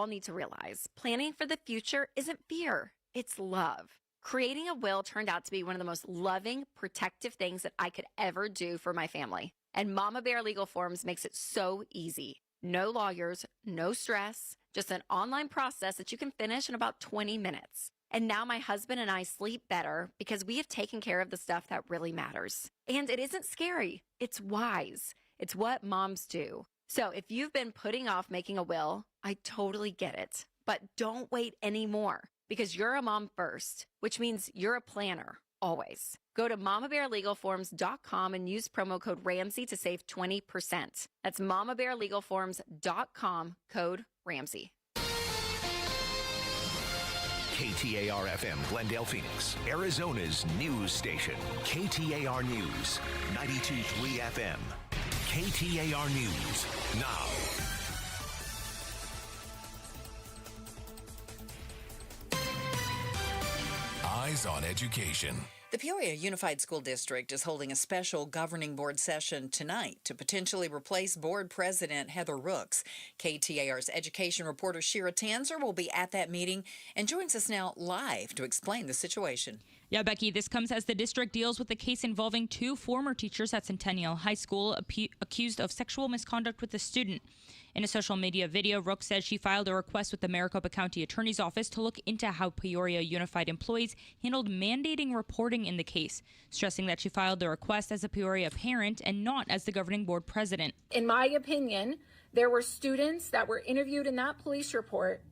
all need to realize planning for the future isn't fear, it's love. Creating a will turned out to be one of the most loving, protective things that I could ever do for my family. And Mama Bear Legal Forms makes it so easy. No lawyers, no stress, just an online process that you can finish in about 20 minutes. And now my husband and I sleep better because we have taken care of the stuff that really matters. And it isn't scary, it's wise. It's what moms do. So if you've been putting off making a will, I totally get it. But don't wait anymore because you're a mom first, which means you're a planner, always. Go to mamabearlegalforms.com and use promo code Ramsey to save 20%. That's mamabearlegalforms.com, code Ramsey. KTAR-FM, Glendale, Phoenix, Arizona's news station. KTAR News, 92.3 FM. KTAR News, now. Eyes on Education. The Peoria Unified School District is holding a special governing board session tonight to potentially replace board president Heather Rooks. KTAR's education reporter Shira Tanzer will be at that meeting and joins us now live to explain the situation. Yeah, Becky, this comes as the district deals with the case involving two former teachers at Centennial High School accused of sexual misconduct with a student. In a social media video, Rooks says she filed a request with the Maricopa County Attorney's Office to look into how Peoria Unified employees handled mandating reporting in the case, stressing that she filed the request as a Peoria parent and not as the governing board president. In my opinion, there were students that were interviewed in that police report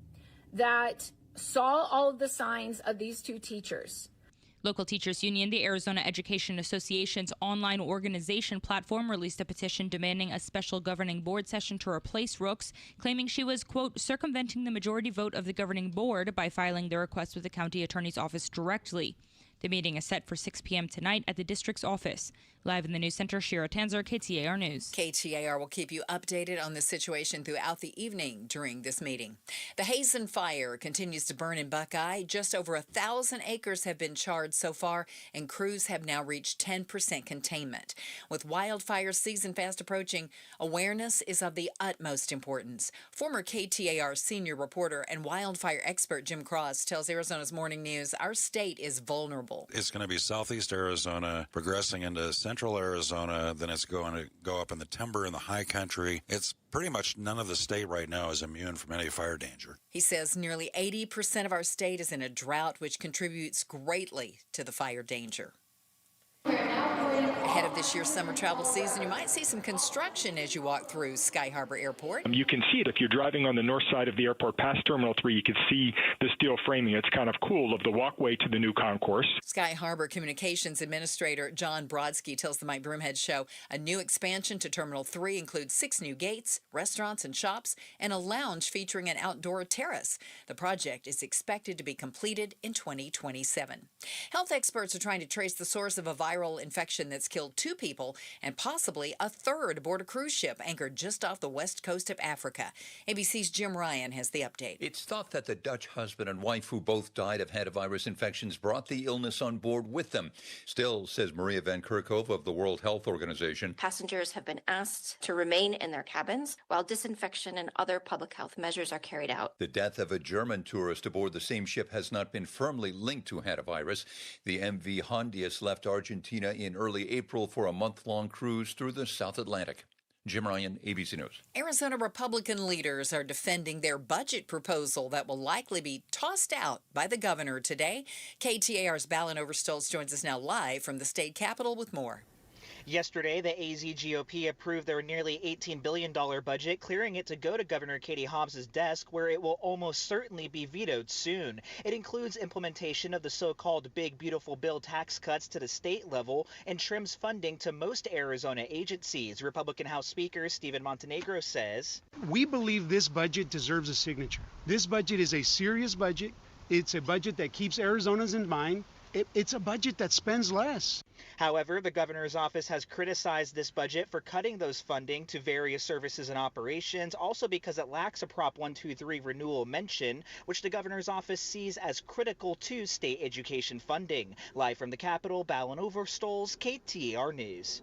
that saw all of the signs of these two teachers. Local Teachers Union, the Arizona Education Association's online organization platform, released a petition demanding a special governing board session to replace Rooks, claiming she was, quote, circumventing the majority vote of the governing board by filing the request with the county attorney's office directly. The meeting is set for 6 p.m. tonight at the district's office. Live in the news center, Shira Tanzer, KTAR News. KTAR will keep you updated on the situation throughout the evening during this meeting. The Hazen fire continues to burn in Buckeye. Just over 1,000 acres have been charred so far, and crews have now reached 10% containment. With wildfire season fast approaching, awareness is of the utmost importance. Former KTAR senior reporter and wildfire expert Jim Cross tells Arizona's Morning News our state is vulnerable. It's going to be southeast Arizona, progressing into central Arizona, then it's going to go up in the timber and the high country. It's pretty much none of the state right now is immune from any fire danger. He says nearly 80% of our state is in a drought, which contributes greatly to the fire danger. Ahead of this year's summer travel season, you might see some construction as you walk through Sky Harbor Airport. You can see it if you're driving on the north side of the airport past Terminal 3. You can see the steel framing. It's kind of cool of the walkway to the new concourse. Sky Harbor Communications Administrator John Brodsky tells the Mike Broomhead Show a new expansion to Terminal 3 includes 6 new gates, restaurants and shops, and a lounge featuring an outdoor terrace. The project is expected to be completed in 2027. Health experts are trying to trace the source of a viral infection that's killed 2 people and possibly a third aboard a cruise ship anchored just off the west coast of Africa. ABC's Jim Ryan has the update. It's thought that the Dutch husband and wife who both died of hantavirus infections brought the illness on board with them. Still, says Maria Van Kerkhove of the World Health Organization, passengers have been asked to remain in their cabins while disinfection and other public health measures are carried out. The death of a German tourist aboard the same ship has not been firmly linked to hantavirus. The MV Hondius left Argentina in early April for a month-long cruise through the South Atlantic. Jim Ryan, ABC News. Arizona Republican leaders are defending their budget proposal that will likely be tossed out by the governor today. KTAR's Ballin Overstolz joins us now live from the state capitol with more. Yesterday, the AZ GOP approved their nearly $18 billion budget, clearing it to go to Governor Katie Hobbs's desk, where it will almost certainly be vetoed soon. It includes implementation of the so-called Big Beautiful Bill tax cuts to the state level and trims funding to most Arizona agencies. Republican House Speaker Stephen Montenegro says, we believe this budget deserves a signature. This budget is a serious budget. It's a budget that keeps Arizonans in mind. It's a budget that spends less. However, the governor's office has criticized this budget for cutting those funding to various services and operations, also because it lacks a Prop 123 renewal mention, which the governor's office sees as critical to state education funding. Live from the Capitol, Ballin Overstolz, KTAR News.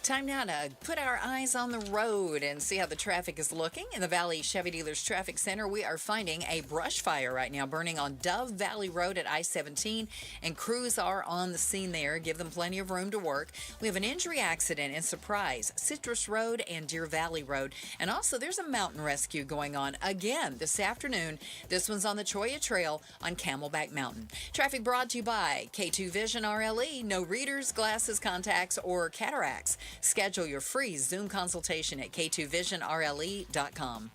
Time now to put our eyes on the road and see how the traffic is looking. In the Valley Chevy Dealers Traffic Center, we are finding a brush fire right now burning on Dove Valley Road at I-17, and crews are on the scene there. Give them plenty of room to work. We have an injury accident in Surprise, Citrus Road and Deer Valley Road. And also, there's a mountain rescue going on again this afternoon. This one's on the Cholla Trail on Camelback Mountain. Traffic brought to you by K2 Vision RLE. No readers, glasses, contacts, or cataracts. Schedule your free Zoom consultation at k2visionrle.com.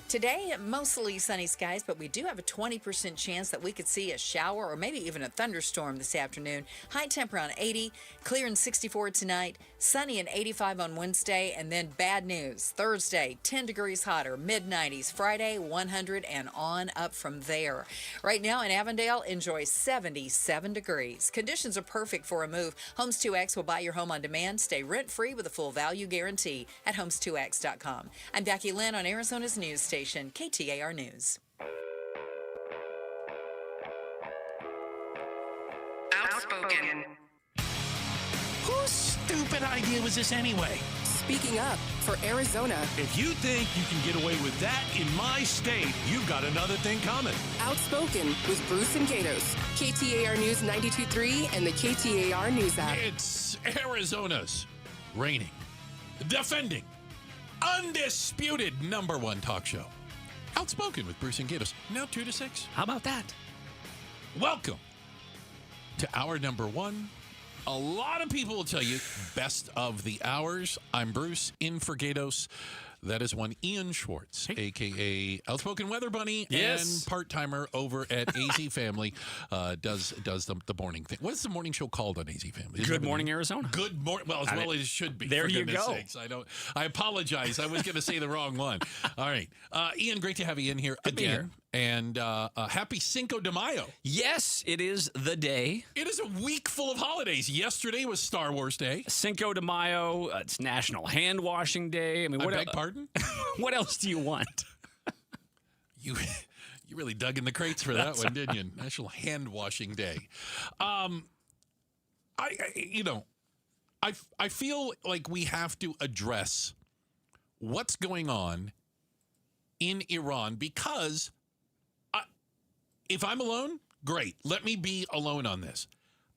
Today, mostly sunny skies, but we do have a 20% chance that we could see a shower or maybe even a thunderstorm this afternoon. High temp around 80, clear and 64 tonight, sunny and 85 on Wednesday, and then bad news. Thursday, 10 degrees hotter, mid-90s. Friday, 100 and on up from there. Right now in Avondale, enjoy 77 degrees. Conditions are perfect for a move. Homes 2X will buy your home on demand. Stay rent-free with a full value guarantee at homes2x.com. I'm Becky Lynn on Arizona's news station, KTAR News. Outspoken. Whose stupid idea was this anyway? Speaking up for Arizona. If you think you can get away with that in my state, you've got another thing coming. Outspoken with Bruce and Gatos. KTAR News 92.3 and the KTAR News app. It's Arizona's reigning, defending, undisputed #1 talk show. Outspoken with Bruce and Gatos. Now 2 to 6. How about that? Welcome to hour #1. A lot of people will tell you best of the hours. I'm Bruce, in for Gatos. That is one Ian Schwartz, a.k.a. Outspoken Weather Bunny, and part-timer over at AZ Family, does the morning thing. What is the morning show called on AZ Family? Good Morning Arizona. Good morning. Well, as well as it should be. There you go. Sakes. I apologize. I was going to say the wrong one. All right. Ian, great to have you in here again. And happy Cinco de Mayo. Yes, it is the day. It is a week full of holidays. Yesterday was Star Wars Day. Cinco de Mayo. It's National Hand Washing Day. I mean, I beg pardon? What else do you want? You really dug in the crates for that one, didn't you? National Hand Washing Day. I feel like we have to address what's going on in Iran, because if I'm alone, great. Let me be alone on this.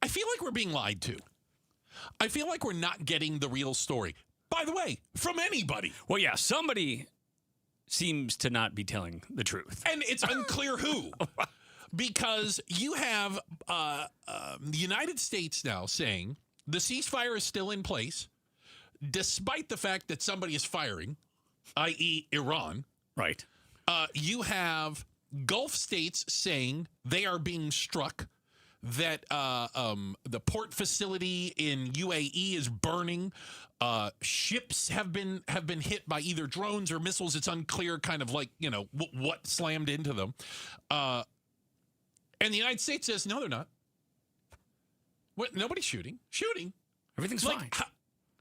I feel like we're being lied to. I feel like we're not getting the real story. By the way, from anybody. Well, yeah, somebody seems to not be telling the truth. And it's unclear who. Because you have the United States now saying the ceasefire is still in place, despite the fact that somebody is firing, i.e. Iran. Right. You have Gulf states saying they are being struck, that the port facility in UAE is burning. Ships have been hit by either drones or missiles. It's unclear kind of like, what slammed into them. And the United States says, no, they're not. What? Nobody's shooting. Everything's fine.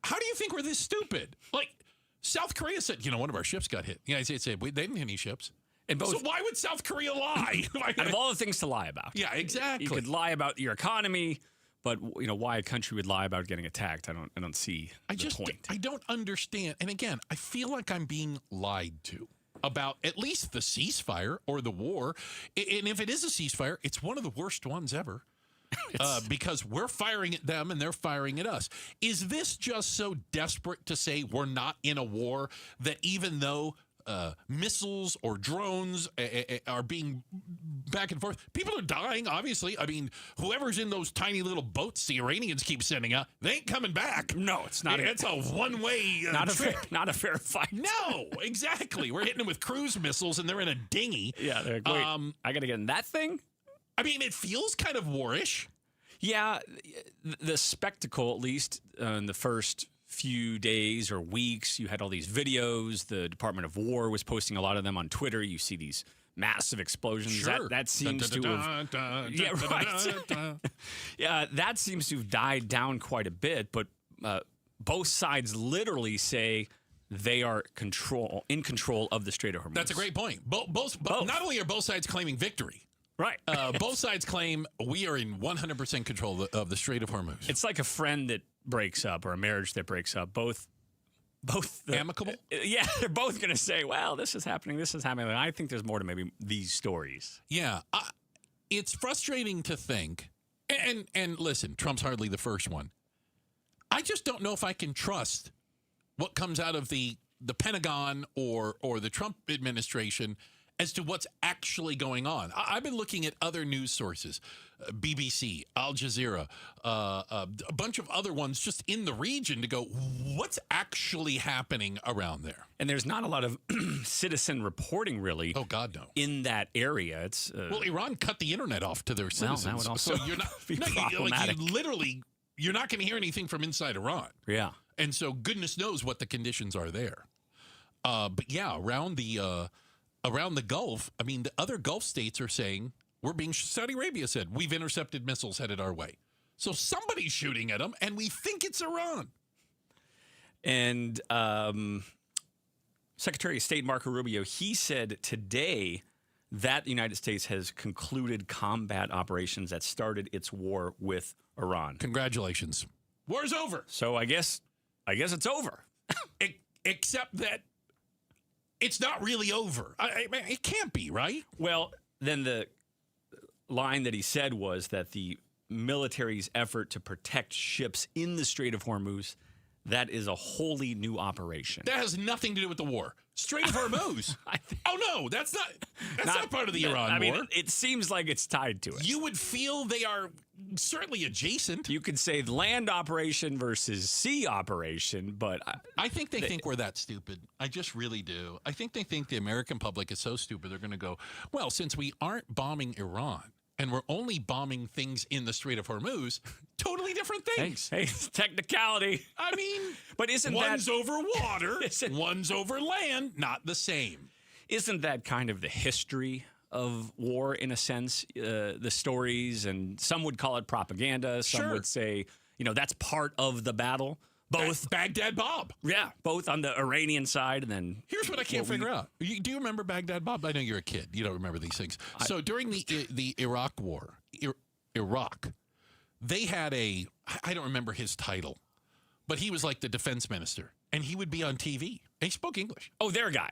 How do you think we're this stupid? Like, South Korea said, one of our ships got hit. The United States said, they didn't hit any ships. So why would South Korea lie? Out of all the things to lie about. Yeah, exactly. You could lie about your economy, but why a country would lie about getting attacked, I don't see the point. I don't understand. And again, I feel like I'm being lied to about at least the ceasefire or the war. And if it is a ceasefire, it's one of the worst ones ever. Because we're firing at them and they're firing at us. Is this just so desperate to say we're not in a war that even though missiles or drones are being back and forth, people are dying, obviously. I mean, whoever's in those tiny little boats the Iranians keep sending out, they ain't coming back. No, it's not. It's a one-way trip. Not a fair fight. No, exactly. We're hitting them with cruise missiles and they're in a dinghy. Yeah, they're like, wait, I got to get in that thing? I mean, it feels kind of warish. Yeah, the spectacle, at least in the first few days or weeks, you had all these videos. The Department of War was posting a lot of them on Twitter. You see these massive explosions. Sure. That seems to have... Yeah, right. Yeah, that seems to have died down quite a bit, but both sides literally say they are in control of the Strait of Hormuz. That's a great point. Both. Not only are both sides claiming victory, right. Both sides claim we are in 100% control of the Strait of Hormuz. It's like a friend that breaks up or a marriage that breaks up, both amicable? Yeah, they're both going to say, well, this is happening, this is happening. And I think there's more to maybe these stories. Yeah. It's frustrating to think, and listen, Trump's hardly the first one. I just don't know if I can trust what comes out of the Pentagon or the Trump administration as to what's actually going on. I've been looking at other news sources, BBC, Al Jazeera, a bunch of other ones just in the region to go, what's actually happening around there? And there's not a lot of citizen reporting, really. Oh, God, no. In that area. It's well, Iran cut the internet off to their citizens. Well, that would also so you're not, be problematic. you're not going to hear anything from inside Iran. Yeah. And so goodness knows what the conditions are there. But yeah, around the Gulf, I mean, the other Gulf states are saying, Saudi Arabia said, we've intercepted missiles headed our way. So somebody's shooting at them, and we think it's Iran. And Secretary of State Marco Rubio, he said today that the United States has concluded combat operations that started its war with Iran. Congratulations. War's over. So I guess it's over. Except that it's not really over. It can't be, right? Well, then the line that he said was that the military's effort to protect ships in the Strait of Hormuz, that is a wholly new operation. That has nothing to do with the war. Strait of Hormuz. Oh, no, that's not part of the Iran war. I mean, it seems like it's tied to it. You would feel they are certainly adjacent. You could say land operation versus sea operation, but I think they think we're that stupid. I just really do. I think they think the American public is so stupid they're going to go, well, since we aren't bombing Iran and we're only bombing things in the Strait of Hormuz, totally different things. Hey, technicality. I mean, but isn't one's over water, one's over land, not the same. Isn't that kind of the history of war in a sense? The stories, and some would call it propaganda. Some would say, that's part of the battle. Both Baghdad Bob. Yeah, both on the Iranian side and then. Here's what I can't figure out. Do you remember Baghdad Bob? I know you're a kid. You don't remember these things. So during the Iraq War, Iraq, they had I don't remember his title, but he was like the defense minister, and he would be on TV, and he spoke English. Oh, their guy.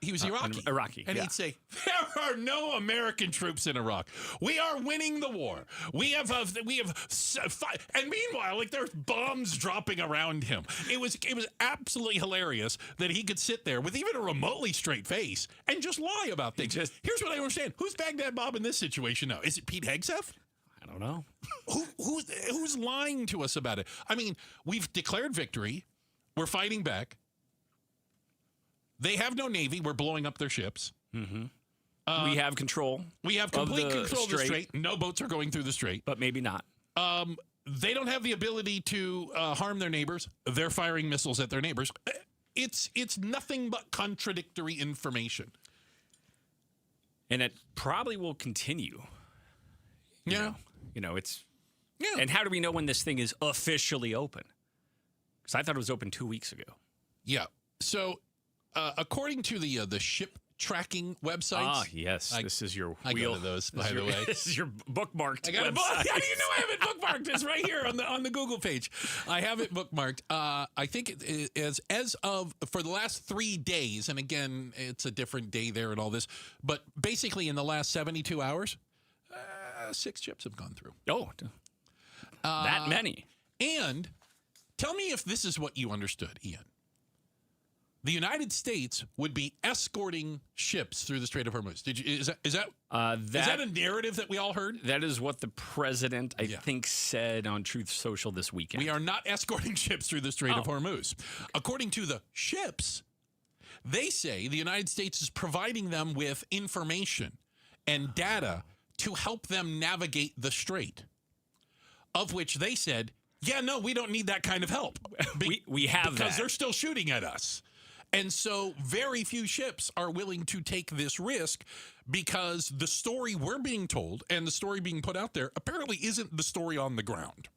He was Iraqi. And he'd say, there are no American troops in Iraq. We are winning the war. We have, and meanwhile, like there's bombs dropping around him. It was absolutely hilarious that he could sit there with even a remotely straight face and just lie about things. Here's what I understand. Who's Baghdad Bob in this situation now? Is it Pete Hegseth? I don't know. Who's lying to us about it? I mean, we've declared victory. We're fighting back. They have no navy. We're blowing up their ships. Mm-hmm. We have control. We have complete control of the strait. No boats are going through the strait. But maybe not. They don't have the ability to harm their neighbors. They're firing missiles at their neighbors. It's nothing but contradictory information. And it probably will continue. Yeah. It's... Yeah. And how do we know when this thing is officially open? Because I thought it was open 2 weeks ago. Yeah. So... according to the ship tracking websites. Ah, yes. This is your I go to those, by the way. This is your bookmarked website. How do you know I have it bookmarked? It's right here on the Google page. I have it bookmarked. I think it is as of for the last 3 days, and again, it's a different day there and all this, but basically in the last 72 hours, 6 ships have gone through. Oh, that many. And tell me if this is what you understood, Ian. The United States would be escorting ships through the Strait of Hormuz. Is that a narrative that we all heard? That is what the president, I think, said on Truth Social this weekend. We are not escorting ships through the Strait of Hormuz. Okay. According to the ships, they say the United States is providing them with information and data to help them navigate the strait, of which they said, yeah, no, we don't need that kind of help. We have because they're still shooting at us. And so very few ships are willing to take this risk because the story we're being told and the story being put out there apparently isn't the story on the ground.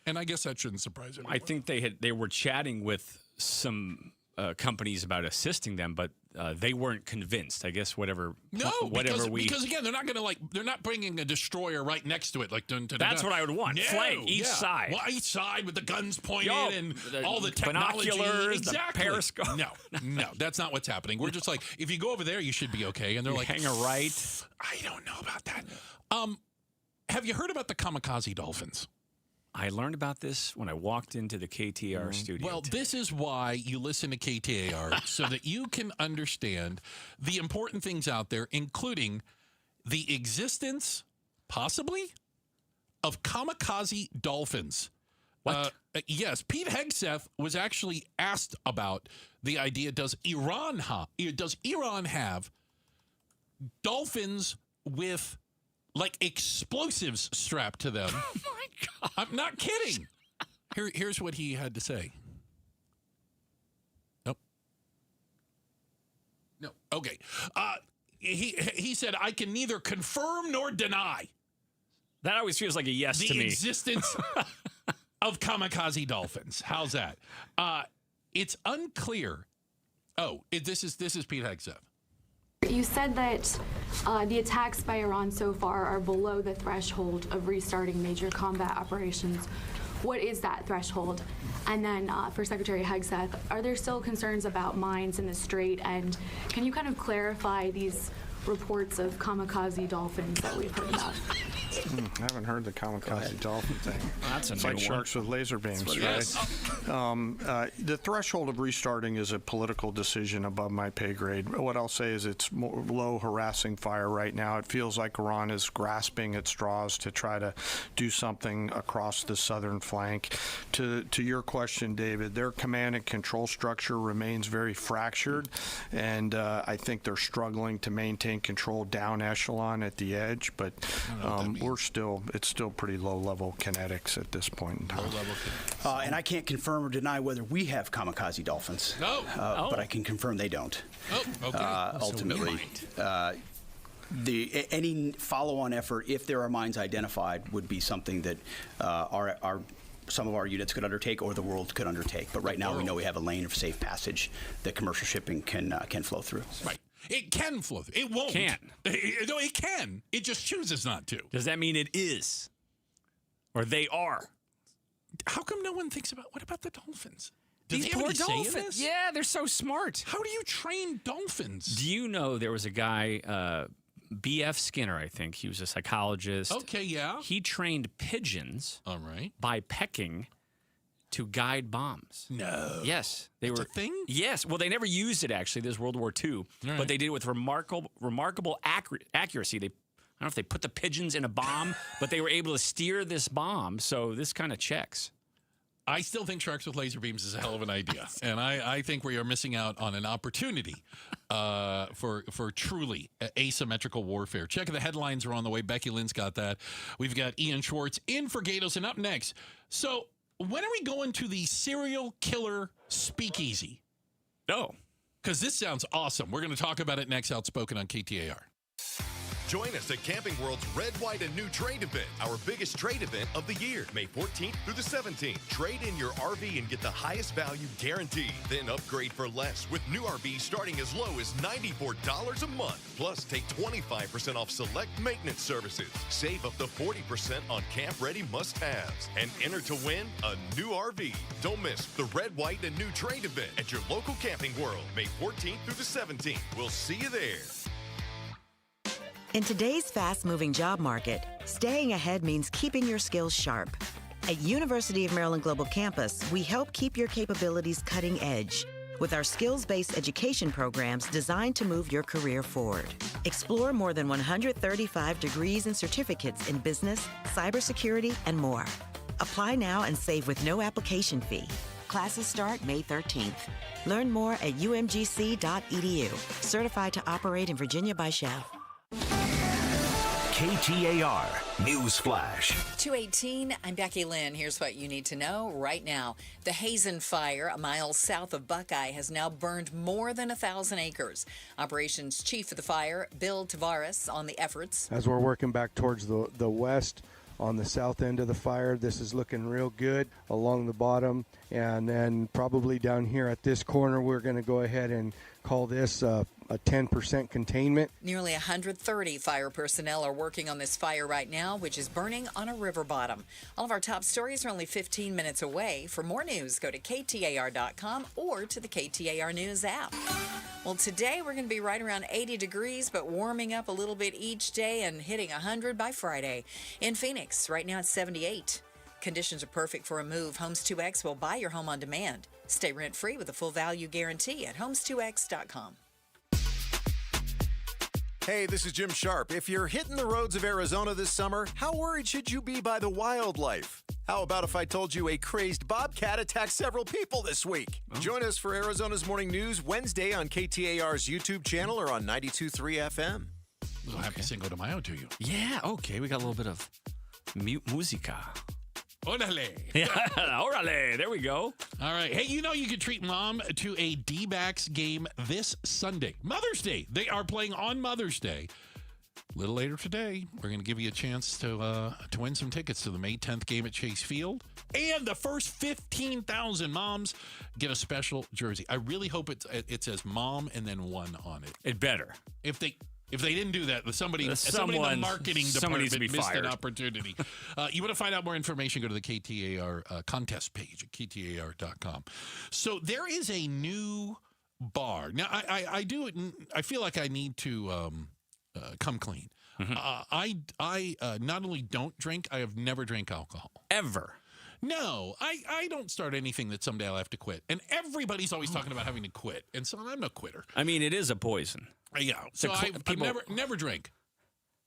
And I guess that shouldn't surprise anyone. I think they were chatting with some companies about assisting them, but they weren't convinced. I guess whatever. Because again, they're not bringing a destroyer right next to it. Like that's what I would want. No, Flank each side. Well, each side with the guns pointed and all the technology. Binoculars, exactly. the periscope. No, that's not what's happening. We're just like, if you go over there, you should be okay. And they're like, hang a right. I don't know about that. Have you heard about the kamikaze dolphins? I learned about this when I walked into the KTAR studio. Well, this is why you listen to KTAR, so that you can understand the important things out there, including the existence, possibly, of kamikaze dolphins. What? Yes, Pete Hegseth was actually asked about the idea, does Iran have dolphins with like explosives strapped to them? Oh my God. I'm not kidding. Here's what he had to say. Nope. No. Okay. He said, I can neither confirm nor deny. That always feels like a yes to me. The existence of kamikaze dolphins. How's that? It's unclear. This is Pete Hegseth. You said that the attacks by Iran so far are below the threshold of restarting major combat operations. What is that threshold? And then for Secretary Hegseth, are there still concerns about mines in the Strait? And can you kind of clarify these reports of kamikaze dolphins that we've heard about? I haven't heard the kamikaze dolphin thing. That's a it's new like one. sharks with laser beams, right? The threshold of restarting is a political decision above my pay grade. What I'll say is it's low harassing fire right now. It feels like Iran is grasping at straws to try to do something across the southern flank. To your question, David, their command and control structure remains very fractured, and I think they're struggling to maintain control down echelon at the edge, but it's still pretty low level kinetics at this point in time. And I can't confirm or deny whether we have kamikaze dolphins. But I can confirm they don't. Ultimately, any follow-on effort, if there are mines identified, would be something that some of our units could undertake or the world could undertake. But right now we know we have a lane of safe passage that commercial shipping can flow through. Right. It can flow through. It won't. No, it can. It just chooses not to. Does that mean it is? Or they are? How come no one thinks about, what about the dolphins? These poor dolphins. Yeah, they're so smart. How do you train dolphins? Do you know there was a guy, B.F. Skinner, I think. He was a psychologist. Okay, yeah. He trained pigeons by pecking to guide bombs. No. Yes. That's a thing? Yes. Well, they never used it, actually. There's World War II. Right. But they did it with remarkable accuracy. I don't know if they put the pigeons in a bomb, but they were able to steer this bomb. So this kind of checks. I still think sharks with laser beams is a hell of an idea. And I think we are missing out on an opportunity for truly asymmetrical warfare. Check the headlines are on the way. Becky Lynn's got that. We've got Ian Schwartz in for Gatos. And up next, so when are we going to the serial killer speakeasy? No. Because this sounds awesome. We're going to talk about it next. Outspoken on KTAR. Join us at Camping World's Red, White, and New Trade event, our biggest trade event of the year, May 14th through the 17th. Trade in your RV and get the highest value guaranteed. Then upgrade for less with new RVs starting as low as $94 a month. Plus, take 25% off select maintenance services. Save up to 40% on camp-ready must-haves. And enter to win a new RV. Don't miss the Red, White, and New Trade event at your local Camping World, May 14th through the 17th. We'll see you there. In today's fast-moving job market, staying ahead means keeping your skills sharp. At University of Maryland Global Campus, we help keep your capabilities cutting edge with our skills-based education programs designed to move your career forward. Explore more than 135 degrees and certificates in business, cybersecurity, and more. Apply now and save with no application fee. Classes start May 13th. Learn more at umgc.edu. Certified to operate in Virginia by Shell. KTAR News Flash. 2:18, I'm Becky Lynn. Here's what you need to know right now. The Hazen Fire, a mile south of Buckeye, has now burned more than 1,000 acres. Operations Chief of the fire, Bill Tavares, on the efforts. As we're working back towards the west, on the south end of the fire. This is looking real good along the bottom. And then probably down here at this corner, we're going to go ahead and call this a 10% containment. Nearly 130 fire personnel are working on this fire right now, which is burning on a river bottom. All of our top stories are only 15 minutes away. For more news, go to KTAR.com or to the KTAR News app. Well, today we're going to be right around 80 degrees, but warming up a little bit each day and hitting 100 by Friday. In Phoenix, right now it's 78. Conditions are perfect for a move. Homes 2X will buy your home on demand. Stay rent-free with a full value guarantee at homes2x.com. Hey, this is Jim Sharp. If you're hitting the roads of Arizona this summer, how worried should you be by the wildlife? How about if I told you a crazed bobcat attacked several people this week? Oh. Join us for Arizona's Morning News Wednesday on KTAR's YouTube channel or on 92.3 FM. We'll have to sing Cinco de Mayo to you. Yeah, okay. We got a little bit of música. Órale. Yeah, órale. There we go. All right. Hey, you can treat mom to a D-backs game this Sunday. Mother's Day. They are playing on Mother's Day. A little later today, we're going to give you a chance to win some tickets to the May 10th game at Chase Field. And the first 15,000 moms get a special jersey. I really hope it says mom and then one on it. It better. If they didn't do that, somebody in the marketing department missed an opportunity. You want to find out more information, go to the KTAR contest page at KTAR.com. So there is a new bar. Now, I feel like I need to come clean. Mm-hmm. I not only don't drink, I have never drank alcohol. Ever? No, I don't start anything that someday I'll have to quit. And everybody's always talking about having to quit. And so I'm no quitter. I mean, it is a poison. Yeah, so I've never drank.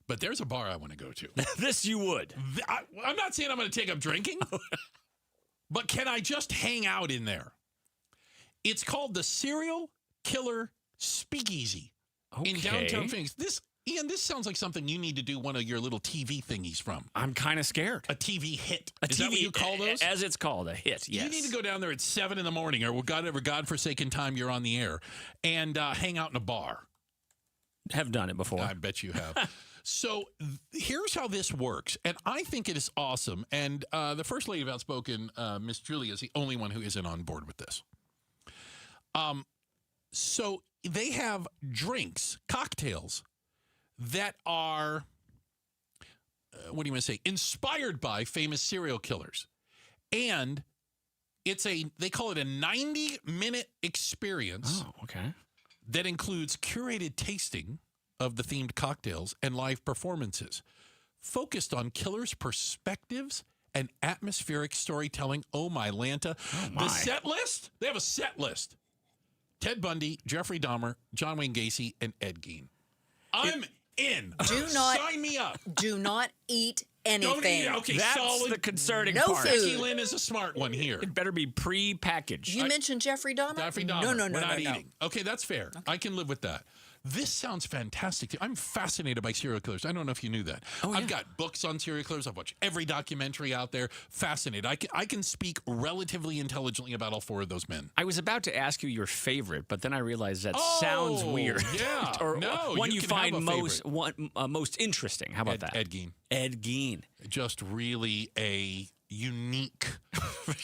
But there's a bar I want to go to. This you would. I'm not saying I'm going to take up drinking, but can I just hang out in there? It's called the Serial Killer Speakeasy in downtown Phoenix. Ian, this sounds like something you need to do one of your little TV thingies from. I'm kind of scared. A TV hit. Is that what you call those? As it's called, a hit, yes. You need to go down there at 7 in the morning or whatever godforsaken time you're on the air and hang out in a bar. Have done it before. I bet you have. So here's how this works, and I think it is awesome. And the First Lady of Outspoken, Miss Julia, is the only one who isn't on board with this. So they have drinks, cocktails, that are, what do you want to say, inspired by famous serial killers. And they call it a 90-minute experience. Oh, okay. That includes curated tasting of the themed cocktails and live performances focused on killers' perspectives and atmospheric storytelling. Oh, my Lanta. Oh, my. The set list? They have a set list. Ted Bundy, Jeffrey Dahmer, John Wayne Gacy, and Ed Gein. I'm in. Sign me up. Do not eat anything. Okay, that's solid. The concerning no part. Food. Becky Lynn is a smart one here. It better be pre-packaged. You mentioned Jeffrey Dahmer? Jeffrey Dahmer. No. We're not eating. Okay, that's fair. Okay. I can live with that. This sounds fantastic. I'm fascinated by serial killers. I don't know if you knew that. Oh, yeah. I've got books on serial killers. I've watched every documentary out there. Fascinated. I can speak relatively intelligently about all four of those men. I was about to ask you your favorite, but then I realized that sounds weird. Yeah. Or no, one you find most interesting. How about that? Ed Gein. Ed Gein. Just really a unique,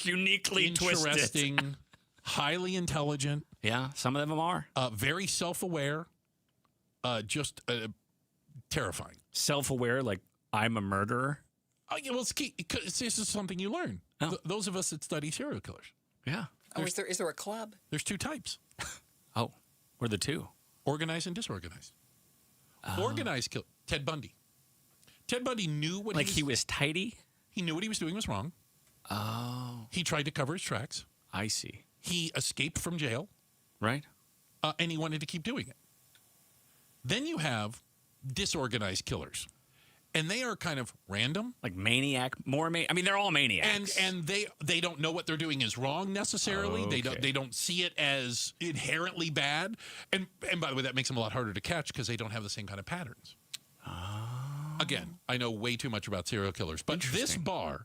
uniquely interesting, twisted. Highly intelligent. Yeah, some of them are. Very self-aware. Just terrifying. Self-aware, like I'm a murderer? Oh, yeah, well, it's key. This is something you learn. Oh. Those of us that study serial killers. Yeah. Is there a club? There's two types. Oh, what are the two? Organized and disorganized. Organized killer. Ted Bundy. Ted Bundy knew what he was tidy? He knew what he was doing was wrong. Oh. He tried to cover his tracks. I see. He escaped from jail. Right. And he wanted to keep doing it. Then you have disorganized killers. And they are kind of random. Like maniac, I mean, they're all maniacs. And they don't know what they're doing is wrong necessarily. Okay. They don't see it as inherently bad. And by the way, that makes them a lot harder to catch because they don't have the same kind of patterns. Oh. Again, I know way too much about serial killers. But this bar,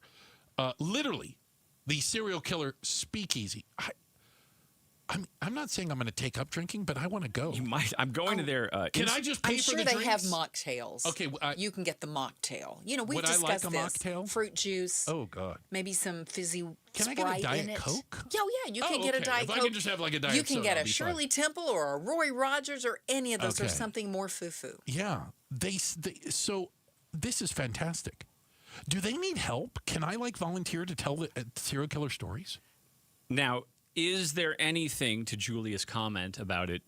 literally, the serial killer speakeasy. I'm not saying I'm going to take up drinking, but I want to go. You might. I'm going to their. Can I just pay I'm for sure the they drinks? have mocktails. Okay, you can get the mocktail. You know, we've Would I discussed like a this. mocktail? Fruit juice. Oh God. Maybe some fizzy Can I Sprite get a Diet in it. Coke? Yeah, you can get a okay. Diet If Coke. I can just have like a Diet You can soda, get I'll a be Shirley Temple or a Roy Rogers or any of those, or Okay. something more foo-foo. Yeah, so this is fantastic. Do they need help? Can I volunteer to tell the serial killer stories? Now, is there anything to Julia's comment about it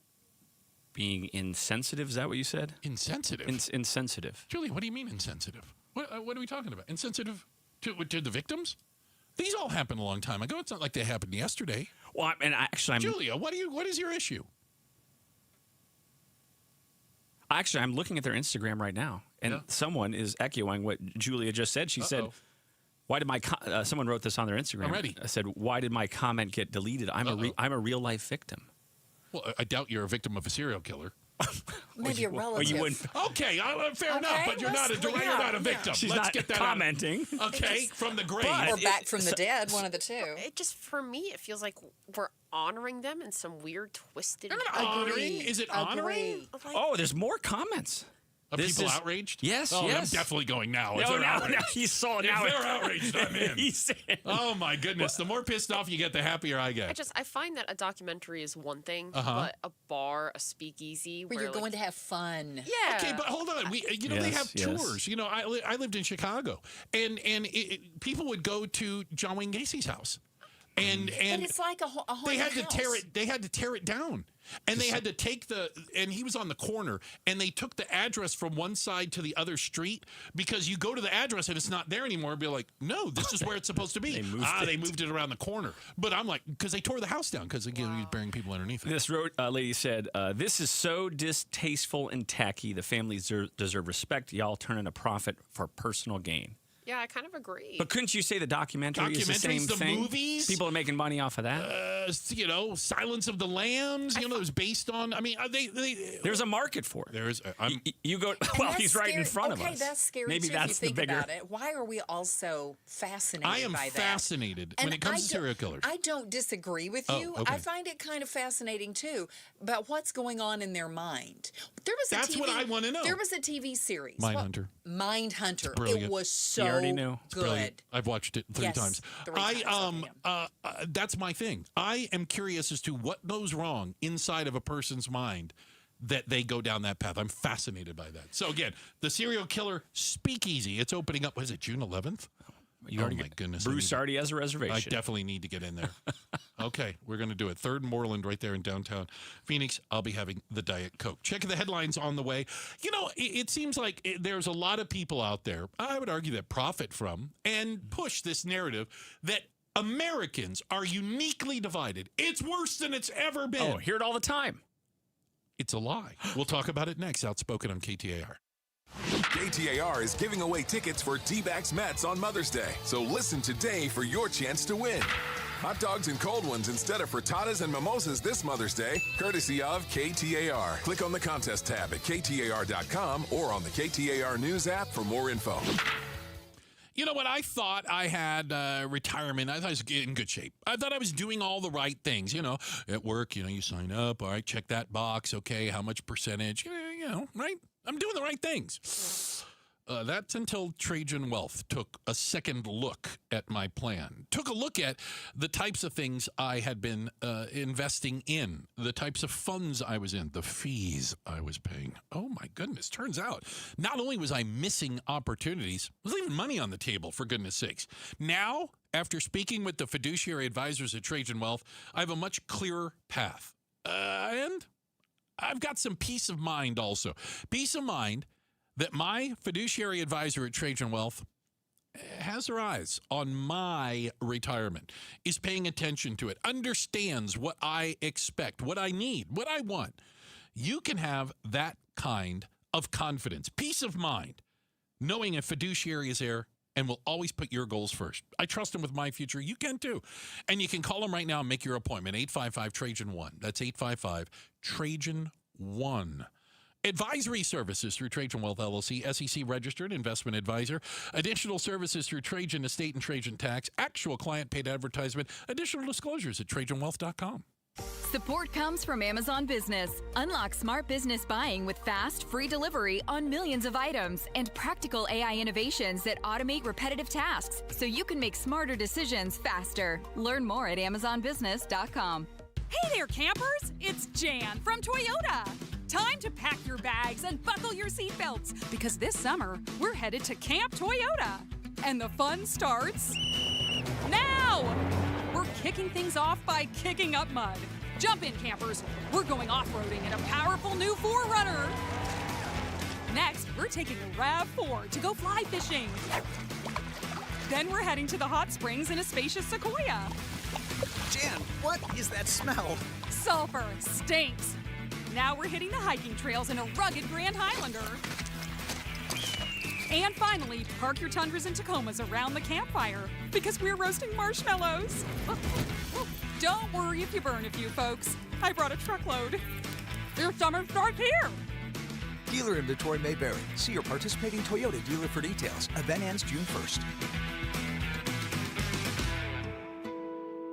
being insensitive? Is that what you said? Insensitive? Insensitive. Julia, what do you mean insensitive? What are we talking about? Insensitive to the victims? These all happened a long time ago. It's not like they happened yesterday. Well, I'm Julia, what is your issue? Actually, I'm looking at their Instagram right now, and someone is echoing what Julia just said. She said, "Why did my someone wrote this on their Instagram? Already. I said, why did my comment get deleted? I'm a real life victim." Well, I doubt you're a victim of a serial killer. Maybe a relative. Or you wouldn't. Okay, fair enough, but you're not a victim. She's Let's not get that commenting. Okay, from the grave. Or back from the dead, one of the two. It just, for me, it feels like we're honoring them in some weird, twisted way. Honoring? Is it honoring? Oh, there's more comments. Are people outraged? Yes, oh, yes. I'm definitely going now. If No, they're outraged. now you saw it. If Now they're outraged, I'm in. He's in. Oh, my goodness. The more pissed off you get, the happier I get. I find that a documentary is one thing, Uh-huh. but a bar, a speakeasy, Where you're going to have fun. Yeah. Okay, but hold on. They have tours. You know, I lived in Chicago, and people would go to John Wayne Gacy's house, and But it's like a haunted they had to house. tear it. They had to tear it down, and they had to take and he was on the corner, and they took the address from one side to the other street, because you go to the address and it's not there anymore. And be like, no, this is where it's supposed to be. They moved it around the corner. But I'm like, because they tore the house down because he was burying people underneath it. This lady said, "This is so distasteful and tacky. The families deserve respect. Y'all turning a profit for personal gain." Yeah, I kind of agree. But couldn't you say the documentary is the same the thing? movies? People are making money off of that. Silence of the Lambs. It was based on. I mean, there's a market for it. There is. You go. And Well, that's he's right in scary. front of us. Okay, that's scary Maybe too, that's if you think the bigger. about it. Why are we all so fascinated I am by that? fascinated when And it comes to serial killers. I don't disagree with you. okay. I find it kind of fascinating too. But what's going on in their mind? That's what I wanna know. There was a TV series. Mindhunter. Mindhunter. Brilliant. It was so You already knew. good. Brilliant. I've watched it three Yes, times. 3 times. That's my thing. I am curious as to what goes wrong inside of a person's mind that they go down that path. I'm fascinated by that. So again, the serial killer speakeasy. It's opening up. Was it June 11th? You already my goodness. Bruce already has a reservation. I definitely need to get in there. Okay, we're going to do it. 3rd and Moreland right there in downtown Phoenix. I'll be having the Diet Coke. Check the headlines on the way. You know, it seems like there's a lot of people out there, I would argue, that profit from and push this narrative that Americans are uniquely divided. It's worse than it's ever been. Oh, hear it all the time. It's a lie. We'll talk about it next. Outspoken on KTAR. KTAR is giving away tickets for D-backs Mets on Mother's Day. So listen today for your chance to win. Hot dogs and cold ones instead of frittatas and mimosas this Mother's Day, courtesy of KTAR. Click on the contest tab at KTAR.com or on the KTAR News app for more info. You know what? I thought I had retirement. I thought I was in good shape. I thought I was doing all the right things. You know, at work, you sign up. All right, check that box. Okay, how much percentage? Right? I'm doing the right things. That's until Trajan Wealth took a second look at my plan. Took a look at the types of things I had been investing in, the types of funds I was in, the fees I was paying. Oh, my goodness. Turns out, not only was I missing opportunities, I was leaving money on the table, for goodness sakes. Now, after speaking with the fiduciary advisors at Trajan Wealth, I have a much clearer path. And I've got some peace of mind also. Peace of mind that my fiduciary advisor at Trajan Wealth has her eyes on my retirement, is paying attention to it, understands what I expect, what I need, what I want. You can have that kind of confidence, peace of mind, knowing a fiduciary is there and will always put your goals first. I trust him with my future. You can too. And you can call him right now and make your appointment, 855-TRAJAN-1. That's 855-TRAJAN-1. Advisory services through Trajan Wealth LLC, SEC registered investment advisor. Additional services through Trajan Estate and Trajan Tax. Actual client paid advertisement. Additional disclosures at TrajanWealth.com. Support comes from Amazon Business. Unlock smart business buying with fast, free delivery on millions of items and practical AI innovations that automate repetitive tasks so you can make smarter decisions faster. Learn more at amazonbusiness.com. Hey there, campers! It's Jan from Toyota. Time to pack your bags and buckle your seatbelts because this summer we're headed to Camp Toyota. And the fun starts now! We're kicking things off by kicking up mud. Jump in, campers. We're going off-roading in a powerful new 4Runner. Next, we're taking a RAV4 to go fly fishing. Then we're heading to the hot springs in a spacious Sequoia. Jan, what is that smell? Sulfur stinks. Now we're hitting the hiking trails in a rugged Grand Highlander. And finally, park your Tundras and Tacomas around the campfire because we're roasting marshmallows. Don't worry if you burn a few, folks. I brought a truckload. Your summer starts here. Dealer inventory may vary. See your participating Toyota dealer for details. Event ends June 1st.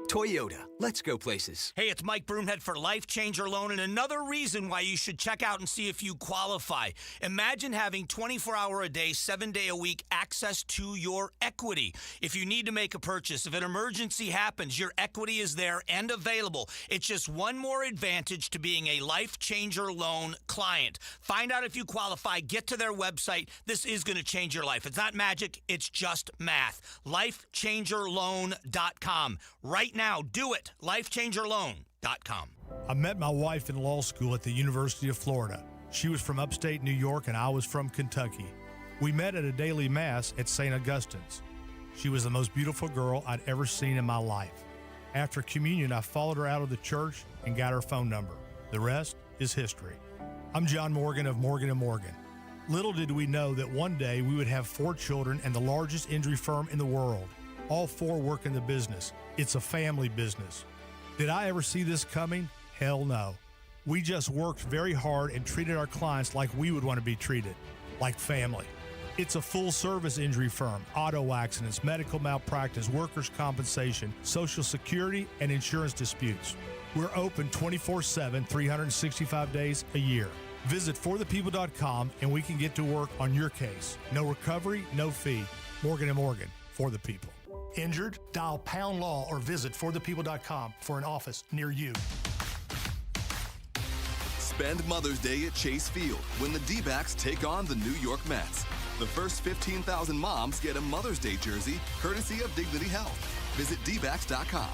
Toyota, let's go places. Hey, it's Mike Broomhead for Life Changer Loan, and another reason why you should check out and see if you qualify. Imagine having 24-hour-a-day, 7-day-a-week access to your equity. If you need to make a purchase, if an emergency happens, your equity is there and available. It's just one more advantage to being a Life Changer Loan client. Find out if you qualify. Get to their website. This is going to change your life. It's not magic. It's just math. LifeChangerLoan.com. Right now, do it. LifeChangerLoan.com. I met my wife in law school at the University of Florida. She was from upstate New York and I was from Kentucky. We met at a daily mass at St. Augustine's. She was the most beautiful girl I'd ever seen in my life. After communion, I followed her out of the church and got her phone number. The rest is history. I'm John Morgan of Morgan & Morgan. Little did we know that one day we would have 4 children and the largest injury firm in the world. All 4 work in the business. It's a family business. Did I ever see this coming? Hell no. We just worked very hard and treated our clients like we would want to be treated, like family. It's a full-service injury firm, auto accidents, medical malpractice, workers' compensation, Social Security, and insurance disputes. We're open 24/7, 365 days a year. Visit forthepeople.com and we can get to work on your case. No recovery, no fee. Morgan & Morgan, for the people. Injured? Dial pound law or visit forthepeople.com for an office near you. Spend Mother's Day at Chase Field when the D-backs take on the New York Mets. The first 15,000 moms get a Mother's Day jersey courtesy of Dignity Health. Visit dbacks.com.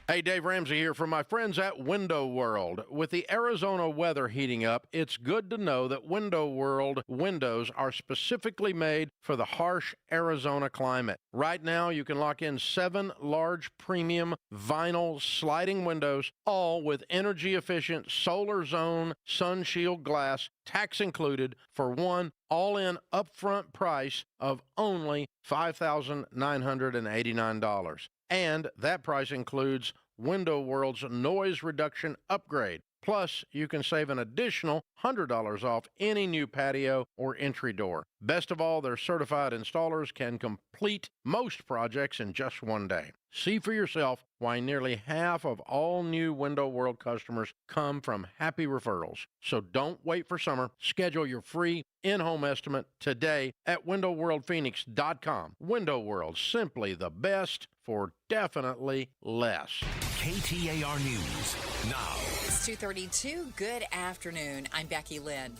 Hey, Dave Ramsey here from my friends at Window World. With the Arizona weather heating up, it's good to know that Window World windows are specifically made for the harsh Arizona climate. Right now, you can lock in 7 large premium vinyl sliding windows, all with energy-efficient Solar Zone Sunshield glass, tax included, for one all-in upfront price of only $5,989. And that price includes Window World's noise reduction upgrade. Plus, you can save an additional $100 off any new patio or entry door. Best of all, their certified installers can complete most projects in just one day. See for yourself why nearly half of all new Window World customers come from happy referrals. So don't wait for summer. Schedule your free in-home estimate today at windowworldphoenix.com. Window World, simply the best for definitely less. KTAR News now. It's 2:32. Good afternoon. I'm Becky Lynn.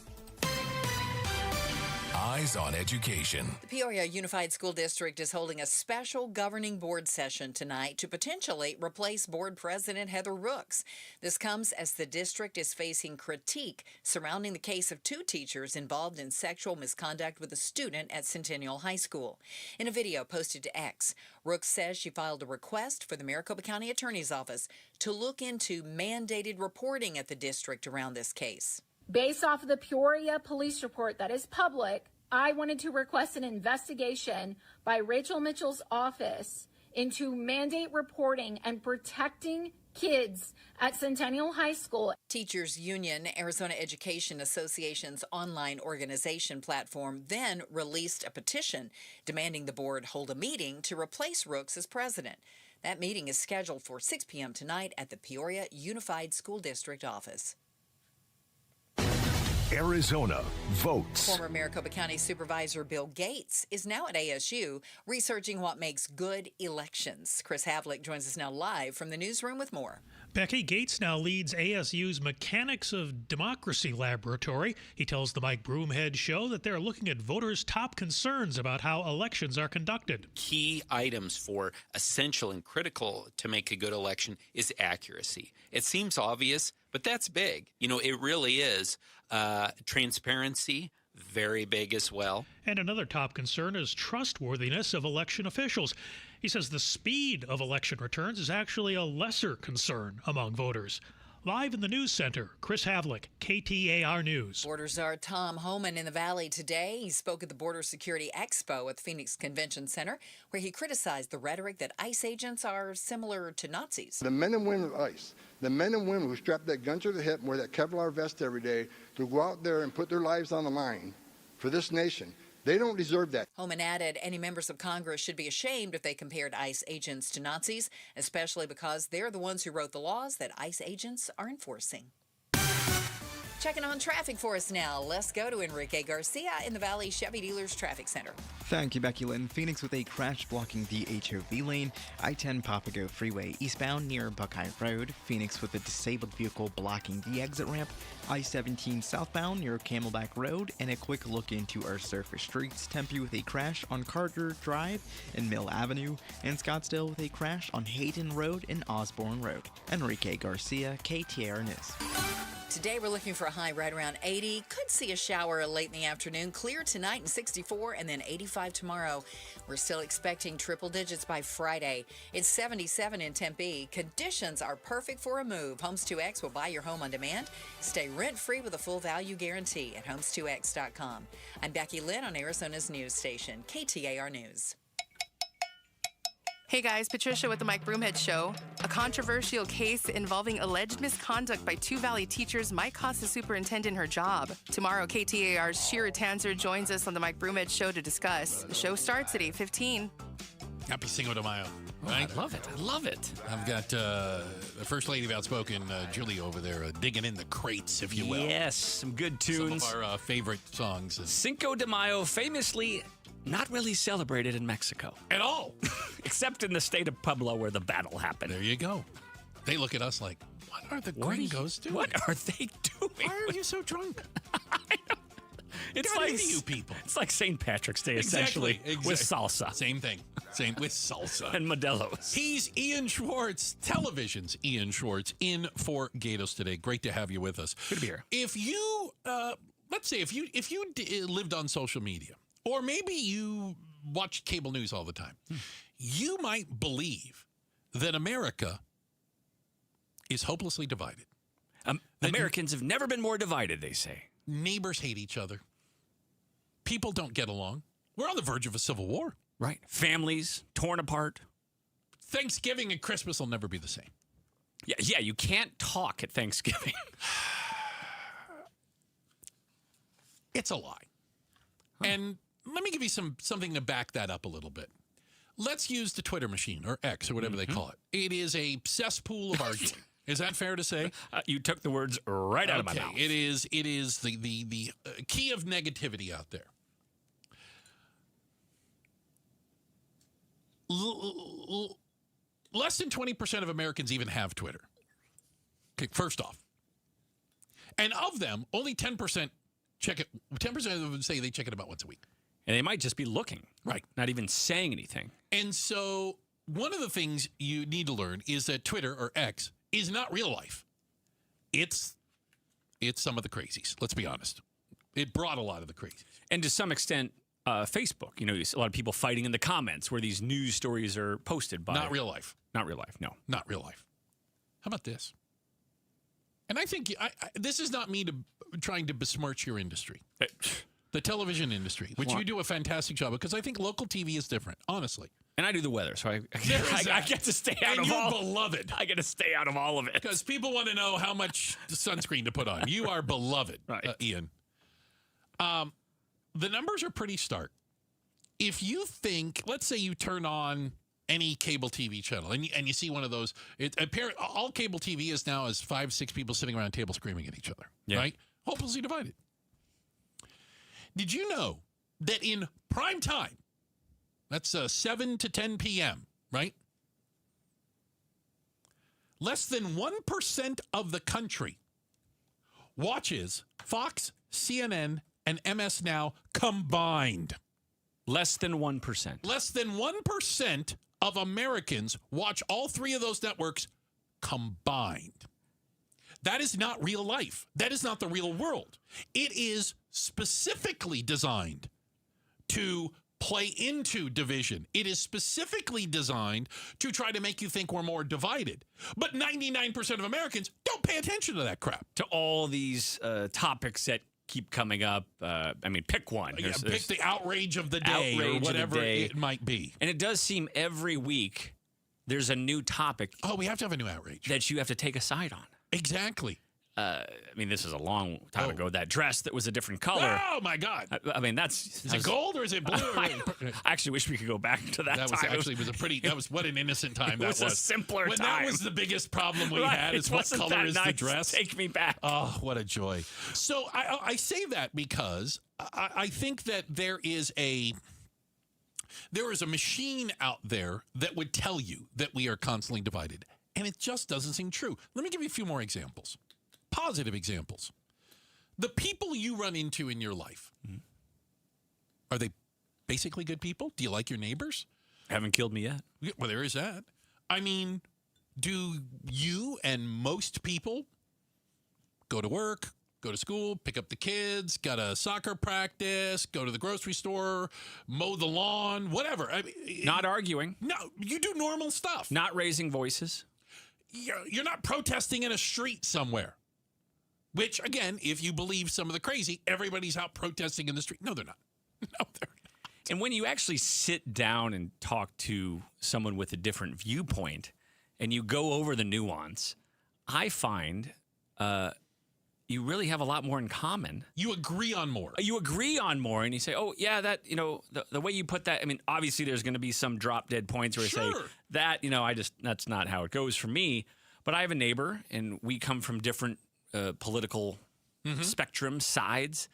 Eyes on Education. The Peoria Unified School District is holding a special governing board session tonight to potentially replace board president Heather Rooks. This comes as the district is facing critique surrounding the case of 2 teachers involved in sexual misconduct with a student at Centennial High School. In a video posted to X, Rooks says she filed a request for the Maricopa County Attorney's Office to look into mandated reporting at the district around this case. Based off of the Peoria police report that is public, I wanted to request an investigation by Rachel Mitchell's office into mandate reporting and protecting kids at Centennial High School. Teachers Union, Arizona Education Association's online organization platform, then released a petition demanding the board hold a meeting to replace Rooks as president. That meeting is scheduled for 6 p.m. tonight at the Peoria Unified School District office. Arizona votes. Former Maricopa County Supervisor Bill Gates is now at ASU researching what makes good elections. Chris Havlick joins us now live from the newsroom with more. Becky, Gates now leads ASU's Mechanics of Democracy Laboratory. He tells the Mike Broomhead Show that they're looking at voters' top concerns about how elections are conducted. Key items for essential and critical to make a good election is accuracy. It seems obvious, but that's big. It really is. Transparency, very big as well. And another top concern is trustworthiness of election officials. He says the speed of election returns is actually a lesser concern among voters. Live in the news center, Chris Havlick, KTAR News. Border Czar Tom Homan in the Valley today. He spoke at the Border Security Expo at the Phoenix Convention Center, where he criticized the rhetoric that ICE agents are similar to Nazis. The men and women of ICE, the men and women who strap that gun to the hip and wear that Kevlar vest every day to go out there and put their lives on the line for this nation, they don't deserve that. Homan added any members of Congress should be ashamed if they compared ICE agents to Nazis, especially because they're the ones who wrote the laws that ICE agents are enforcing. Checking on traffic for us now. Let's go to Enrique Garcia in the Valley Chevy Dealers Traffic Center. Thank you, Becky Lynn. Phoenix with a crash blocking the HOV lane. I-10 Papago Freeway eastbound near Buckeye Road. Phoenix with a disabled vehicle blocking the exit ramp. I-17 southbound near Camelback Road. And a quick look into our surface streets. Tempe with a crash on Carter Drive and Mill Avenue. And Scottsdale with a crash on Hayden Road and Osborne Road. Enrique Garcia, KTAR News. Today we're looking for a high right around 80. Could see a shower late in the afternoon. Clear tonight and 64 and then 85 tomorrow. We're still expecting triple digits by Friday. It's 77 in Tempe. Conditions are perfect for a move. Homes 2X will buy your home on demand. Stay rent-free with a full value guarantee at homes2x.com. I'm Becky Lynn on Arizona's news station, KTAR News. Hey guys, Patricia with the Mike Broomhead Show. A controversial case involving alleged misconduct by two Valley teachers might cost the superintendent her job. Tomorrow, KTAR's Shira Tanzer joins us on the Mike Broomhead Show to discuss. The show starts at 8:15. Happy Cinco de Mayo. Right? I love it. I love it. I've got the First Lady of Outspoken, Julie, over there digging in the crates, if you will. Yes, some good tunes. Some of our favorite songs. Cinco de Mayo, famously not really celebrated in Mexico. At all. Except in the state of Puebla where the battle happened. There you go. They look at us like, what are the gringos doing? What are they doing? Why are you so drunk? It's like like you people. It's like St. Patrick's Day, essentially, with salsa. Same thing. Same with salsa. And Modelo's. He's Ian Schwartz, television's Ian Schwartz, in for Gatos today. Great to have you with us. Good to be here. If you, let's say, if you lived on social media, or maybe you watched cable news all the time, you might believe that America is hopelessly divided. Americans have never been more divided, they say. Neighbors hate each other. People don't get along. We're on the verge of a civil war. Right. Families torn apart. Thanksgiving and Christmas will never be the same. Yeah, you can't talk at Thanksgiving. It's a lie. And let me give you something to back that up a little bit. Let's use the Twitter machine, or X, or whatever they call it. It is a cesspool of arguing. Is that fair to say? You took the words right out of my mouth. It is the key of negativity out there. Less than 20% of Americans even have Twitter. Okay, first off. And of them, only 10% check it. 10% of them say they check it about once a week. And they might just be looking. Right. Not even saying anything. And so one of the things you need to learn is that Twitter, or X, is not real life. It's some of the crazies. Let's be honest. It brought a lot of the crazies. And to some extent, Facebook. You know, a lot of people fighting in the comments where these news stories are posted by. Not real life. Not real life, no. Not real life. How about this? And I think this is not me trying to besmirch your industry. The television industry, which you do a fantastic job, because I think local TV is different, honestly. And I do the weather, so I get to stay out of all. And you're beloved. I get to stay out of all of it. Because people want to know how much sunscreen to put on. You are beloved, right. Ian. The numbers are pretty stark. If you think, let's say you turn on any cable TV channel, and you see one of those. All cable TV is now is 5-6 people sitting around a table screaming at each other, right? Hopelessly divided. Did you know that in prime time, that's 7 to 10 p.m., right? Less than 1% of the country watches Fox, CNN, and MS Now combined. Less than 1%. Less than 1% of Americans watch all three of those networks combined. That is not real life. That is not the real world. It is specifically designed to play into division. It is specifically designed to try to make you think we're more divided. But 99% of Americans don't pay attention to that crap. To all these topics that keep coming up. Pick one. Pick the outrage of the day or whatever it might be. And it does seem every week there's a new topic. Oh, we have to have a new outrage. That you have to take a side on. Exactly. This is a long time ago. That dress that was a different color. Oh, my God. Is it gold or is it blue? I actually wish we could go back to that time. That was what an innocent time that was. It was a simpler time. That was the biggest problem we had is what color is the dress. Take me back. Oh, what a joy. So I say that because I think that there is a machine out there that would tell you that we are constantly divided. And it just doesn't seem true. Let me give you a few more examples. Positive examples. The people you run into in your life, are they basically good people? Do you like your neighbors? Haven't killed me yet. Well, there is that. I mean, do you and most people go to work, go to school, pick up the kids, got a soccer practice, go to the grocery store, mow the lawn, whatever? Not arguing. No, you do normal stuff. Not raising voices. You're not protesting in a street somewhere. Which, again, if you believe some of the crazy, everybody's out protesting in the street. No, they're not. No, they're not. And when you actually sit down and talk to someone with a different viewpoint and you go over the nuance, I find you really have a lot more in common. You agree on more. And you say, oh, yeah, that, the way you put that, obviously there's going to be some drop dead points where I say that, that's not how it goes for me. But I have a neighbor and we come from different political spectrum sides.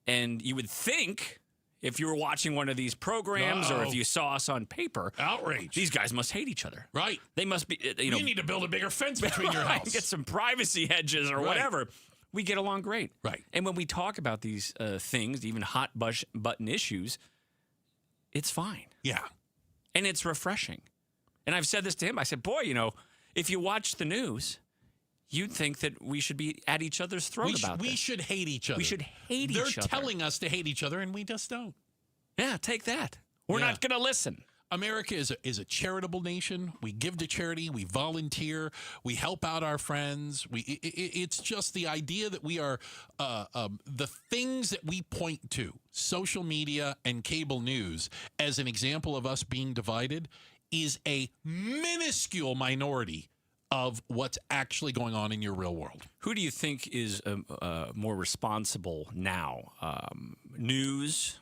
And you would think if you were watching one of these programs or if you saw us on paper, outrage. These guys must hate each other. Right. They must be, you need to build a bigger fence between your house. Get some privacy hedges or whatever. We get along great. Right. And when we talk about these things, even hot button issues, it's fine. Yeah. And it's refreshing. And I've said this to him. I said, boy, if you watch the news, you'd think that we should be at each other's throat about this. We should hate each other. We should hate each other. They're telling us to hate each other, and we just don't. Yeah, take that. We're not going to listen. America is a charitable nation. We give to charity. We volunteer. We help out our friends. It's just the idea that we are the things that we point to, social media and cable news, as an example of us being divided, is a minuscule minority of what's actually going on in your real world. Who do you think is more responsible now? News,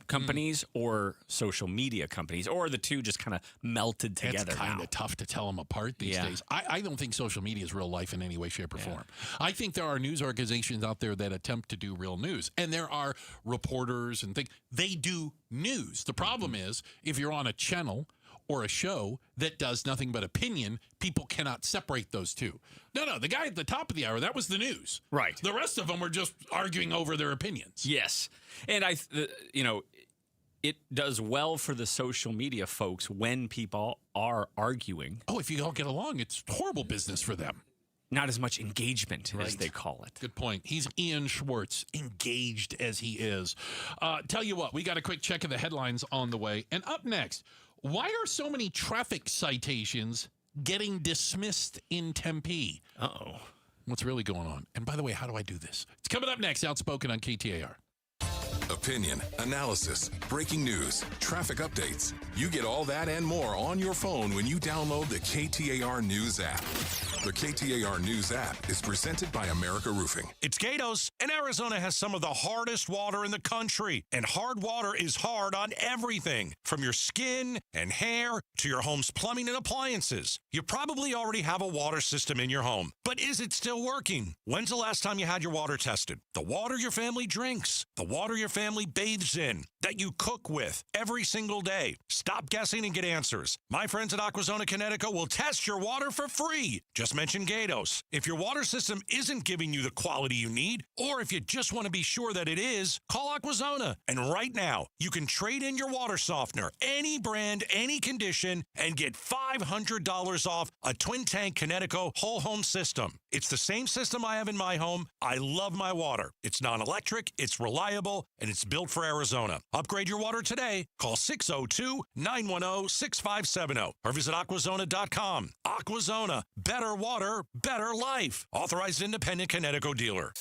companies, or social media companies, or the two just kind of melted together? It's kind of tough to tell them apart these days. I don't think social media is real life in any way, shape, or form. I think there are news organizations out there that attempt to do real news, and there are reporters and things. They do news. The problem is if you're on a channel or a show that does nothing but opinion, people cannot separate those two. No, the guy at the top of the hour, that was the news. Right. The rest of them were just arguing over their opinions. Yes. And it does well for the social media folks when people are arguing. Oh, if you all get along, it's horrible business for them. Not as much engagement as they call it. Good point. He's Ian Schwartz, engaged as he is. Tell you what, we got a quick check of the headlines on the way. And up next, why are so many traffic citations getting dismissed in Tempe? Uh-oh. What's really going on? And by the way, how do I do this? It's coming up next, Outspoken on KTAR. Opinion, analysis, breaking news, traffic updates. You get all that and more on your phone when you download the KTAR News app. The KTAR News app is presented by America Roofing. It's Gatos, and Arizona has some of the hardest water in the country. And hard water is hard on everything, from your skin and hair to your home's plumbing and appliances. You probably already have a water system in your home, but is it still working? When's the last time you had your water tested? The water your family drinks, the water your family bathes in, that you cook with every single day. Stop guessing and get answers. My friends at Aquazona, Connecticut will test your water for free. Just mention Gatos. If your water system isn't giving you the quality you need, or if you just want to be sure that it is, call Aquazona. And right now, you can trade in your water softener, any brand, any condition, and get $500 off a twin tank Connecticut whole home system. It's the same system I have in my home. I love my water. It's non-electric, it's reliable, and it's built for Arizona. Upgrade your water today. Call 602-910-6570 or visit aquazona.com. Aquazona, better water, better life. Authorized independent Connecticut dealer.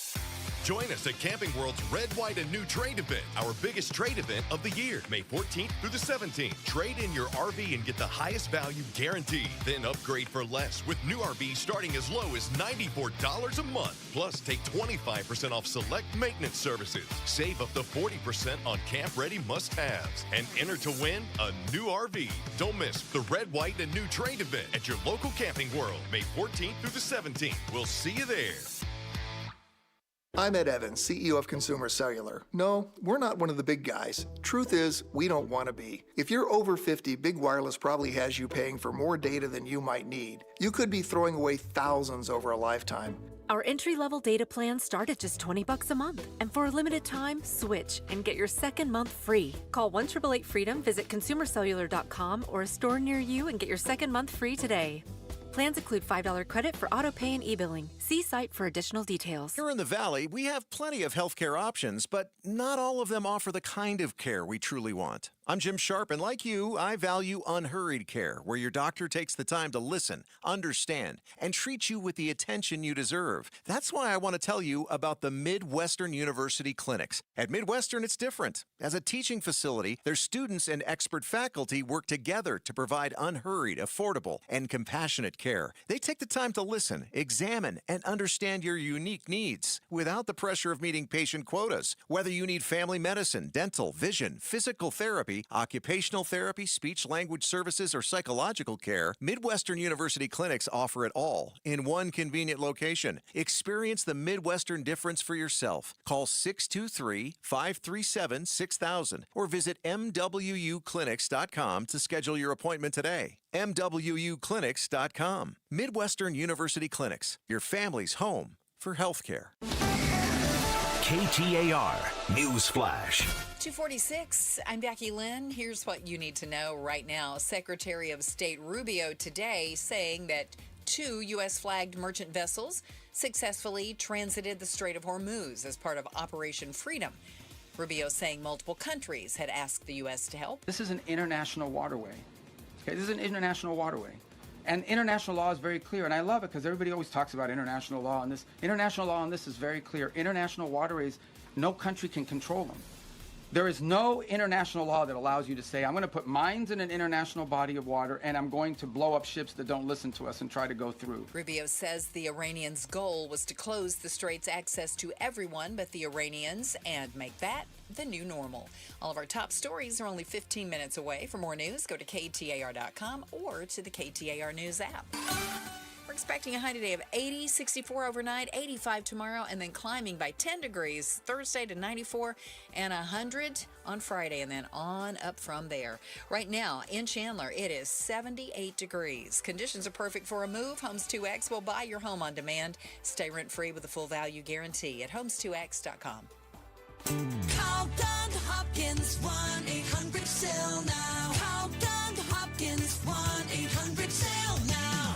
Join us at Camping World's Red, White, and New Trade Event, our biggest trade event of the year, May 14th through the 17th. Trade in your RV and get the highest value guaranteed. Then upgrade for less with new RVs starting as low as $94 a month. Plus, take 25% off select maintenance services. Save up to 40% on camp-ready must-haves. And enter to win a new RV. Don't miss the Red, White, and New Trade Event at your local Camping World, May 14th through the 17th. We'll see you there. I'm Ed Evans, CEO of Consumer Cellular. No, we're not one of the big guys. Truth is, we don't want to be. If you're over 50, Big Wireless probably has you paying for more data than you might need. You could be throwing away thousands over a lifetime. Our entry-level data plans start at just $20 a month. And for a limited time, switch and get your second month free. Call 1-888-FREEDOM, visit consumercellular.com or a store near you and get your second month free today. Plans include $5 credit for auto pay and e-billing. See site for additional details. Here in the Valley, we have plenty of healthcare options, but not all of them offer the kind of care we truly want. I'm Jim Sharp, and like you, I value unhurried care, where your doctor takes the time to listen, understand, and treat you with the attention you deserve. That's why I want to tell you about the Midwestern University Clinics. At Midwestern, it's different. As a teaching facility, their students and expert faculty work together to provide unhurried, affordable, and compassionate care. They take the time to listen, examine, and understand your unique needs without the pressure of meeting patient quotas. Whether you need family medicine, dental, vision, physical therapy, occupational therapy, speech-language services, or psychological care, Midwestern University Clinics offer it all in one convenient location. Experience the Midwestern difference for yourself. Call 623-537-6000 or visit MWUclinics.com to schedule your appointment today. MWUclinics.com. Midwestern University Clinics, your family's home for healthcare. KTAR News Flash. 2:46. I'm Becky Lynn. Here's what you need to know right now. Secretary of State Rubio today saying that 2 U.S.-flagged merchant vessels successfully transited the Strait of Hormuz as part of Operation Freedom. Rubio saying multiple countries had asked the U.S. to help. This is an international waterway. Okay, this is an international waterway. And international law is very clear, and I love it because everybody always talks about international law, and this international law on this is very clear. International waterways, no country can control them. There is no international law that allows you to say, I'm going to put mines in an international body of water, and I'm going to blow up ships that don't listen to us and try to go through. Rubio says the Iranians' goal was to close the strait's access to everyone but the Iranians and make that the new normal. All of our top stories are only 15 minutes away. For more news, go to KTAR.com or to the KTAR News app. We're expecting a high today of 80, 64 overnight, 85 tomorrow, and then climbing by 10 degrees Thursday to 94 and 100 on Friday, and then on up from there. Right now in Chandler, it is 78 degrees. Conditions are perfect for a move. Homes 2X will buy your home on demand. Stay rent-free with a full value guarantee at homes2x.com. Call Doug Hopkins, 1-800-SALE now. Call Doug Hopkins, 1-800-SALE now.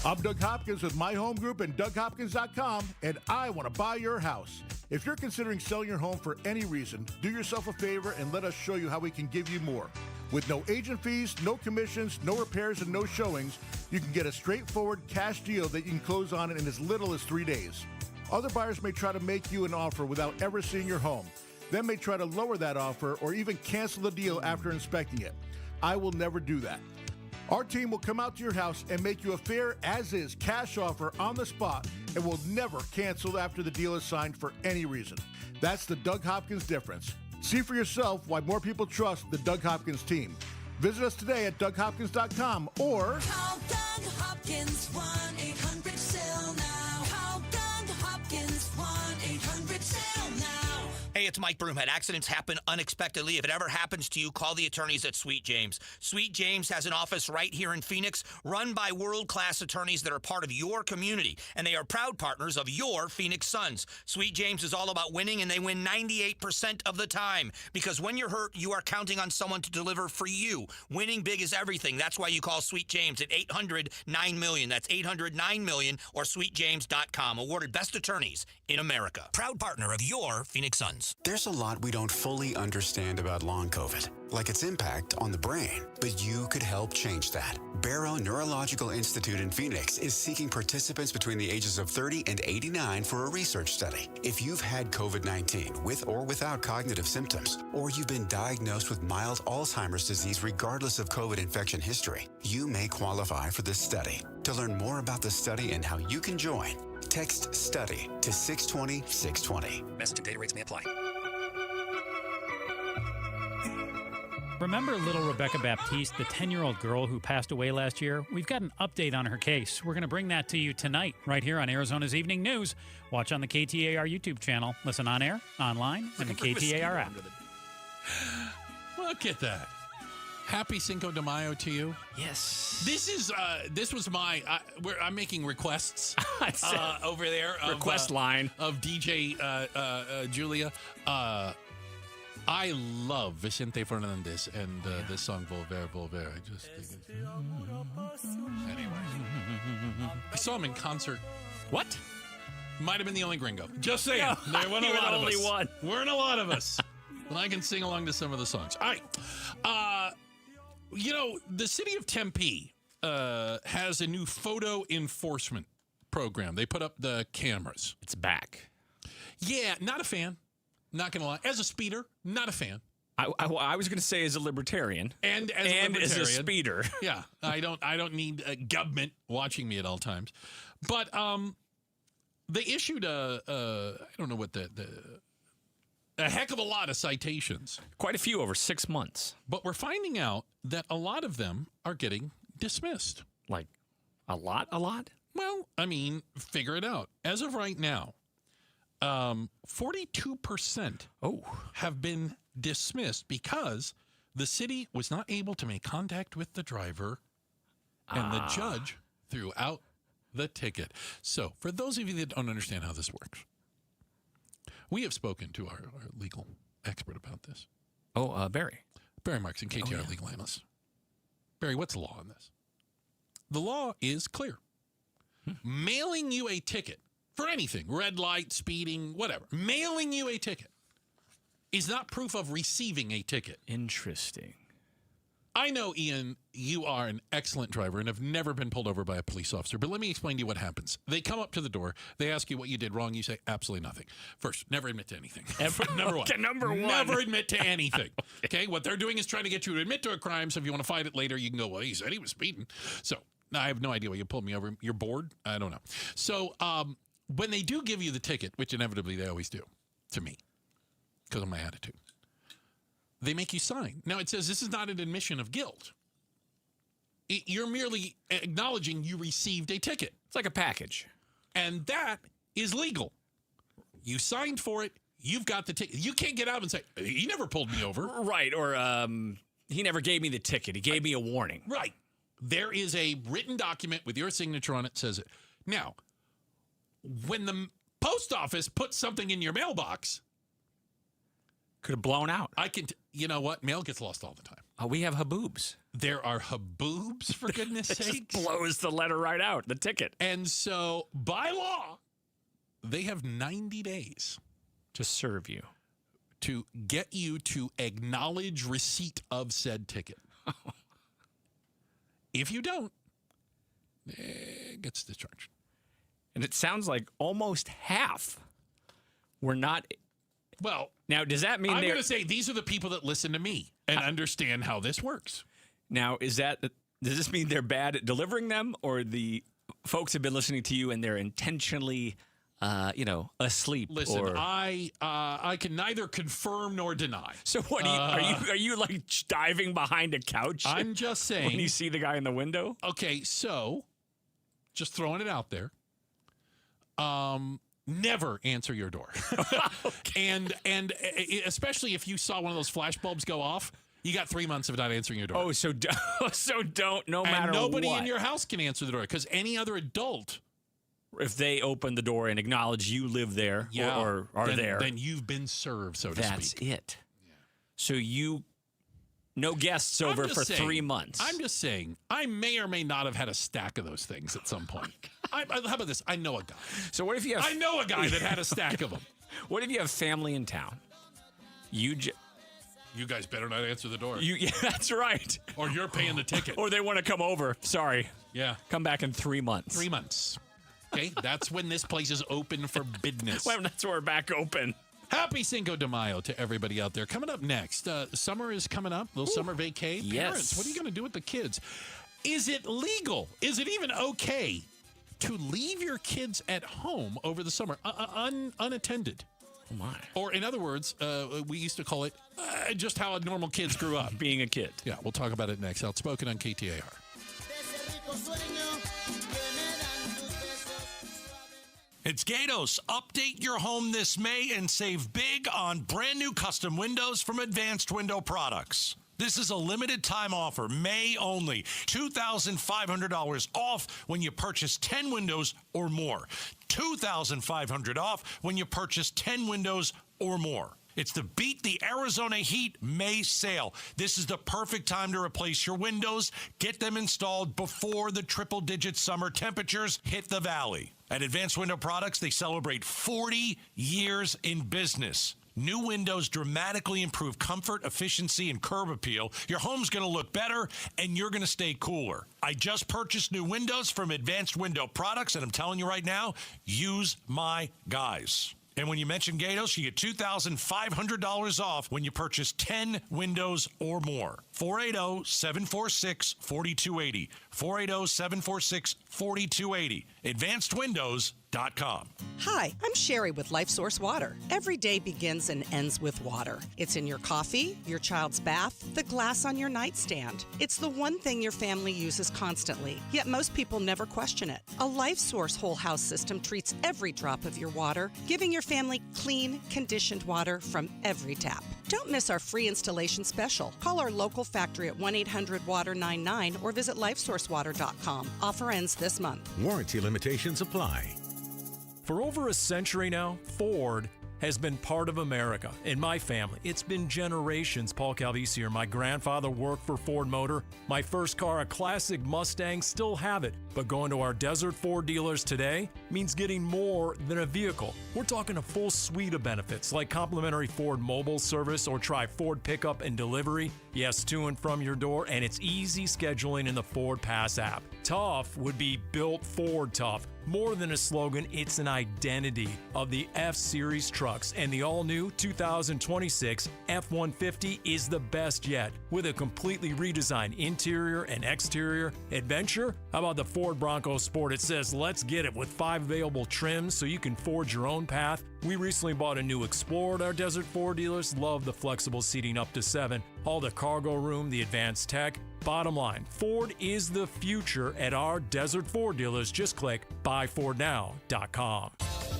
I'm Doug Hopkins with My Home Group and DougHopkins.com, and I want to buy your house. If you're considering selling your home for any reason, do yourself a favor and let us show you how we can give you more. With no agent fees, no commissions, no repairs, and no showings, you can get a straightforward cash deal that you can close on in as little as 3 days. Other buyers may try to make you an offer without ever seeing your home. Then may try to lower that offer or even cancel the deal after inspecting it. I will never do that. Our team will come out to your house and make you a fair as-is cash offer on the spot and will never cancel after the deal is signed for any reason. That's the Doug Hopkins difference. See for yourself why more people trust the Doug Hopkins team. Visit us today at DougHopkins.com or Call Doug Hopkins 1-800-SALE now. Call Doug Hopkins 1-800-SALE now. Hey, it's Mike Broomhead. Accidents happen unexpectedly. If it ever happens to you, call the attorneys at Sweet James. Sweet James has an office right here in Phoenix, run by world-class attorneys that are part of your community, and they are proud partners of your Phoenix Suns. Sweet James is all about winning, and they win 98% of the time, because when you're hurt, you are counting on someone to deliver for you. Winning big is everything. That's why you call Sweet James at 800-9-MILLION. That's 800-9-MILLION or sweetjames.com. Awarded best attorneys in America. Proud partner of your Phoenix Suns. There's a lot we don't fully understand about long COVID, like its impact on the brain, but you could help change that. Barrow Neurological Institute in Phoenix is seeking participants between the ages of 30 and 89 for a research study. If you've had COVID-19 with or without cognitive symptoms, or you've been diagnosed with mild Alzheimer's disease regardless of COVID infection history, you may qualify for this study. To learn more about the study and how you can join, text STUDY to 620-620. Message and data rates may apply. Remember little Rebecca Baptiste, the 10-year-old girl who passed away last year? We've got an update on her case. We're going to bring that to you tonight, right here on Arizona's Evening News. Watch on the KTAR YouTube channel. Listen on air, online, and the KTAR app. Look at that. Happy Cinco de Mayo to you. Yes. This was my. I'm making requests over there. Request line of DJ Julia. I love Vicente Fernandez and this song Volver, Volver. I just think it's... Anyway. I saw him in concert. What? Might have been the only gringo. Just saying. No, there weren't you a lot were of only us. one. Weren't a lot of us. But I can sing along to some of the songs. All right. The city of Tempe has a new photo enforcement program. They put up the cameras. It's back. Yeah, not a fan. Not going to lie. As a speeder, not a fan. I was going to say as a libertarian. And as a speeder. Yeah. I don't need a government watching me at all times. But they issued I don't know what a heck of a lot of citations. Quite a few over 6 months. But we're finding out that a lot of them are getting dismissed. Like a lot? Well, I mean, figure it out. As of right now, 42% have been dismissed because the city was not able to make contact with the driver and the judge threw out the ticket. So, for those of you that don't understand how this works, we have spoken to our legal expert about this. Barry. Barry Markson, KTAR legal analyst. Barry, what's the law on this? The law is clear. Mailing you a ticket for anything, red light, speeding, whatever, mailing you a ticket is not proof of receiving a ticket. Interesting. I know, Ian, you are an excellent driver and have never been pulled over by a police officer, but let me explain to you what happens. They come up to the door. They ask you what you did wrong. You say, absolutely nothing. First, never admit to anything. Number one. Okay, number one. Never admit to anything. Okay? What they're doing is trying to get you to admit to a crime, so if you want to fight it later, you can go, well, he said he was speeding. So, I have no idea why you pulled me over. You're bored? I don't know. So, when they do give you the ticket, which inevitably they always do, to me, because of my attitude, they make you sign. Now, it says this is not an admission of guilt. You're merely acknowledging you received a ticket. It's like a package. And that is legal. You signed for it. You've got the ticket. You can't get out and say, he never pulled me over. Right, or he never gave me the ticket. He gave me a warning. Right. There is a written document with your signature on it that says it. Now, when the post office puts something in your mailbox, could have blown out. You know what? Mail gets lost all the time. We have haboobs. There are haboobs, for goodness sakes. Just blows the letter right out, the ticket. And so, by law, they have 90 days to serve you, to get you to acknowledge receipt of said ticket. If you don't, it gets discharged. And it sounds like almost half were not. Well, now, does that mean I'm going to say these are the people that listen to me and understand how this works. Now, is that Does this mean they're bad at delivering them, or the folks have been listening to you and they're intentionally, asleep? Listen, or... I can neither confirm nor deny. So what are you like diving behind a couch? I'm just saying. When you see the guy in the window? Okay, so just throwing it out there. Never answer your door. and especially if you saw one of those flash bulbs go off, you got 3 months of not answering your door. Oh, so don't, no matter what. And nobody what. in your house can answer the door because any other adult, if they open the door and acknowledge you live there or are there, then you've been served, so to speak. That's it. Yeah. So no guests over for 3 months. I'm just saying, I may or may not have had a stack of those things at some point. How about this? I know a guy. So what if you have... I know a guy that had a stack of them. What if you have family in town? You guys better not answer the door. Yeah, that's right. Or you're paying the ticket. Or they want to come over. Sorry. Yeah. Come back in 3 months. 3 months. Okay, that's when this place is open for business. Well, that's where we're back open. Happy Cinco de Mayo to everybody out there. Coming up next, summer is coming up. Little summer vacay. Yes. Parents, what are you going to do with the kids? Is it legal? Is it even okay to leave your kids at home over the summer unattended? Oh, my. Or in other words, we used to call it just how normal kids grew up. Being a kid. Yeah, we'll talk about it next. Outspoken on KTAR. It's Gatos. Update your home this May and save big on brand new custom windows from Advanced Window Products. This is a limited time offer, May only. $2,500 off when you purchase 10 windows or more. $2,500 off when you purchase 10 windows or more. It's the Beat the Arizona Heat May sale. This is the perfect time to replace your windows. Get them installed before the triple-digit summer temperatures hit the valley. At Advanced Window Products, they celebrate 40 years in business. New windows dramatically improve comfort, efficiency, and curb appeal. Your home's going to look better, and you're going to stay cooler. I just purchased new windows from Advanced Window Products, and I'm telling you right now, use my guys. And when you mention Gatos, you get $2,500 off when you purchase 10 windows or more. 480-746-4280. 480-746-4280. AdvancedWindows.com. Hi, I'm Sherry with LifeSource Water. Every day begins and ends with water. It's in your coffee, your child's bath, the glass on your nightstand. It's the one thing your family uses constantly, yet most people never question it. A LifeSource whole house system treats every drop of your water, giving your family clean, conditioned water from every tap. Don't miss our free installation special. Call our local factory at 1-800-WATER-99 or visit LifeSourceWater.com. Offer ends this month. Warranty limitations apply. For over a century now, Ford has been part of America. In my family, it's been generations. Paul Calvisier, my grandfather worked for Ford Motor. My first car, a classic Mustang, still have it. But going to our Desert Ford dealers today means getting more than a vehicle. We're talking a full suite of benefits like complimentary Ford mobile service or try Ford pickup and delivery. Yes, to and from your door, and it's easy scheduling in the Ford Pass app. Tough would be built Ford tough. More than a slogan, it's an identity of the F-Series trucks, and the all-new 2026 F-150 is the best yet. With a completely redesigned interior and exterior adventure, how about the Ford Bronco Sport? It says, let's get it, with 5 available trims so you can forge your own path. We recently bought a new Explorer at our Desert Ford dealers. Love the flexible seating up to 7. All the cargo room, the advanced tech. Bottom line, Ford is the future at our Desert Ford dealers. Just click buyfordnow.com.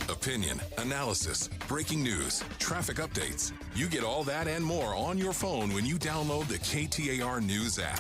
Opinion, analysis, breaking news, traffic updates. You get all that and more on your phone when you download the KTAR News app.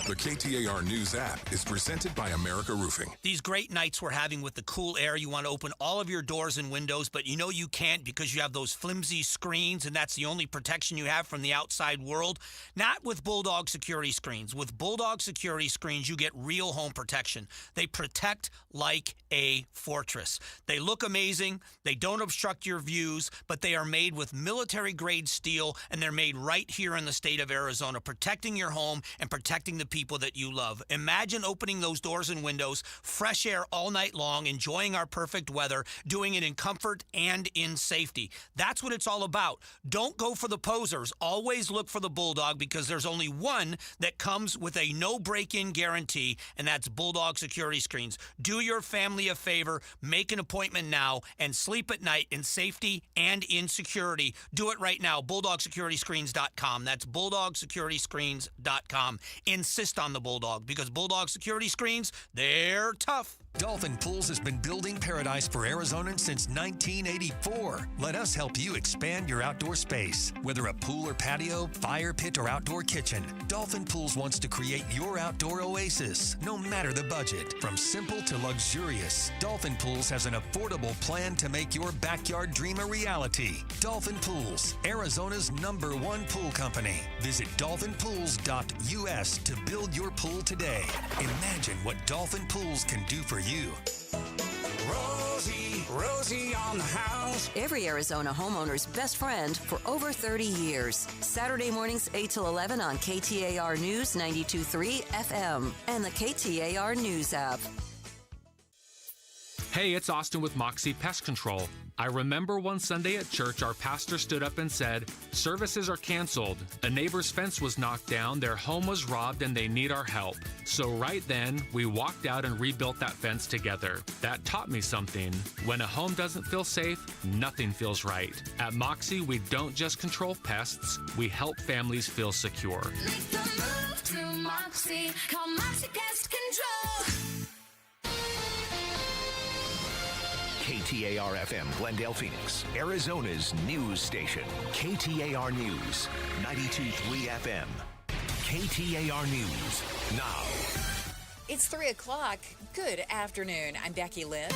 The KTAR News app is presented by America Roofing. These great nights we're having with the cool air, you want to open all of your doors and windows, but you know you can't because you have those flimsy screens, and that's the only protection you have from the outside world. Not with Bulldog security screens. With Bulldog security screens, you get real home protection. They protect like a fortress. They look amazing. They don't obstruct your views, but they are made with military-grade steel, and they're made right here in the state of Arizona, protecting your home and protecting the people that you love. Imagine opening those doors and windows, fresh air all night long, enjoying our perfect weather, doing it in comfort and in safety. That's what it's all about. Don't go for the posers. Always look for the Bulldog, because there's only one that comes with a no break-in guarantee, and that's Bulldog Security Screens. Do your family a favor, make an appointment now, and sleep at night in safety and in security. Do it right now. BulldogSecurityScreens.com. That's BulldogSecurityScreens.com. Insist on the Bulldog, because Bulldog Security Screens, they're tough. Dolphin Pools has been building paradise for Arizonans since 1984. Let us help you expand your outdoor space. Whether a pool or patio, fire pit, or outdoor kitchen, Dolphin Pools wants to create your outdoor oasis, no matter the budget. From simple to luxurious, Dolphin Pools has an affordable plan to make your backyard dream a reality. Dolphin Pools, Arizona's #1 pool company. Visit dolphinpools.us to build your pool today. Imagine what Dolphin Pools can do for you. Rosie on the house. Every Arizona homeowner's best friend for over 30 years. Saturday mornings 8 till 11 on KTAR News 92.3 FM and the KTAR News app. Hey, it's Austin with Moxie Pest Control. I remember one Sunday at church, our pastor stood up and said, "Services are canceled. A neighbor's fence was knocked down, their home was robbed, and they need our help." So right then, we walked out and rebuilt that fence together. That taught me something. When a home doesn't feel safe, nothing feels right. At Moxie, we don't just control pests, we help families feel secure. Make the move to Moxie. Call Moxie Pest Control. KTAR-FM, Glendale, Phoenix, Arizona's news station. KTAR News, 92.3 FM. KTAR News, now. It's 3 o'clock. Good afternoon. I'm Becky Lynn.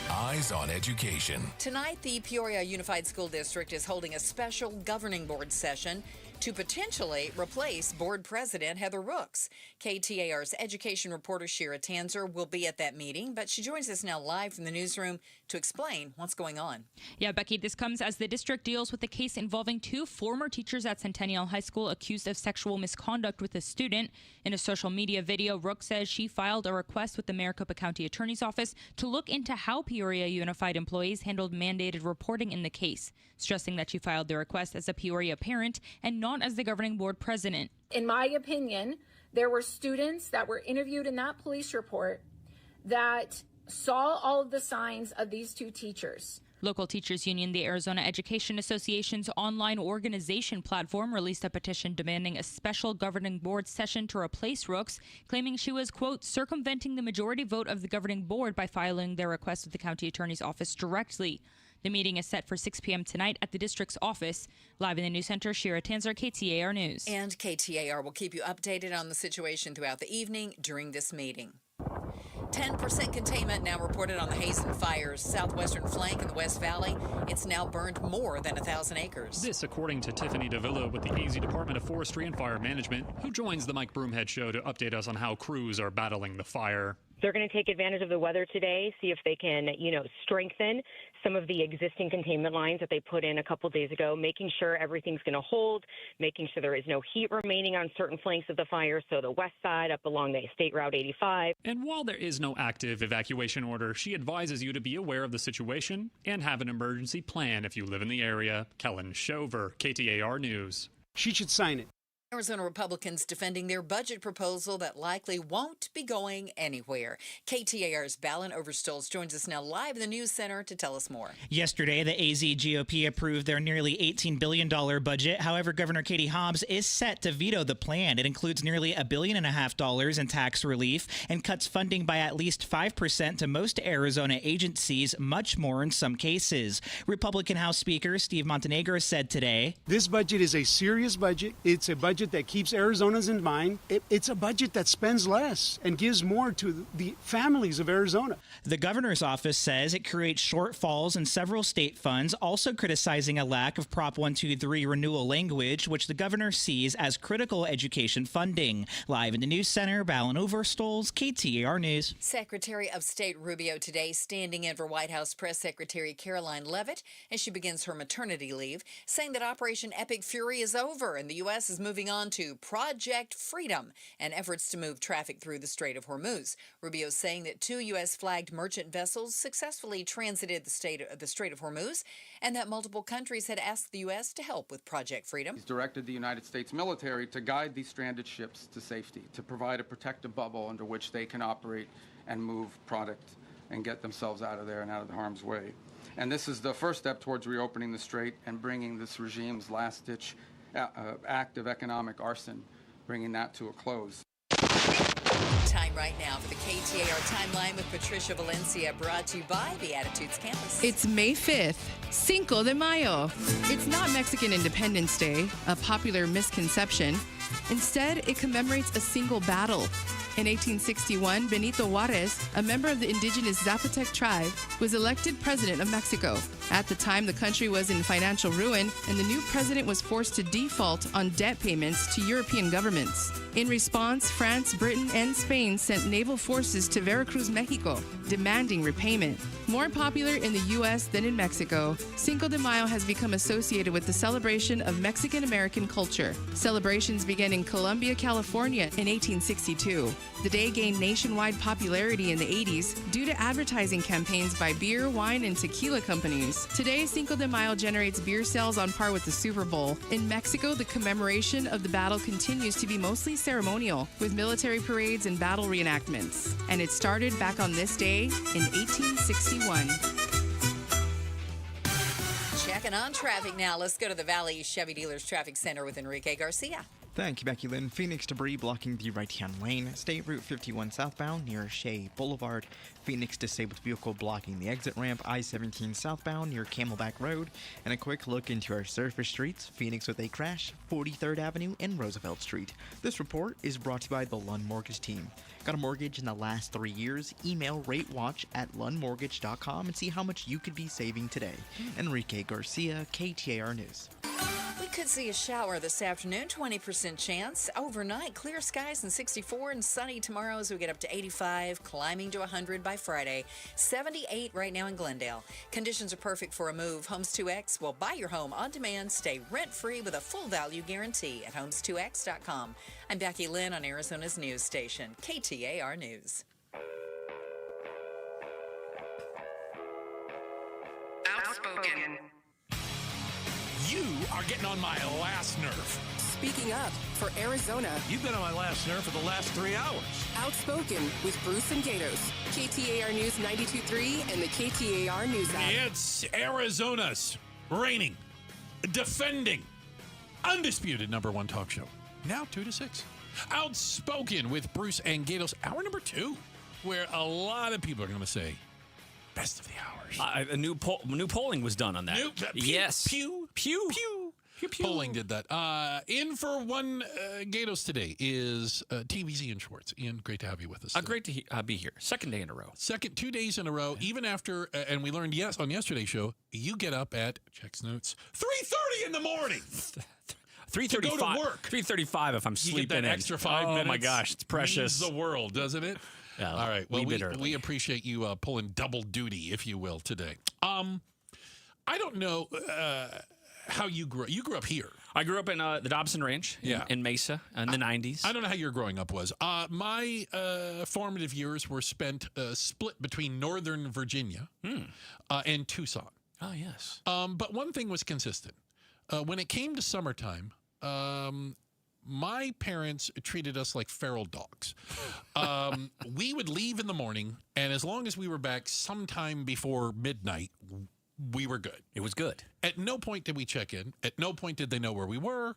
Eyes on Education. Tonight, the Peoria Unified School District is holding a special governing board session to potentially replace board president Heather Rooks. KTAR's education reporter Shira Tanzer will be at that meeting, but she joins us now live from the newsroom to explain what's going on. Yeah, Becky, this comes as the district deals with a case involving 2 former teachers at Centennial High School accused of sexual misconduct with a student. In a social media video, Rooks says she filed a request with the Maricopa County Attorney's Office to look into how Peoria Unified employees handled mandated reporting in the case, stressing that she filed the request as a Peoria parent and not as the governing board president. In my opinion, there were students that were interviewed in that police report that saw all of the signs of these 2 teachers. Local Teachers Union, the Arizona Education Association's online organization platform, released a petition demanding a special governing board session to replace Rooks, claiming she was, quote, circumventing the majority vote of the governing board by filing their request with the county attorney's office directly. The meeting is set for 6 p.m. tonight at the district's office. Live in the news center, Shira Tanzer, KTAR News. And KTAR will keep you updated on the situation throughout the evening during this meeting. 10% containment now reported on the Hazen Fire's southwestern flank in the West Valley. It's now burned more than 1,000 acres. This, according to Tiffany DeVilla with the AZ Department of Forestry and Fire Management, who joins the Mike Broomhead Show to update us on how crews are battling the fire. They're going to take advantage of the weather today, see if they can, strengthen some of the existing containment lines that they put in a couple days ago, making sure everything's going to hold, making sure there is no heat remaining on certain flanks of the fire, so the west side up along the State Route 85. And while there is no active evacuation order, she advises you to be aware of the situation and have an emergency plan if you live in the area. Kellen Shover, KTAR News. She should sign it. Arizona Republicans defending their budget proposal that likely won't be going anywhere. KTAR's Balin Overstolz joins us now live in the news center to tell us more. Yesterday, the AZ GOP approved their nearly $18 billion budget. However, Governor Katie Hobbs is set to veto the plan. It includes nearly $1.5 billion in tax relief and cuts funding by at least 5% to most Arizona agencies, much more in some cases. Republican House Speaker Steve Montenegro said today, "This budget is a serious budget. It's a budget that keeps Arizonans in mind. It's a budget that spends less and gives more to the families of Arizona." The governor's office says it creates shortfalls in several state funds, also criticizing a lack of Prop 123 renewal language, which the governor sees as critical education funding. Live in the news center, Balin Overstolz, KTAR News. Secretary of State Rubio today standing in for White House Press Secretary Caroline Leavitt as she begins her maternity leave, saying that Operation Epic Fury is over and the U.S. is moving on to Project Freedom and efforts to move traffic through the Strait of Hormuz. Rubio saying that 2 U.S.-flagged merchant vessels successfully transited the Strait of Hormuz and that multiple countries had asked the U.S. to help with Project Freedom. He's directed the United States military to guide these stranded ships to safety, to provide a protective bubble under which they can operate and move product and get themselves out of there and out of the harm's way. And this is the first step towards reopening the strait and bringing this regime's last-ditch act of economic arson, bringing that to a close. Time right now for the KTAR Timeline with Patricia Valencia, brought to you by the Attitudes Campus. It's May 5th, Cinco de Mayo. It's not Mexican Independence Day, a popular misconception. Instead, it commemorates a single battle. In 1861, Benito Juarez, a member of the indigenous Zapotec tribe, was elected president of Mexico. At the time, the country was in financial ruin, and the new president was forced to default on debt payments to European governments. In response, France, Britain, and Spain sent naval forces to Veracruz, Mexico, demanding repayment. More popular in the U.S. than in Mexico, Cinco de Mayo has become associated with the celebration of Mexican-American culture. Celebrations began in Colombia, California in 1862. The day gained nationwide popularity in the 80s due to advertising campaigns by beer, wine, and tequila companies. Today, Cinco de Mayo generates beer sales on par with the Super Bowl. In Mexico, the commemoration of the battle continues to be mostly ceremonial, with military parades and battle reenactments. And it started back on this day in 1861. Checking on traffic now. Let's go to the Valley Chevy Dealers Traffic Center with Enrique Garcia. Thank you, Becky Lynn. Phoenix debris blocking the right-hand lane. State Route 51 southbound near Shea Boulevard. Phoenix disabled vehicle blocking the exit ramp. I-17 southbound near Camelback Road. And a quick look into our surface streets. Phoenix with a crash, 43rd Avenue and Roosevelt Street. This report is brought to you by the Lund Mortgage Team. Got a mortgage in the last 3 years? Email ratewatch@lundmortgage.com and see how much you could be saving today. Enrique Garcia, KTAR News. We could see a shower this afternoon, 20% chance. Overnight, clear skies and 64 and sunny tomorrow as we get up to 85, climbing to 100 by Friday. 78 right now in Glendale. Conditions are perfect for a move. Homes 2X will buy your home on demand. Stay rent-free with a full value guarantee at homes2x.com. I'm Becky Lynn on Arizona's news station, KTAR News. Outspoken. You are getting on my last nerve. Speaking up for Arizona. You've been on my last nerve for the last 3 hours. Outspoken with Bruce and Gatos. KTAR News 92.3 and the KTAR News app. It's Arizona's reigning, defending, undisputed #1 talk show. Now 2 to 6. Outspoken with Bruce and Gatos. Hour number 2, where a lot of people are going to say, best of the hours. A new polling was done on that. Yes. Pew. Polling did that. In for one Gatos today is TVZ and Schwartz. Ian, great to have you with us. Great to be here. Second day in a row. 2 days in a row. Even after, and we learned on yesterday's show, you get up at, checks notes, 3:30 in the morning. 3:35. Go to work. 3:35 if I'm sleeping. You get that extra 5 minutes. Oh my gosh, it's precious. Means the world, doesn't it? Yeah, all right. Well, we appreciate you pulling double duty, if you will, today. I don't know how you grew up. You grew up here. I grew up in the Dobson Ranch in Mesa in the 90s. I don't know how your growing up was. My formative years were spent split between Northern Virginia and Tucson. Oh, yes. But one thing was consistent. When it came to summertime, my parents treated us like feral dogs. We would leave in the morning, and as long as we were back sometime before midnight, we were good. It was good. At no point did we check in. At no point did they know where we were.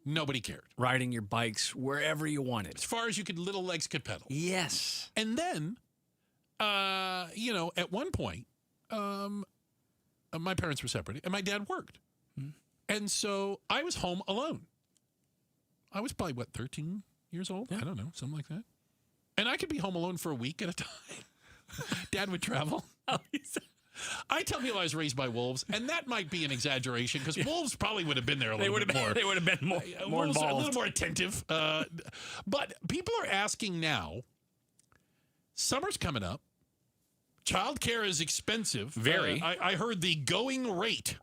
Nobody cared. Riding your bikes wherever you wanted. As far as little legs could pedal. Yes. And then, at one point, my parents were separated, and my dad worked. And so I was home alone. I was probably, 13 years old? Yeah. I don't know, something like that. And I could be home alone for a week at a time. Dad would travel. I tell people I was raised by wolves, and that might be an exaggeration because wolves probably would have been there a little bit more. They would have been more wolves involved. Are a little more attentive. But people are asking now, summer's coming up. Childcare is expensive. Very. I heard the going rate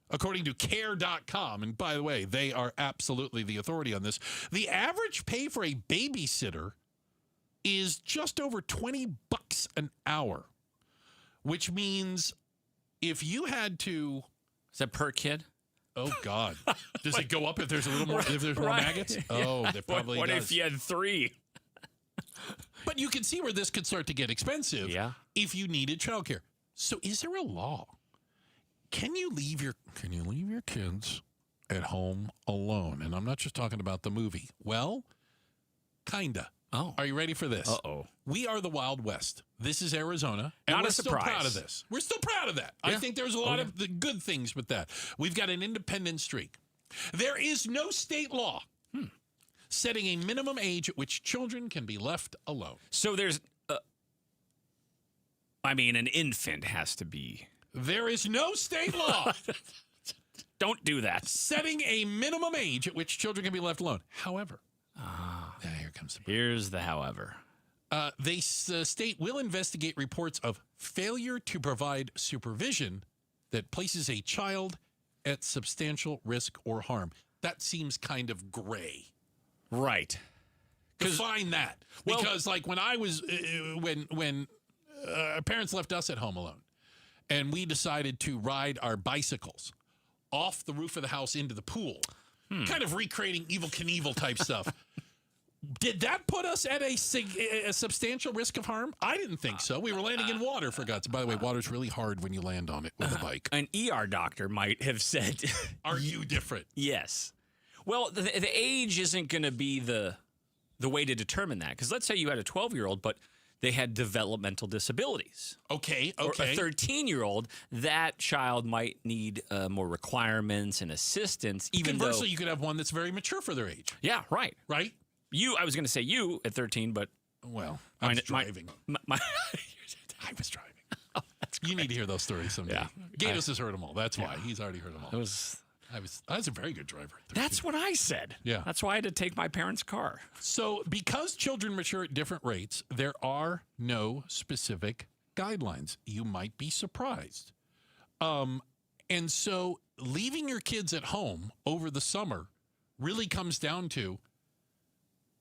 according to care.com. And by the way, they are absolutely the authority on this. The average pay for a babysitter is just over $20 an hour, which means if you had to... Is that per kid? Oh, God. Does it go up if there's a little more, if there's more maggots? Oh, that probably what does. If you had 3? But you can see where this could start to get expensive if you needed childcare. So is there a law? Can you leave your kids at home alone? And I'm not just talking about the movie. Well, kinda. Oh. Are you ready for this? Uh-oh. We are the Wild West. This is Arizona. And Not we're a surprise. still proud of this. We're still proud of that. Yeah. I think there's a lot of the good things with that. We've got an independent streak. There is no state law setting a minimum age at which children can be left alone. So there's... an infant has to be... There is no state law. Don't do that. Setting a minimum age at which children can be left alone. However, here comes the problem. Here's the however. The state will investigate reports of failure to provide supervision that places a child at substantial risk or harm. That seems kind of gray. Right. Define that. Well, because like when I was, when our parents left us at home alone and we decided to ride our bicycles off the roof of the house into the pool, kind of recreating Evel Knievel type stuff. Did that put us at a substantial risk of harm? I didn't think so. We were landing in water, for God's sake. By the way, water's really hard when you land on it with a bike. An ER doctor might have said... Are you different? Yes. Well, the age isn't going to be the way to determine that. Because let's say you had a 12-year-old, but they had developmental disabilities. Okay. Or a 13-year-old, that child might need more requirements and assistance. Conversely, you could have one that's very mature for their age. Yeah, right. Right? I was going to say you at 13, but... Well, I was driving. I was driving. Oh, you need to hear those stories someday. Yeah. Gatos has heard them all. That's why. He's already heard them all. I was a very good driver. That's what I said. Yeah. That's why I had to take my parents' car. So because children mature at different rates, there are no specific guidelines. You might be surprised. And so leaving your kids at home over the summer really comes down to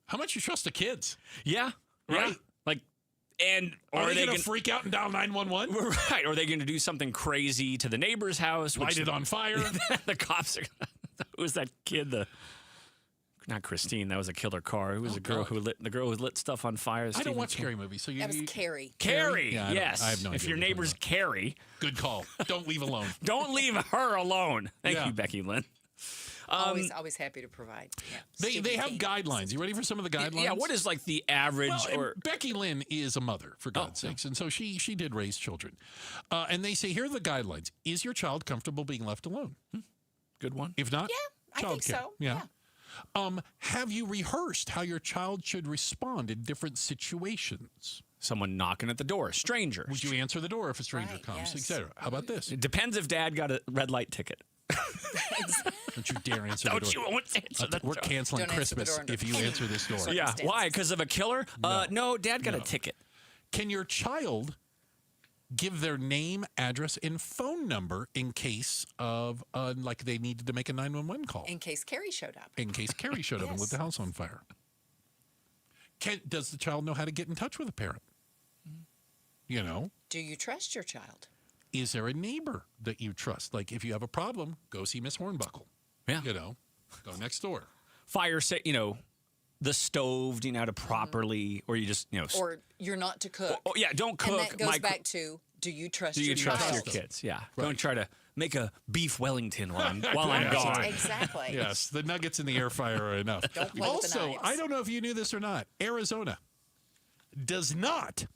how much you trust the kids. Yeah. Right? Yeah. Like, and are they going to freak out and dial 911? Right. Or are they going to do something crazy to the neighbor's house? Light it on fire? The cops are... Who was that kid? Not Christine. That was a killer car. Who was the girl who lit stuff on fire? I don't watch scary movies. So that was Carrie. Carrie. Yeah, yes. I have no idea. If your neighbor's Carrie, good call. Don't leave alone. Don't leave her alone. Thank you, Becky Lynn. Always happy to provide. Yeah. They have guidelines. You ready for some of the guidelines? Yeah. What is like the average? Well, Becky Lynn is a mother, for God's sakes, and so she did raise children. And they say, here are the guidelines. Is your child comfortable being left alone? Good one. If not, I think so. Yeah. Have you rehearsed how your child should respond in different situations? Someone knocking at the door, stranger. Would you answer the door if a stranger comes, etc.? How about this? It depends if Dad got a red light ticket. Don't you dare answer the door. Don't you want to answer the door. We're canceling Christmas if you answer this door. Yeah. Why? Because of a killer? No, Dad got a ticket. Can your child give their name, address, and phone number in case of, like they needed to make a 911 call? In case Carrie showed up. In case Carrie showed up and lit the house on fire. Does the child know how to get in touch with a parent? You know? Do you trust your child? Is there a neighbor that you trust? Like, if you have a problem, go see Miss Hornbuckle. Yeah. You know, go next door. Fire, the stove, do you know how to properly, or you just, Or you're not to cook. Oh, yeah, don't cook. And that goes back to, do you trust your child? Do you trust your kids? Yeah. Right. Don't try to make a beef Wellington while I'm gone. Exactly. Yes, the nuggets in the air fryer are enough. Don't play with the knives. I don't know if you knew this or not. Arizona does not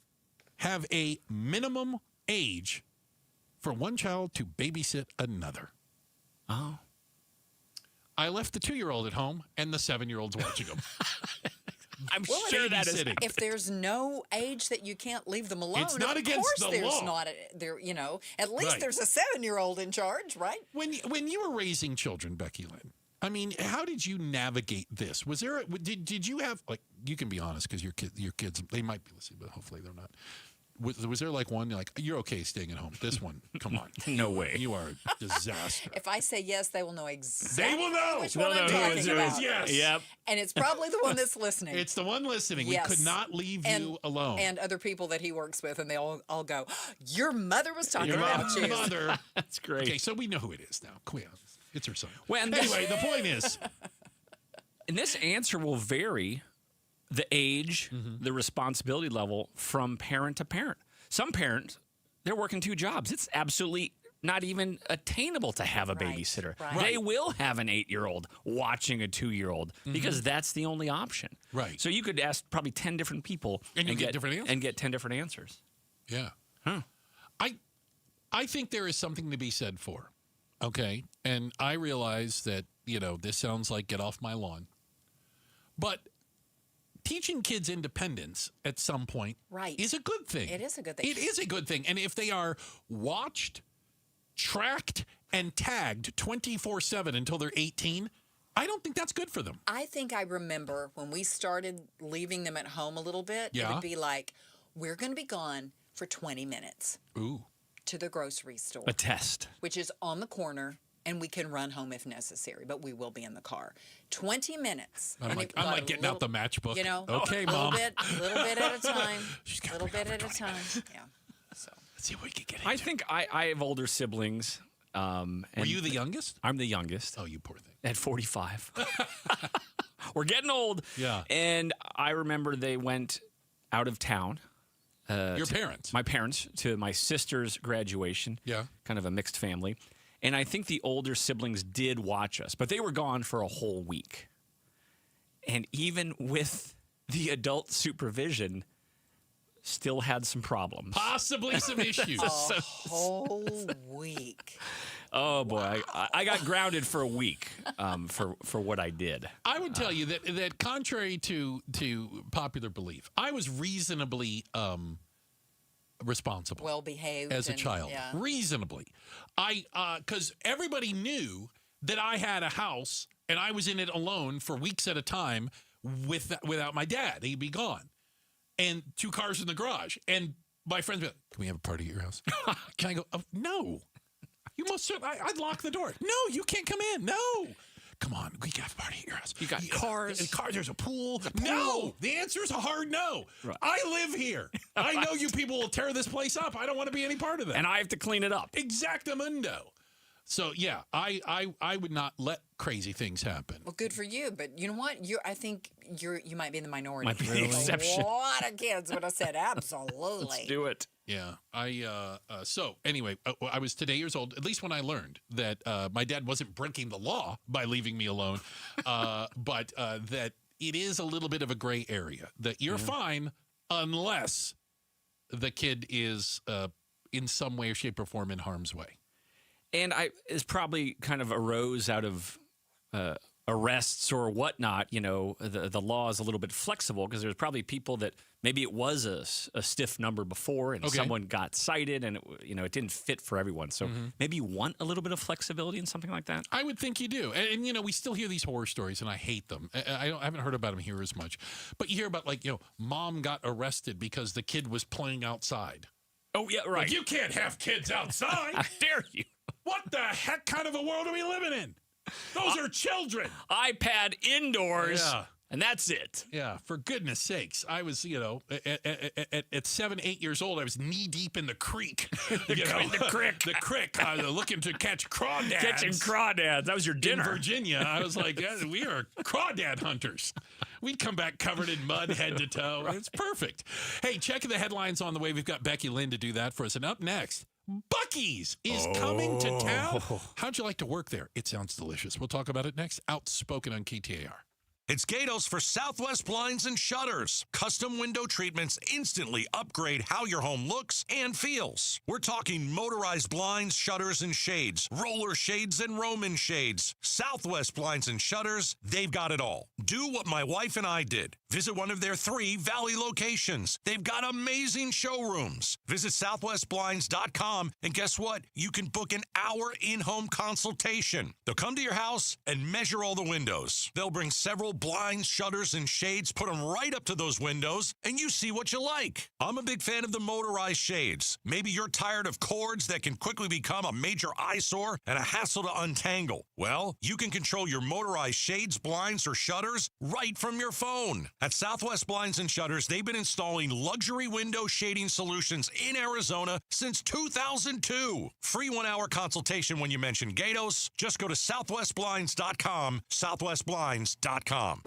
have a minimum age for one child to babysit another. Oh. I left the 2-year-old at home, and the 7-year-old's watching them. I'm sure that is. If there's no age that you can't leave them alone, It's not against of course the there's law. not. At least Right. there's a 7-year-old in charge, right? When you were raising children, Becky Lynn, I mean, how did you navigate this? Was there did you have, like, you can be honest because your kids they might be listening, but hopefully they're not. Was there like one, like, you're okay staying at home? This one, come on. No way. You are a disaster. If I say yes, they will know exactly They will know. which one I'm talking about. Yes. Yep. And it's probably the one that's listening. It's the one listening. Yes. We could not leave you alone. And other people that he works with, and they all go, your mother was talking Your about you. mother. That's great. Okay, so we know who it is now. Quinn. It's her son. Well, and anyway, the point is. And this answer will vary the age, the responsibility level from parent to parent. Some parents, they're working 2 jobs. It's absolutely not even attainable to have a babysitter. Right. They will have an 8-year-old watching a 2-year-old because that's the only option. Right. So you could ask probably 10 different people And you get different answers. and get 10 different answers. Yeah. Huh. I think there is something to be said for, okay? And I realize that, this sounds like get off my lawn. But teaching kids independence at some point is a good thing. It is a good thing. It is a good thing. And if they are watched, tracked, and tagged 24/7 until they're 18, I don't think that's good for them. I think I remember when we started leaving them at home a little bit, it would be like, we're going to be gone for 20 minutes. Ooh. To the grocery store. A test. Which is on the corner, and we can run home if necessary, but we will be in the car. 20 minutes. I'm like getting out the matchbook. Okay, Mom. Mom. A little bit at a time. A little bit at a time. Yeah. So let's see what we can get. I think I have older siblings. Were you the youngest? I'm the youngest. Oh, you poor thing. At 45. We're getting old. Yeah. And I remember they went out of town. Your parents? My parents, to my sister's graduation. Yeah. Kind of a mixed family. And I think the older siblings did watch us, but they were gone for a whole week. And even with the adult supervision, still had some problems. Possibly some issues. A whole week. Oh, boy. I got grounded for a week for what I did. I would tell you that contrary to popular belief, I was reasonably responsible. Well behaved. As a child. Yeah. Reasonably. Because everybody knew that I had a house and I was in it alone for weeks at a time without my dad. He'd be gone. And 2 cars in the garage. And my friends would be like, can we have a party at your house? Can I go? Oh, no. You most certainly. I'd lock the door. No, you can't come in. No. Come on, we got a party at your house. You got cars. There's a pool. No. The answer is a hard no. Right. I live here. I know you people will tear this place up. I don't want to be any part of that. And I have to clean it up. Exactamundo. So, yeah, I would not let crazy things happen. Well, good for you, but you know what? I think you might be in the minority. Might be the exception. A lot of kids would have said absolutely. Let's do it. Yeah, so anyway, I was today years old, at least when I learned that my dad wasn't breaking the law by leaving me alone, but that it is a little bit of a gray area, that you're fine unless the kid is in some way, shape, or form in harm's way. And it's probably kind of arose out of arrests or whatnot. The law is a little bit flexible because there's probably people that maybe it was a stiff number before and someone got cited and it didn't fit for everyone. So maybe you want a little bit of flexibility in something like that. I would think you do. And we still hear these horror stories and I hate them. I haven't heard about them here as much. But you hear about mom got arrested because the kid was playing outside. Oh, yeah, right. Like, you can't have kids outside. How dare you? What the heck kind of a world are we living in? Those are children. iPad indoors. Yeah. And that's it. Yeah, for goodness sakes. I was, at 7, 8 years old, I was knee deep in the creek. The creek, looking to catch crawdads. Catching crawdads. That was your dinner. In Virginia. I was like, yeah, we are crawdad hunters. We'd come back covered in mud head to toe. It's perfect. Hey, checking the headlines on the way. We've got Becky Lynn to do that for us. And up next, Buc-ee's is coming to town. How'd you like to work there? It sounds delicious. We'll talk about it next. Outspoken on KTAR. It's Gatos for Southwest Blinds and Shutters. Custom window treatments instantly upgrade how your home looks and feels. We're talking motorized blinds, shutters, and shades, roller shades, and Roman shades. Southwest Blinds and Shutters, they've got it all. Do what my wife and I did. Visit one of their 3 Valley locations. They've got amazing showrooms. Visit southwestblinds.com, and guess what? You can book an hour in-home consultation. They'll come to your house and measure all the windows. They'll bring several blinds, shutters, and shades, put them right up to those windows, and you see what you like. I'm a big fan of the motorized shades. Maybe you're tired of cords that can quickly become a major eyesore and a hassle to untangle. Well, you can control your motorized shades, blinds, or shutters right from your phone. At Southwest Blinds and Shutters, they've been installing luxury window shading solutions in Arizona since 2002. Free 1-hour consultation when you mention Gatos. Just go to southwestblinds.com, southwestblinds.com.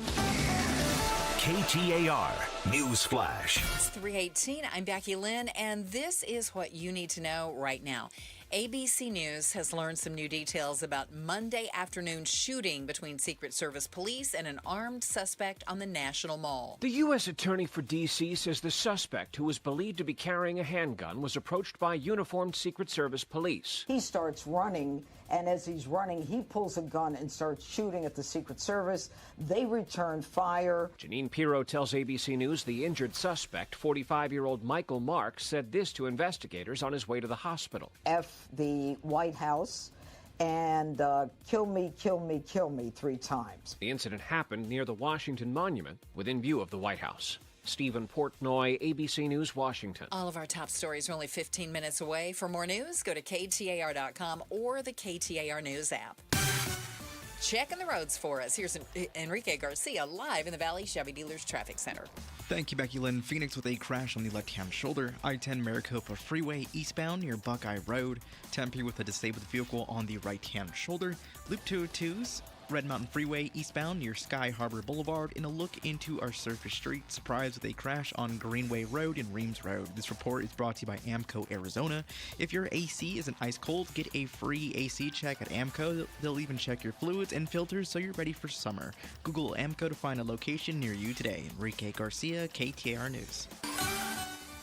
KTAR News Flash. It's 3:18. I'm Becky Lynn, and this is what you need to know right now. ABC News has learned some new details about Monday afternoon shooting between Secret Service police and an armed suspect on the National Mall. The U.S. Attorney for D.C. says the suspect, who was believed to be carrying a handgun, was approached by uniformed Secret Service police. He starts running, and as he's running, he pulls a gun and starts shooting at the Secret Service. They return fire. Janine Pirro tells ABC News the injured suspect, 45-year-old Michael Marks, said this to investigators on his way to the hospital. The White House and kill me, kill me, kill me 3 times. The incident happened near the Washington Monument within view of the White House. Stephen Portnoy, ABC News, Washington. All of our top stories are only 15 minutes away. For more news, go to KTAR.com or the KTAR News app. Checking the roads for us. Here's Enrique Garcia live in the Valley Chevy Dealers Traffic Center. Thank you, Becky Lynn. Phoenix with a crash on the left-hand shoulder. I-10 Maricopa Freeway eastbound near Buckeye Road. Tempe with a disabled vehicle on the right-hand shoulder. Loop 202's Red Mountain Freeway eastbound near Sky Harbor Boulevard. In a look into our surface street, surprised with a crash on Greenway Road and Reams Road. This report is brought to you by AMCO Arizona. If your AC isn't ice cold, get a free AC check at AMCO. They'll even check your fluids and filters so you're ready for summer. Google AMCO to find a location near you today. Enrique Garcia, KTAR News.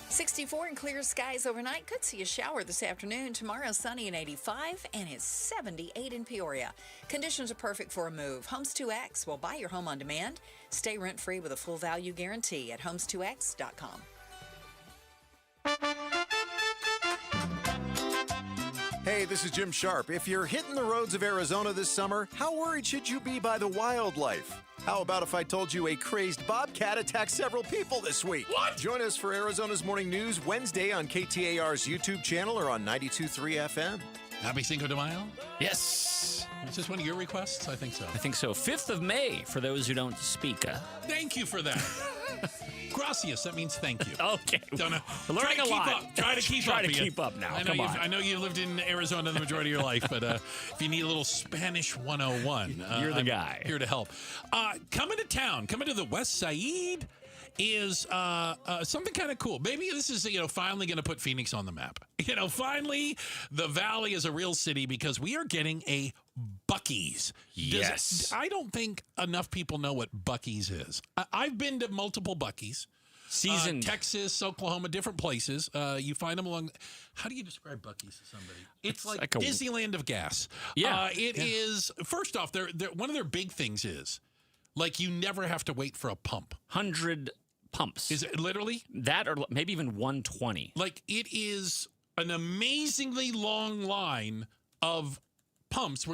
64 and clear skies overnight. Could see a shower this afternoon. Tomorrow, sunny and 85, and it's 78 in Peoria. Conditions are perfect for a move. Homes 2X will buy your home on demand. Stay rent-free with a full value guarantee at homes2x.com. Hey, this is Jim Sharp. If you're hitting the roads of Arizona this summer, how worried should you be by the wildlife? How about if I told you a crazed bobcat attacked several people this week? What? Join us for Arizona's Morning News Wednesday on KTAR's YouTube channel or on 92.3 FM. Happy Cinco de Mayo? Yes. Is this one of your requests? I think so. I think so. 5th of May for those who don't speak. Thank you for that. Gracias, that means thank you. Okay. Don't know. We're learning a lot. Try to keep up. Try to keep up now. Come on. I know you lived in Arizona the majority of your life, but if you need a little Spanish 101, you're the guy. I'm here to help. Coming to town, coming to the West Side is something kind of cool. Maybe this is finally going to put Phoenix on the map. Finally, the Valley is a real city because we are getting a Buc-ee's. Yes. I don't think enough people know what Buc-ee's is. I've been to multiple Buc-ee's. Seasoned. Texas, Oklahoma, different places. You find them along. How do you describe Buc-ee's to somebody? It's like a Disneyland of gas. Yeah. It is. First off, they're one of their big things is you never have to wait for a pump. 100 pumps. Is it literally? That or maybe even 120. It is an amazingly long line of pumps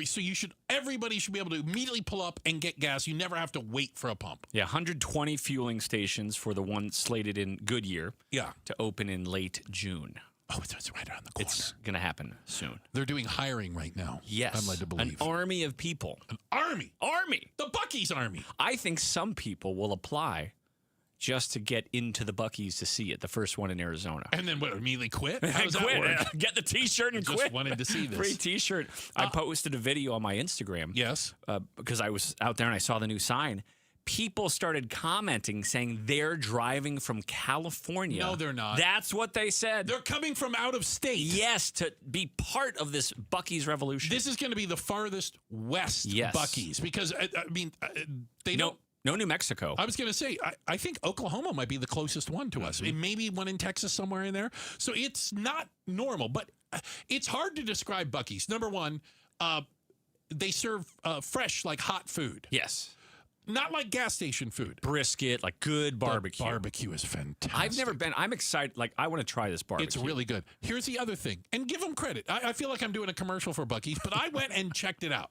everybody should be able to immediately pull up and get gas. You never have to wait for a pump. Yeah, 120 fueling stations for the one slated in Goodyear. Yeah. To open in late June. Oh, it's right around the corner. It's going to happen soon. They're doing hiring right now. Yes. I'm led to believe. An army of people. An army? Army! The Buc-ee's army. I think some people will apply just to get into the Buc-ee's to see it, the first one in Arizona. And then immediately quit? How does that work? Get the T-shirt and quit. Just wanted to see this. Free T-shirt. I posted a video on my Instagram. Yes. Because I was out there and I saw the new sign. People started commenting saying they're driving from California. No, they're not. That's what they said. They're coming from out of state. Yes, to be part of this Buc-ee's revolution. This is going to be the farthest west Buc-ee's because, they don't. No New Mexico. I was going to say, I think Oklahoma might be the closest one to us. And maybe one in Texas somewhere in there. So it's not normal, but it's hard to describe Buc-ee's. Number one, they serve fresh, hot food. Yes. not like gas station food. Brisket, like good barbecue. The barbecue is fantastic. I've never been. I'm excited. Like, I want to try this barbecue. It's really good. Here's the other thing, and give them credit. I feel like I'm doing a commercial for Buc-ee's, but I went and checked it out.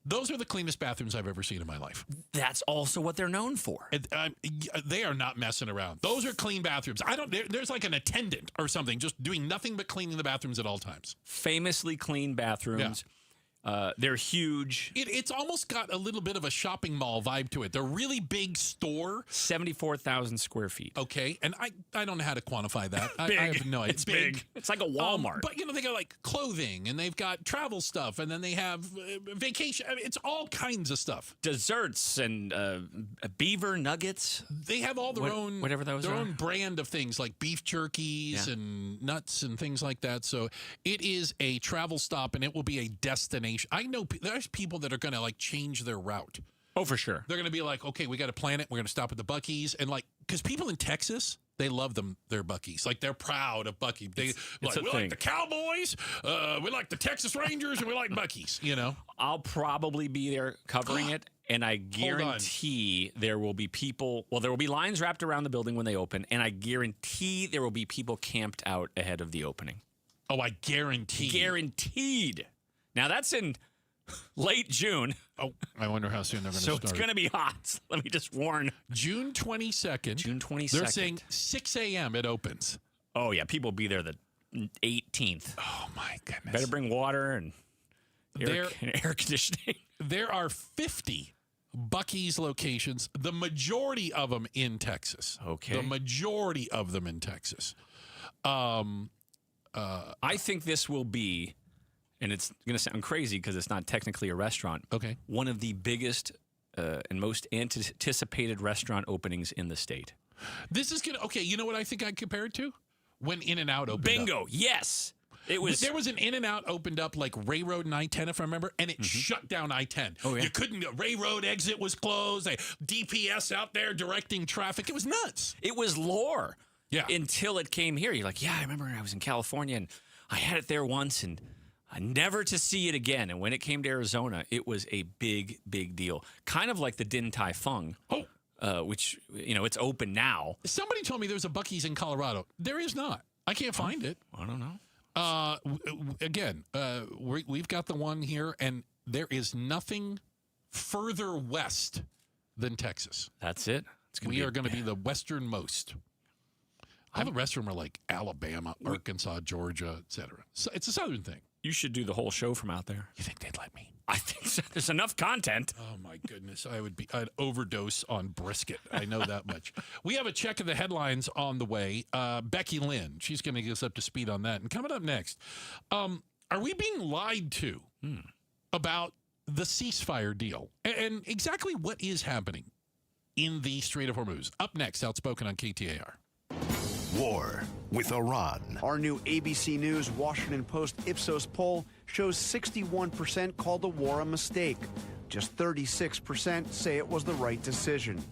Those are the cleanest bathrooms I've ever seen in my life. That's also what they're known for. They are not messing around. Those are clean bathrooms. There's like an attendant or something just doing nothing but cleaning the bathrooms at all times. Famously clean bathrooms. Yeah. They're huge. It's almost got a little bit of a shopping mall vibe to it. They're a really big store. 74,000 square feet. Okay, and I don't know how to quantify that. Big. I have no idea. It's big. It's like a Walmart. But, they got like clothing, and they've got travel stuff, and then they have vacation. I mean, it's all kinds of stuff. Desserts and beaver nuggets. They have all their own, whatever those their are. own brand of things like beef jerkies and nuts and things like that. So it is a travel stop, and it will be a destination. I know there's people that are going to like change their route. Oh, for sure. They're going to be like, okay, we got to plan it. We're going to stop at the Buc-ee's. And like, because people in Texas, they love their Buc-ee's. Like, they're proud of Buc-ee's. We like the Cowboys, we like the Texas Rangers, and we like Buc-ee's, I'll probably be there covering it. And I guarantee there will be people, there will be lines wrapped around the building when they open. And I guarantee there will be people camped out ahead of the opening. Oh, I guarantee. Guaranteed. Now, that's in late June. Oh, I wonder how soon they're going to start. So it's going to be hot. Let me just warn. June 22nd. June 22nd. They're saying 6 a.m. it opens. Oh, yeah. People will be there the 18th. Oh, my goodness. Better bring water and air conditioning. There are 50 Buc-ee's locations, the majority of them in Texas. Okay. The majority of them in Texas. I think this will be... And it's going to sound crazy because it's not technically a restaurant. Okay. One of the biggest and most anticipated restaurant openings in the state. This is going to... Okay, you know what I think I'd compare it to? When In-N-Out opened Bingo, up. yes. There was an In-N-Out opened up like Ray Road and I-10, if I remember, and it shut down I-10. Oh, yeah. You couldn't... Ray Road exit was closed. DPS out there directing traffic. It was nuts. It was lore. Yeah. Until it came here. You're like, yeah, I remember I was in California, and I had it there once, and... never to see it again. And when it came to Arizona, it was a big, big deal. Kind of like the Din Tai Fung, which, it's open now. Somebody told me there's a Buc-ee's in Colorado. There is not. I can't find it. I don't know. Again, we've got the one here, and there is nothing further west than Texas. That's it. We are going to be the westernmost. All the rest of them are like Alabama, Arkansas, Georgia, etc. So it's a southern thing. You should do the whole show from out there. You think they'd let me? I think so. There's enough content. Oh, my goodness. I'd overdose on brisket. I know that much. We have a check of the headlines on the way. Becky Lynn, she's going to get us up to speed on that. And coming up next, are we being lied to about the ceasefire deal? And exactly what is happening in the Strait of Hormuz? Up next, Outspoken on KTAR. War with Iran. Our new ABC News Washington Post Ipsos poll shows 61% called the war a mistake. Just 36% say it was the right decision.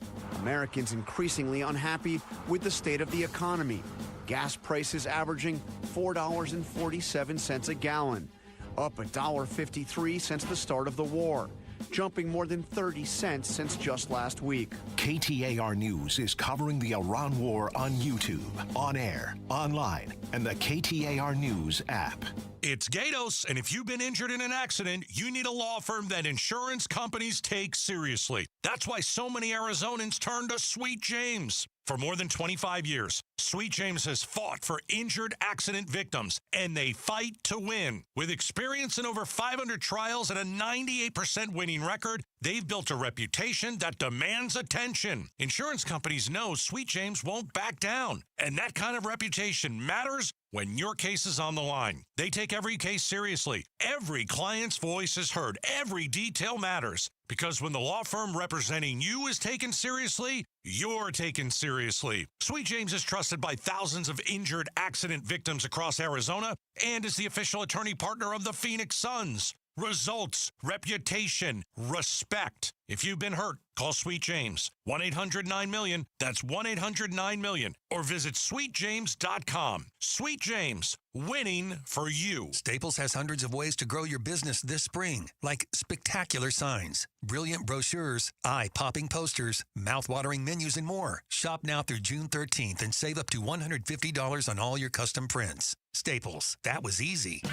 Americans increasingly unhappy with the state of the economy. Gas prices averaging $4.47 a gallon, up $1.53 since the start of the war, jumping more than 30 cents since just last week. KTAR News is covering the Iran war on YouTube, on air, online, and the KTAR News app. It's Gatos, and if you've been injured in an accident, you need a law firm that insurance companies take seriously. That's why so many Arizonans turn to Sweet James. For more than 25 years, Sweet James has fought for injured accident victims, and they fight to win. With experience in over 500 trials and a 98% winning record, they've built a reputation that demands attention. Insurance companies know Sweet James won't back down, and that kind of reputation matters when your case is on the line. They take every case seriously. Every client's voice is heard. Every detail matters. Because when the law firm representing you is taken seriously, you're taken seriously. Sweet James is trusted by thousands of injured accident victims across Arizona and is the official attorney partner of the Phoenix Suns. Results, reputation, respect. If you've been hurt, call Sweet James. 1-800-9-MILLION. That's 1-800-9-MILLION. Or visit sweetjames.com. Sweet James, winning for you. Staples has hundreds of ways to grow your business this spring, like spectacular signs, brilliant brochures, eye-popping posters, mouth-watering menus, and more. Shop now through June 13th and save up to $150 on all your custom prints. Staples, that was easy.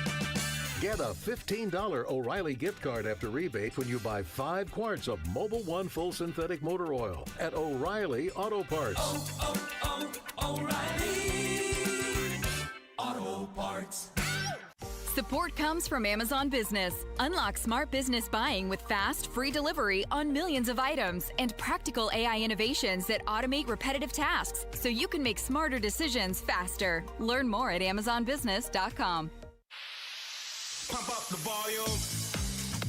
Get a $15 O'Reilly gift card after rebate when you buy 5 quarts of Mobil 1 full synthetic motor oil at O'Reilly Auto Parts. O'Reilly Auto Parts. Support comes from Amazon Business. Unlock smart business buying with fast, free delivery on millions of items and practical AI innovations that automate repetitive tasks so you can make smarter decisions faster. Learn more at amazonbusiness.com. Pump up the volume.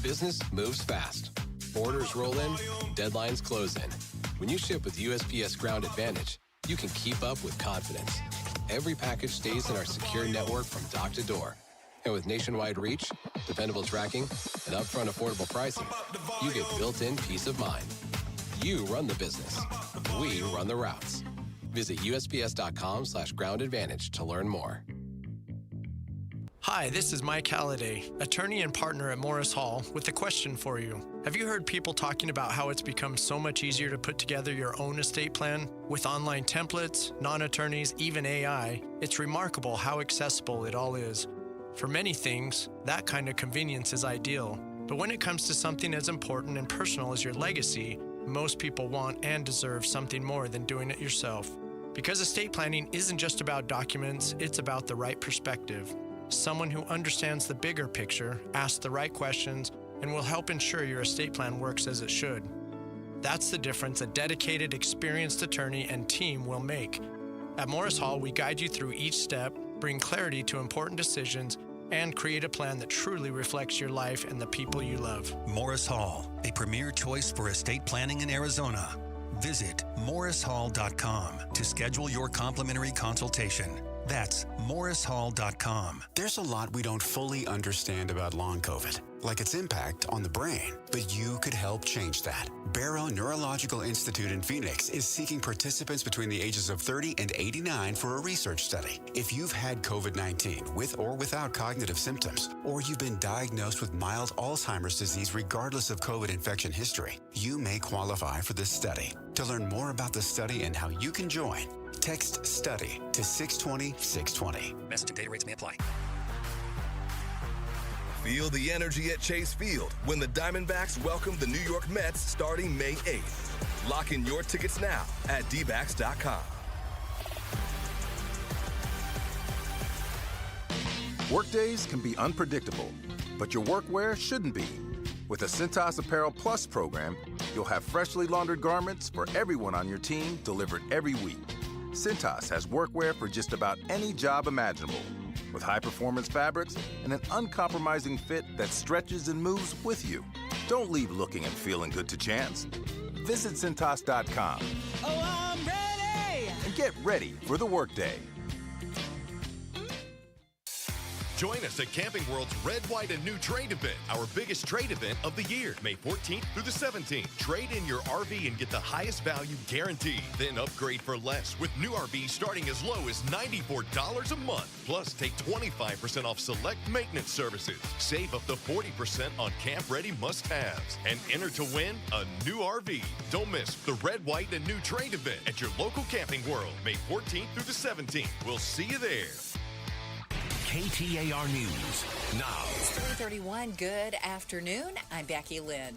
Business moves fast. Orders roll in, deadlines close in. When you ship with USPS Ground Advantage, you can keep up with confidence. Every package stays in our secure network from dock to door. And with nationwide reach, dependable tracking, and upfront affordable pricing, you get built-in peace of mind. You run the business. We run the routes. Visit USPS.com/Ground Advantage to learn more. Hi, this is Mike Halliday, attorney and partner at Morris Hall, with a question for you. Have you heard people talking about how it's become so much easier to put together your own estate plan? With online templates, non-attorneys, even AI, it's remarkable how accessible it all is. For many things, that kind of convenience is ideal. But when it comes to something as important and personal as your legacy, most people want and deserve something more than doing it yourself. Because estate planning isn't just about documents, it's about the right perspective. Someone who understands the bigger picture, asks the right questions, and will help ensure your estate plan works as it should. That's the difference a dedicated, experienced attorney and team will make. At Morris Hall, we guide you through each step, bring clarity to important decisions, and create a plan that truly reflects your life and the people you love. Morris Hall, a premier choice for estate planning in Arizona. Visit morrishall.com to schedule your complimentary consultation. That's morrishall.com. There's a lot we don't fully understand about long COVID, like its impact on the brain, but you could help change that. Barrow Neurological Institute in Phoenix is seeking participants between the ages of 30 and 89 for a research study. If you've had COVID-19 with or without cognitive symptoms, or you've been diagnosed with mild Alzheimer's disease regardless of COVID infection history, you may qualify for this study. To learn more about the study and how you can join, text STUDY to 620-620. Message and data rates may apply. Feel the energy at Chase Field when the Diamondbacks welcome the New York Mets starting May 8th. Lock in your tickets now at dbacks.com. Workdays can be unpredictable, but your workwear shouldn't be. With the Cintas Apparel Plus program, you'll have freshly laundered garments for everyone on your team delivered every week. Cintas has workwear for just about any job imaginable, with high-performance fabrics and an uncompromising fit that stretches and moves with you. Don't leave looking and feeling good to chance. Visit Cintas.com. Oh, I'm ready! And get ready for the workday. Join us at Camping World's Red, White, and New Trade event, our biggest trade event of the year, May 14th through the 17th. Trade in your RV and get the highest value guaranteed. Then upgrade for less with new RVs starting as low as $94 a month. Plus, take 25% off select maintenance services. Save up to 40% on camp-ready must-haves. And enter to win a new RV. Don't miss the Red, White, and New Trade event at your local Camping World, May 14th through the 17th. We'll see you there. KTAR News now. It's 3:31. Good afternoon. I'm Becky Lynn.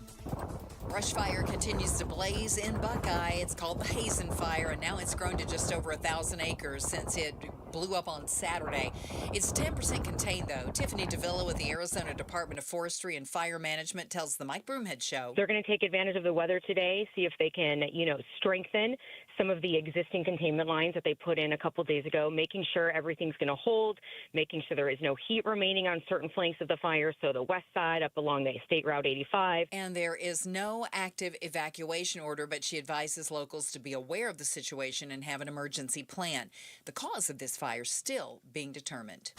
Brush fire continues to blaze in Buckeye. It's called the Hazen Fire, and now it's grown to just over 1,000 acres since it blew up on Saturday. It's 10% contained, though. Tiffany DeVilla with the Arizona Department of Forestry and Fire Management tells the Mike Broomhead Show. They're going to take advantage of the weather today, see if they can, strengthen some of the existing containment lines that they put in a couple days ago, making sure everything's going to hold, making sure there is no heat remaining on certain flanks of the fire, so the west side up along the State Route 85. And there is no active evacuation order, but she advises locals to be aware of the situation and have an emergency plan. The cause of this fire still being determined.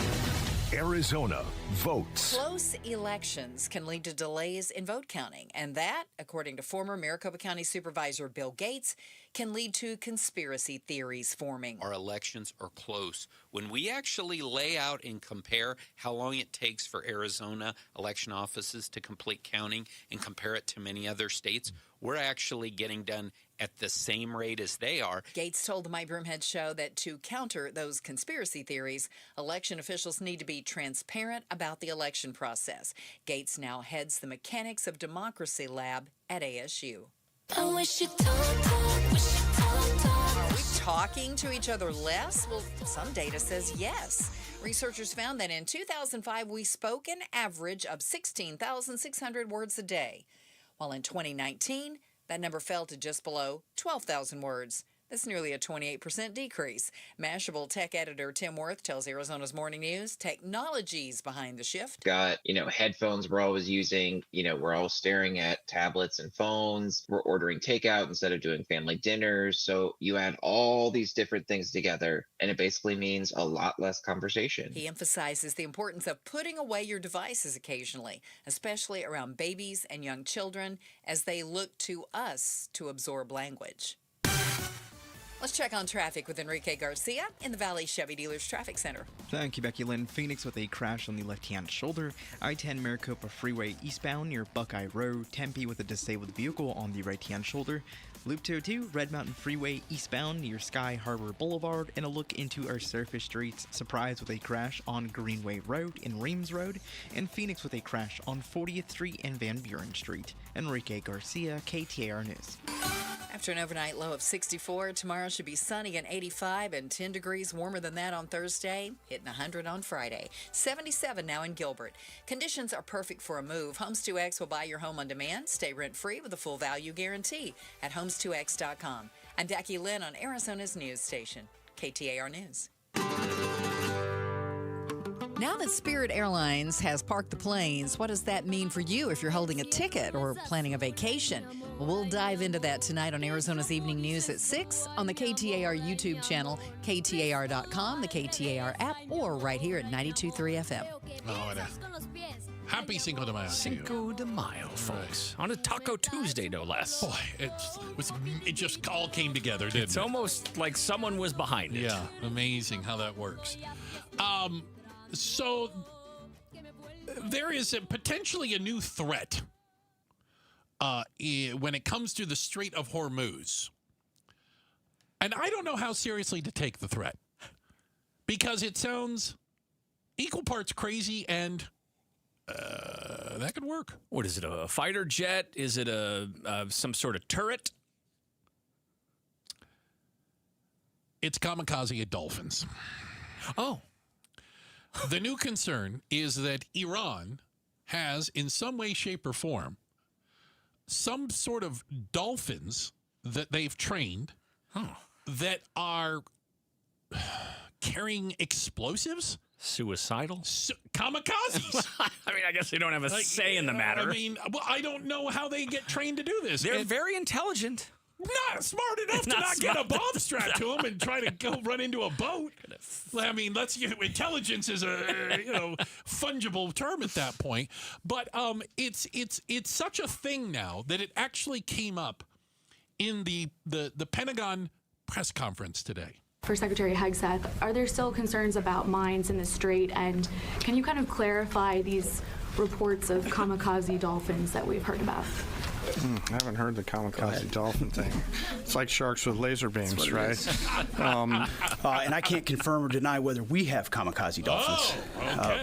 Arizona votes. Close elections can lead to delays in vote counting, and that, according to former Maricopa County Supervisor Bill Gates, can lead to conspiracy theories forming. Our elections are close. When we actually lay out and compare how long it takes for Arizona election offices to complete counting and compare it to many other states, we're actually getting done at the same rate as they are. Gates told the Mike Broomhead Show that to counter those conspiracy theories, election officials need to be transparent about the election process. Gates now heads the Mechanics of Democracy Lab at ASU. I wish you'd talk, wish you'd talk. Are we talking to each other less? Well, some data says yes. Researchers found that in 2005, we spoke an average of 16,600 words a day, while in 2019, that number fell to just below 12,000 words. That's nearly a 28% decrease. Mashable tech editor Tim Worth tells Arizona's Morning News technology's behind the shift. Got, headphones we're always using. We're all staring at tablets and phones. We're ordering takeout instead of doing family dinners. So you add all these different things together, and it basically means a lot less conversation. He emphasizes the importance of putting away your devices occasionally, especially around babies and young children as they look to us to absorb language. Let's check on traffic with Enrique Garcia in the Valley Chevy Dealers Traffic Center. Thank you, Becky Lynn. Phoenix with a crash on the left-hand shoulder. I-10 Maricopa Freeway eastbound near Buckeye Road. Tempe with a disabled vehicle on the right-hand shoulder. Loop 202, Red Mountain Freeway eastbound near Sky Harbor Boulevard. And a look into our surface streets. Surprise with a crash on Greenway Road and Reams Road. And Phoenix with a crash on 40th Street and Van Buren Street. Enrique Garcia, KTAR News. After an overnight low of 64, tomorrow should be sunny and 85 and 10 degrees warmer than that on Thursday, hitting 100 on Friday. 77 now in Gilbert. Conditions are perfect for a move. Homes 2X will buy your home on demand. Stay rent-free with a full value guarantee at homes2x.com. I'm Becky Lynn on Arizona's news station, KTAR News. Now that Spirit Airlines has parked the planes, what does that mean for you if you're holding a ticket or planning a vacation? Well, we'll dive into that tonight on Arizona's Evening News at 6 on the KTAR YouTube channel, KTAR.com, the KTAR app, or right here at 92.3 FM. Oh, happy Cinco de Mayo. Cinco de Mayo, folks. On a Taco Tuesday, no less. Boy, it just all came together, didn't it? It's almost like someone was behind it. Yeah, amazing how that works. So there is potentially a new threat when it comes to the Strait of Hormuz. And I don't know how seriously to take the threat because it sounds equal parts crazy and that could work. What is it, a fighter jet? Is it some sort of turret? It's kamikaze dolphins. Oh. The new concern is that Iran has, in some way, shape, or form, some sort of dolphins that they've trained that are carrying explosives. Suicidal? Kamikazes. I mean, I guess they don't have a say in the matter. I mean, well, I don't know how they get trained to do this. They're very intelligent. Not smart enough to not get a bomb strapped to them and try to go run into a boat. I mean, intelligence is a fungible term at that point. But it's such a thing now that it actually came up in the Pentagon press conference today. For Secretary Hegseth, are there still concerns about mines in the Strait? And can you kind of clarify these reports of kamikaze dolphins that we've heard about? I haven't heard the kamikaze dolphin thing. It's like sharks with laser beams, right? And I can't confirm or deny whether we have kamikaze dolphins,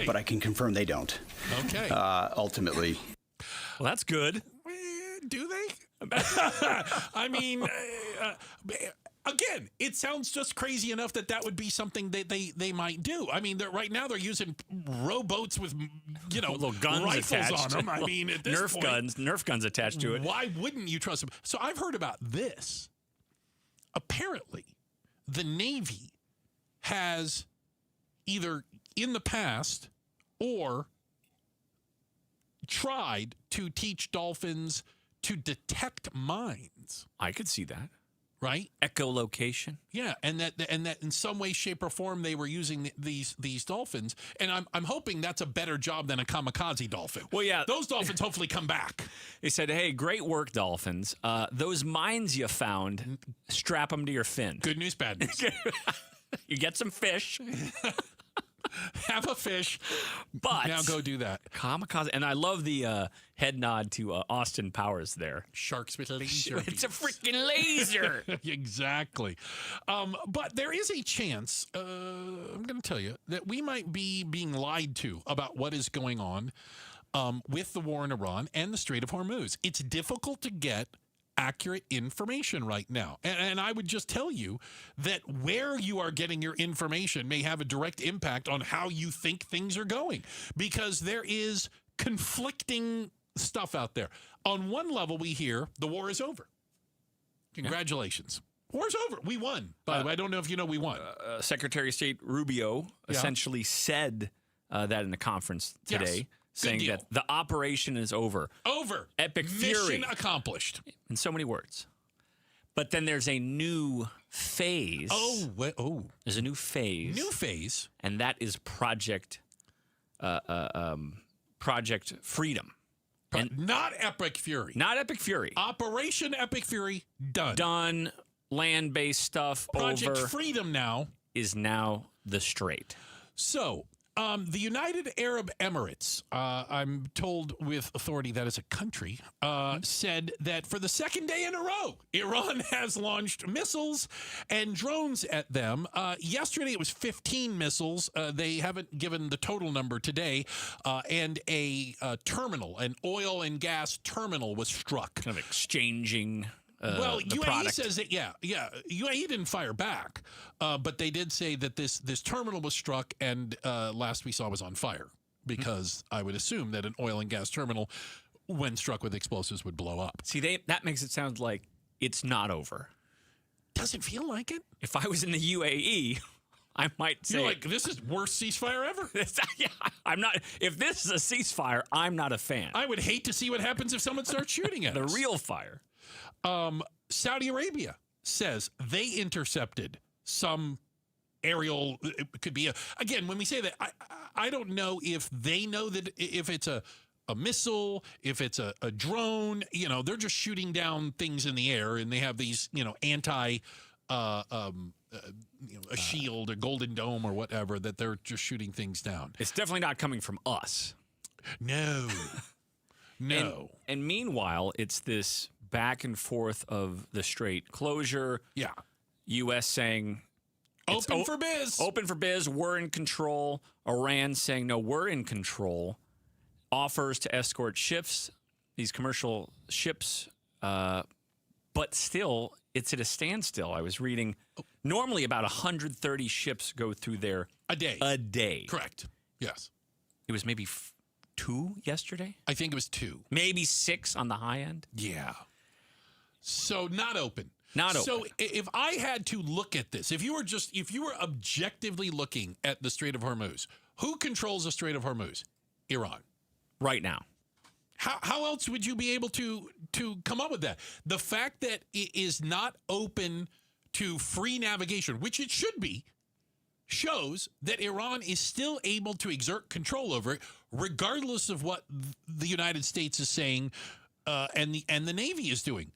but I can confirm they don't. Okay. Ultimately. Well, that's good. Do they? I mean, again, it sounds just crazy enough that would be something that they might do. I mean, right now they're using rowboats with little guns rifles attached on them. I mean, at this point, Nerf guns attached to it. Why wouldn't you trust them? So I've heard about this. Apparently, the Navy has either in the past or tried to teach dolphins to detect mines. I could see that. right? Echolocation. Yeah, and that in some way, shape, or form they were using these dolphins, and I'm hoping that's a better job than a kamikaze dolphin. Well, yeah, those dolphins hopefully come back. They said, "Hey, great work, dolphins. Those mines you found, strap them to your fin. Good news, bad news. You get some fish." Have a fish, but now go do that. Kamikaze, and I love the head nod to Austin Powers there. Sharks with laser. It's a freaking laser. Exactly. But there is a chance, I'm going to tell you, that we might be being lied to about what is going on with the war in Iran and the Strait of Hormuz. It's difficult to get accurate information right now. And I would just tell you that where you are getting your information may have a direct impact on how you think things are going, because there is conflicting stuff out there. On one level, we hear the war is over. Congratulations. War's over. We won. By the way, I don't know if you know we won. Secretary of State Rubio essentially said that in the conference today. Yes. Saying that the operation is over. Over. Epic fury. Mission accomplished. In so many words. But then there's a new phase. There's a new phase. New phase. And that is Project Freedom. And not Epic Fury. Not Epic Fury. Operation Epic Fury, done. Done. Land-based stuff Project over. Freedom now. Is now the Strait. So, the United Arab Emirates, I'm told with authority that is a country, said that for the second day in a row, Iran has launched missiles and drones at them. Yesterday, it was 15 missiles. They haven't given the total number today. And a terminal, an oil and gas terminal was struck. Kind of exchanging... well, UAE product. says that, UAE didn't fire back, but they did say that this terminal was struck and last we saw was on fire, because I would assume that an oil and gas terminal, when struck with explosives, would blow up. See, that makes it sound like it's not over. Doesn't feel like it. If I was in the UAE, I might say... You're like, this is worst ceasefire ever? I'm not... If this is a ceasefire, I'm not a fan. I would hate to see what happens if someone starts shooting at us. The real fire. Saudi Arabia says they intercepted some aerial. It could be again, when we say that, I don't know if they know that if it's a missile, if it's a drone. They're just shooting down things in the air, and they have these anti a shield, a golden dome, or whatever, that they're just shooting things down. It's definitely not coming from us. No. No. And meanwhile, it's this back and forth of the Strait closure. Yeah. U.S. saying open for biz. Open for biz. We're in control. Iran saying, no, we're in control. Offers to escort ships, these commercial ships. But still, it's at a standstill. I was reading normally about 130 ships go through there a day. A day. Correct. Yes. It was maybe 2 yesterday? I think it was 2. Maybe 6 on the high end? Yeah. So not open. Not open. So if I had to look at this, if you were objectively looking at the Strait of Hormuz, who controls the Strait of Hormuz? Iran. Right now. How else would you be able to come up with that? The fact that it is not open to free navigation, which it should be, shows that Iran is still able to exert control over it, regardless of what the United States is saying and the Navy is doing.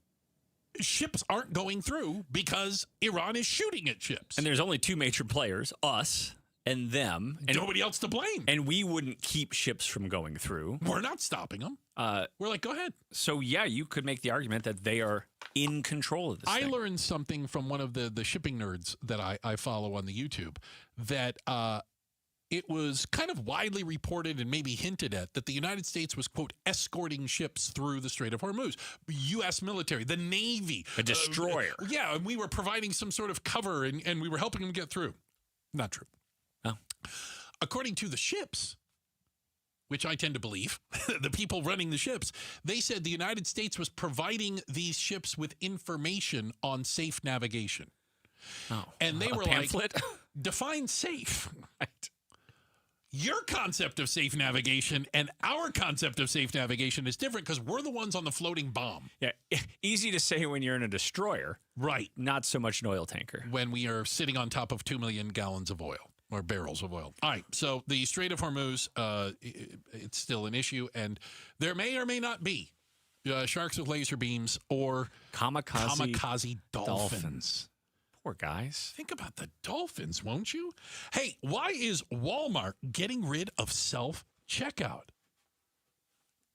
Ships aren't going through because Iran is shooting at ships. And there's only 2 major players, us and them. And nobody else to blame. And we wouldn't keep ships from going through. We're not stopping them. We're like, go ahead. So, yeah, you could make the argument that they are in control of this thing. Learned something from one of the shipping nerds that I follow on the YouTube, that it was kind of widely reported and maybe hinted at that the United States was, quote, escorting ships through the Strait of Hormuz. U.S. military, the Navy. A destroyer. Yeah, and we were providing some sort of cover, and we were helping them get through. Not true. Oh. According to the ships, which I tend to believe, the people running the ships, they said the United States was providing these ships with information on safe navigation. Oh. And they were pamphlet? like, define safe. Right. your concept of safe navigation and our concept of safe navigation is different because we're the ones on the floating bomb. Yeah, easy to say when you're in a destroyer. Right. Not so much an oil tanker. When we are sitting on top of 2 million gallons of oil or barrels of oil. All right, so the Strait of Hormuz, it's still an issue, and there may or may not be sharks with laser beams or kamikaze dolphins. Poor guys. Think about the dolphins, won't you? Hey, why is Walmart getting rid of self-checkout?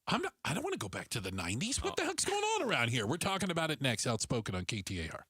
I don't want to go back to the 90s. What the heck's going on around here? We're talking about it next. Outspoken on KTAR.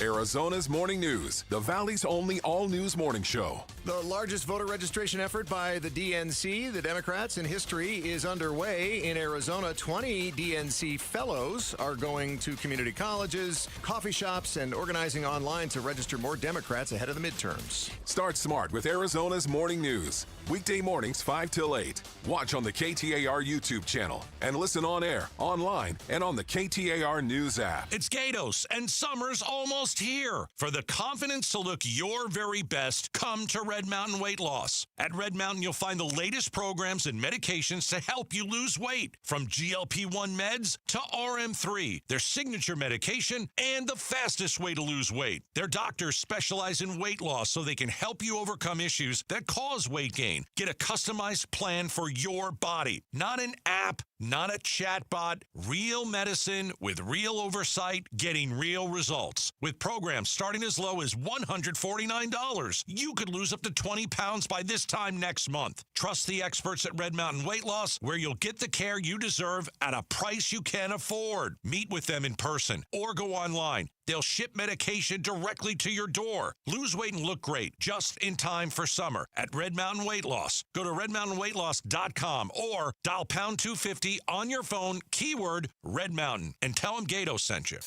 Arizona's Morning News, the Valley's only all-news morning show. The largest voter registration effort by the DNC, the Democrats, in history is underway. In Arizona, 20 DNC fellows are going to community colleges, coffee shops, and organizing online to register more Democrats ahead of the midterms. Start smart with Arizona's Morning News. Weekday mornings 5 till 8. Watch on the KTAR YouTube channel and listen on air, online, and on the KTAR News app. It's Gatos, and summer's almost here. For the confidence to look your very best, come to Red Mountain Weight Loss. At Red Mountain, you'll find the latest programs and medications to help you lose weight, from GLP-1 meds to RM3, their signature medication, and the fastest way to lose weight. Their doctors specialize in weight loss so they can help you overcome issues that cause weight gain. Get a customized plan for your body. Not an app, not a chatbot, real medicine with real oversight, getting real results. With programs starting as low as $149, you could lose up to 20 pounds by this time next month. Trust the experts at Red Mountain Weight Loss, where you'll get the care you deserve at a price you can afford. Meet with them in person or go online. They'll ship medication directly to your door. Lose weight and look great just in time for summer at Red Mountain Weight Loss. Go to redmountainweightloss.com or dial pound 250 on your phone, keyword Red Mountain, and tell them Gato sent you.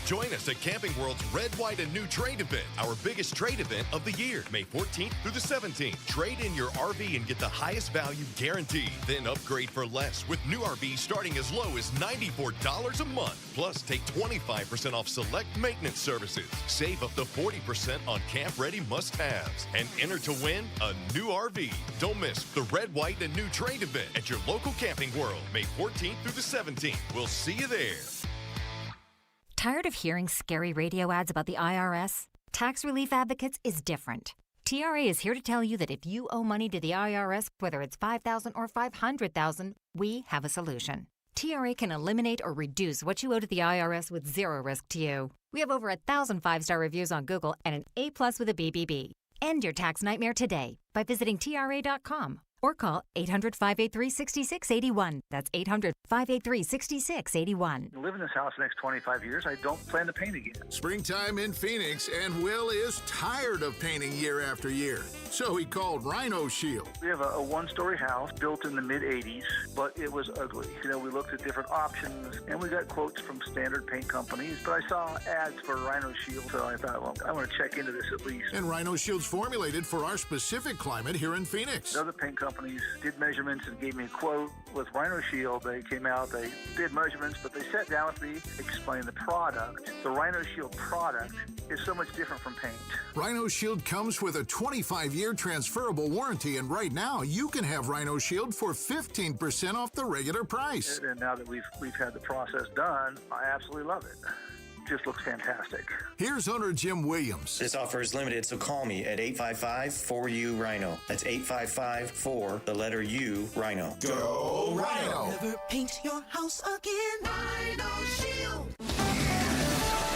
Join us at Camping World's Red, White, and New Trade Event, our biggest trade event of the year, May 14th through the 17th. Trade in your RV and get the highest value guaranteed. Then upgrade for less with new RVs starting as low as $94 a month. Plus, take 25% off select maintenance services. Save up to 40% on camp-ready must-haves. And enter to win a new RV. Don't miss the Red, White, and New Trade Event at your local Camping World, May 14th through the 17th. We'll see you there. Tired of hearing scary radio ads about the IRS? Tax Relief Advocates is different. TRA is here to tell you that if you owe money to the IRS, whether it's $5,000 or $500,000, we have a solution. TRA can eliminate or reduce what you owe to the IRS with zero risk to you. We have over 1,000 5-star reviews on Google and an A+ with a BBB. End your tax nightmare today by visiting TRA.com or call 800-583-6681. That's 800-583-6681. Live in this house the next 25 years. I don't plan to paint again. Springtime in Phoenix, and Will is tired of painting year after year. So he called Rhino Shield. We have a one-story house built in the mid-'80s, but it was ugly. We looked at different options, and we got quotes from standard paint companies, but I saw ads for Rhino Shield, so I thought, well, I want to check into this at least. And Rhino Shield's formulated for our specific climate here in Phoenix. Other paint companies did measurements and gave me a quote. With Rhino Shield, they came out, they did measurements, but they sat down with me, explained the product. The Rhino Shield product is so much different from paint. Rhino Shield comes with a 25-year transferable warranty, and right now you can have Rhino Shield for 15% off the regular price. And now that we've had the process done, I absolutely love it. Just looks fantastic. Here's owner Jim Williams. This offer is limited, so call me at 855-4U-RHINO. That's 855-4, the letter U, Rhino. Go Rhino! Never paint your house again. Rhino Shield.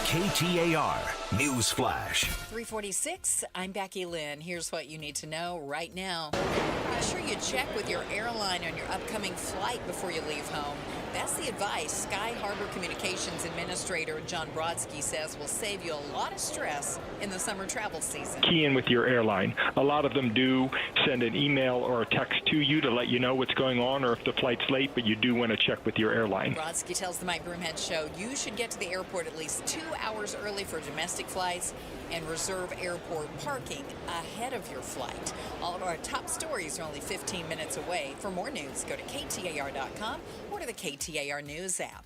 KTAR News Flash. 346, I'm Becky Lynn. Here's what you need to know right now. Be sure you check with your airline on your upcoming flight before you leave home. That's the advice Sky Harbor Communications Administrator John Brodsky says will save you a lot of stress in the summer travel season. Key in with your airline. A lot of them do send an email or a text to you to let you know what's going on or if the flight's late, but you do want to check with your airline. Brodsky tells the Mike Broomhead Show you should get to the airport at least 2 hours early for domestic flights and reserve airport parking ahead of your flight. All of our top stories are only 15 minutes away. For more news, go to KTAR.com or to the KTAR News app.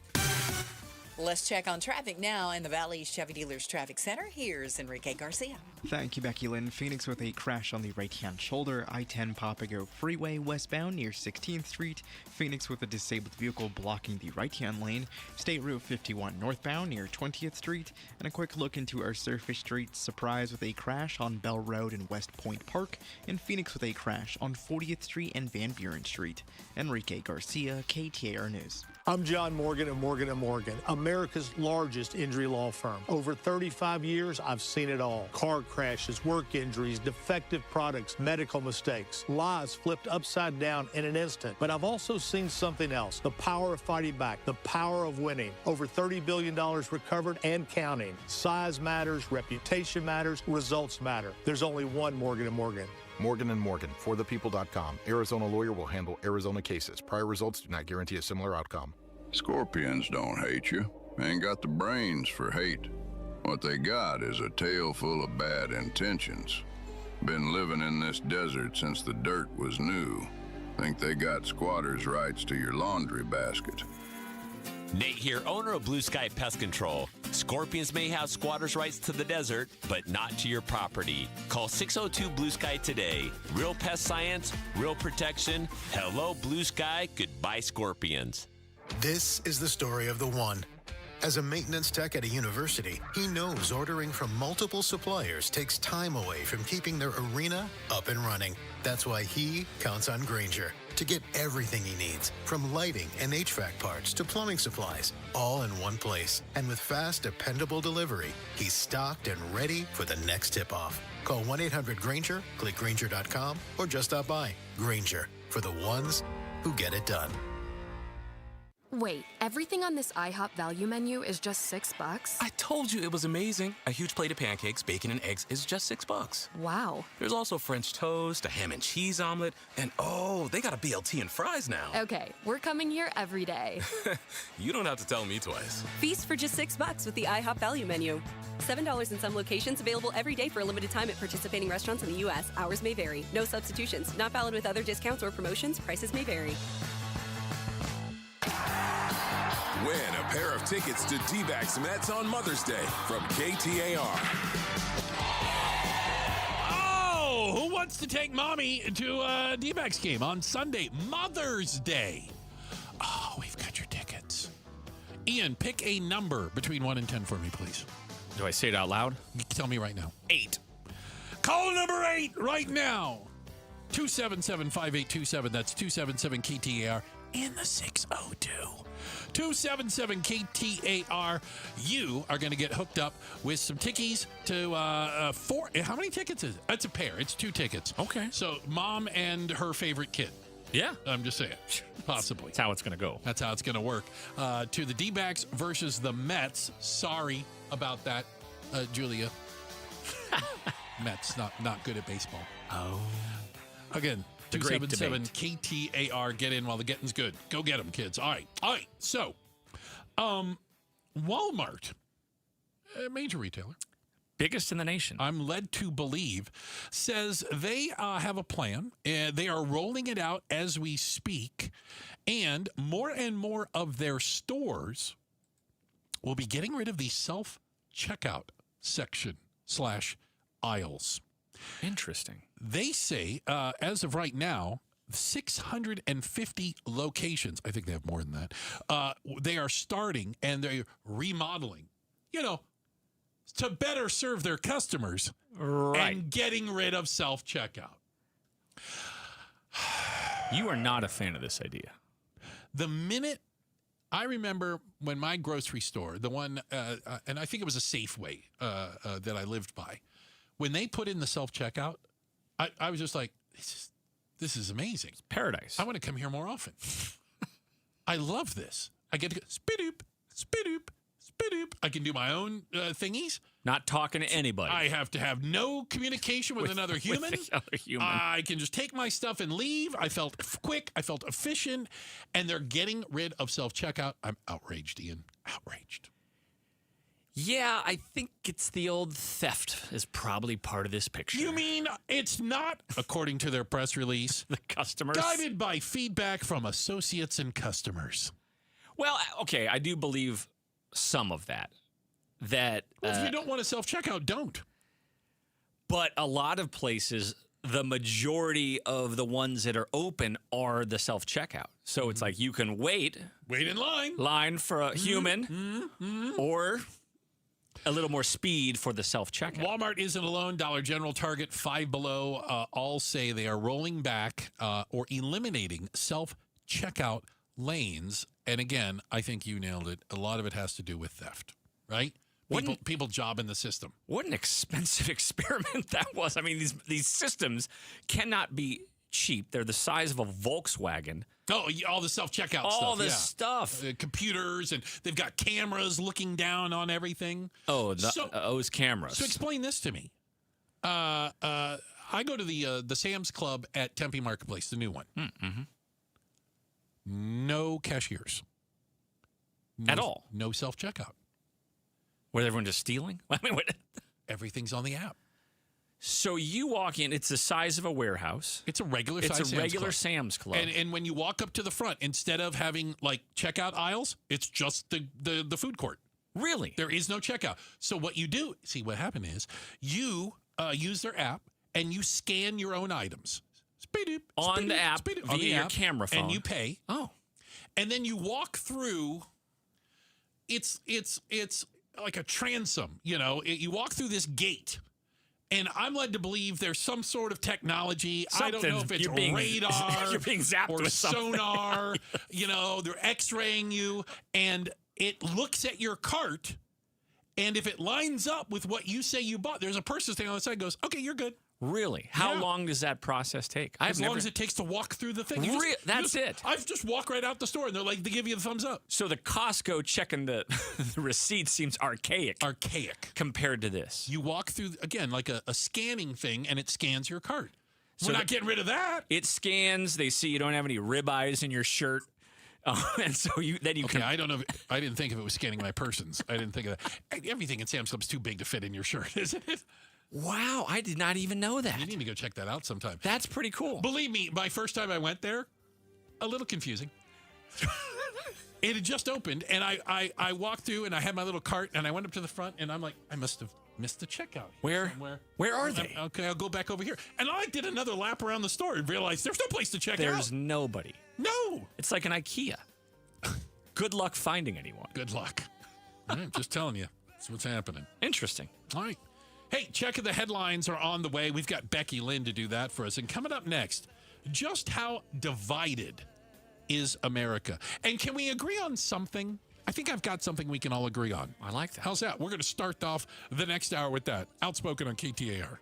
Let's check on traffic now in the Valley Chevy Dealers Traffic Center. Here's Enrique Garcia. Thank you, Becky Lynn. Phoenix with a crash on the right-hand shoulder. I-10 Papago Freeway westbound near 16th Street. Phoenix with a disabled vehicle blocking the right-hand lane. State Route 51 northbound near 20th Street. And a quick look into our surface streets. Surprise with a crash on Bell Road in West Point Park. And Phoenix with a crash on 40th Street and Van Buren Street. Enrique Garcia, KTAR News. I'm John Morgan of Morgan & Morgan, America's largest injury law firm. Over 35 years, I've seen it all. Car crashes, work injuries, defective products, medical mistakes, lives flipped upside down in an instant. But I've also seen something else, the power of fighting back, the power of winning. Over $30 billion recovered and counting. Size matters, reputation matters, results matter. There's only one Morgan & Morgan. Morgan & Morgan, forthepeople.com. Arizona lawyer will handle Arizona cases. Prior results do not guarantee a similar outcome. Scorpions don't hate you. Ain't got the brains for hate. What they got is a tail full of bad intentions. Been living in this desert since the dirt was new. Think they got squatters' rights to your laundry basket. Nate here, owner of Blue Sky Pest Control. Scorpions may have squatters' rights to the desert, but not to your property. Call 602 Blue Sky today. Real pest science, real protection. Hello, Blue Sky. Goodbye, Scorpions. This is the story of the one. As a maintenance tech at a university, he knows ordering from multiple suppliers takes time away from keeping their arena up and running. That's why he counts on Grainger to get everything he needs, from lighting and HVAC parts to plumbing supplies, all in one place. And with fast, dependable delivery, he's stocked and ready for the next tip-off. Call 1-800-GRAINGER, click Grainger.com, or just stop by. Grainger, for the ones who get it done. Wait, everything on this IHOP value menu is just $6? I told you it was amazing. A huge plate of pancakes, bacon, and eggs is just $6. Wow. There's also French toast, a ham and cheese omelet, and oh, they got a BLT and fries now. Okay, we're coming here every day. You don't have to tell me twice. Feast for just $6 with the IHOP value menu. $7 in some locations, available every day for a limited time at participating restaurants in the U.S. Hours may vary. No substitutions. Not valid with other discounts or promotions. Prices may vary. Win a pair of tickets to D-backs Mets on Mother's Day from KTAR. Oh, who wants to take mommy to a D-backs game on Sunday, Mother's Day? Oh, we've got your tickets. Ian, pick a number between 1 and 10 for me, please. Do I say it out loud? Tell me right now. 8. Call number 8 right now. 277-5827. That's 277-KTAR and the 602. 277-KTAR. You are going to get hooked up with some tickies to 4. How many tickets is it? It's a pair. It's 2 tickets. Okay. So mom and her favorite kid. Yeah. I'm just saying. Possibly. That's how it's going to go. That's how it's going to work. To the D-backs versus the Mets. Sorry about that, Julia. Mets, not good at baseball. Oh. Again, 277-KTAR. Get in while the getting's good. Go get them, kids. All right. So, Walmart, a major retailer, biggest in the nation, I'm led to believe, says they have a plan. They are rolling it out as we speak, and more of their stores will be getting rid of the self-checkout section / aisles. Interesting. They say, as of right now, 650 locations. I think they have more than that. They are starting and they're remodeling, to better serve their customers, right, and getting rid of self-checkout. You are not a fan of this idea. The minute I remember when my grocery store, the one, and I think it was a Safeway that I lived by, when they put in the self-checkout, I was just like, this is amazing. It's paradise. I want to come here more often. I love this. I get to go spit-oop, spit-oop, spit-oop. I can do my own thingies. Not talking to anybody. I have to have no communication with another human. With another human. I can just take my stuff and leave. I felt quick. I felt efficient. And they're getting rid of self-checkout. I'm outraged, Ian. Outraged. Yeah, I think it's the old theft is probably part of this picture. You mean it's not, according to their press release, the customers? Guided by feedback from associates and customers. Well, okay, I do believe some of that. That well, if you don't want to self-checkout, don't. But a lot of places, the majority of the ones that are open are the self-checkout. So it's like you can wait in line for a human, or a little more speed for the self-checkout. Walmart isn't alone. Dollar General, Target, Five Below all say they are rolling back or eliminating self-checkout lanes. And again, I think you nailed it. A lot of it has to do with theft, right? People jobbing the system. What an expensive experiment that was. I mean, these systems cannot be cheap. They're the size of a Volkswagen. Oh, all the self-checkout stuff. All this stuff. Computers, and they've got cameras looking down on everything. Oh, those cameras. So explain this to me. I go to the Sam's Club at Tempe Marketplace, the new one. Mm-hmm. No cashiers. At all? No self-checkout. Where everyone just stealing? I mean, everything's on the app. So you walk in, it's the size of a warehouse. It's a regular size Sam's Club. And when you walk up to the front, instead of having like checkout aisles, it's just the food court. Really? There is no checkout. So what you do, see what happened is you use their app and you scan your own items. On the app via your camera phone. And you pay. Oh. And then you walk through, it's like a transom, you walk through this gate, and I'm led to believe there's some sort of technology. I don't know if it's radar you're being zapped or with sonar. They're x-raying you, and it looks at your cart, and if it lines up with what you say you bought, there's a person standing on the side and goes, okay, you're good. Really? How long does that process take? As long as it takes to walk through the thing. That's it. I just walk right out the store, and they're like, they give you the thumbs up. So the Costco checking the receipt seems archaic. Compared to this. You walk through, again, like a scanning thing, and it scans your cart. We're not getting rid of that. It scans. They see you don't have any ribeyes in your shirt. And so can. I don't know. I didn't think if it was scanning my persons. I didn't think of that. Everything in Sam's Club's too big to fit in your shirt, isn't it? Wow, I did not even know that. You need to go check that out sometime. That's pretty cool. Believe me, my first time I went there, a little confusing. It had just opened, and I walked through, and I had my little cart, and I went up to the front, and I'm like, I must have missed the checkout. Where are they? Okay, I'll go back over here. And I did another lap around the store and realized there's no place to check out. There's nobody. No. It's like an IKEA. Good luck finding anyone. Good luck. I'm just telling you. That's what's happening. Interesting. All right. Hey, check of the headlines are on the way. We've got Becky Lynn to do that for us. And coming up next, just how divided is America? And can we agree on something? I think I've got something we can all agree on. I like that. How's that? We're going to start off the next hour with that. Outspoken on KTAR.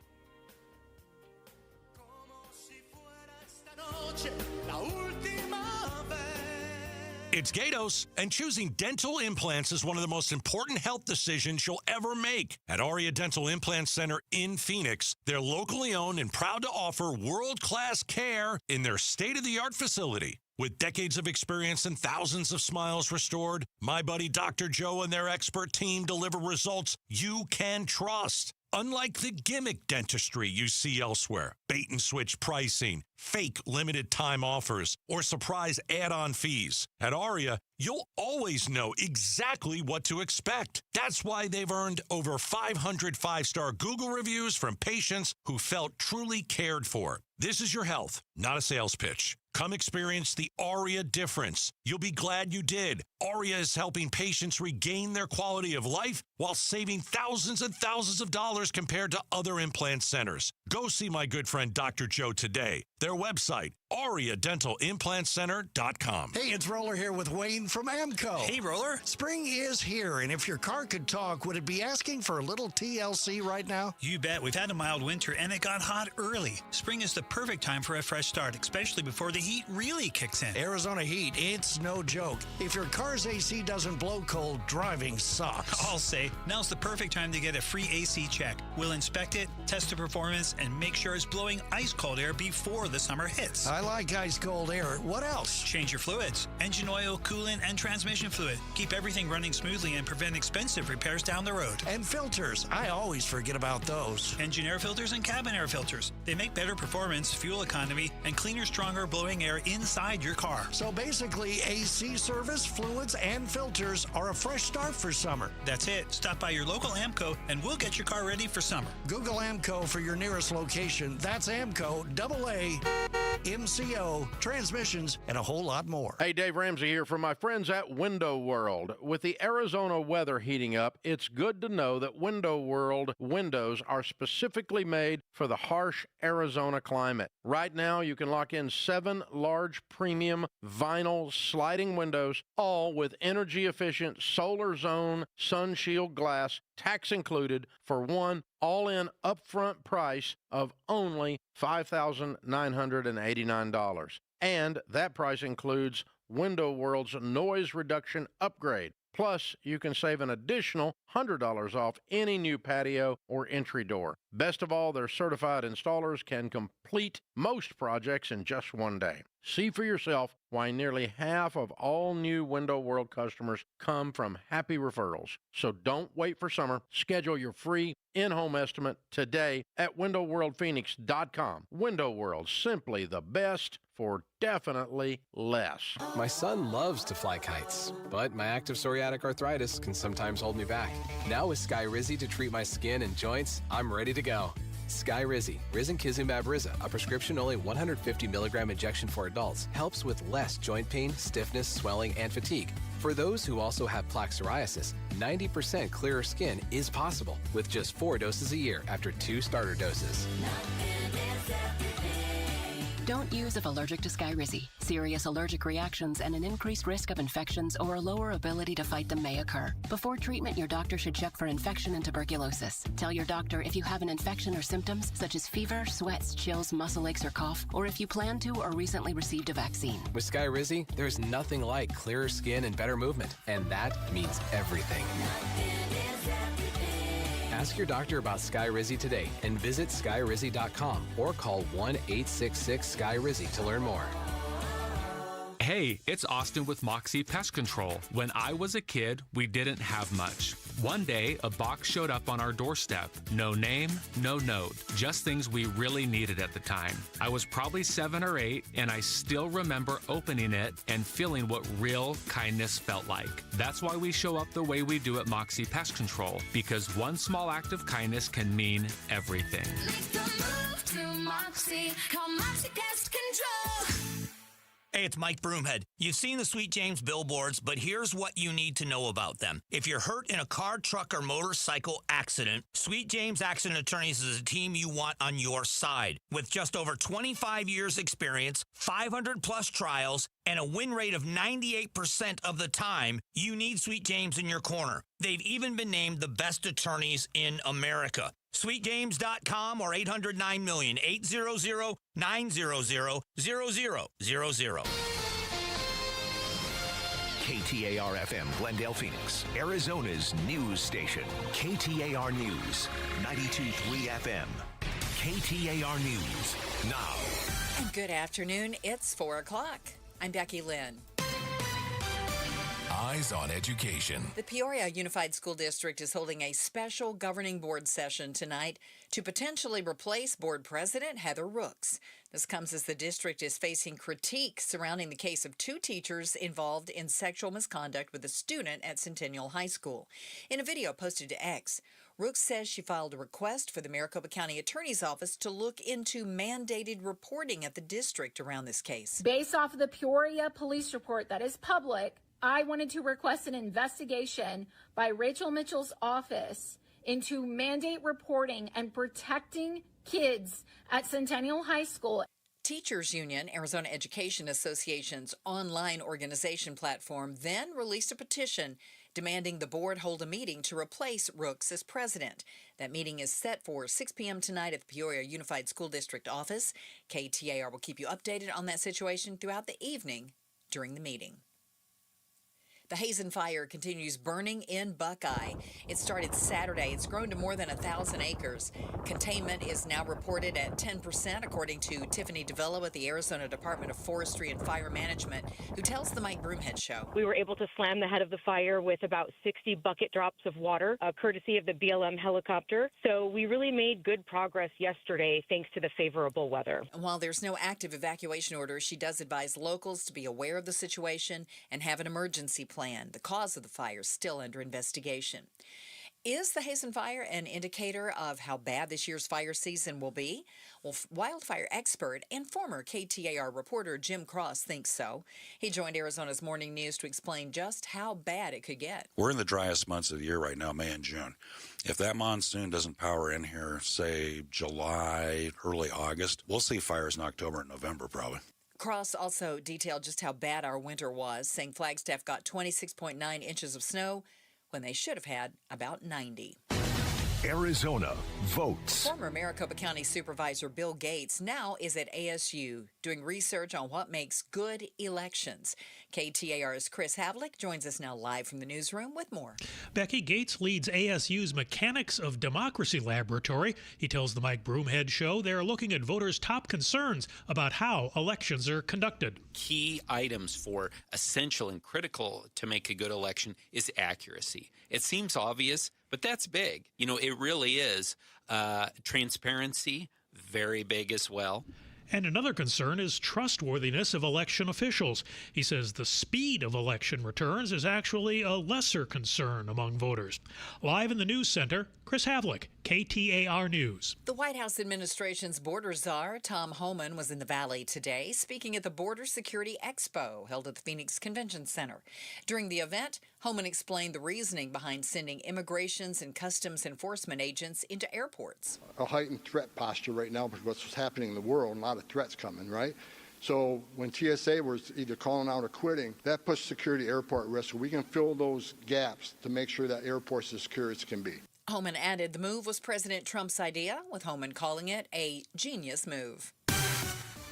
It's Gatos, and choosing dental implants is one of the most important health decisions you'll ever make. At Aria Dental Implant Center in Phoenix, they're locally owned and proud to offer world-class care in their state-of-the-art facility. With decades of experience and thousands of smiles restored, my buddy Dr. Joe and their expert team deliver results you can trust. Unlike the gimmick dentistry you see elsewhere, bait and switch pricing, fake limited time offers, or surprise add-on fees, at Aria, you'll always know exactly what to expect. That's why they've earned over 500 five-star Google reviews from patients who felt truly cared for. This is your health, not a sales pitch. Come experience the Aria difference. You'll be glad you did. Aria is helping patients regain their quality of life while saving thousands and thousands of dollars compared to other implant centers. Go see my good friend Dr. Joe today. Their website, AriaDentalImplantCenter.com. Hey, it's Roller here with Wayne from Amco. Hey, Roller. Spring is here, and if your car could talk, would it be asking for a little TLC right now? You bet. We've had a mild winter, and it got hot early. Spring is the perfect time for a fresh start, especially before the heat really kicks in. Arizona heat, it's no joke. If your car's AC doesn't blow cold, driving sucks. I'll say, now's the perfect time to get a free AC check. We'll inspect it, test the performance, and make sure it's blowing ice-cold air before the summer hits. I like ice-cold air. What else? Change your fluids. Engine oil, coolant, and transmission fluid. Keep everything running smoothly and prevent expensive repairs down the road. And filters. I always forget about those. Engine air filters and cabin air filters. They make better performance, fuel economy, and cleaner, stronger blowing blowing air inside your car. So basically, AC service, fluids, and filters are a fresh start for summer. That's it. Stop by your local AMCO and we'll get your car ready for summer. Google AMCO for your nearest location. That's AMCO, AA, MCO, transmissions, and a whole lot more. Hey, Dave Ramsey here from my friends at Window World. With the Arizona weather heating up, it's good to know that Window World windows are specifically made for the harsh Arizona climate. Right now, you can lock in 7 large premium vinyl sliding windows, all with energy-efficient solar zone sun shield glass, tax included, for one all-in upfront price of only $5,989. And that price includes Window World's noise reduction upgrade. Plus, you can save an additional $100 off any new patio or entry door. Best of all, their certified installers can complete most projects in just one day. See for yourself why nearly half of all new Window World customers come from happy referrals. So don't wait for summer. Schedule your free in-home estimate today at windowworldphoenix.com. Window World, simply the best for definitely less. My son loves to fly kites, but my active psoriatic arthritis can sometimes hold me back. Now with Skyrizi to treat my skin and joints, I'm ready to go. Skyrizi, risankizumab Riza, a prescription-only 150 milligram injection for adults, helps with less joint pain, stiffness, swelling, and fatigue. For those who also have plaque psoriasis, 90% clearer skin is possible with just 4 doses a year after 2 starter doses. Don't use if allergic to Skyrizi. Serious allergic reactions and an increased risk of infections or a lower ability to fight them may occur. Before treatment, your doctor should check for infection and tuberculosis. Tell your doctor if you have an infection or symptoms such as fever, sweats, chills, muscle aches, or cough, or if you plan to or recently received a vaccine. With Skyrizi, there's nothing like clearer skin and better movement, and that means everything. Ask your doctor about Skyrizi today and visit skyrizi.com or call 1-866-SKY-RIZI to learn more. Hey, it's Austin with Moxie Pest Control. When I was a kid, we didn't have much. One day, a box showed up on our doorstep. No name, no note, just things we really needed at the time. I was probably 7 or 8, and I still remember opening it and feeling what real kindness felt like. That's why we show up the way we do at Moxie Pest Control, because one small act of kindness can mean everything. Make the move to Moxie. Call Moxie Pest Control. Hey, it's Mike Broomhead. You've seen the Sweet James billboards, but here's what you need to know about them. If you're hurt in a car, truck, or motorcycle accident, Sweet James Accident Attorneys is a team you want on your side. With just over 25 years experience, 500-plus trials, and a win rate of 98% of the time, you need Sweet James in your corner. They've even been named the best attorneys in America. SweetJames.com or 800-9-million, 800-900-0000. KTAR-FM, Glendale, Phoenix, Arizona's news station. KTAR News, 92.3 FM. KTAR News, now. And good afternoon. It's 4 o'clock. I'm Becky Lynn. Eyes on Education. The Peoria Unified School District is holding a special governing board session tonight to potentially replace board president Heather Rooks. This comes as the district is facing critique surrounding the case of 2 teachers involved in sexual misconduct with a student at Centennial High School. In a video posted to X, Rooks says she filed a request for the Maricopa County Attorney's Office to look into mandated reporting at the district around this case. Based off of the Peoria police report that is public, I wanted to request an investigation by Rachel Mitchell's office into mandate reporting and protecting kids at Centennial High School. Teachers Union, Arizona Education Association's online organization platform, then released a petition demanding the board hold a meeting to replace Rooks as president. That meeting is set for 6 p.m. tonight at the Peoria Unified School District office. KTAR will keep you updated on that situation throughout the evening during the meeting. The Hazen fire continues burning in Buckeye. It started Saturday. It's grown to more than 1,000 acres. Containment is now reported at 10%, according to Tiffany DeVilla with the Arizona Department of Forestry and Fire Management, who tells the Mike Broomhead Show. We were able to slam the head of the fire with about 60 bucket drops of water, courtesy of the BLM helicopter. So we really made good progress yesterday thanks to the favorable weather. And while there's no active evacuation order, she does advise locals to be aware of the situation and have an emergency plan. The cause of the fire is still under investigation. Is the Hazen fire an indicator of how bad this year's fire season will be? Well, wildfire expert and former KTAR reporter Jim Cross thinks so. He joined Arizona's Morning News to explain just how bad it could get. We're in the driest months of the year right now, May and June. If that monsoon doesn't power in here, say July, early August, we'll see fires in October and November probably. Cross also detailed just how bad our winter was, saying Flagstaff got 26.9 inches of snow when they should have had about 90. Arizona votes. Former Maricopa County Supervisor Bill Gates now is at ASU doing research on what makes good elections. KTAR's Chris Havlick joins us now live from the newsroom with more. Becky, Gates leads ASU's Mechanics of Democracy Laboratory. He tells the Mike Broomhead Show they're looking at voters' top concerns about how elections are conducted. Key items for essential and critical to make a good election is accuracy. It seems obvious, but that's big. You know, it really is. Transparency, very big as well. And another concern is trustworthiness of election officials. He says the speed of election returns is actually a lesser concern among voters. Live in the news center, Chris Havlick, KTAR News. The White House administration's border czar, Tom Homan, was in the Valley today, speaking at the Border Security Expo held at the Phoenix Convention Center. During the event, Homan explained the reasoning behind sending immigrations and customs enforcement agents into airports. A heightened threat posture right now because what's happening in the world, a lot of threats coming, right? So when TSA was either calling out or quitting, that puts security airport risk. So we can fill those gaps to make sure that airport's as secure as can be. Homan added the move was President Trump's idea, with Homan calling it a genius move.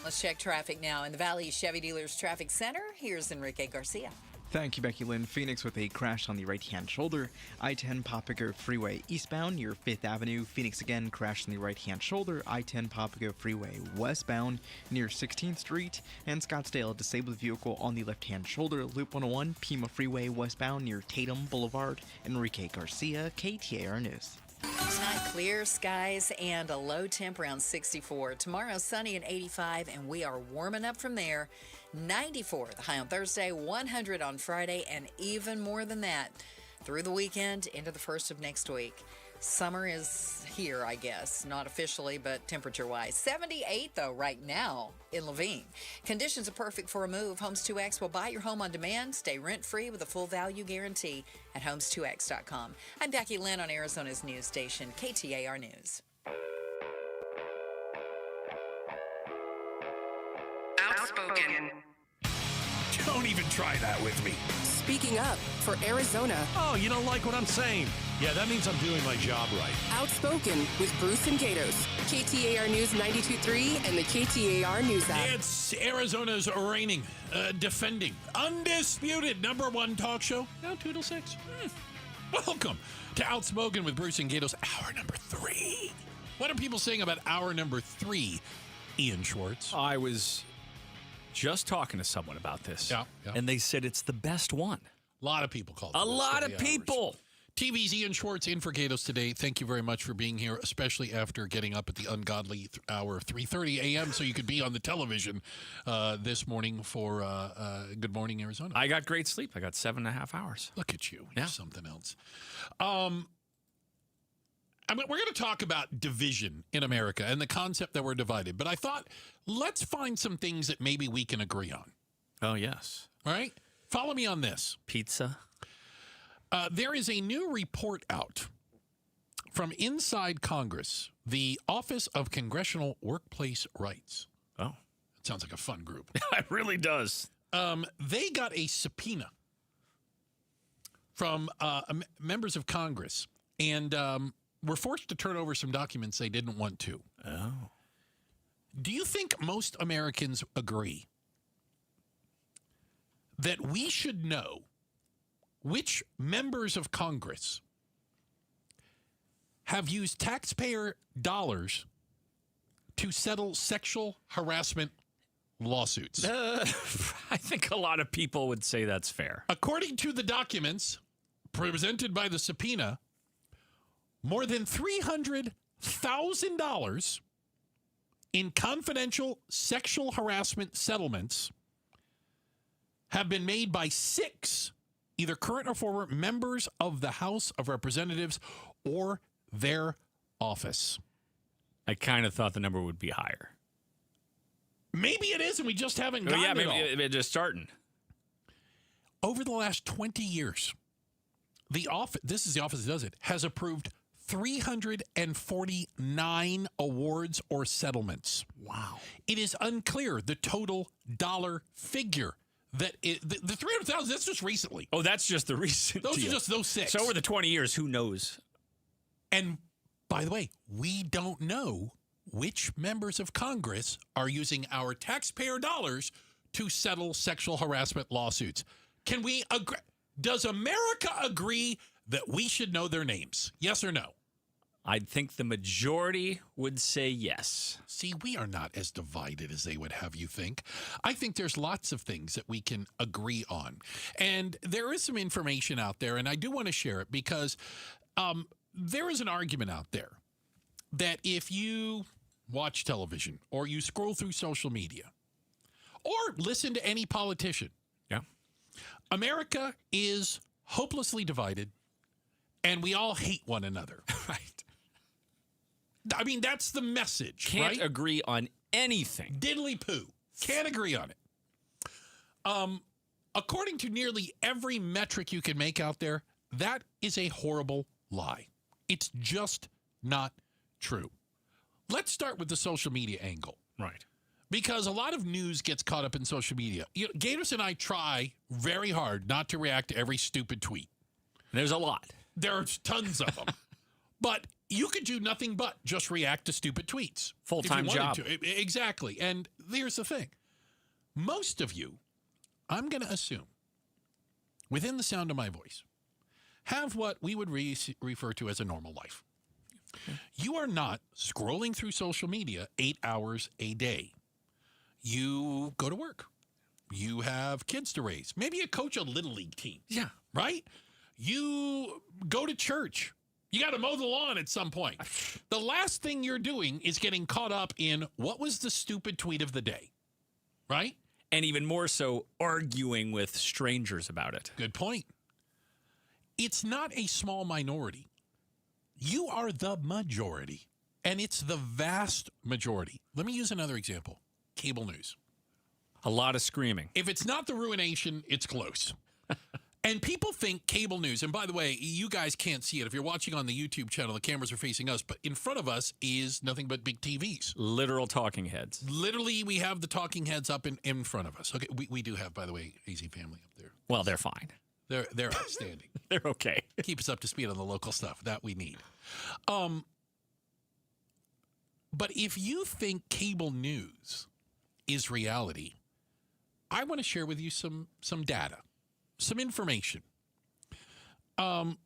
Let's check traffic now. In the Valley Chevy Dealers Traffic Center, here's Enrique Garcia. Thank you, Becky Lynn. Phoenix with a crash on the right-hand shoulder. I-10 Papago Freeway eastbound near 5th Avenue. Phoenix again, crash on the right-hand shoulder. I-10 Papago Freeway westbound near 16th Street. And Scottsdale, disabled vehicle on the left-hand shoulder. Loop 101, Pima Freeway westbound near Tatum Boulevard. Enrique Garcia, KTAR News. Tonight, clear skies and a low temp around 64. Tomorrow, sunny and 85, and we are warming up from there. 94, the high on Thursday, 100 on Friday, and even more than that through the weekend into the first of next week. Summer is here, I guess. Not officially, but temperature-wise. 78, though, right now in Levine. Conditions are perfect for a move. Homes2X will buy your home on demand. Stay rent-free with a full value guarantee at homes2x.com. I'm Becky Lynn on Arizona's news station, KTAR News. Outspoken. Don't even try that with me. Speaking up for Arizona. Oh, you don't like what I'm saying? Yeah, that means I'm doing my job right. Outspoken with Bruce and Gatos. KTAR News 92.3 and the KTAR News app. It's Arizona's reigning, defending, undisputed #1 talk show. Now, Toodle 6. Welcome to Outspoken with Bruce and Gatos, hour number 3. What are people saying about hour number 3, Ian Schwartz? I was just talking to someone about this. Yeah. And they said it's the best one. A lot of people call it. A lot of people. TV's Ian Schwartz in for Gatos today. Thank you very much for being here, especially after getting up at the ungodly hour of 3:30 a.m. so you could be on the television this morning for Good Morning Arizona. I got great sleep. I got 7.5 hours. Look at you. You're something else. I mean, we're going to talk about division in America and the concept that we're divided. But I thought, let's find some things that maybe we can agree on. Oh, yes. All right? Follow me on this. Pizza. There is a new report out from inside Congress, the Office of Congressional Workplace Rights. Oh. It sounds like a fun group. It really does. They got a subpoena from members of Congress and were forced to turn over some documents they didn't want to. Oh. Do you think most Americans agree that we should know which members of Congress have used taxpayer dollars to settle sexual harassment lawsuits? I think a lot of people would say that's fair. According to the documents presented by the subpoena, more than $300,000 in confidential sexual harassment settlements have been made by 6 either current or former members of the House of Representatives or their office. I kind of thought the number would be higher. Maybe it is, and we just haven't gotten yeah, maybe it all. it's just starting. Over the last 20 years, the office, this is the office that does it, has approved 349 awards or settlements. Wow. It is unclear the total dollar figure. The 300,000, that's just recently. Oh, that's just the recent Those deal. are just those 6. So over the 20 years, who knows? And by the way, we don't know which members of Congress are using our taxpayer dollars to settle sexual harassment lawsuits. Can we agree? Does America agree that we should know their names? Yes or no? I think the majority would say yes. See, we are not as divided as they would have you think. I think there's lots of things that we can agree on. And there is some information out there, and I do want to share it because there is an argument out there that if you watch television or you scroll through social media or listen to any politician, America is hopelessly divided and we all hate one another. Right. I mean, that's the message. Can't agree on anything. Diddly poo. Can't agree on it. According to nearly every metric you can make out there, that is a horrible lie. It's just not true. Let's start with the social media angle. Right. Because a lot of news gets caught up in social media. You know, Gators and I try very hard not to react to every stupid tweet. There's a lot. There's tons of them. But you could do nothing but just react to stupid tweets. Full-time job. Exactly. And here's the thing. Most of you, I'm going to assume, within the sound of my voice, have what we would refer to as a normal life. You are not scrolling through social media 8 hours a day. You go to work. You have kids to raise. Maybe you coach a little league team. Yeah. Right? You go to church. You got to mow the lawn at some point. The last thing you're doing is getting caught up in what was the stupid tweet of the day. Right? And even more so, arguing with strangers about it. Good point. It's not a small minority. You are the majority, and it's the vast majority. Let me use another example. Cable news. A lot of screaming. If it's not the ruination, it's close. And people think cable news, and by the way, you guys can't see it. If you're watching on the YouTube channel, the cameras are facing us, but in front of us is nothing but big TVs. Literal talking heads. Literally, we have the talking heads up in front of us. Okay, we do have, by the way, AZ Family up there. Well, they're fine. They're outstanding. They're okay. Keep us up to speed on the local stuff that we need. But if you think cable news is reality, I want to share with you some data, some information. When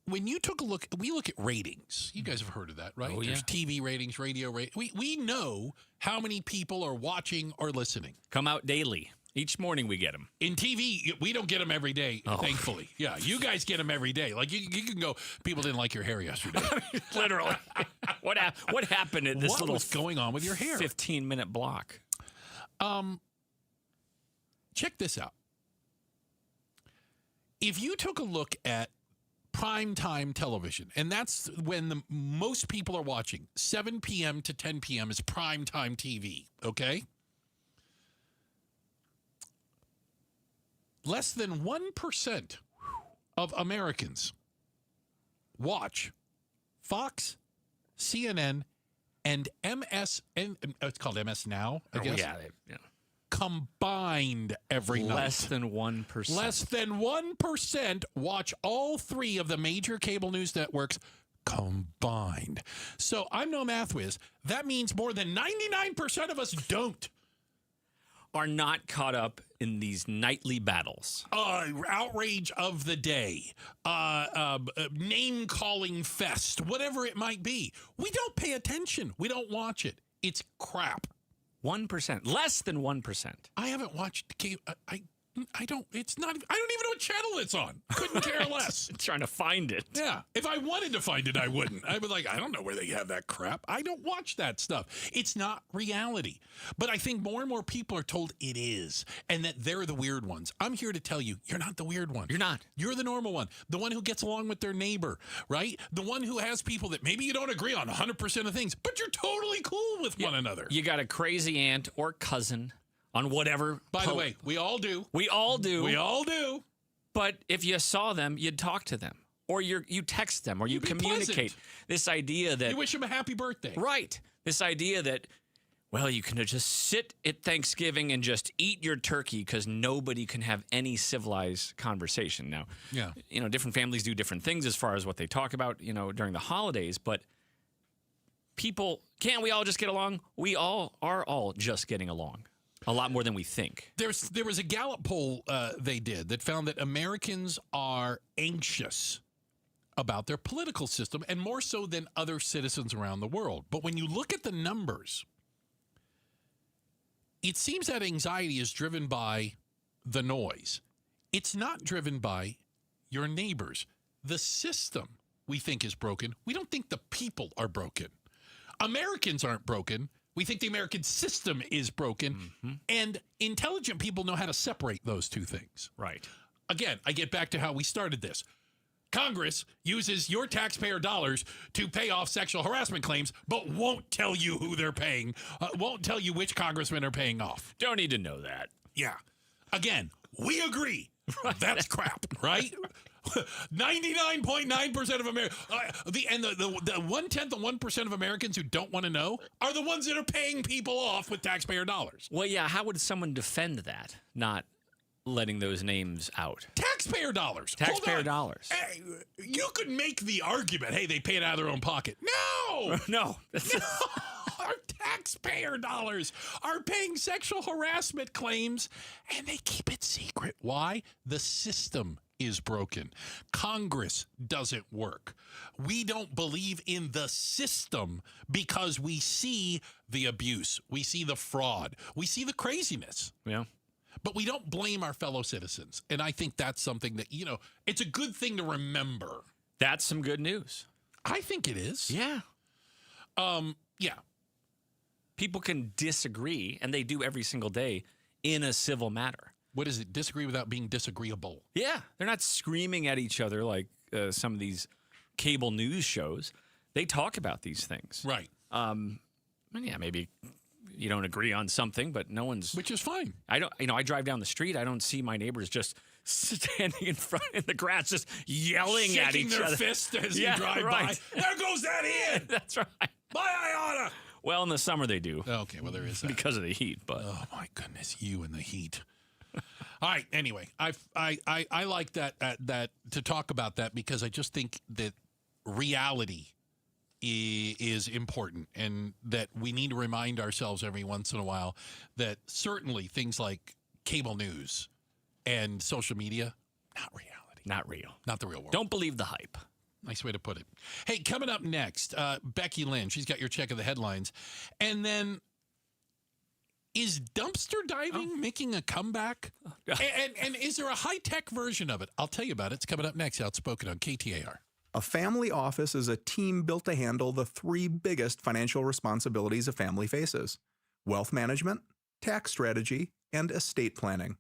you took a look, we look at ratings. You guys have heard of that, right? Oh, yeah. There's TV ratings, radio ratings. We know how many people are watching or listening. Come out daily. Each morning we get them. In TV, we don't get them every day, thankfully. Yeah, you guys get them every day. Like, you can go, people didn't like your hair yesterday. Literally. What happened at this what little was going on with your hair? 15-minute block? Check this out. If you took a look at primetime television, and that's when most people are watching, 7 p.m. to 10 p.m. is primetime TV, okay? Less than 1% of Americans watch Fox, CNN, and MS, and it's called MS Now, I guess. Yeah. Combined every night. Less than 1%. Less than 1% watch all 3 of the major cable news networks combined. So I'm no math whiz. That means more than 99% of us don't. are not caught up in these nightly battles. Outrage of the day, name-calling fest, whatever it might be. We don't pay attention. We don't watch it. It's crap. 1%. Less than 1%. I haven't watched cable. I don't even know what channel it's on. Couldn't care less. Trying to find it. Yeah. If I wanted to find it, I wouldn't. I would I don't know where they have that crap. I don't watch that stuff. It's not reality. But I think more and more people are told it is, and that they're the weird ones. I'm here to tell you, you're not the weird one. You're not. You're the normal one. The one who gets along with their neighbor, right? The one who has people that maybe you don't agree on 100% of things, but you're totally cool with one another. You got a crazy aunt or cousin on whatever. By the way, we all do. We all do. We all do. But if you saw them, you'd talk to them. Or you text them. Or you communicate. Pleasant. This idea that... You wish them a happy birthday. Right. This idea that, well, you can just sit at Thanksgiving and just eat your turkey because nobody can have any civilized conversation. Now, different families do different things as far as what they talk about, during the holidays. But people, can't we all just get along? We all are all just getting along. A lot more than we think. There was a Gallup poll they did that found that Americans are anxious about their political system, and more so than other citizens around the world. But when you look at the numbers, it seems that anxiety is driven by the noise. It's not driven by your neighbors. The system we think is broken. We don't think the people are broken. Americans aren't broken. We think the American system is broken, and intelligent people know how to separate those two things. Right. Again, I get back to how we started this. Congress uses your taxpayer dollars to pay off sexual harassment claims, but won't tell you who they're paying, won't tell you which congressmen are paying off. Don't need to know that. Yeah. Again, we agree. Right. That's crap, right? 99.9% of Americans, the 1/10 of 1% of Americans who don't want to know are the ones that are paying people off with taxpayer dollars. Well, yeah, how would someone defend that, not letting those names out? Taxpayer dollars. Taxpayer dollars. Hey, you could make the argument, hey, they pay it out of their own pocket. No! No. Our taxpayer dollars are paying sexual harassment claims, and they keep it secret. Why? The system is broken. Congress doesn't work. We don't believe in the system because we see the abuse. We see the fraud. We see the craziness. Yeah. But we don't blame our fellow citizens. And I think that's something that, it's a good thing to remember. That's some good news. I think it is. Yeah. Yeah. People can disagree, and they do every single day in a civil matter. What is it? Disagree without being disagreeable. Yeah. They're not screaming at each other like some of these cable news shows. They talk about these things. Right. And yeah, maybe you don't agree on something, but no one's... Which is fine. I don't. I drive down the street. I don't see my neighbors just standing in front in the grass, just yelling at each other. Shaking their fist as you drive by. There goes that Ian. That's right. Bye, Iona. Well, in the summer they do. Okay, well, there is that. Because of the heat, but... Oh, my goodness, you and the heat. All right, anyway, I like that to talk about that because I just think that reality is important, and that we need to remind ourselves every once in a while that certainly things like cable news and social media, not reality. Not real. Not the real world. Don't believe the hype. Nice way to put it. Hey, coming up next, Becky Lynn. She's got your check of the headlines. And then, is dumpster diving making a comeback? And is there a high-tech version of it? I'll tell you about it. It's coming up next. Outspoken on KTAR. A family office is a team built to handle the three biggest financial responsibilities a family faces: wealth management, tax strategy, and estate planning.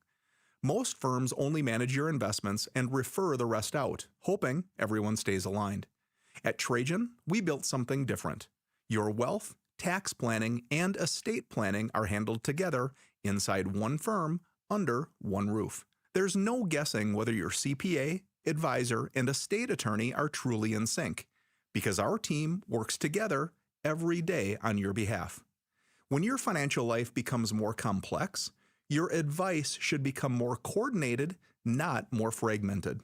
Most firms only manage your investments and refer the rest out, hoping everyone stays aligned. At Trajan, we built something different. Your wealth, tax planning, and estate planning are handled together inside one firm, under one roof. There's no guessing whether your CPA, advisor, and estate attorney are truly in sync, because our team works together every day on your behalf. When your financial life becomes more complex, your advice should become more coordinated, not more fragmented.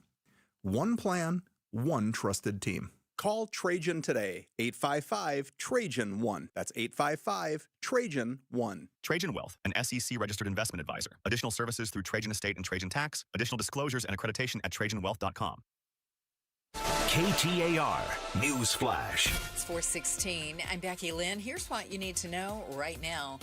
One plan, one trusted team. Call Trajan today, 855-TRAJAN-1. That's 855-TRAJAN-1. Trajan Wealth, an SEC-registered investment advisor. Additional services through Trajan Estate and Trajan Tax. Additional disclosures and accreditation at TrajanWealth.com. KTAR News Flash. It's 4:16. I'm Becky Lynn. Here's what you need to know right now.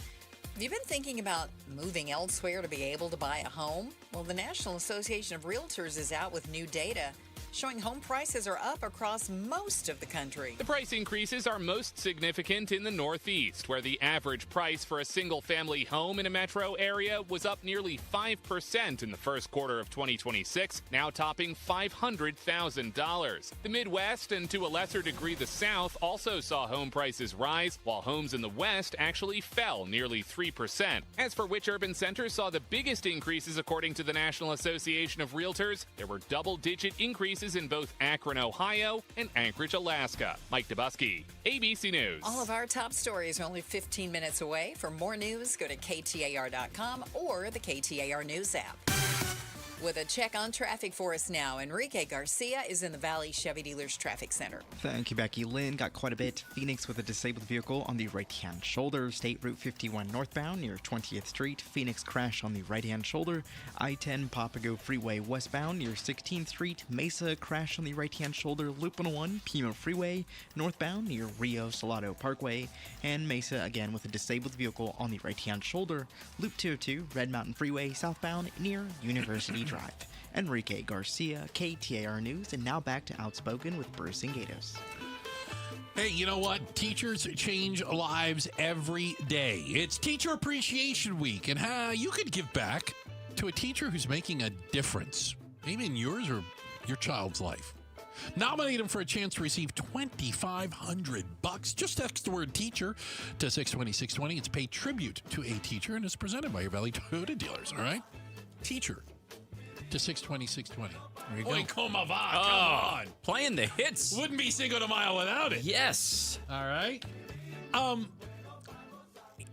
Have you been thinking about moving elsewhere to be able to buy a home? Well, the National Association of Realtors is out with new data showing home prices are up across most of the country. The price increases are most significant in the Northeast, where the average price for a single-family home in a metro area was up nearly 5% in the first quarter of 2026, now topping $500,000. The Midwest, and to a lesser degree the South, also saw home prices rise, while homes in the West actually fell nearly 3%. As for which urban centers saw the biggest increases according to the National Association of Realtors, there were double-digit increases in both Akron, Ohio, and Anchorage, Alaska. Mike Dubusky, ABC News. All of our top stories are only 15 minutes away. For more news, go to KTAR.com or the KTAR News app. With a check on traffic for us now, Enrique Garcia is in the Valley Chevy Dealers Traffic Center. Thank you, Becky Lynn. Got quite a bit. Phoenix with a disabled vehicle on the right-hand shoulder. State Route 51 northbound near 20th Street. Phoenix crash on the right-hand shoulder. I-10 Papago Freeway westbound near 16th Street. Mesa crash on the right-hand shoulder. Loop 101 Pima Freeway northbound near Rio Salado Parkway. And Mesa again with a disabled vehicle on the right-hand shoulder. Loop 202 Red Mountain Freeway southbound near University Drive. Enrique Garcia, KTAR News, and now back to Outspoken with Bruce and Gatos. Hey, you know what? Teachers change lives every day. It's Teacher Appreciation Week, and you could give back to a teacher who's making a difference, maybe in yours or your child's life. Nominate them for a chance to receive $2,500. Just text the word teacher to 620-620. It's paid tribute to a teacher, and it's presented by your Valley Toyota dealers, all right? Teacher to 620-620. There you go. Oy, come on. Playing the hits. Wouldn't be Cinco de Mayo without it. Yes. All right.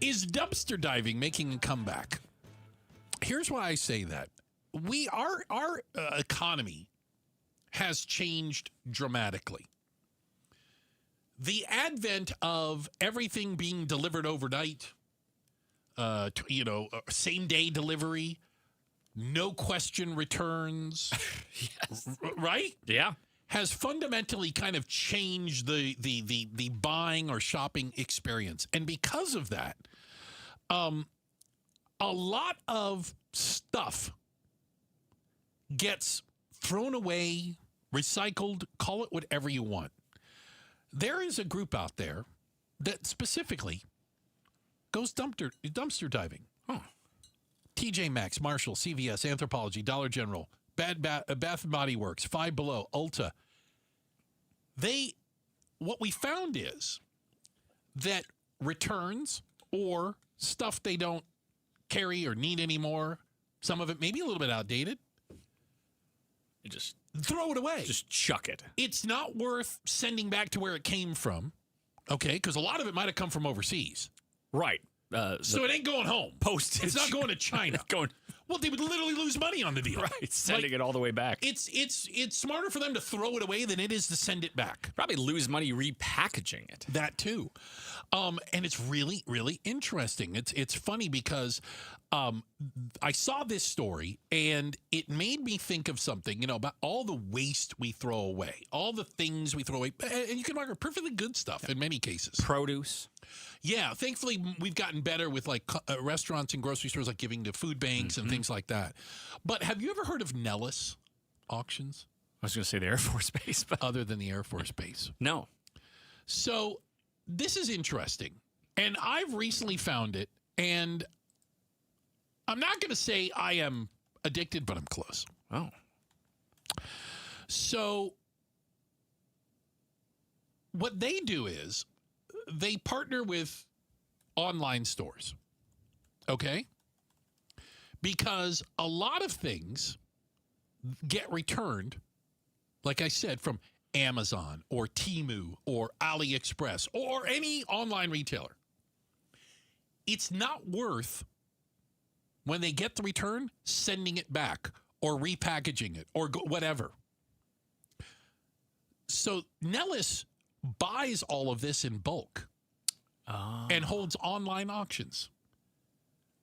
Is dumpster diving making a comeback? Here's why I say that. Our economy has changed dramatically. The advent of everything being delivered overnight, same day delivery, no question returns, yes. Right? Yeah. Has fundamentally kind of changed the buying or shopping experience. And because of that, a lot of stuff gets thrown away, recycled, call it whatever you want. There is a group out there that specifically goes dumpster diving. TJ Maxx, Marshall, CVS, Anthropologie, Dollar General, Bath & Body Works, Five Below, Ulta. What we found is that returns or stuff they don't carry or need anymore, some of it maybe a little bit outdated, you just throw it away. Just chuck it. It's not worth sending back to where it came from, okay? Because a lot of it might have come from overseas. Right. So it ain't going home. Postage. It's not going to China. Well, they would literally lose money on the deal. Right, sending it all the way back. It's smarter for them to throw it away than it is to send it back. Probably lose money repackaging it. That too. And it's really, really interesting. It's funny because I saw this story and it made me think of something, about all the waste we throw away, all the things we throw away. And you can argue perfectly good stuff in many cases. Produce. Yeah, thankfully we've gotten better with restaurants and grocery stores giving to food banks and things like that. But have you ever heard of Nellis auctions? I was going to say the Air Force Base. But other than the Air Force Base. No. So this is interesting. And I've recently found it. And I'm not going to say I am addicted, but I'm close. Oh. So what they do is they partner with online stores, okay? Because a lot of things get returned, like I said, from Amazon or Temu or AliExpress or any online retailer. It's not worth, when they get the return, sending it back or repackaging it or whatever. So Nellis buys all of this in bulk and holds online auctions.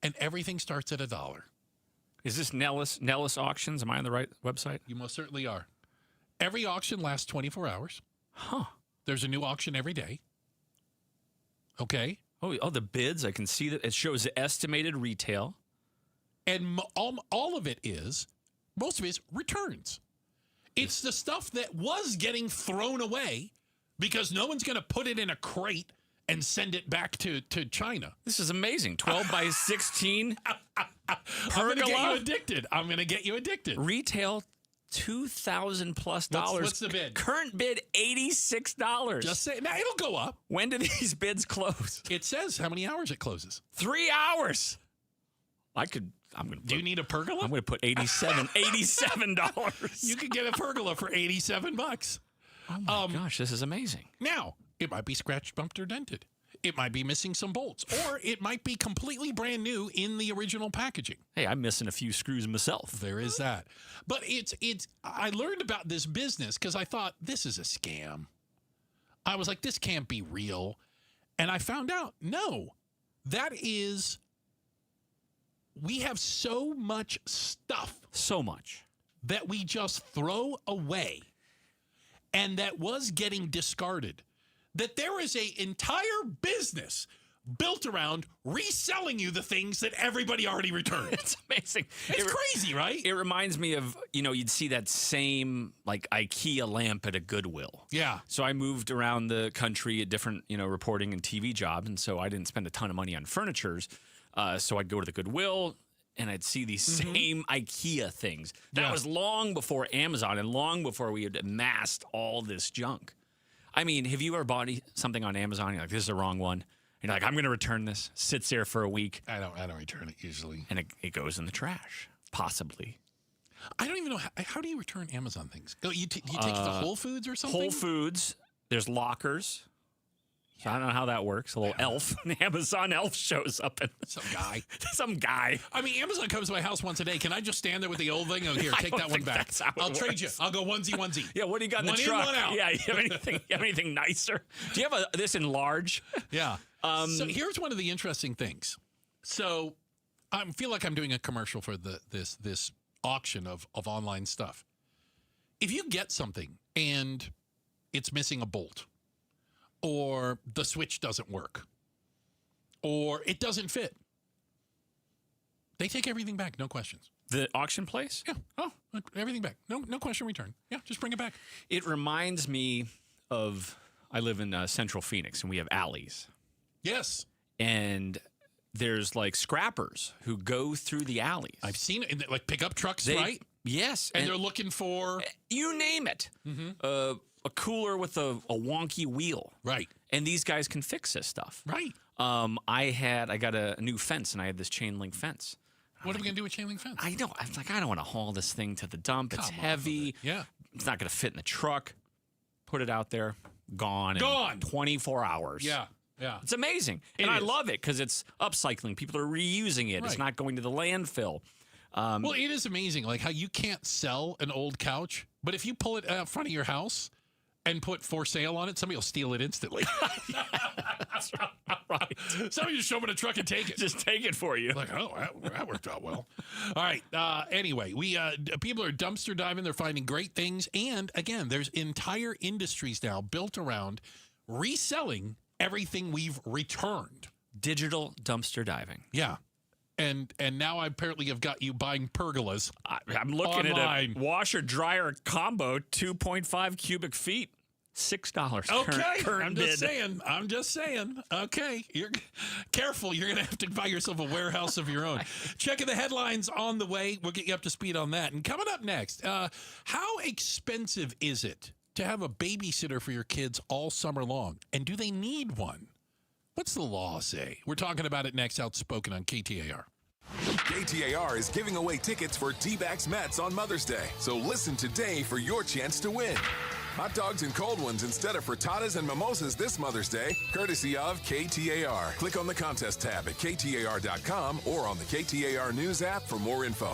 And everything starts at $1. Is this Nellis Auctions? Am I on the right website? You most certainly are. Every auction lasts 24 hours. Huh. There's a new auction every day. Okay. Oh, the bids. I can see that it shows the estimated retail. And all of it is, most of it is returns. It's the stuff that was getting thrown away because no one's going to put it in a crate and send it back to China. This is amazing. 12 by 16 pergola. I'm going to get you addicted. Retail $2,000+. What's the bid? Current bid $86. Just say now it'll go up. When do these bids close? It says how many hours it closes. 3 hours. Do you need a pergola? I'm going to put $87. You could get a pergola for $87. Oh my gosh, this is amazing. Now, it might be scratched, bumped, or dented. It might be missing some bolts, or it might be completely brand new in the original packaging. Hey, I'm missing a few screws myself. There is that. But I learned about this business because I thought, this is a scam. I was like, this can't be real. And I found out, no, we have so much stuff. So much. That we just throw away and that was getting discarded. That there is an entire business built around reselling you the things that everybody already returned. It's amazing. It's crazy, right? It reminds me of, you'd see that same like IKEA lamp at a Goodwill. Yeah. So I moved around the country at different, reporting and TV jobs. And so I didn't spend a ton of money on furnitures. So I'd go to the Goodwill and I'd see these same IKEA things. That was long before Amazon and long before we had amassed all this junk. I mean, have you ever bought something on Amazon? You're like, this is the wrong one. And you're like, I'm going to return this. Sits there for a week. I don't return it usually. And it goes in the trash, possibly. I don't even know. How do you return Amazon things? You take it to Whole Foods or something? Whole Foods. There's lockers. So I don't know how that works. A little elf. An Amazon elf shows up. And Some guy. I mean, Amazon comes to my house once a day. Can I just stand there with the old thing? Oh, here, take that one back. I'll trade you. I'll go onesie. Yeah, what do you got in the truck? One in, one out. Yeah, you have anything nicer? Do you have this in large? Yeah. So here's one of the interesting things. So I feel like I'm doing a commercial for this auction of online stuff. If you get something and it's missing a bolt, or the switch doesn't work, or it doesn't fit, they take everything back, no questions. The auction place? Yeah. Oh, everything back. No question return. Yeah, just bring it back. It reminds me of, I live in central Phoenix, and we have alleys. Yes. And there's like scrappers who go through the alleys. I've seen it, like pickup trucks, right? Yes. And they're looking for... You name it. Mm-hmm. A cooler with a wonky wheel. Right. And these guys can fix this stuff. Right. I got a new fence, and I had this chain link fence. What are we going to do with chain link fence? I don't want to haul this thing to the dump. It's heavy. Yeah. It's not going to fit in the truck. Put it out there. Gone. Gone. In 24 hours. Yeah. Yeah. It's amazing. And I love it because it's upcycling. People are reusing it. Right. It's not going to the landfill. Well, it is amazing, like how you can't sell an old couch, but if you pull it out front of your house and put for sale on it, somebody will steal it instantly. That's right. Somebody just show them in a truck and take it. Just take it for you. Like, oh, that worked out well. All right. Anyway, people are dumpster diving. They're finding great things. And again, there's entire industries now built around reselling everything we've returned. Digital dumpster diving. Yeah. And now I apparently have got you buying pergolas. I'm looking online. At a washer dryer combo, 2.5 cubic feet, $6. Okay, current bid. I'm just saying. Okay, you're careful. You're gonna have to buy yourself a warehouse of your own. Checking the headlines on the way. We'll get you up to speed on that. And coming up next, how expensive is it to have a babysitter for your kids all summer long? And do they need one? What's the law say? We're talking about it next. Outspoken on KTAR. KTAR is giving away tickets for D-backs Mets on Mother's Day. So listen today for your chance to win. Hot dogs and cold ones instead of frittatas and mimosas this Mother's Day, courtesy of KTAR. Click on the contest tab at KTAR.com or on the KTAR News app for more info.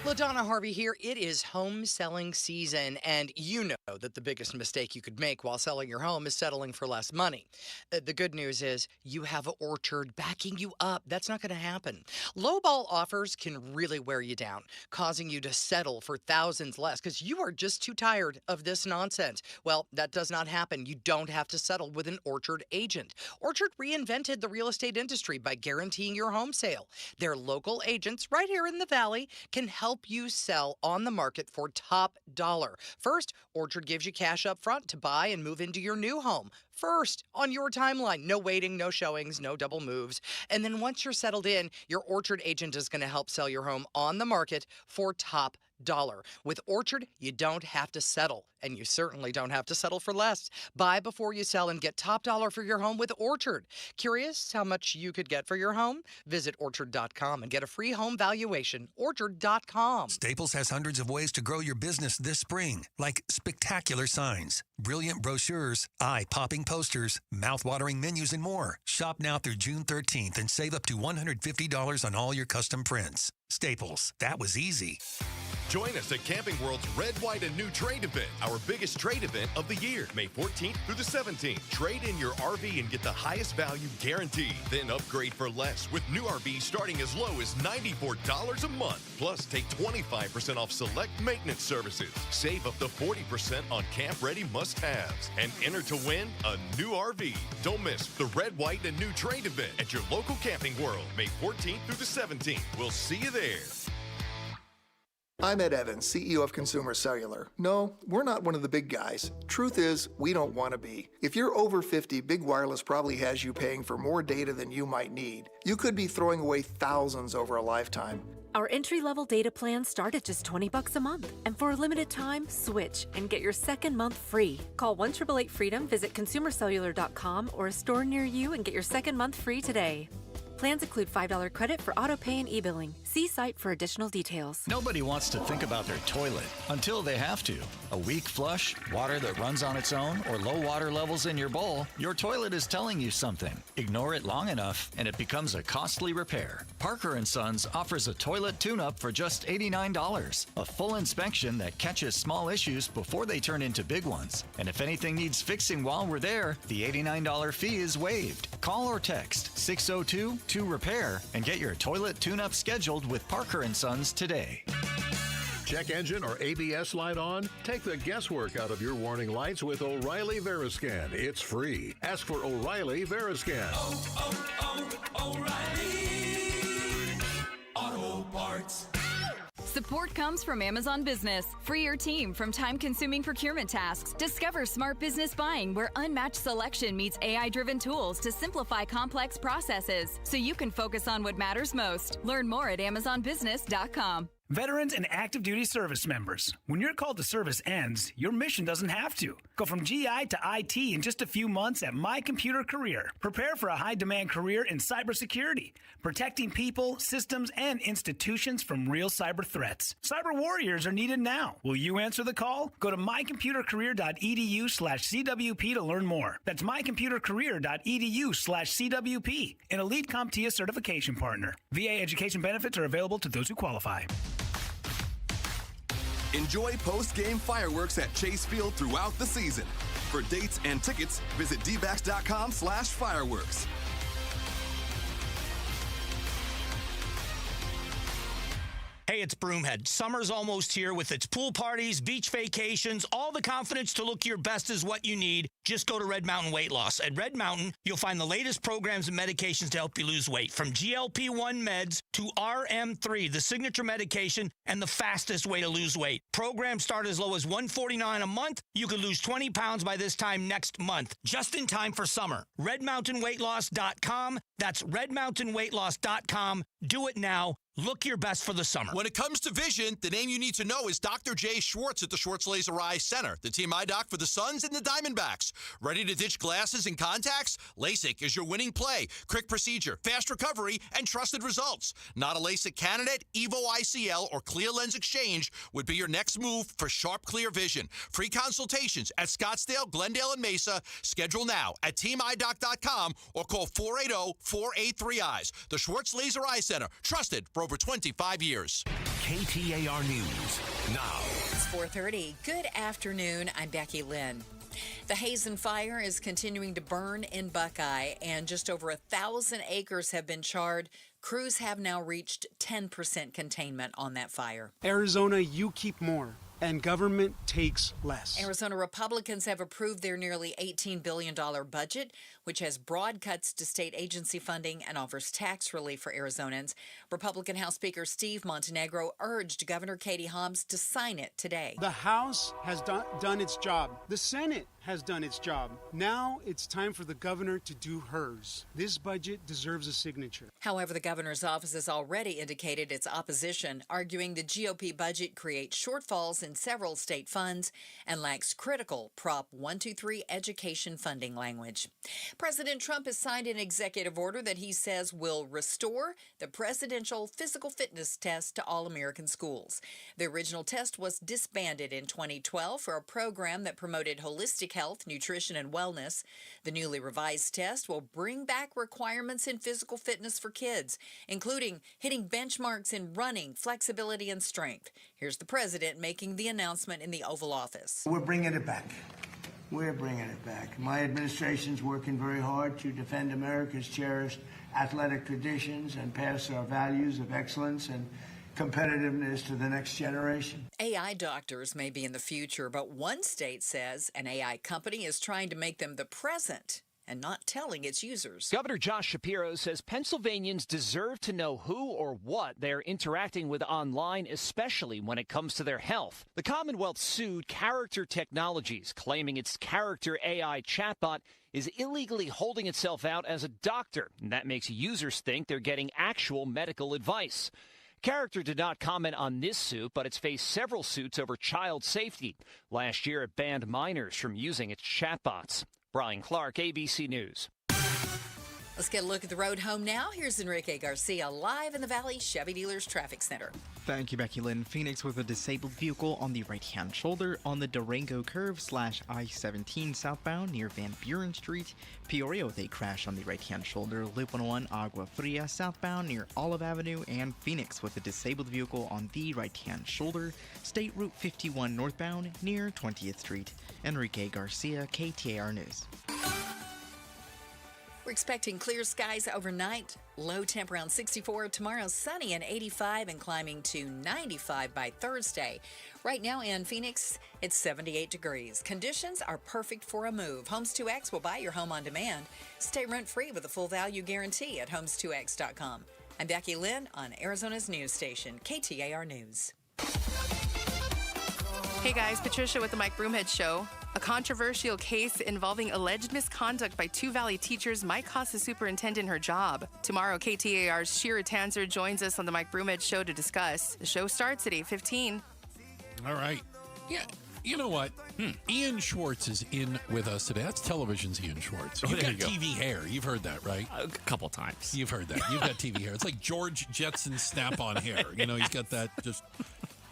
LaDonna Harvey here. It is home selling season, and you know that the biggest mistake you could make while selling your home is settling for less money. The good news is you have an Orchard backing you up. That's not going to happen. Lowball offers can really wear you down, causing you to settle for thousands less because you are just too tired of this nonsense. Well, that does not happen. You don't have to settle with an Orchard agent. Orchard reinvented the real estate industry by guaranteeing your home sale. Their local agents right here in the Valley can help you sell on the market for top dollar. First, Orchard gives you cash up front to buy and move into your new home. First, on your timeline. No waiting, no showings, no double moves. And then once you're settled in, your Orchard agent is going to help sell your home on the market for top dollar. With Orchard, you don't have to settle, and you certainly don't have to settle for less. Buy before you sell and get top dollar for your home with Orchard. Curious how much you could get for your home? Visit Orchard.com and get a free home valuation. Orchard.com. Staples has hundreds of ways to grow your business this spring, like spectacular signs, brilliant brochures, eye-popping posters, mouth-watering menus, and more. Shop now through June 13th and save up to $150 on all your custom prints. Staples, that was easy. Join us at Camping World's Red, White, and New Trade Event, our biggest trade event of the year, May 14th through the 17th. Trade in your RV and get the highest value guaranteed. Then upgrade for less with new RVs starting as low as $94 a month. Plus, take 25% off select maintenance services. Save up to 40% on camp-ready must-haves. And enter to win a new RV. Don't miss the Red, White, and New Trade Event at your local Camping World, May 14th through the 17th. We'll see you there. I'm Ed Evans, CEO of Consumer Cellular. No, we're not one of the big guys. Truth is, we don't want to be. If you're over 50, Big Wireless probably has you paying for more data than you might need. You could be throwing away thousands over a lifetime. Our entry-level data plans start at just $20 a month. And for a limited time, switch and get your second month free. Call 1-888-FREEDOM, visit consumercellular.com or a store near you and get your second month free today. Plans include $5 credit for auto pay and e-billing. See site for additional details. Nobody wants to think about their toilet until they have to. A weak flush, water that runs on its own, or low water levels in your bowl, your toilet is telling you something. Ignore it long enough, and it becomes a costly repair. Parker & Sons offers a toilet tune-up for just $89. A full inspection that catches small issues before they turn into big ones. And if anything needs fixing while we're there, the $89 fee is waived. Call or text 602-2REPAIR and get your toilet tune-up scheduled with Parker & Sons today. Check engine or ABS light on? Take the guesswork out of your warning lights with O'Reilly Veriscan. It's free. Ask for O'Reilly Veriscan. O'Reilly Auto Parts. Support comes from Amazon Business. Free your team from time-consuming procurement tasks. Discover smart business buying where unmatched selection meets AI-driven tools to simplify complex processes so you can focus on what matters most. Learn more at amazonbusiness.com. Veterans and active duty service members, when your call to service ends, your mission doesn't have to. Go from GI to IT in just a few months at My Computer Career. Prepare for a high-demand career in cybersecurity, protecting people, systems, and institutions from real cyber threats. Cyber warriors are needed now. Will you answer the call? Go to mycomputercareer.edu/CWP to learn more. That's mycomputercareer.edu/CWP, an elite CompTIA certification partner. VA education benefits are available to those who qualify. Enjoy post-game fireworks at Chase Field throughout the season. For dates and tickets, visit dbacks.com/fireworks. Hey, it's Broomhead. Summer's almost here with its pool parties, beach vacations. All the confidence to look your best is what you need. Just go to Red Mountain Weight Loss. At Red Mountain, you'll find the latest programs and medications to help you lose weight. From GLP-1 meds to RM3, the signature medication and the fastest way to lose weight. Programs start as low as $149 a month. You could lose 20 pounds by this time next month, just in time for summer. RedMountainWeightLoss.com. That's RedMountainWeightLoss.com. Do it now. Look your best for the summer. When it comes to vision, the name you need to know is Dr. Jay Schwartz at the Schwartz Laser Eye Center, the team eye doc for the Suns and the Diamondbacks. Ready to ditch glasses and contacts? LASIK is your winning play. Quick procedure, fast recovery, and trusted results. Not a LASIK candidate? Evo ICL or Clear Lens Exchange would be your next move for sharp, clear vision. Free consultations at Scottsdale, Glendale, and Mesa. Schedule now at teamidoc.com or call 480-483-EYES. The Schwartz Laser Eye Center, trusted for over 25 years. KTAR News now. It's 4:30. Good afternoon. I'm Becky Lynn. The Hazen fire is continuing to burn in Buckeye, and just over 1,000 acres have been charred. Crews have now reached 10% containment on that fire. Arizona, you keep more, and government takes less. Arizona Republicans have approved their nearly $18 billion budget, which has broad cuts to state agency funding and offers tax relief for Arizonans. Republican House Speaker Steve Montenegro urged Governor Katie Hobbs to sign it today. The House has done its job. The Senate has done its job. Now it's time for the governor to do hers. This budget deserves a signature. However, the governor's office has already indicated its opposition, arguing the GOP budget creates shortfalls in several state funds and lacks critical Prop 123 education funding language. President Trump has signed an executive order that he says will restore the presidential physical fitness test to all American schools. The original test was disbanded in 2012 for a program that promoted holistic health, nutrition, and wellness. The newly revised test will bring back requirements in physical fitness for kids, including hitting benchmarks in running, flexibility, and strength. Here's the president making the announcement in the Oval Office. We're bringing it back. We're bringing it back. My administration's working very hard to defend America's cherished athletic traditions and pass our values of excellence and competitiveness to the next generation. AI doctors may be in the future, but one state says an AI company is trying to make them the present and not telling its users. Governor Josh Shapiro says Pennsylvanians deserve to know who or what they're interacting with online, especially when it comes to their health. The Commonwealth sued Character Technologies, claiming its character AI chatbot is illegally holding itself out as a doctor, and that makes users think they're getting actual medical advice. Character did not comment on this suit, but it's faced several suits over child safety. Last year, it banned minors from using its chatbots. Brian Clark, ABC News. Let's get a look at the road home now. Here's Enrique Garcia live in the Valley Chevy Dealers Traffic Center. Thank you, Becky Lynn. Phoenix with a disabled vehicle on the right-hand shoulder on the Durango curve / I-17 southbound near Van Buren Street. Peoria with a crash on the right-hand shoulder. Loop 101 Agua Fria southbound near Olive Avenue. And Phoenix with a disabled vehicle on the right-hand shoulder. State Route 51 northbound near 20th Street. Enrique Garcia, KTAR News. We're expecting clear skies overnight. Low temp around 64. Tomorrow, sunny and 85 and climbing to 95 by Thursday. Right now in Phoenix, it's 78 degrees. Conditions are perfect for a move. Homes2X will buy your home on demand. Stay rent-free with a full value guarantee at homes2x.com. I'm Becky Lynn on Arizona's news station, KTAR News. Hey guys, Patricia with the Mike Broomhead Show. A controversial case involving alleged misconduct by two Valley teachers might cost the superintendent her job. Tomorrow, KTAR's Shira Tanzer joins us on the Mike Broomhead Show to discuss. The show starts at 8:15. All right. Yeah. You know what? Ian Schwartz is in with us today. That's television's Ian Schwartz. You've got TV hair. You've heard that, right? A couple times. You've heard that. You've got TV hair. It's like George Jetson's snap-on hair. You know, he's got that just...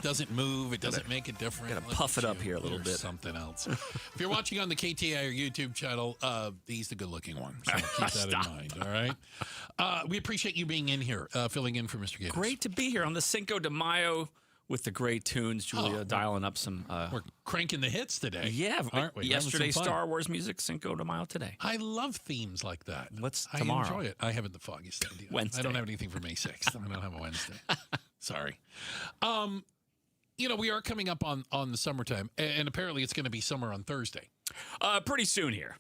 doesn't move. It doesn't make a difference. Got to puff it up here a little bit. Something else. If you're watching on the KTAR YouTube channel, he's the good-looking one. So keep that in mind, all right? We appreciate you being in here, filling in for Mr. Gators. Great to be here on the Cinco de Mayo with the great tunes. Julia dialing up some... we're cranking the hits today. Yeah. Aren't we? Yesterday, Star Wars music, Cinco de Mayo today. I love themes like that. What's tomorrow? I enjoy it. I haven't the foggiest idea. Wednesday. I don't have anything for May 6th. I don't have a Wednesday. Sorry. You know, we are coming up on the summertime, and apparently it's going to be summer on Thursday. Pretty soon here.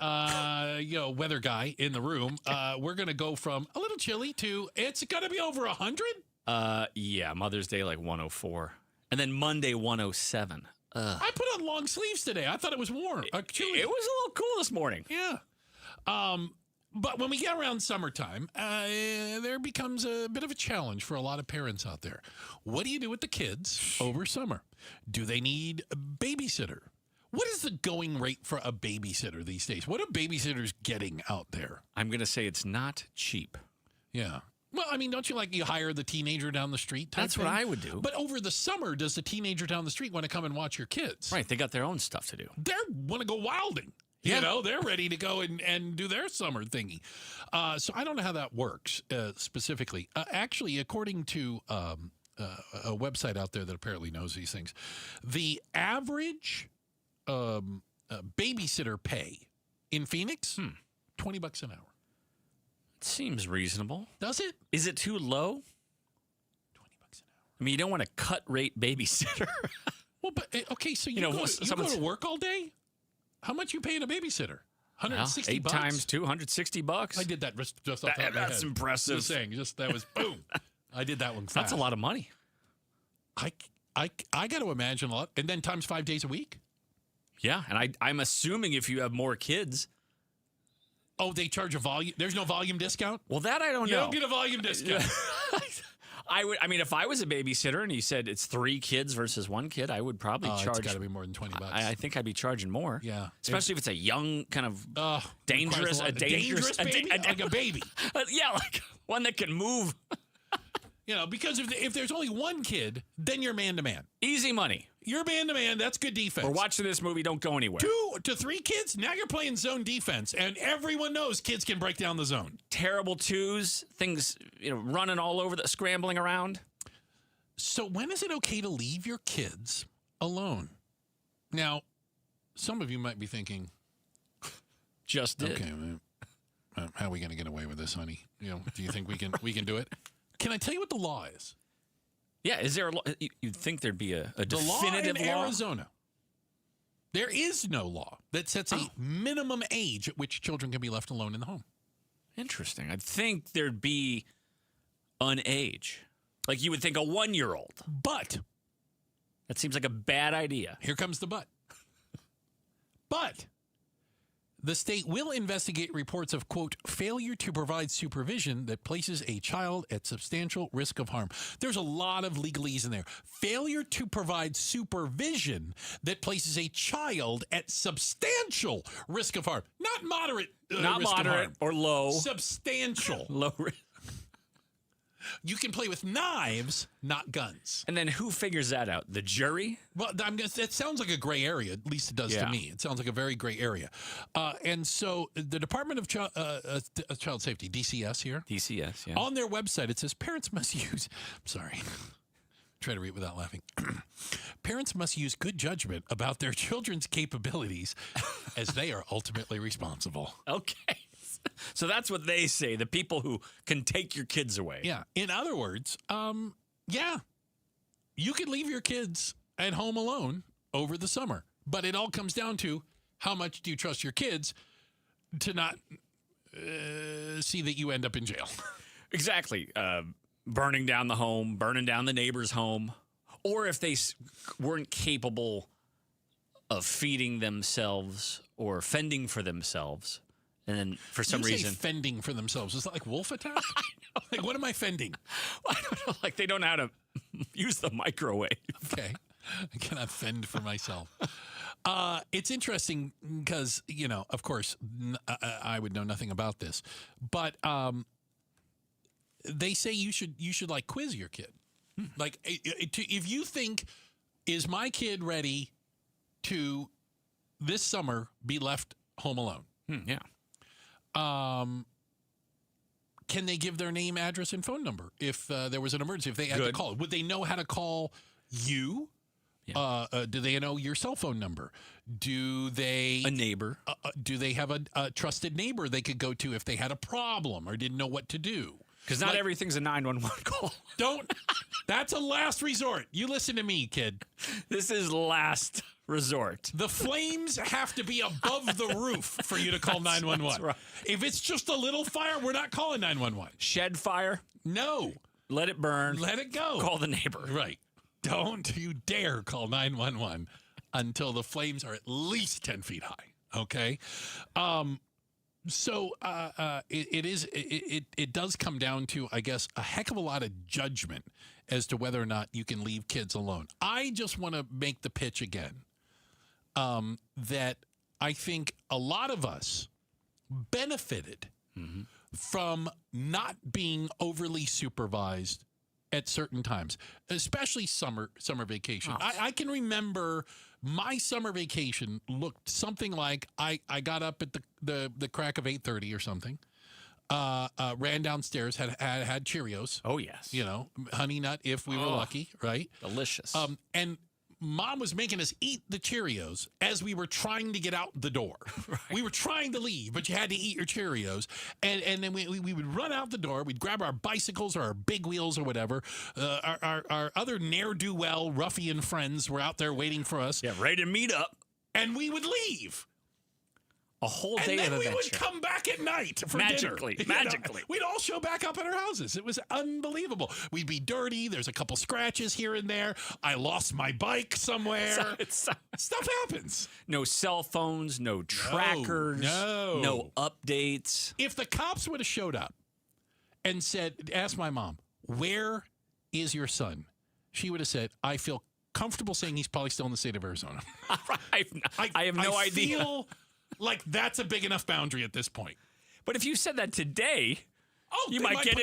You know, weather guy in the room. We're going to go from a little chilly to it's going to be over 100. Yeah, Mother's Day like 104, and then Monday 107. I put on long sleeves today. I thought it was warm. It was a little cool this morning. Yeah. But when we get around summertime, there becomes a bit of a challenge for a lot of parents out there. What do you do with the kids over summer? Do they need a babysitter? What is the going rate for a babysitter these days? What are babysitters getting out there? I'm going to say it's not cheap. Yeah. Well, I mean, don't you hire the teenager down the street type That's thing? what I would do. But over the summer, does the teenager down the street want to come and watch your kids? Right. They got their own stuff to do. They want to go wilding. Yeah. You know, they're ready to go and do their summer thingy. So I don't know how that works specifically. Actually, according to a website out there that apparently knows these things, the average babysitter pay in Phoenix, $20 an hour. Seems reasonable. Does it? Is it too low? $20 an hour. I mean, you don't want a cut rate babysitter. Well, but okay, so you go to work all day? How much you paying a babysitter? $160. 8 times 2, $160. I did that just off the top of my head. That's impressive. Just saying, that was boom. I did that one fast. That's a lot of money. I got to imagine a lot, and then times 5 days a week. Yeah, and I'm assuming if you have more kids. Oh, they charge a volume. There's no volume discount? Well, that I don't know. You don't get a volume discount. I mean, if I was a babysitter and you said it's 3 kids versus 1 kid, I would probably charge. It's got to be more than $20. I think I'd be charging more. Yeah, especially if it's a young kind of dangerous baby, like a baby. Yeah, like one that can move. You know, because if there's only 1 kid, then you're man to man. Easy money. You're man to man. That's good defense. We're watching this movie. Don't go anywhere. 2 to 3 kids. Now you're playing zone defense, and everyone knows kids can break down the zone. Terrible twos, things running all over, scrambling around. So when is it okay to leave your kids alone? Now, some of you might be thinking, just did. Okay, how are we going to get away with this, honey? Do you think we can do it? Can I tell you what the law is? Yeah, is there a law? You'd think there'd be a The definitive law in Arizona. There is no law that sets a minimum age at which children can be left alone in the home. Interesting. I'd think there'd be an age. Like you would think a 1-year-old. But that seems like a bad idea. Here comes the but. But the state will investigate reports of, quote, failure to provide supervision that places a child at substantial risk of harm. There's a lot of legalese in there. Failure to provide supervision that places a child at substantial risk of harm. Not moderate Not risk moderate of harm. or low. Substantial. Low risk. You can play with knives, not guns. And then who figures that out? The jury? Well, that sounds like a gray area. At least it does to me. It sounds like a very gray area. And so the Department of Child Safety, DCS here. DCS, yeah. On their website, it says parents must use... I'm sorry. Try to read without laughing. Parents must use good judgment about their children's capabilities as they are ultimately responsible. Okay. So that's what they say, the people who can take your kids away. Yeah. In other words, you can leave your kids at home alone over the summer, but it all comes down to how much do you trust your kids to not see that you end up in jail. Exactly. Burning down the home, burning down the neighbor's home, or if they weren't capable of feeding themselves or fending for themselves. And then for some reason, fending for themselves. Is that like wolf attack? Like, what am I fending? I don't know. Like, they don't know how to use the microwave. Okay. I cannot fend for myself. It's interesting because, of course, I would know nothing about this. But they say you should like quiz your kid. Like, if you think, is my kid ready to this summer be left home alone? Yeah. Can they give their name, address, and phone number if there was an emergency? If they had to call, would they know how to call you? Yeah. Do they know your cell phone number? Do they a neighbor? Do they have a trusted neighbor they could go to if they had a problem or didn't know what to do? Because not everything's a 911 call. That's a last resort. You listen to me, kid. This is last resort. The flames have to be above the roof for you to call 911. That's right. If it's just a little fire, we're not calling 911. Shed fire? No. Let it burn. Let it go. Call the neighbor. Right. Don't you dare call 911 until the flames are at least 10 feet high. Okay? So it does come down to, I guess, a heck of a lot of judgment as to whether or not you can leave kids alone. I just want to make the pitch again that I think a lot of us benefited from not being overly supervised at certain times, especially summer vacation. I can remember my summer vacation looked something like I got up at the crack of 8:30 or something, ran downstairs, had Cheerios. Oh, yes. You know, Honey Nut if we were lucky, right? Delicious. And Mom was making us eat the Cheerios as we were trying to get out the door. Right. We were trying to leave, but you had to eat your Cheerios. And then we would run out the door. We'd grab our bicycles or our big wheels or whatever. Our other ne'er-do-well ruffian friends were out there waiting for us. Yeah, ready to meet up. And we would leave. A whole day of adventure. And then we would adventure. come back at night for Magically. dinner. Magically. We'd all show back up at our houses. It was unbelievable. We'd be dirty. There's a couple scratches here and there. I lost my bike somewhere. Stuff happens. No cell phones, no trackers, no updates. If the cops would have showed up and asked my mom, where is your son? She would have said, I feel comfortable saying he's probably still in the state of Arizona. I have no idea. I feel like that's a big enough boundary at this point. But if you said that today, you might get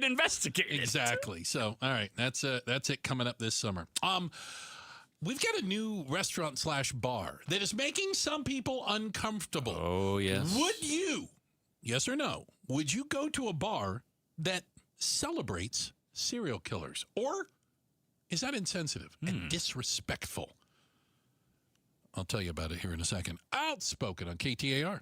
investigated. Exactly. So, all right, that's it coming up this summer. We've got a new restaurant/bar that is making some people uncomfortable. Oh, yes. Would you, yes or no, would you go to a bar that celebrates serial killers? Or is that insensitive and disrespectful? I'll tell you about it here in a second. Outspoken on KTAR.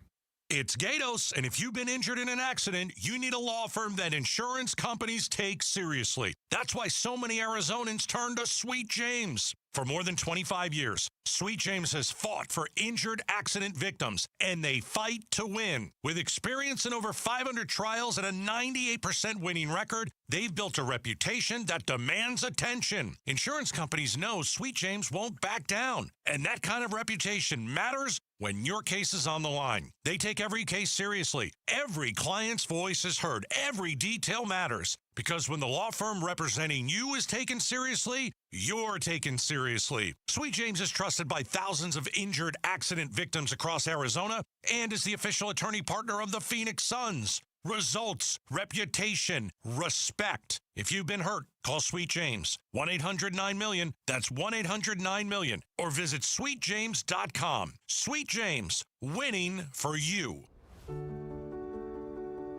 It's Gatos, and if you've been injured in an accident, you need a law firm that insurance companies take seriously. That's why so many Arizonans turn to Sweet James. For more than 25 years, Sweet James has fought for injured accident victims, and they fight to win. With experience in over 500 trials and a 98% winning record, they've built a reputation that demands attention. Insurance companies know Sweet James won't back down, and that kind of reputation matters when your case is on the line. They take every case seriously. Every client's voice is heard. Every detail matters. Because when the law firm representing you is taken seriously, you're taken seriously. Sweet James is trusted by thousands of injured accident victims across Arizona and is the official attorney partner of the Phoenix Suns. Results, reputation, respect. If you've been hurt, call Sweet James. 1-800-9-MILLION. That's 1-800-9-MILLION. Or visit sweetjames.com. Sweet James, winning for you.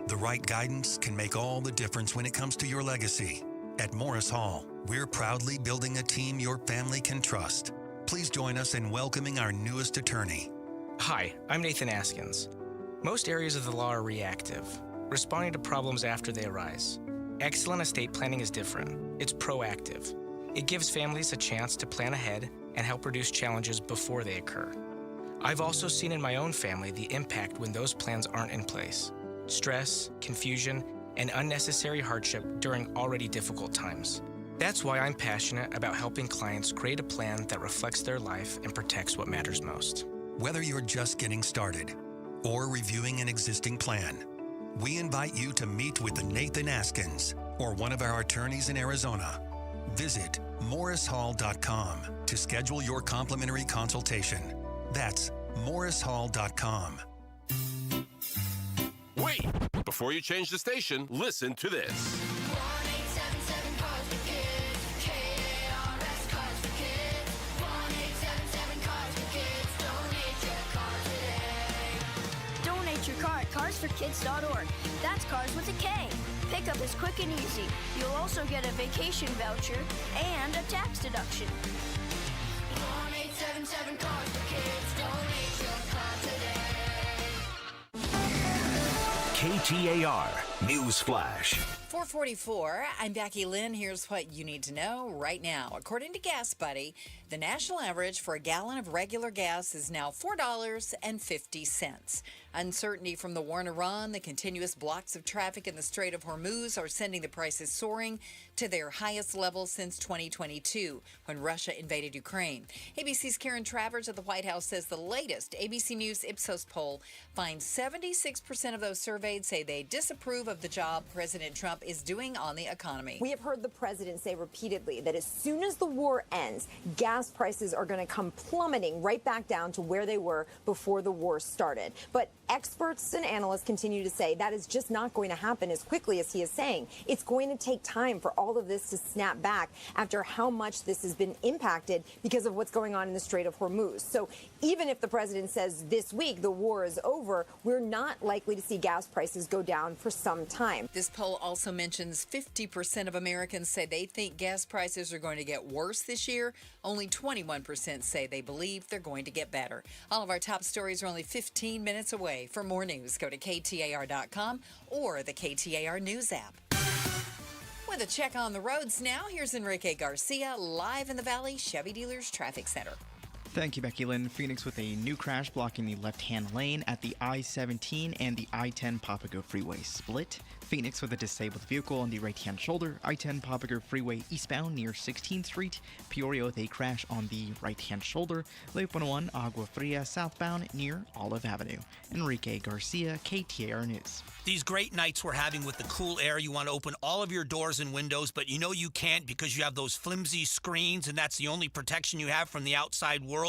The right guidance can make all the difference when it comes to your legacy. At Morris Hall, we're proudly building a team your family can trust. Please join us in welcoming our newest attorney. Hi, I'm Nathan Askins. Most areas of the law are reactive, responding to problems after they arise. Excellent estate planning is different. It's proactive. It gives families a chance to plan ahead and help reduce challenges before they occur. I've also seen in my own family the impact when those plans aren't in place. Stress, confusion, and unnecessary hardship during already difficult times. That's why I'm passionate about helping clients create a plan that reflects their life and protects what matters most. Whether you're just getting started or reviewing an existing plan, we invite you to meet with Nathan Askins or one of our attorneys in Arizona. Visit morrishall.com to schedule your complimentary consultation. That's morrishall.com. Wait! Before you change the station, listen to this. 1-877 Cars for Kids. KTAR Cars for Kids. 1-877 Cars for Kids. Donate your car today. Donate your car at carsforkids.org. That's cars with a K. Pickup is quick and easy. You'll also get a vacation voucher and a tax deduction. 1-877 Cars for Kids. Donate your car today. KTAR News Flash. 444, I'm Becky Lynn. Here's what you need to know right now. According to Gas Buddy, the national average for a gallon of regular gas is now $4.50. Uncertainty from the war in Iran, the continuous blocks of traffic in the Strait of Hormuz are sending the prices soaring to their highest level since 2022, when Russia invaded Ukraine. ABC's Karen Travers at the White House says the latest ABC News Ipsos poll finds 76% of those surveyed say they disapprove of the job President Trump is doing on the economy. We have heard the president say repeatedly that as soon as the war ends, gas prices are going to come plummeting right back down to where they were before the war started. But experts and analysts continue to say that is just not going to happen as quickly as he is saying. It's going to take time for all of this to snap back after how much this has been impacted because of what's going on in the Strait of Hormuz. So even if the president says this week the war is over, we're not likely to see gas prices go down for some time. This poll also mentions 50% of Americans say they think gas prices are going to get worse this year. Only 21% say they believe they're going to get better. All of our top stories are only 15 minutes away. For more news, go to KTAR.com or the KTAR News app. With a check on the roads now, here's Enrique Garcia live in the Valley Chevy Dealers Traffic Center. Thank you, Becky Lynn. Phoenix with a new crash blocking the left-hand lane at the I-17 and the I-10 Papago Freeway split. Phoenix with a disabled vehicle on the right-hand shoulder. I-10 Papago Freeway eastbound near 16th Street. Peoria with a crash on the right-hand shoulder. Loop 101 Agua Fria southbound near Olive Avenue. Enrique Garcia, KTAR News. These great nights we're having with the cool air, you want to open all of your doors and windows, but you know you can't because you have those flimsy screens, and that's the only protection you have from the outside world.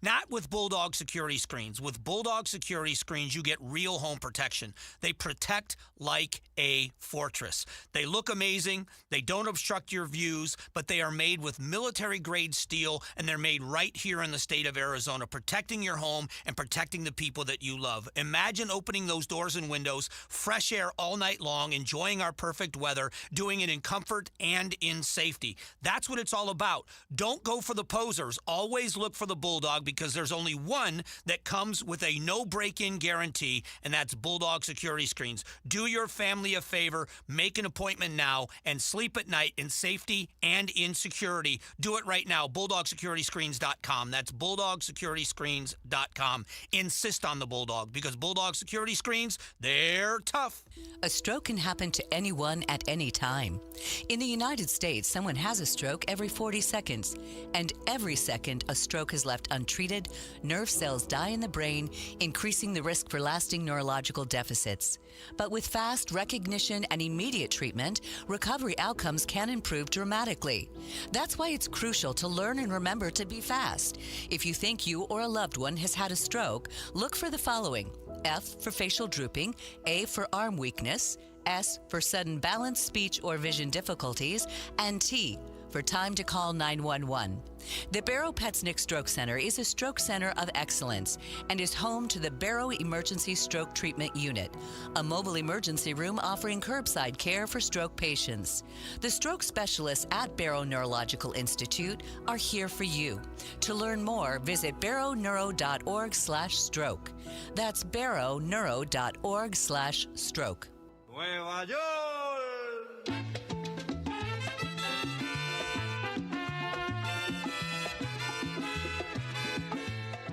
Not with Bulldog Security Screens. With Bulldog Security Screens, you get real home protection. They protect like a fortress. They look amazing. They don't obstruct your views, but they are made with military-grade steel, and they're made right here in the state of Arizona, protecting your home and protecting the people that you love. Imagine opening those doors and windows, fresh air all night long, enjoying our perfect weather, doing it in comfort and in safety. That's what it's all about. Don't go for the posers. Always look for the Bulldog, because there's only one that comes with a no break-in guarantee, and that's Bulldog Security Screens. Do your family a favor, make an appointment now, and sleep at night in safety and in security. Do it right now. BulldogSecurityScreens.com. That's BulldogSecurityScreens.com. Insist on the Bulldog, because Bulldog Security Screens, they're tough. A stroke can happen to anyone at any time. In the United States, someone has a stroke every 40 seconds, and every second a stroke is left untreated, nerve cells die in the brain, increasing the risk for lasting neurological deficits. But with fast recognition and immediate treatment, recovery outcomes can improve dramatically. That's why it's crucial to learn and remember to be fast. If you think you or a loved one has had a stroke, look for the following: F for facial drooping, A for arm weakness, S for sudden balance, speech, or vision difficulties, and T for time to call 911. The Barrow Petsnick Stroke Center is a stroke center of excellence and is home to the Barrow Emergency Stroke Treatment Unit, a mobile emergency room offering curbside care for stroke patients. The stroke specialists at Barrow Neurological Institute are here for you. To learn more, visit barrowneuro.org/stroke. That's barrowneuro.org/stroke. Nueva York.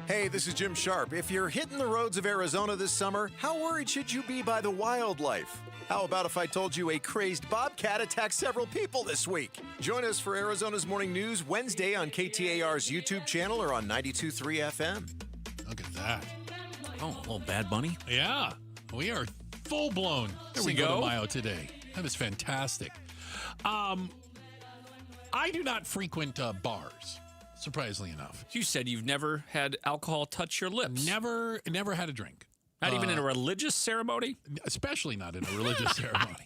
Hey, this is Jim Sharp. If you're hitting the roads of Arizona this summer, how worried should you be by the wildlife? How about if I told you a crazed bobcat attacked several people this week? Join us for Arizona's Morning News Wednesday on KTAR's YouTube channel or on 92.3 FM. Look at that. Oh, a little Bad Bunny? Yeah, we are full-blown There we Cinco go. de Mayo today. That is fantastic. I do not frequent bars, surprisingly enough. You said you've never had alcohol touch your lips. Never had a drink. Not even in a religious ceremony? Especially not in a religious ceremony.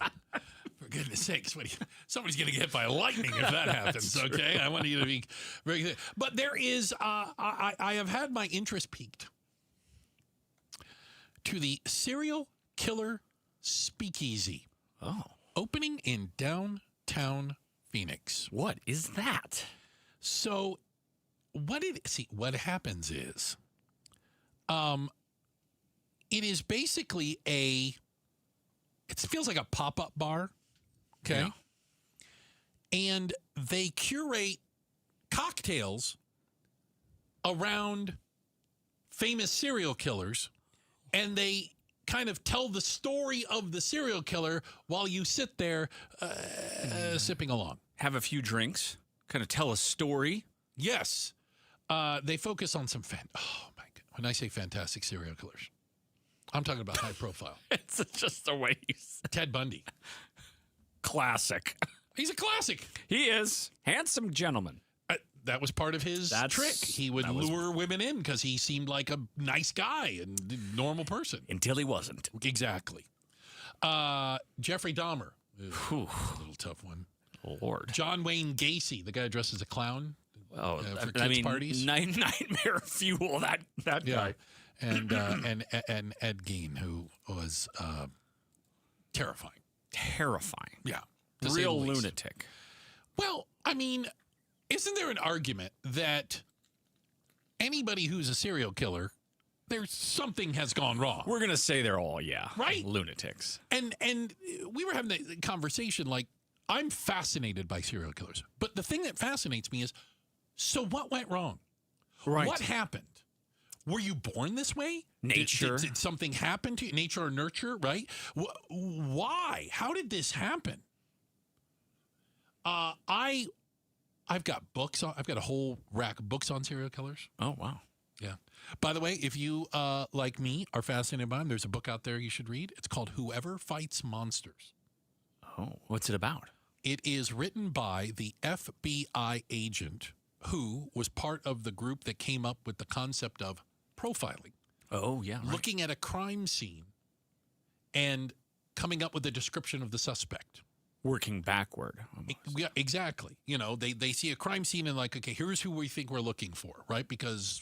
For goodness sakes, somebody's going to get hit by lightning if that happens, That's okay? true. I want you to be very clear. But there is, I have had my interest piqued to the Serial Killer Speakeasy. Oh. Opening in downtown Phoenix. What is that? So, what happens is, it is basically it feels like a pop-up bar Okay. Yeah. And they curate cocktails around famous serial killers, and they kind of tell the story of the serial killer while you sit there sipping along. Have a few drinks, kind of tell a story. Yes. They focus on some oh my God. When I say fantastic serial killers, I'm talking about high profile. It's just the way you say Ted Bundy. Classic. He's a classic. He is. Handsome gentleman. That was part of his trick. He would lure women in because he seemed like a nice guy and normal person. Until he wasn't. Exactly. Jeffrey Dahmer. A little tough one. Lord. John Wayne Gacy, the guy dressed as a clown for kids' I mean, parties. Nightmare fuel, that guy. And Ed Gein, who was terrifying. Terrifying. Yeah. Real lunatic. Well, I mean, isn't there an argument that anybody who's a serial killer, there's something has gone wrong? We're going to say they're all, right? Lunatics. And we were having the conversation, like, I'm fascinated by serial killers. But the thing that fascinates me is, so what went wrong? Right. What happened? Were you born this way? Nature. Did something happen to you? Nature or nurture, right? Why? How did this happen? I've got books. I've got a whole rack of books on serial killers. Oh, wow. Yeah. By the way, if you, like me, are fascinated by them, there's a book out there you should read. It's called Whoever Fights Monsters. Oh, what's it about? It is written by the FBI agent who was part of the group that came up with the concept of profiling. Oh, yeah. Right. Looking at a crime scene and coming up with a description of the suspect. Working backward. Yeah, exactly. You know, they see a crime scene and like, okay, here's who we think we're looking for, right? Because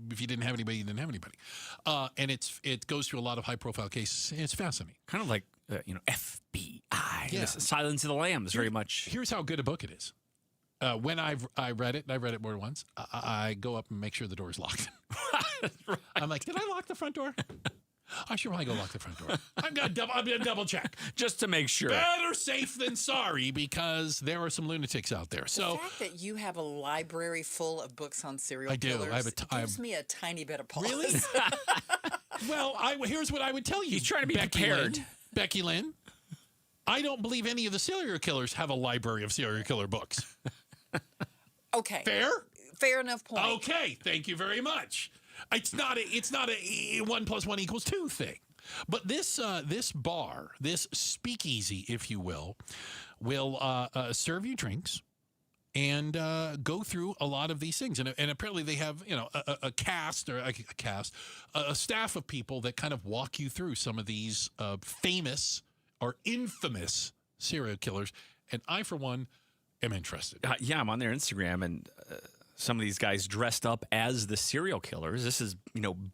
if you didn't have anybody, you didn't have anybody. And it goes through a lot of high-profile cases. It's fascinating. Kind of like, FBI. Yeah. Silence of the Lambs, very much. Here's how good a book it is. When I read it, and I've read it more than once, I go up and make sure the door's locked. Right. I'm like, did I lock the front door? I should probably go lock the front door. I'm gonna double check just to make sure. Better safe than sorry, because there are some lunatics out there. So the fact that you have a library full of books on serial killers gives me a tiny bit of pause. Really? Well, here's what I would tell you. He's trying to be prepared. Becky Lynn, I don't believe any of the serial killers have a library of serial killer books. Okay. Fair enough point. Okay, thank you very much. It's not a 1 + 1 = 2 thing. But this bar, this speakeasy, if you will serve you drinks and go through a lot of these things. And apparently they have, a staff of people that kind of walk you through some of these famous or infamous serial killers. And I, for one, am interested. Yeah, I'm on their Instagram, and some of these guys dressed up as the serial killers. This is,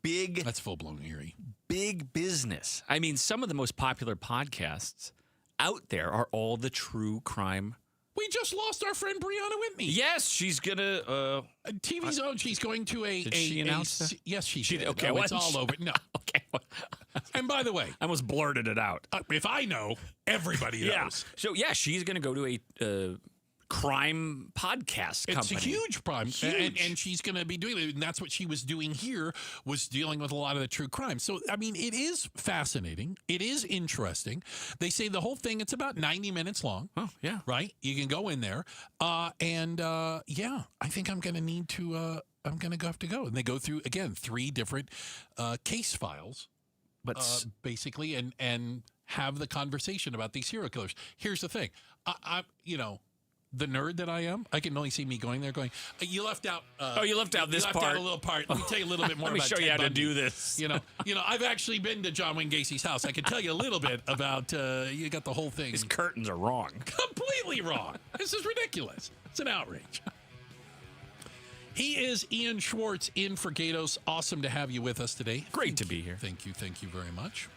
big. That's full-blown eerie. Big business. I mean, some of the most popular podcasts out there are all the true crime. We just lost our friend Brianna Whitney. Yes, she's gonna TV Zone. She's going to a. Did she announce that? Yes, she did. Okay, it's all over. No. Okay. And by the way, I almost blurted it out. If I know, everybody knows. Yeah. So yeah, she's gonna go to a crime podcast company. It's a huge crime. Huge. And she's going to be doing it. And that's what she was doing here, was dealing with a lot of the true crime. So, I mean, it is fascinating. It is interesting. They say the whole thing, it's about 90 minutes long. Oh, yeah. Right? You can go in there. I think I'm going to need to, I'm going to have to go. And they go through, again, 3 different case files, but basically, and have the conversation about these serial killers. Here's the thing. The nerd that I am, I can only see me going there going, you left out. You left out this part. You left out a little part. Let me tell you a little bit more about Let me show Ted you how Bundy. to do this. I've actually been to John Wayne Gacy's house. I can tell you a little bit about, you got the whole thing. His curtains are wrong. Completely wrong. This is ridiculous. It's an outrage. He is Ian Schwartz in for Gatos. Awesome to have you with us today. Great to be here. Thank you very much.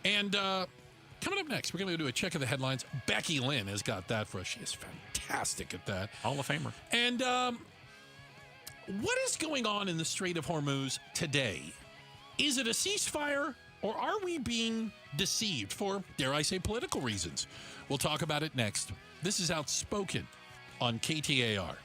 And coming up next, we're going to do a check of the headlines. Becky Lynn has got that for us. She is fantastic at that. Hall of Famer. And what is going on in the Strait of Hormuz today? Is it a ceasefire Or are we being deceived for, dare I say, political reasons? We'll talk about it next. This is Outspoken on KTAR.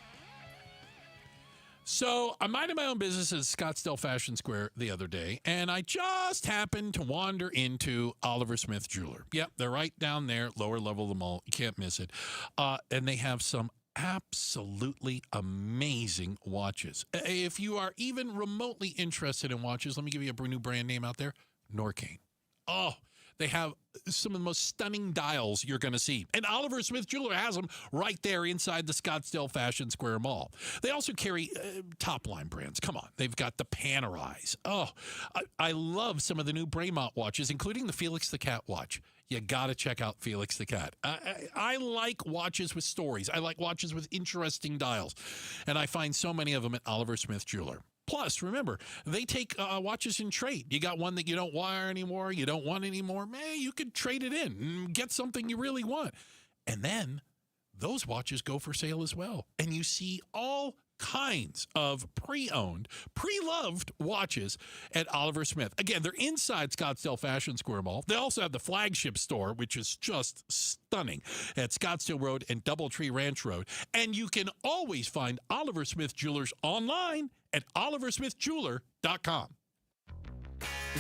So I minded my own business at Scottsdale Fashion Square the other day, and I just happened to wander into Oliver Smith Jeweler. Yep, they're right down there, lower level of the mall. You can't miss it. And they have some absolutely amazing watches. If you are even remotely interested in watches, let me give you a new brand name out there, Norcane. Oh, they have some of the most stunning dials you're going to see. And Oliver Smith Jeweler has them right there inside the Scottsdale Fashion Square Mall. They also carry top-line brands. Come on. They've got the Panerais. Oh, I love some of the new Braemont watches, including the Felix the Cat watch. You got to check out Felix the Cat. I like watches with stories. I like watches with interesting dials. And I find so many of them at Oliver Smith Jeweler. Plus, remember, they take watches in trade. You got one that you don't wear anymore, you don't want anymore, man, you could trade it in and get something you really want. And then those watches go for sale as well. And you see all kinds of pre-owned, pre-loved watches at Oliver Smith. Again, they're inside Scottsdale Fashion Square Mall. They also have the flagship store, which is just stunning, at Scottsdale Road and Doubletree Ranch Road. And you can always find Oliver Smith Jewelers online at oliversmithjeweler.com.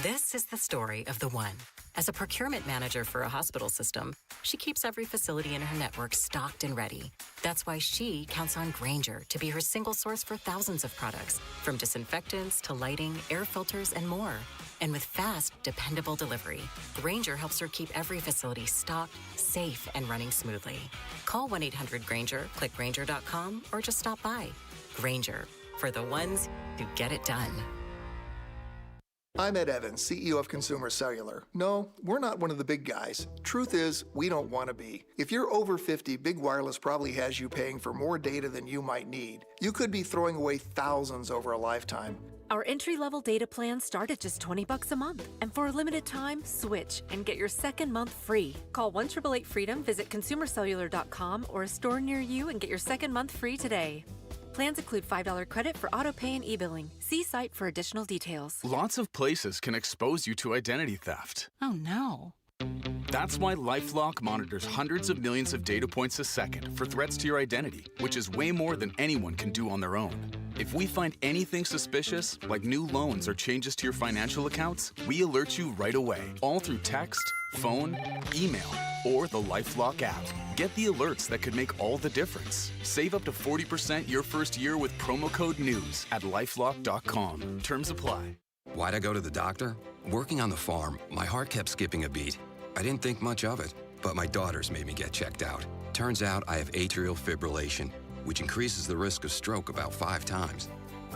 This is the story of the one. As a procurement manager for a hospital system, she keeps every facility in her network stocked and ready. That's why she counts on Grainger to be her single source for thousands of products, from disinfectants to lighting, air filters, and more. And with fast, dependable delivery, Grainger helps her keep every facility stocked, safe, and running smoothly. Call 1-800-GRAINGER, click Grainger.com, or just stop by. Grainger, for the ones who get it done. I'm Ed Evans, CEO of Consumer Cellular. No, we're not one of the big guys. Truth is, we don't want to be. If you're over 50, Big Wireless probably has you paying for more data than you might need. You could be throwing away thousands over a lifetime. Our entry-level data plans start at just $20 a month. And for a limited time, switch and get your second month free. Call 1-888-FREEDOM, visit consumercellular.com or a store near you and get your second month free today. Plans include $5 credit for auto pay and e-billing. See site for additional details. Lots of places can expose you to identity theft. Oh no. That's why LifeLock monitors hundreds of millions of data points a second for threats to your identity, which is way more than anyone can do on their own. If we find anything suspicious, like new loans or changes to your financial accounts, we alert you right away, all through text, phone, email, or the LifeLock app. Get the alerts that could make all the difference. Save up to 40% your first year with promo code NEWS at LifeLock.com. Terms apply. Why'd I go to the doctor? Working on the farm, my heart kept skipping a beat. I didn't think much of it, but my daughters made me get checked out. Turns out I have atrial fibrillation, which increases the risk of stroke about 5 times.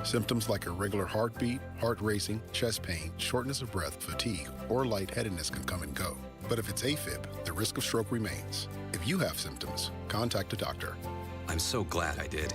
Symptoms like irregular heartbeat, heart racing, chest pain, shortness of breath, fatigue, or lightheadedness can come and go. But if it's AFib, the risk of stroke remains. If you have symptoms, contact a doctor. I'm so glad I did.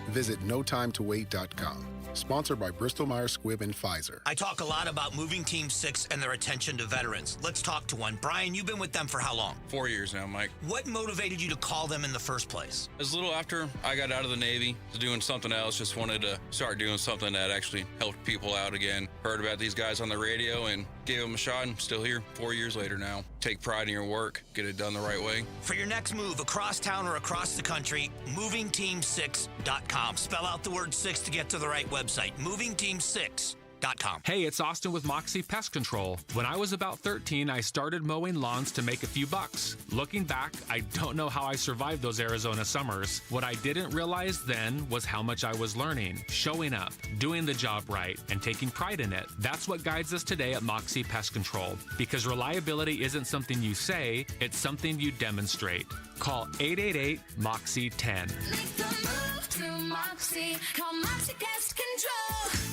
Visit notimetowait.com. Sponsored by Bristol-Myers Squibb and Pfizer. I talk a lot about Moving Team 6 and their attention to veterans. Let's talk to one. Brian, you've been with them for how long? 4 years now, Mike. What motivated you to call them in the first place? It was a little after I got out of the Navy, was doing something else, just wanted to start doing something that actually helped people out again. Heard about these guys on the radio and gave them a shot, and still here 4 years later now. Take pride in your work, get it done the right way. For your next move across town or across the country, movingteam6.com. Spell out the word 6 to get to the right website. Movingteam6.com. Hey, it's Austin with Moxie Pest Control. When I was about 13, I started mowing lawns to make a few bucks. Looking back, I don't know how I survived those Arizona summers. What I didn't realize then was how much I was learning, showing up, doing the job right, and taking pride in it. That's what guides us today at Moxie Pest Control. Because reliability isn't something you say, it's something you demonstrate. Call 888-MOXIE-10. Make the move to Moxie. Call Moxie Pest Control.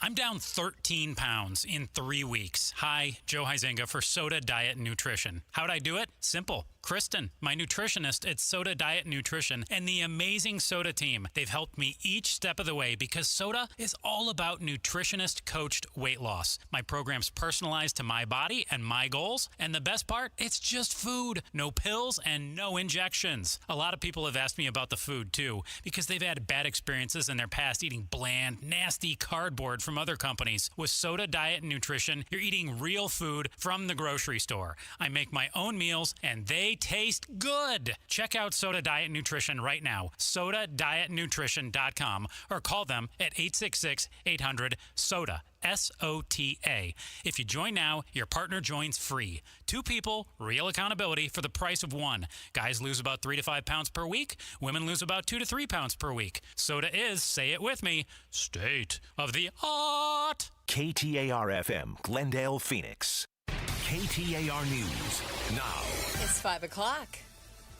I'm down 13 pounds in 3 weeks. Hi, Joe Huizenga for Soda Diet and Nutrition. How'd I do it? Simple. Kristen, my nutritionist at Soda Diet Nutrition, and the amazing Soda team. They've helped me each step of the way because Soda is all about nutritionist-coached weight loss. My program's personalized to my body and my goals, and the best part, it's just food. No pills and no injections. A lot of people have asked me about the food, too, because they've had bad experiences in their past eating bland, nasty cardboard from other companies. With Soda Diet Nutrition, you're eating real food from the grocery store. I make my own meals, and they taste good. Check out Soda Diet Nutrition right now, sodadietnutrition.com, or call them at 866-800-SODA, SOTA. If you join now, your partner joins free. 2 people, real accountability for the price of 1. Guys lose about 3 to 5 pounds per week. Women lose about 2 to 3 pounds per week. Soda is, say it with me, state of the art. KTAR-FM, Glendale, Phoenix. KTAR News now. It's 5 o'clock.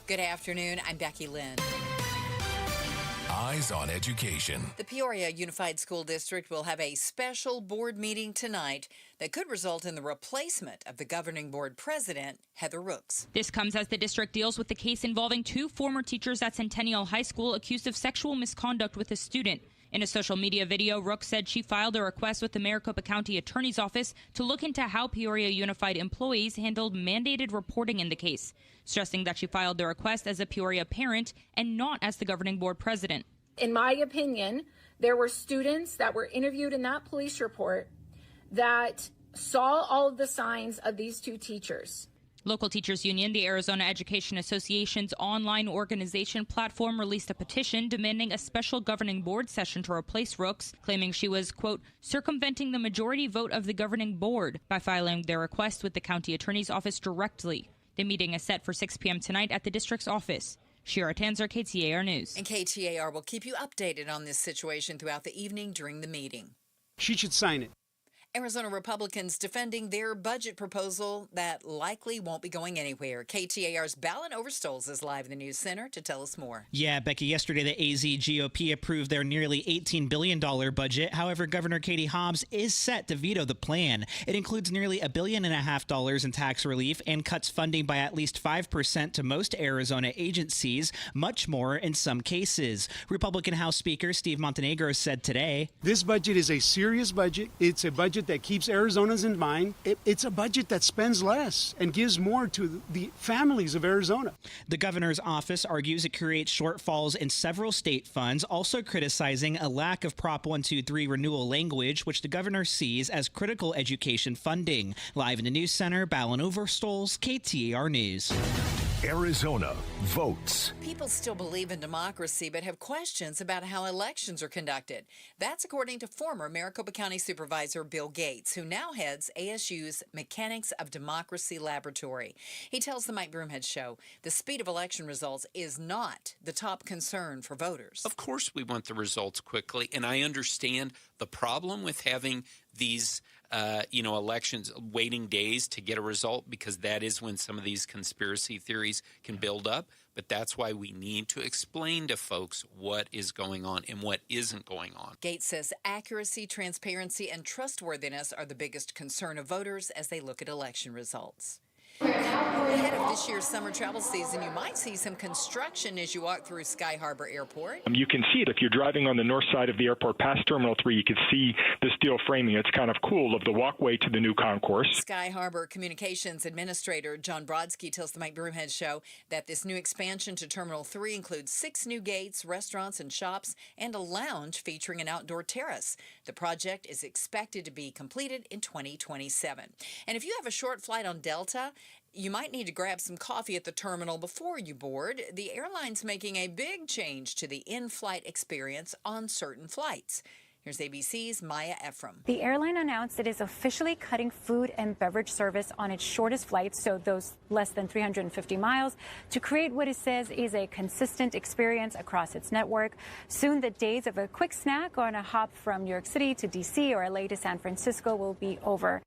Good afternoon. I'm Becky Lynn. Eyes on Education. The Peoria Unified School District will have a special board meeting tonight that could result in the replacement of the governing board president, Heather Rooks. This comes as the district deals with the case involving 2 former teachers at Centennial High School accused of sexual misconduct with a student. In a social media video, Rooks said she filed a request with the Maricopa County Attorney's Office to look into how Peoria Unified employees handled mandated reporting in the case, stressing that she filed the request as a Peoria parent and not as the governing board president. In my opinion, there were students that were interviewed in that police report that saw all of the signs of these 2 teachers. Local Teachers Union, the Arizona Education Association's online organization platform, released a petition demanding a special governing board session to replace Rooks, claiming she was, quote, circumventing the majority vote of the governing board by filing their request with the county attorney's office directly. The meeting is set for 6 p.m. tonight at the district's office. Shira Tanzer, KTAR News. And KTAR will keep you updated on this situation throughout the evening during the meeting. She should sign it. Arizona Republicans defending their budget proposal that likely won't be going anywhere. KTAR's Ballin Overstoles is live in the News Center to tell us more. Yeah, Becky, yesterday the AZ GOP approved their nearly $18 billion budget. However, Governor Katie Hobbs is set to veto the plan. It includes nearly $1.5 billion in tax relief and cuts funding by at least 5% to most Arizona agencies, much more in some cases. Republican House Speaker Steve Montenegro said today, this budget is a serious budget. It's a budget that keeps Arizonans in mind. It's a budget that spends less and gives more to the families of Arizona. The governor's office argues it creates shortfalls in several state funds, also criticizing a lack of Prop 123 renewal language, which the governor sees as critical education funding. Live in the News Center, Ballin Overstoles, KTAR News. Arizona votes. People still believe in democracy but have questions about how elections are conducted. That's according to former Maricopa County Supervisor Bill Gates, who now heads ASU's Mechanics of Democracy Laboratory. He tells the Mike Broomhead Show the speed of election results is not the top concern for voters. Of course we want the results quickly, and I understand the problem with having these elections, waiting days to get a result, because that is when some of these conspiracy theories can build up. But that's why we need to explain to folks what is going on and what isn't going on. Gates says accuracy, transparency, and trustworthiness are the biggest concern of voters as they look at election results. Ahead of this year's summer travel season, you might see some construction as you walk through Sky Harbor Airport. You can see it if you're driving on the north side of the airport past Terminal 3. You can see the steel framing. It's kind of cool of the walkway to the new concourse. Sky Harbor Communications Administrator John Brodsky tells the Mike Broomhead Show that this new expansion to Terminal 3 includes 6 new gates, restaurants and shops, and a lounge featuring an outdoor terrace. The project is expected to be completed in 2027. And if you have a short flight on Delta, you might need to grab some coffee at the terminal before you board. The airline's making a big change to the in-flight experience on certain flights. Here's ABC's Maya Ephraim. The airline announced it is officially cutting food and beverage service on its shortest flights, so those less than 350 miles, to create what it says is a consistent experience across its network. Soon, the days of a quick snack on a hop from New York City to D.C. or LA to San Francisco will be over.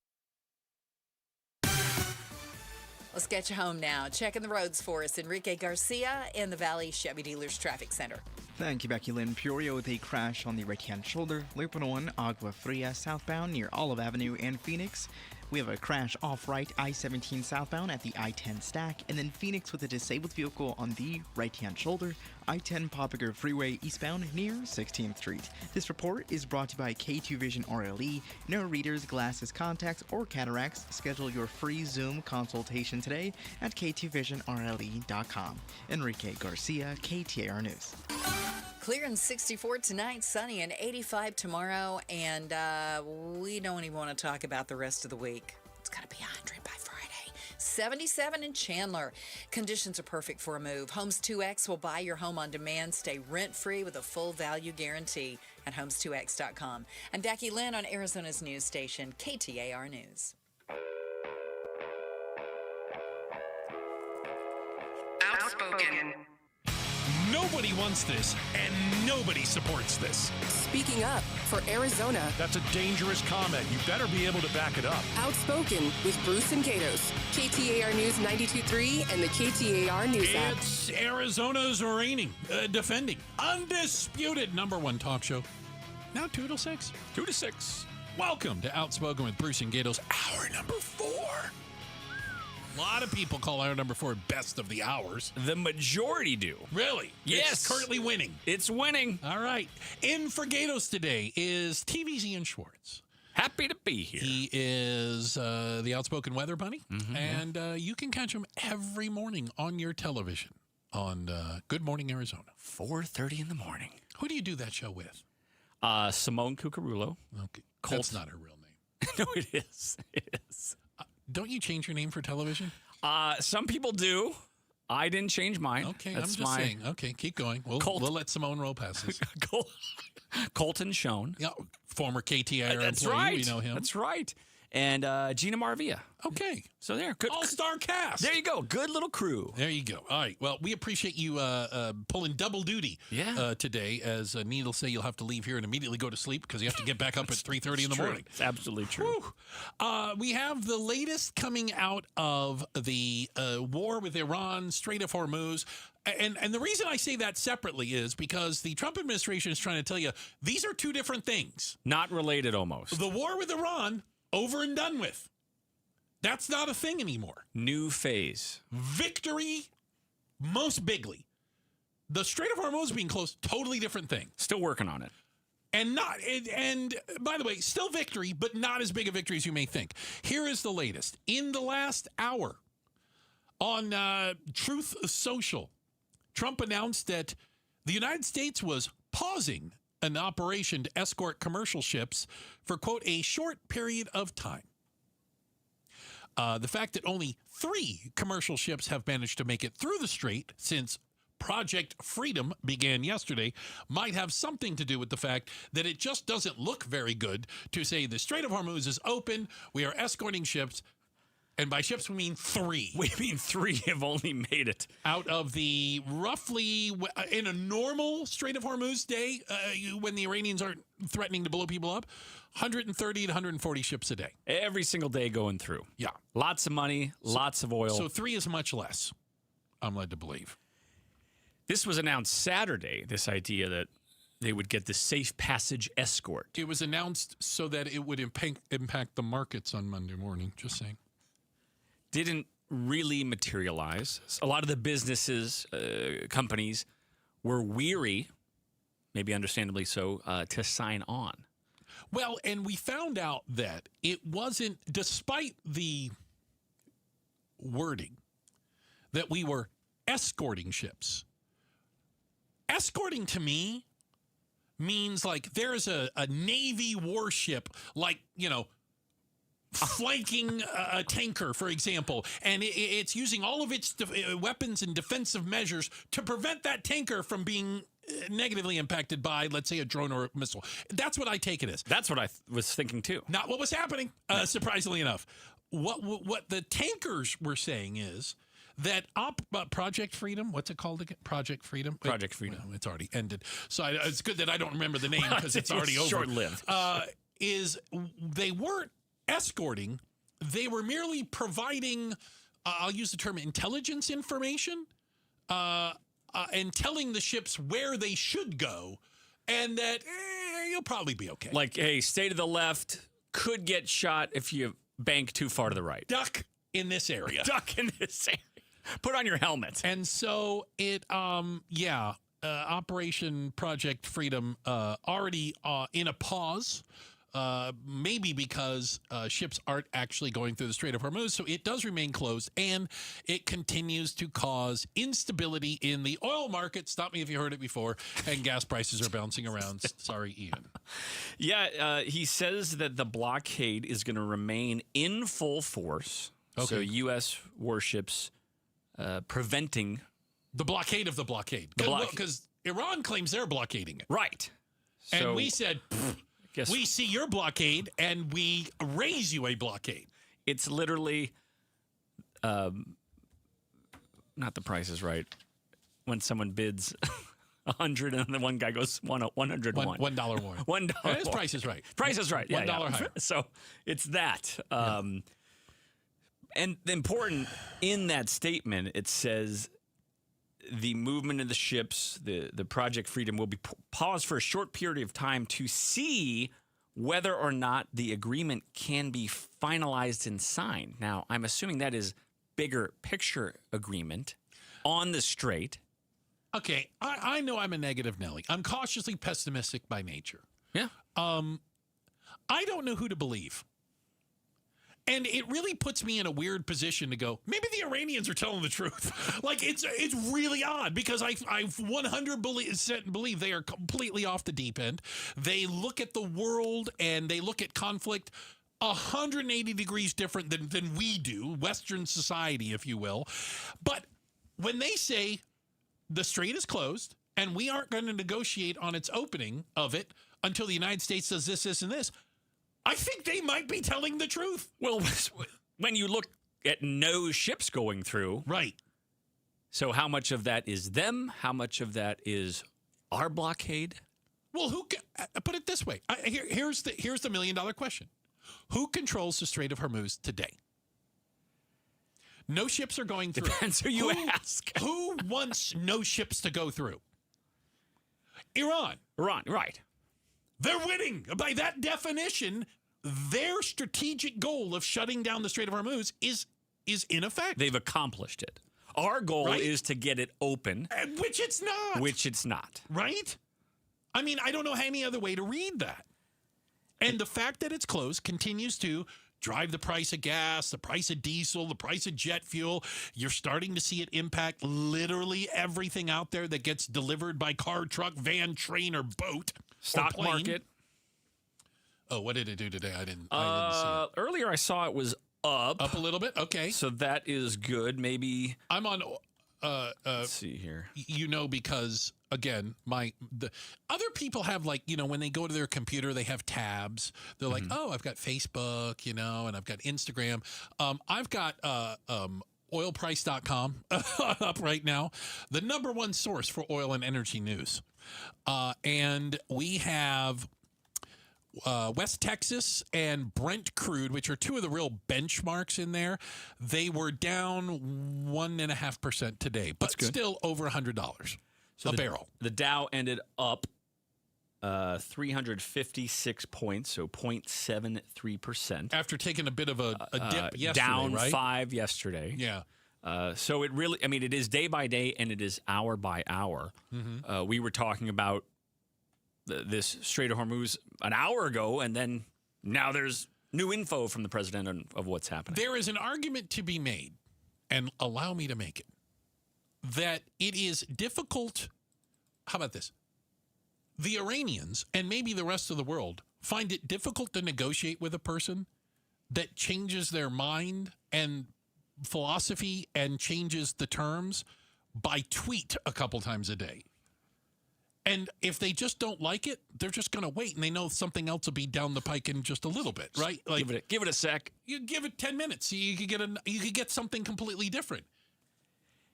Let's get you home now. Checking the roads for us, Enrique Garcia in the Valley Chevy Dealers Traffic Center. Thank you, Becky Lynn. Peoria with a crash on the right-hand shoulder. Loop 101, Agua Fria southbound near Olive Avenue and Phoenix. We have a crash off-right I-17 southbound at the I-10 stack, and then Phoenix with a disabled vehicle on the right-hand shoulder, I-10 Poplar Freeway eastbound near 16th Street. This report is brought to you by K2 Vision RLE. No readers, glasses, contacts, or cataracts. Schedule your free Zoom consultation today at k2visionrle.com. Enrique Garcia, KTAR News. Clear and 64 tonight, sunny and 85 tomorrow, and we don't even want to talk about the rest of the week. It's got to be 100 by Friday. 77 in Chandler. Conditions are perfect for a move. Homes 2X will buy your home on demand. Stay rent-free with a full value guarantee at homes2x.com. I'm Dackie Lynn on Arizona's news station, KTAR News. Outspoken. Nobody wants this, and nobody supports this. Speaking up for Arizona. That's a dangerous comment. You better be able to back it up. Outspoken with Bruce and Gatos. KTAR News 92.3 and the KTAR News app. It's Arizona's reigning, defending, undisputed #1 talk show. Now 2 to 6. 2 to 6. Welcome to Outspoken with Bruce and Gatos, hour number 4. A lot of people call hour number 4 best of the hours. The majority do. Really? Yes. It's currently winning. It's winning. All right. In for Gatos today is TV's Ian Schwartz. Happy to be here. He is the Outspoken Weather Bunny, and you can catch him every morning on your television on Good Morning Arizona. 4:30 in the morning. Who do you do that show with? Simone Cucarulo. Okay. That's not her real name. No, it is. It is. Don't you change your name for television? Some people do. I didn't change mine. Okay, I'm just saying. Okay, keep going. We'll let Simone roll past this. Colton Schoen. Yeah, former KTAR That's employee. right. We know him. That's right. And Gina Maravilla. Okay. So there. Good. All-star cast. There you go. Good little crew. There you go. All right. Well, we appreciate you pulling double duty today. As Neil will say, you'll have to leave here and immediately go to sleep because you have to get back up at 3:30 in the morning. It's absolutely true. We have the latest coming out of the war with Iran, Strait of Hormuz. And the reason I say that separately is because the Trump administration is trying to tell you these are two different things. Not related almost. The war with Iran, over and done with. That's not a thing anymore. New phase. Victory, most bigly. The Strait of Hormuz being closed, totally different thing. Still working on it. And by the way, still victory, but not as big a victory as you may think. Here is the latest. In the last hour on Truth Social, Trump announced that the United States was pausing an operation to escort commercial ships for, quote, a short period of time. The fact that only 3 commercial ships have managed to make it through the strait since Project Freedom began yesterday might have something to do with the fact that it just doesn't look very good to say the Strait of Hormuz is open, we are escorting ships, and by ships we mean 3. We mean 3 have only made it. Out of the roughly, in a normal Strait of Hormuz day, when the Iranians aren't threatening to blow people up, 130 to 140 ships a day. Every single day going through. Yeah. Lots of money, lots of oil. So 3 is much less, I'm led to believe. This was announced Saturday, this idea that they would get the safe passage escort. It was announced so that it would impact the markets on Monday morning, just saying. Didn't really materialize. A lot of the businesses, companies, were weary, maybe understandably so, to sign on. Well, and we found out that it wasn't, despite the wording, that we were escorting ships. Escorting to me means like there's a Navy warship, like, flanking a tanker, for example, and it's using all of its weapons and defensive measures to prevent that tanker from being negatively impacted by, let's say, a drone or a missile. That's what I take it as. That's what I was thinking, too. Not what was happening, surprisingly enough. What the tankers were saying is that Project Freedom, what's it called again? Project Freedom? Project Freedom. Well, it's already ended. So it's good that I don't remember the name because it's already over. Short-lived. They weren't escorting, they were merely providing, I'll use the term intelligence information, and telling the ships where they should go, and that you'll probably be okay. Like, hey, stay to the left, could get shot if you bank too far to the right. Duck in this area. Duck in this area. Put on your helmet. And so it, Operation Project Freedom already in a pause, maybe because ships aren't actually going through the Strait of Hormuz. So it does remain closed, and it continues to cause instability in the oil market. Stop me if you heard it before. And gas prices are bouncing around. Sorry, Ian. Yeah, he says that the blockade is going to remain in full force. Okay. So U.S. warships preventing the blockade of the blockade. Because Iran claims they're blockading it. Right. And So, we said, we see your blockade, and we raise you a blockade. It's literally, not The Price is Right, when someone bids 100 and the one guy goes 101. $1 more. $1 His Price is Right. Price is Right. Yeah, $1 higher. So it's that. And important in that statement, it says the movement of the ships, the Project Freedom, will be paused for a short period of time to see whether or not the agreement can be finalized and signed. Now, I'm assuming that is bigger picture agreement on the strait. Okay, I know I'm a negative Nelly. I'm cautiously pessimistic by nature. Yeah. I don't know who to believe. And it really puts me in a weird position to go, maybe the Iranians are telling the truth. Like, it's really odd because I 100% believe they are completely off the deep end. They look at the world and they look at conflict 180 degrees different than we do, Western society, if you will. But when they say the strait is closed and we aren't going to negotiate on its opening of it until the United States does this, and this, I think they might be telling the truth. Well, when you look at no ships going through. Right. So how much of that is them? How much of that is our blockade? Well, put it this way. Here's the $1 million question. Who controls the Strait of Hormuz today? No ships are going through. Depends who you ask. Who wants no ships to go through? Iran. Iran, right. They're winning. By that definition, their strategic goal of shutting down the Strait of Hormuz is in effect. They've accomplished it. Our goal is to get it open. Which it's not. Which it's not. Right? I mean, I don't know any other way to read that. And the fact that it's closed continues to drive the price of gas, the price of diesel, the price of jet fuel. You're starting to see it impact literally everything out there that gets delivered by car, truck, van, train, or boat. Stock market. Oh, what did it do today? I didn't see it. Earlier I saw it was up. Up a little bit? Okay. So that is good. Maybe. I'm on... let's see here. Because again, the other people have, like, when they go to their computer, they have tabs. They're like, oh, I've got Facebook, and I've got Instagram. I've got oilprice.com up right now, the number one source for oil and energy news. And we have West Texas and Brent crude, which are two of the real benchmarks in there. They were down 1.5% today, but still over $100 a barrel. The Dow ended up 356 points, so 0.73%. After taking a bit of a dip yesterday, down right? 5 yesterday. Yeah. So it really, it is day by day and it is hour by hour. Mm-hmm. We were talking about this Strait of Hormuz an hour ago, and then now there's new info from the president of what's happening. There is an argument to be made, and allow me to make it, that it is difficult. How about this? The Iranians, and maybe the rest of the world, find it difficult to negotiate with a person that changes their mind and philosophy and changes the terms by tweet a couple times a day. And if they just don't like it, they're just going to wait, and they know something else will be down the pike in just a little bit, right? Like, give it a sec. You give it 10 minutes, so you could get something completely different.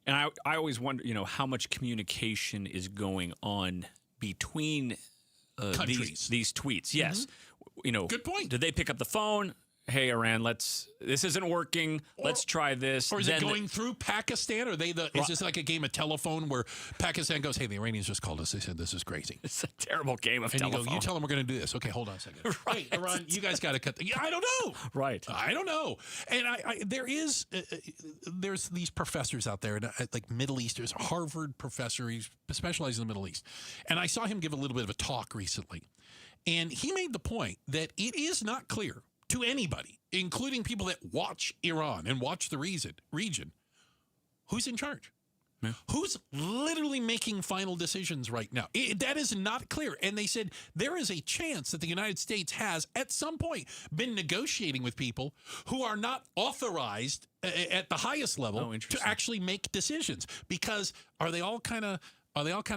And I always wonder, how much communication is going on between countries. These tweets. Yes, Mm-hmm. Good point. Did they pick up the phone? hey, Iran, this isn't working. Let's try this. Or is it going through Pakistan? Or is this like a game of telephone where Pakistan goes, hey, the Iranians just called us. They said this is crazy. It's a terrible game of telephone. You go, you tell them we're going to do this. Okay, hold on a second. Right. Hey, Iran, you guys got to cut. I don't know. Right. I don't know. And there's these professors out there, like Middle Easters, Harvard professor, he specializes in the Middle East. And I saw him give a little bit of a talk recently. And he made the point that it is not clear to anybody, including people that watch Iran and watch the region, who's in charge. Yeah. Who's literally making final decisions right now? That is not clear. And they said there is a chance that the United States has, at some point, been negotiating with people who are not authorized at the highest level to actually make decisions. Because are they all kind of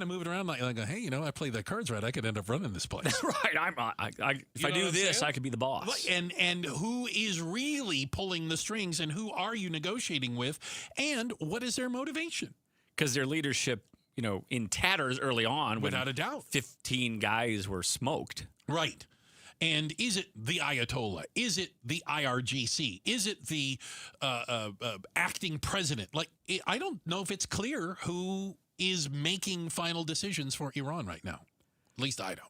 moving around like hey, I play the cards right, I could end up running this place. Right. If I do this, I could be the boss. And who is really pulling the strings, and who are you negotiating with, and what is their motivation? Because their leadership, in tatters early on. Without a doubt. 15 guys were smoked. Right. And is it the Ayatollah? Is it the IRGC? Is it the acting president? I don't know if it's clear who is making final decisions for Iran right now. At least I don't.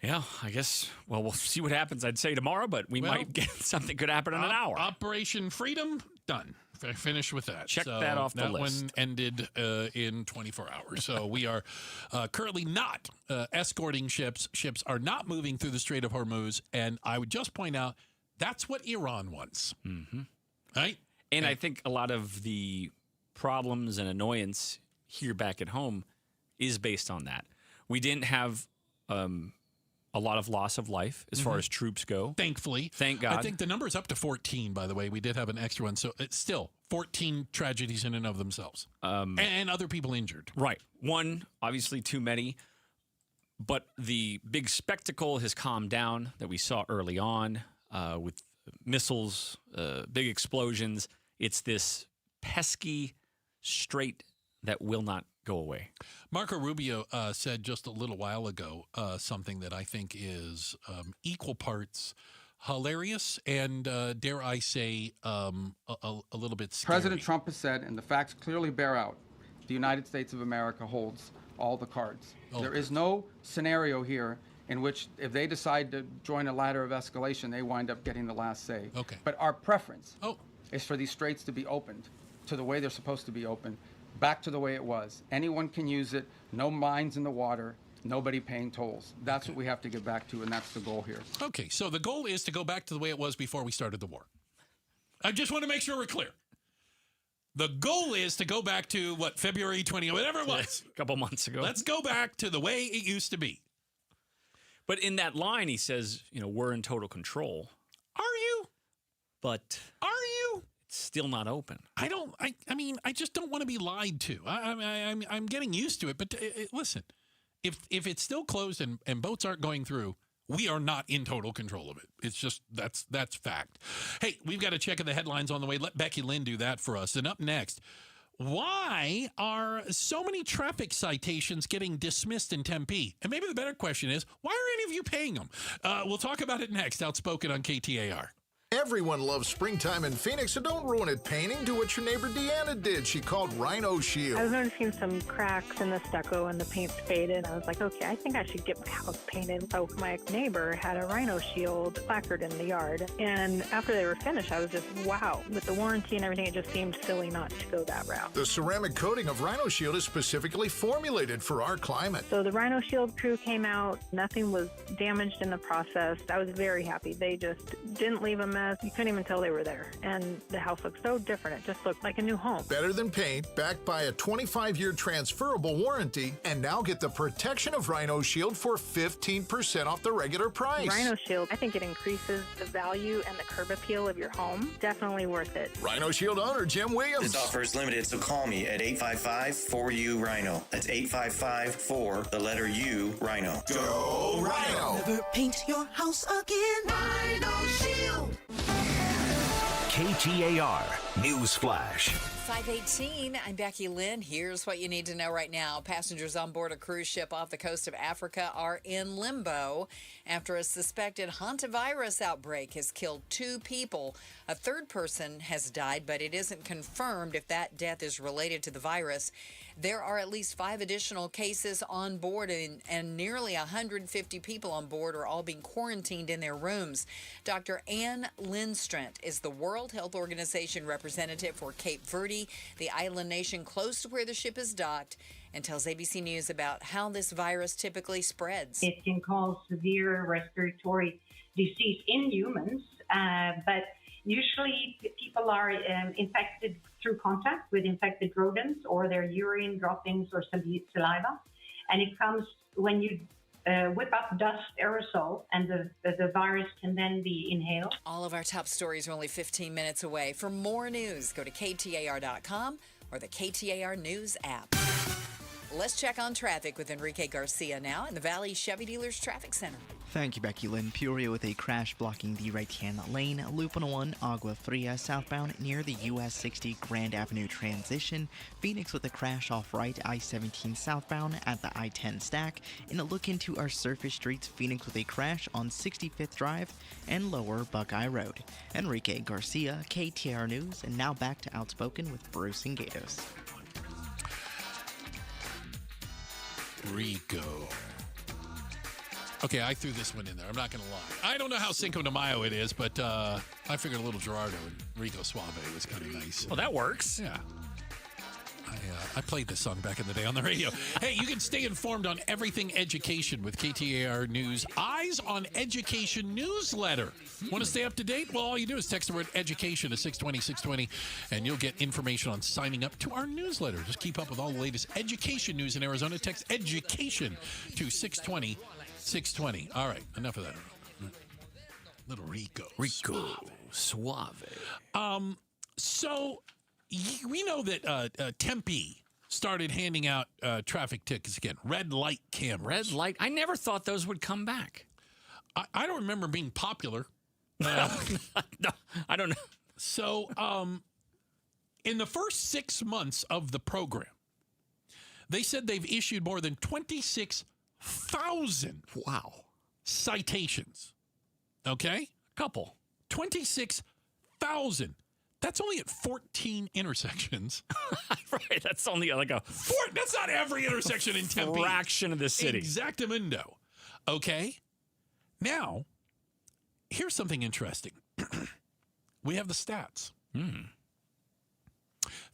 Yeah, I guess, we'll see what happens, I'd say, tomorrow, but we might get something could happen in an hour. Operation Freedom, done. Finish with that. Check that off the list. That one ended in 24 hours. So we are currently not escorting ships. Ships are not moving through the Strait of Hormuz. And I would just point out, that's what Iran wants. Mm-hmm. Right? And I think a lot of the problems and annoyance here back at home is based on that. We didn't have a lot of loss of life as far as troops go. Thankfully. Thank God. I think the number is up to 14, by the way. We did have an extra one. So it's still 14 tragedies in and of themselves. And other people injured. Right. One, obviously too many. But the big spectacle has calmed down that we saw early on with missiles, big explosions. It's this pesky strait that will not go away. Marco Rubio said just a little while ago something that I think is equal parts hilarious and, dare I say, a little bit scary. President Trump has said, and the facts clearly bear out, the United States of America holds all the cards. There is no scenario here in which if they decide to join a ladder of escalation, they wind up getting the last say. Okay. But our preference is for these straits to be opened to the way they're supposed to be opened, back to the way it was. Anyone can use it, no mines in the water, nobody paying tolls. That's what we have to get back to, and that's the goal here. Okay, so the goal is to go back to the way it was before we started the war. I just want to make sure we're clear. The goal is to go back to, February 20, whatever it was. A couple months ago. Let's go back to the way it used to be. But in that line, he says, we're in total control. Are you? But are you? It's still not open. I just don't want to be lied to. I'm getting used to it. But listen, if it's still closed and boats aren't going through, we are not in total control of it. It's just, that's fact. Hey, we've got to check in the headlines on the way. Let Becky Lynn do that for us. And up next, why are so many traffic citations getting dismissed in Tempe? And maybe the better question is, why are any of you paying them? We'll talk about it next. Outspoken on KTAR. Everyone loves springtime in Phoenix, so don't ruin it painting. Do what your neighbor Deanna did. She called Rhino Shield. I was noticing some cracks in the stucco and the paint's faded. I was like, okay, I think I should get my house painted. So my neighbor had a Rhino Shield placard in the yard. And after they were finished, I was just, wow. With the warranty and everything, it just seemed silly not to go that route. The ceramic coating of Rhino Shield is specifically formulated for our climate. So the Rhino Shield crew came out. Nothing was damaged in the process. I was very happy. They just didn't leave a mess. You couldn't even tell they were there. And the house looked so different. It just looked like a new home. Better than paint, backed by a 25-year transferable warranty, and now get the protection of Rhino Shield for 15% off the regular price. Rhino Shield, I think it increases the value and the curb appeal of your home. Definitely worth it. Rhino Shield owner Jim Williams. This offer is limited, so call me at 855-4U-RHINO. That's 855-4, the letter U, Rhino. Go Rhino! Never paint your house again. Rhino Shield. KTAR. News Flash. 5:18, I'm Becky Lynn. Here's what you need to know right now. Passengers on board a cruise ship off the coast of Africa are in limbo after a suspected hantavirus outbreak has killed 2 people. A third person has died, but it isn't confirmed if that death is related to the virus. There are at least 5 additional cases on board, and nearly 150 people on board are all being quarantined in their rooms. Dr. Ann Lindstrand is the World Health Organization representative for Cape Verde, the island nation close to where the ship is docked, and tells ABC News about how this virus typically spreads. It can cause severe respiratory disease in humans, but usually people are infected through contact with infected rodents or their urine droppings or saliva. And it comes when you whip up dust aerosol, and the virus can then be inhaled. All of our top stories are only 15 minutes away. For more news, go to KTAR.com or the KTAR News app. Let's check on traffic with Enrique Garcia now in the Valley Chevy Dealers Traffic Center. Thank you, Becky Lynn. Peoria with a crash blocking the right-hand lane. Loop 101, Agua Fria southbound near the US 60 Grand Avenue transition. Phoenix with a crash off right I-17 southbound at the I-10 stack. In a look into our surface streets, Phoenix with a crash on 65th Drive and lower Buckeye Road. Enrique Garcia, KTAR News, and now back to Outspoken with Bruce and Gatos. Rico. Okay, I threw this one in there. I'm not going to lie. I don't know how Cinco de Mayo it is, but I figured a little Gerardo and Rico Suave was kind of nice. Well, that works. Yeah. I played this song back in the day on the radio. Hey, you can stay informed on everything education with KTAR News. Eyes on Education newsletter. Want to stay up to date? Well, all you do is text the word education to 620-620, and you'll get information on signing up to our newsletter. Just keep up with all the latest education news in Arizona. Text education to 620-620. All right, enough of that. Little Rico Suave. So we know that Tempe started handing out traffic tickets again. Red light cameras. Red light. I never thought those would come back. I don't remember being popular. No, I don't know. So in the first 6 months of the program, they said they've issued more than 26,000 citations. Okay? Couple. 26,000. That's only at 14 intersections. Right. That's only like a... That's not every intersection in Tempe. Fraction of the city. Exactamundo. Okay? Now, here's something interesting. We have the stats.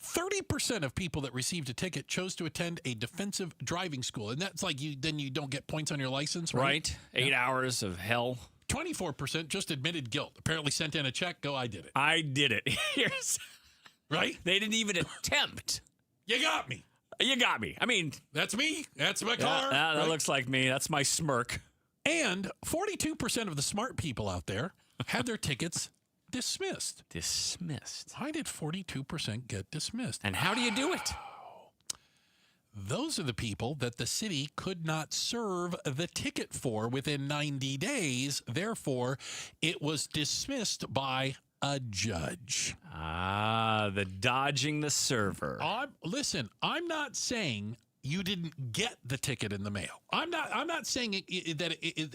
30% of people that received a ticket chose to attend a defensive driving school. And that's like you don't get points on your license, right? Right. 8 hours of hell. 24% just admitted guilt. Apparently sent in a check. Go, I did it. I did it. Here's right? They didn't even attempt. You got me. You got me. I mean, that's me. That's my car. That right? Looks like me. That's my smirk. And 42% of the smart people out there had their tickets dismissed. Dismissed. Why did 42% get dismissed? And how do you do it? Those are the people that the city could not serve the ticket for within 90 days. Therefore, it was dismissed by a judge. The dodging the server. Listen, I'm not saying you didn't get the ticket in the mail. I'm not saying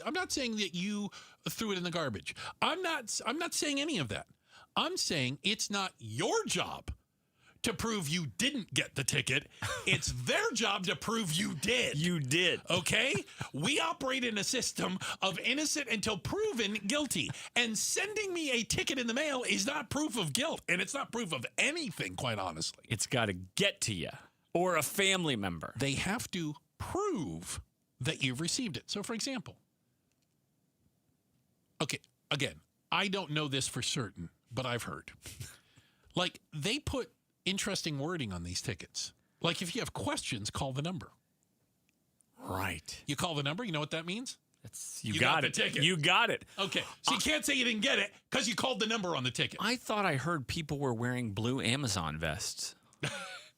I'm not saying that you threw it in the garbage. I'm not saying any of that. I'm saying it's not your job to prove you didn't get the ticket. It's their job to prove you did. You did. Okay? We operate in a system of innocent until proven guilty. And sending me a ticket in the mail is not proof of guilt. And it's not proof of anything, quite honestly. It's got to get to you. Or a family member. They have to prove that you've received it. So, for example, okay, again, I don't know this for certain, but I've heard. Like, they put interesting wording on these tickets. Like, if you have questions, call the number. Right. You call the number, you know what that means? You got it. The ticket. You got it. Okay. So you can't say you didn't get it because you called the number on the ticket. I thought I heard people were wearing blue Amazon vests.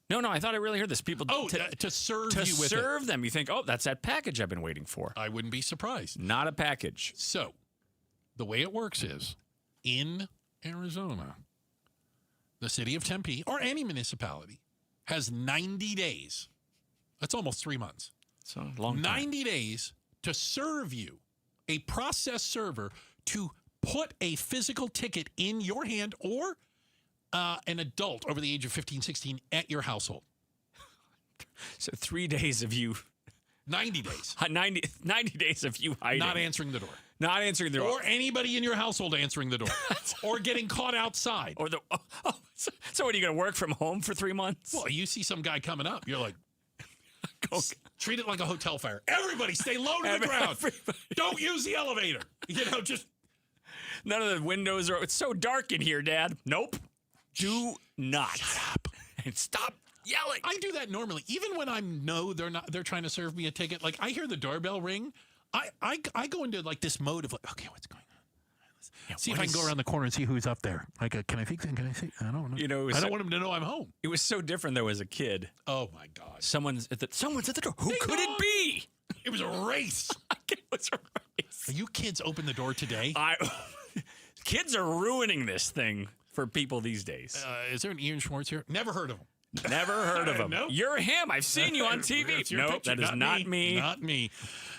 No, I thought I really heard this. People to serve you with it. To serve them. You think, oh, that's that package I've been waiting for. I wouldn't be surprised. Not a package. So, the way it works is, in Arizona, the city of Tempe, or any municipality, has 90 days. That's almost 3 months. It's a long time. 90 days to serve you a process server to put a physical ticket in your hand or an adult over the age of 15, 16 at your household. So 3 days of you. 90 days. 90 days of you hiding. Not answering the door. Not answering the door. Or anybody in your household answering the door. Or getting caught outside. Or so what, are you going to work from home for 3 months? Well, you see some guy coming up. You're like, treat it like a hotel fire. Everybody stay low to the ground. Don't use the elevator. Just. None of the windows are. It's so dark in here, Dad. Nope. Do not. Shut up. And stop yelling. I do that normally. Even when I know they're trying to serve me a ticket. Like, I hear the doorbell ring. I go into like this mode of like, okay, what's going on? See if I can go around the corner and see who's up there. Like, can I think? Can I see? I don't know. I don't want them to know I'm home. It was so different though as a kid. Oh my God! Someone's at the door. Who could it be? It was a race. It was a race. Are you kids open the door today? Kids are ruining this thing for people these days. Is there an Ian Schwartz here? Never heard of him. Never heard of him. Nope. You're him. I've seen you on TV. Nope, that is not me. Not me.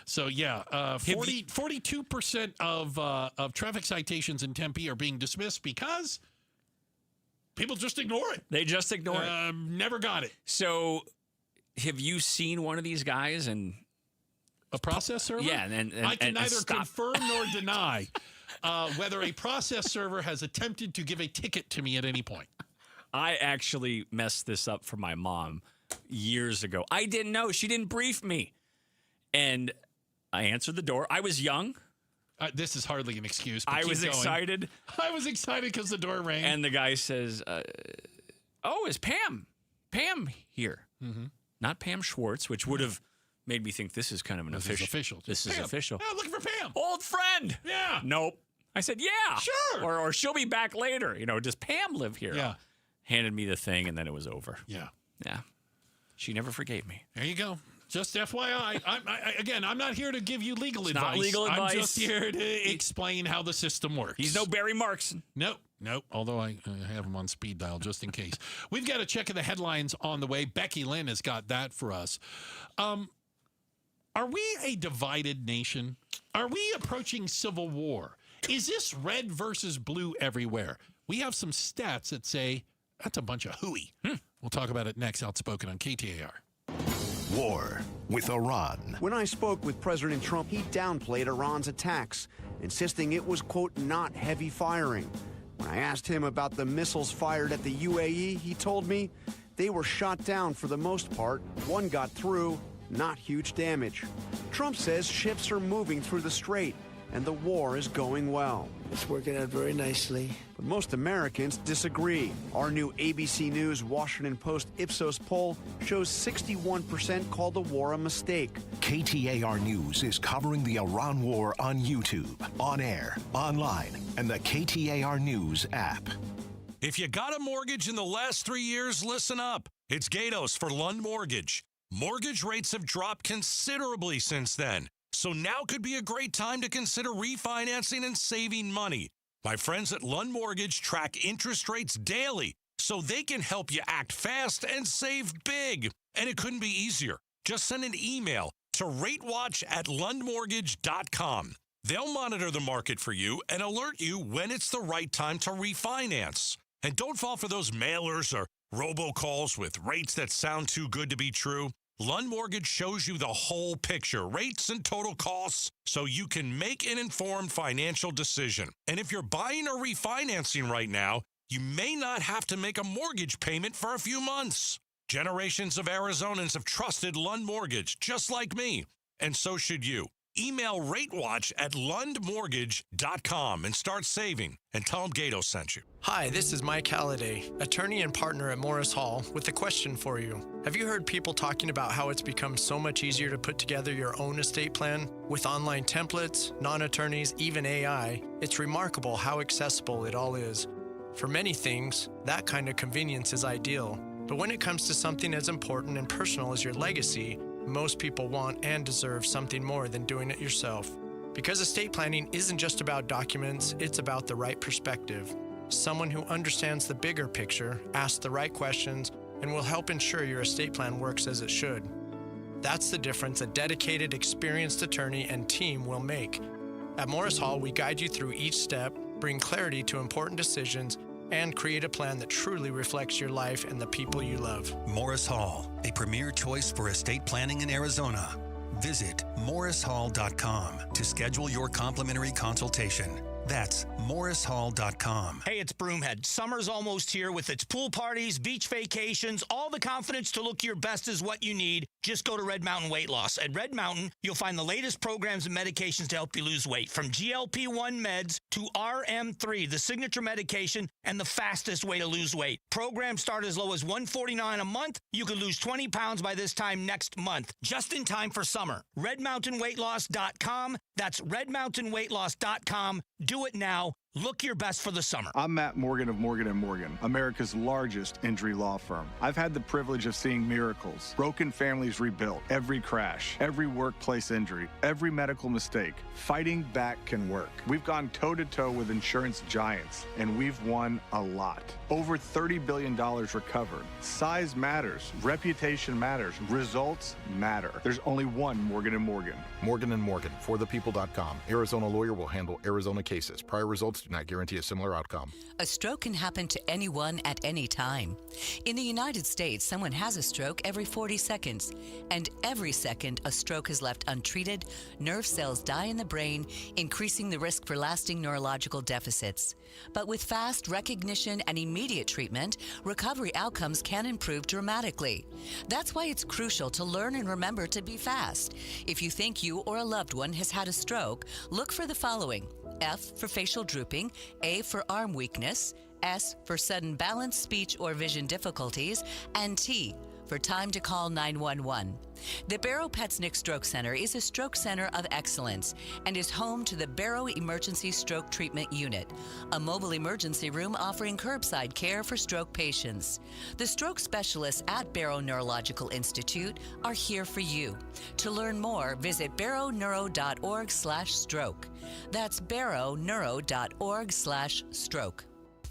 So, yeah, 42% of traffic citations in Tempe are being dismissed because people just ignore it. They just ignore it. Never got it. So, have you seen one of these guys and a process server? Yeah, and I can neither stop. confirm nor deny whether a process server has attempted to give a ticket to me at any point. I actually messed this up for my mom years ago. I didn't know. She didn't brief me. And I answered the door. I was young. This is hardly an excuse. But I was excited. I was excited because the door rang. And the guy says, is Pam here? Mm-hmm. Not Pam Schwartz, which would have made me think this is kind of an official. This is official. Yeah, looking for Pam. Old friend. Yeah. Nope. I said, yeah. Sure. Or she'll be back later. Does Pam live here? Yeah. Handed me the thing, and then it was over. Yeah. Yeah. She never forgave me. There you go. Just FYI. I'm not here to give you legal advice. Not legal advice. I'm just here to explain how the system works. He's no Barry Marks. Nope. Although I have him on speed dial just in case. We've got a check of the headlines on the way. Becky Lynn has got that for us. Are we a divided nation? Are we approaching civil war? Is this red versus blue everywhere? We have some stats that say that's a bunch of hooey. We'll talk about it next. Outspoken on KTAR. War with Iran. When I spoke with President Trump, he downplayed Iran's attacks, insisting it was, quote, not heavy firing. When I asked him about the missiles fired at the UAE, he told me they were shot down for the most part. One got through, not huge damage. Trump says ships are moving through the strait and the war is going well. It's working out very nicely. But most Americans disagree. Our new ABC News Washington Post Ipsos poll shows 61% call the war a mistake. KTAR News is covering the Iran war on YouTube, on air, online, and the KTAR News app. If you got a mortgage in the last 3 years, listen up. It's Gatos for Lund Mortgage. Mortgage rates have dropped considerably since then. So now could be a great time to consider refinancing and saving money. My friends at Lund Mortgage track interest rates daily so they can help you act fast and save big. And it couldn't be easier. Just send an email to ratewatch@lundmortgage.com. They'll monitor the market for you and alert you when it's the right time to refinance. And don't fall for those mailers or robocalls with rates that sound too good to be true. Lund Mortgage shows you the whole picture, rates and total costs, so you can make an informed financial decision. And if you're buying or refinancing right now, you may not have to make a mortgage payment for a few months. Generations of Arizonans have trusted Lund Mortgage, just like me, and so should you. Email ratewatch@lundmortgage.com and start saving, and tell them Gato sent you. Hi, this is Mike Halliday, attorney and partner at Morris Hall, with a question for you. Have you heard people talking about how it's become so much easier to put together your own estate plan? With online templates, non-attorneys, even AI, it's remarkable how accessible it all is. For many things, that kind of convenience is ideal. But when it comes to something as important and personal as your legacy, most people want and deserve something more than doing it yourself. Because estate planning isn't just about documents, it's about the right perspective. someone who understands the bigger picture, asks the right questions, and will help ensure your estate plan works as it should. That's the difference a dedicated, experienced attorney and team will make. At Morris Hall, we guide you through each step, bring clarity to important decisions, and create a plan that truly reflects your life and the people you love. Morris Hall, a premier choice for estate planning in Arizona. Visit morrishall.com to schedule your complimentary consultation. That's morrishall.com. Hey, it's Broomhead. Summer's almost here with its pool parties, beach vacations. All the confidence to look your best is what you need. Just go to Red Mountain Weight Loss. At Red Mountain, you'll find the latest programs and medications to help you lose weight, from GLP-1 meds to RM3, the signature medication and the fastest way to lose weight. Programs start as low as $149 a month. You could lose 20 pounds by this time next month, just in time for summer. RedMountainWeightLoss.com. That's RedMountainWeightLoss.com. Do it now. Look your best for the summer. I'm Matt Morgan of Morgan & Morgan, America's largest injury law firm. I've had the privilege of seeing miracles, broken families rebuilt, every crash, every workplace injury, every medical mistake. Fighting back can work. We've gone toe-to-toe with insurance giants, and we've won a lot. Over $30 billion recovered. Size matters. Reputation matters. Results matter. There's only one Morgan & Morgan. Morgan & Morgan, forthepeople.com. Arizona lawyer will handle Arizona cases. Prior results do not guarantee a similar outcome. A stroke can happen to anyone at any time. In the United States, someone has a stroke every 40 seconds. And every second a stroke is left untreated, nerve cells die in the brain, increasing the risk for lasting neurological deficits. But with fast recognition and immediate treatment, recovery outcomes can improve dramatically. That's why it's crucial to learn and remember to be fast. If you think you or a loved one has had a stroke, look for the following: F for facial drooping, A for arm weakness, S for sudden balance, speech, or vision difficulties, and T for time to call 911. The Barrow Petsnick Stroke Center is a stroke center of excellence and is home to the Barrow Emergency Stroke Treatment Unit, a mobile emergency room offering curbside care for stroke patients. The stroke specialists at Barrow Neurological Institute are here for you. To learn more, visit barrowneuro.org/stroke. That's barrowneuro.org/stroke.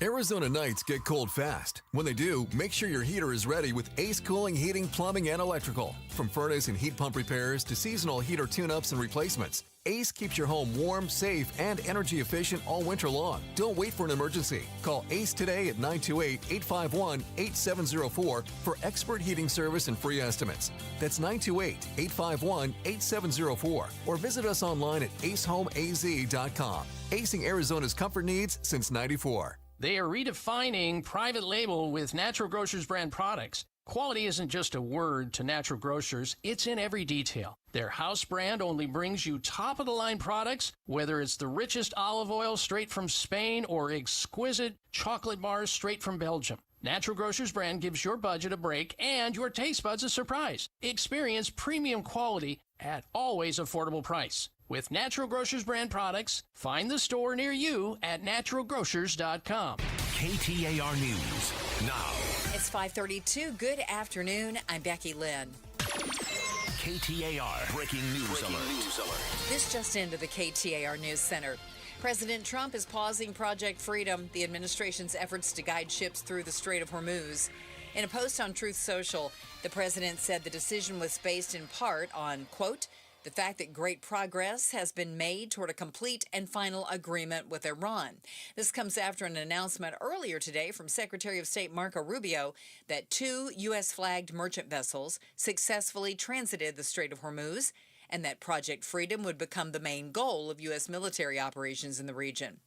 Arizona nights get cold fast. When they do, make sure your heater is ready with Ace Cooling Heating, Plumbing, and Electrical. From furnace and heat pump repairs to seasonal heater tune-ups and replacements, Ace keeps your home warm, safe, and energy efficient all winter long. Don't wait for an emergency. Call Ace today at 928-851-8704 for expert heating service and free estimates. That's 928-851-8704, or visit us online at acehomeaz.com. Acing Arizona's comfort needs since '94. They are redefining private label with Natural Grocers brand products. Quality isn't just a word to Natural Grocers, it's in every detail. Their house brand only brings you top-of-the-line products, whether it's the richest olive oil straight from Spain or exquisite chocolate bars straight from Belgium. Natural Grocers brand gives your budget a break and your taste buds a surprise. Experience premium quality at always affordable price. With Natural Grocers brand products, find the store near you at naturalgrocers.com. KTAR News now. It's 5:32. Good afternoon. I'm Becky Lynn. KTAR breaking news alert. This just into the KTAR News Center. President Trump is pausing Project Freedom, the administration's efforts to guide ships through the Strait of Hormuz. In a post on Truth Social, the president said the decision was based in part on, quote, the fact that great progress has been made toward a complete and final agreement with Iran. This comes after an announcement earlier today from Secretary of State Marco Rubio that 2 U.S.-flagged merchant vessels successfully transited the Strait of Hormuz, and that Project Freedom would become the main goal of U.S. military operations in the region.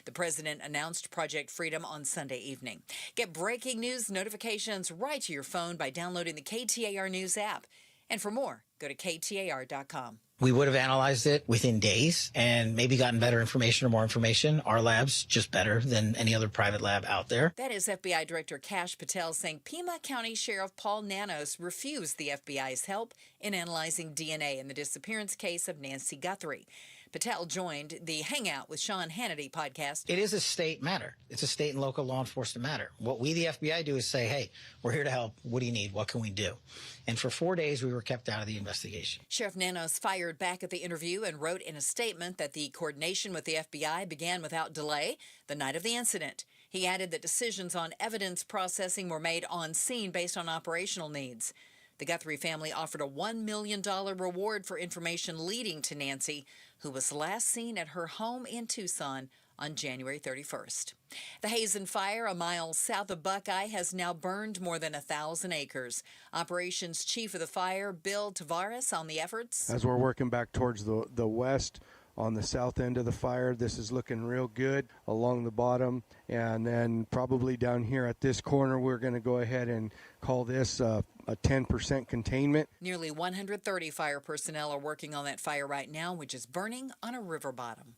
The president announced Project Freedom on Sunday evening. Get breaking news notifications right to your phone by downloading the KTAR News app. And for more, go to KTAR.com. We would have analyzed it within days and maybe gotten better information or more information. Our lab's just better than any other private lab out there. That is FBI Director Kash Patel saying Pima County Sheriff Paul Nanos refused the FBI's help in analyzing DNA in the disappearance case of Nancy Guthrie. Patel joined the Hangout with Sean Hannity podcast. It is a state matter. It's a state and local law enforcement matter. What we, the FBI, do is say, hey, we're here to help. What do you need? What can we do? And for 4 days, we were kept out of the investigation. Sheriff Nanos fired back at the interview and wrote in a statement that the coordination with the FBI began without delay the night of the incident. He added that decisions on evidence processing were made on scene based on operational needs. The Guthrie family offered a $1 million reward for information leading to Nancy, who was last seen at her home in Tucson on January 31st. The Hazen Fire, a mile south of Buckeye, has now burned more than 1,000 acres. Operations Chief of the fire, Bill Tavares, on the efforts. As we're working back towards the west, on the south end of the fire, this is looking real good along the bottom. And then probably down here at this corner, we're going to go ahead and call this a 10% containment. Nearly 130 fire personnel are working on that fire right now, which is burning on a river bottom.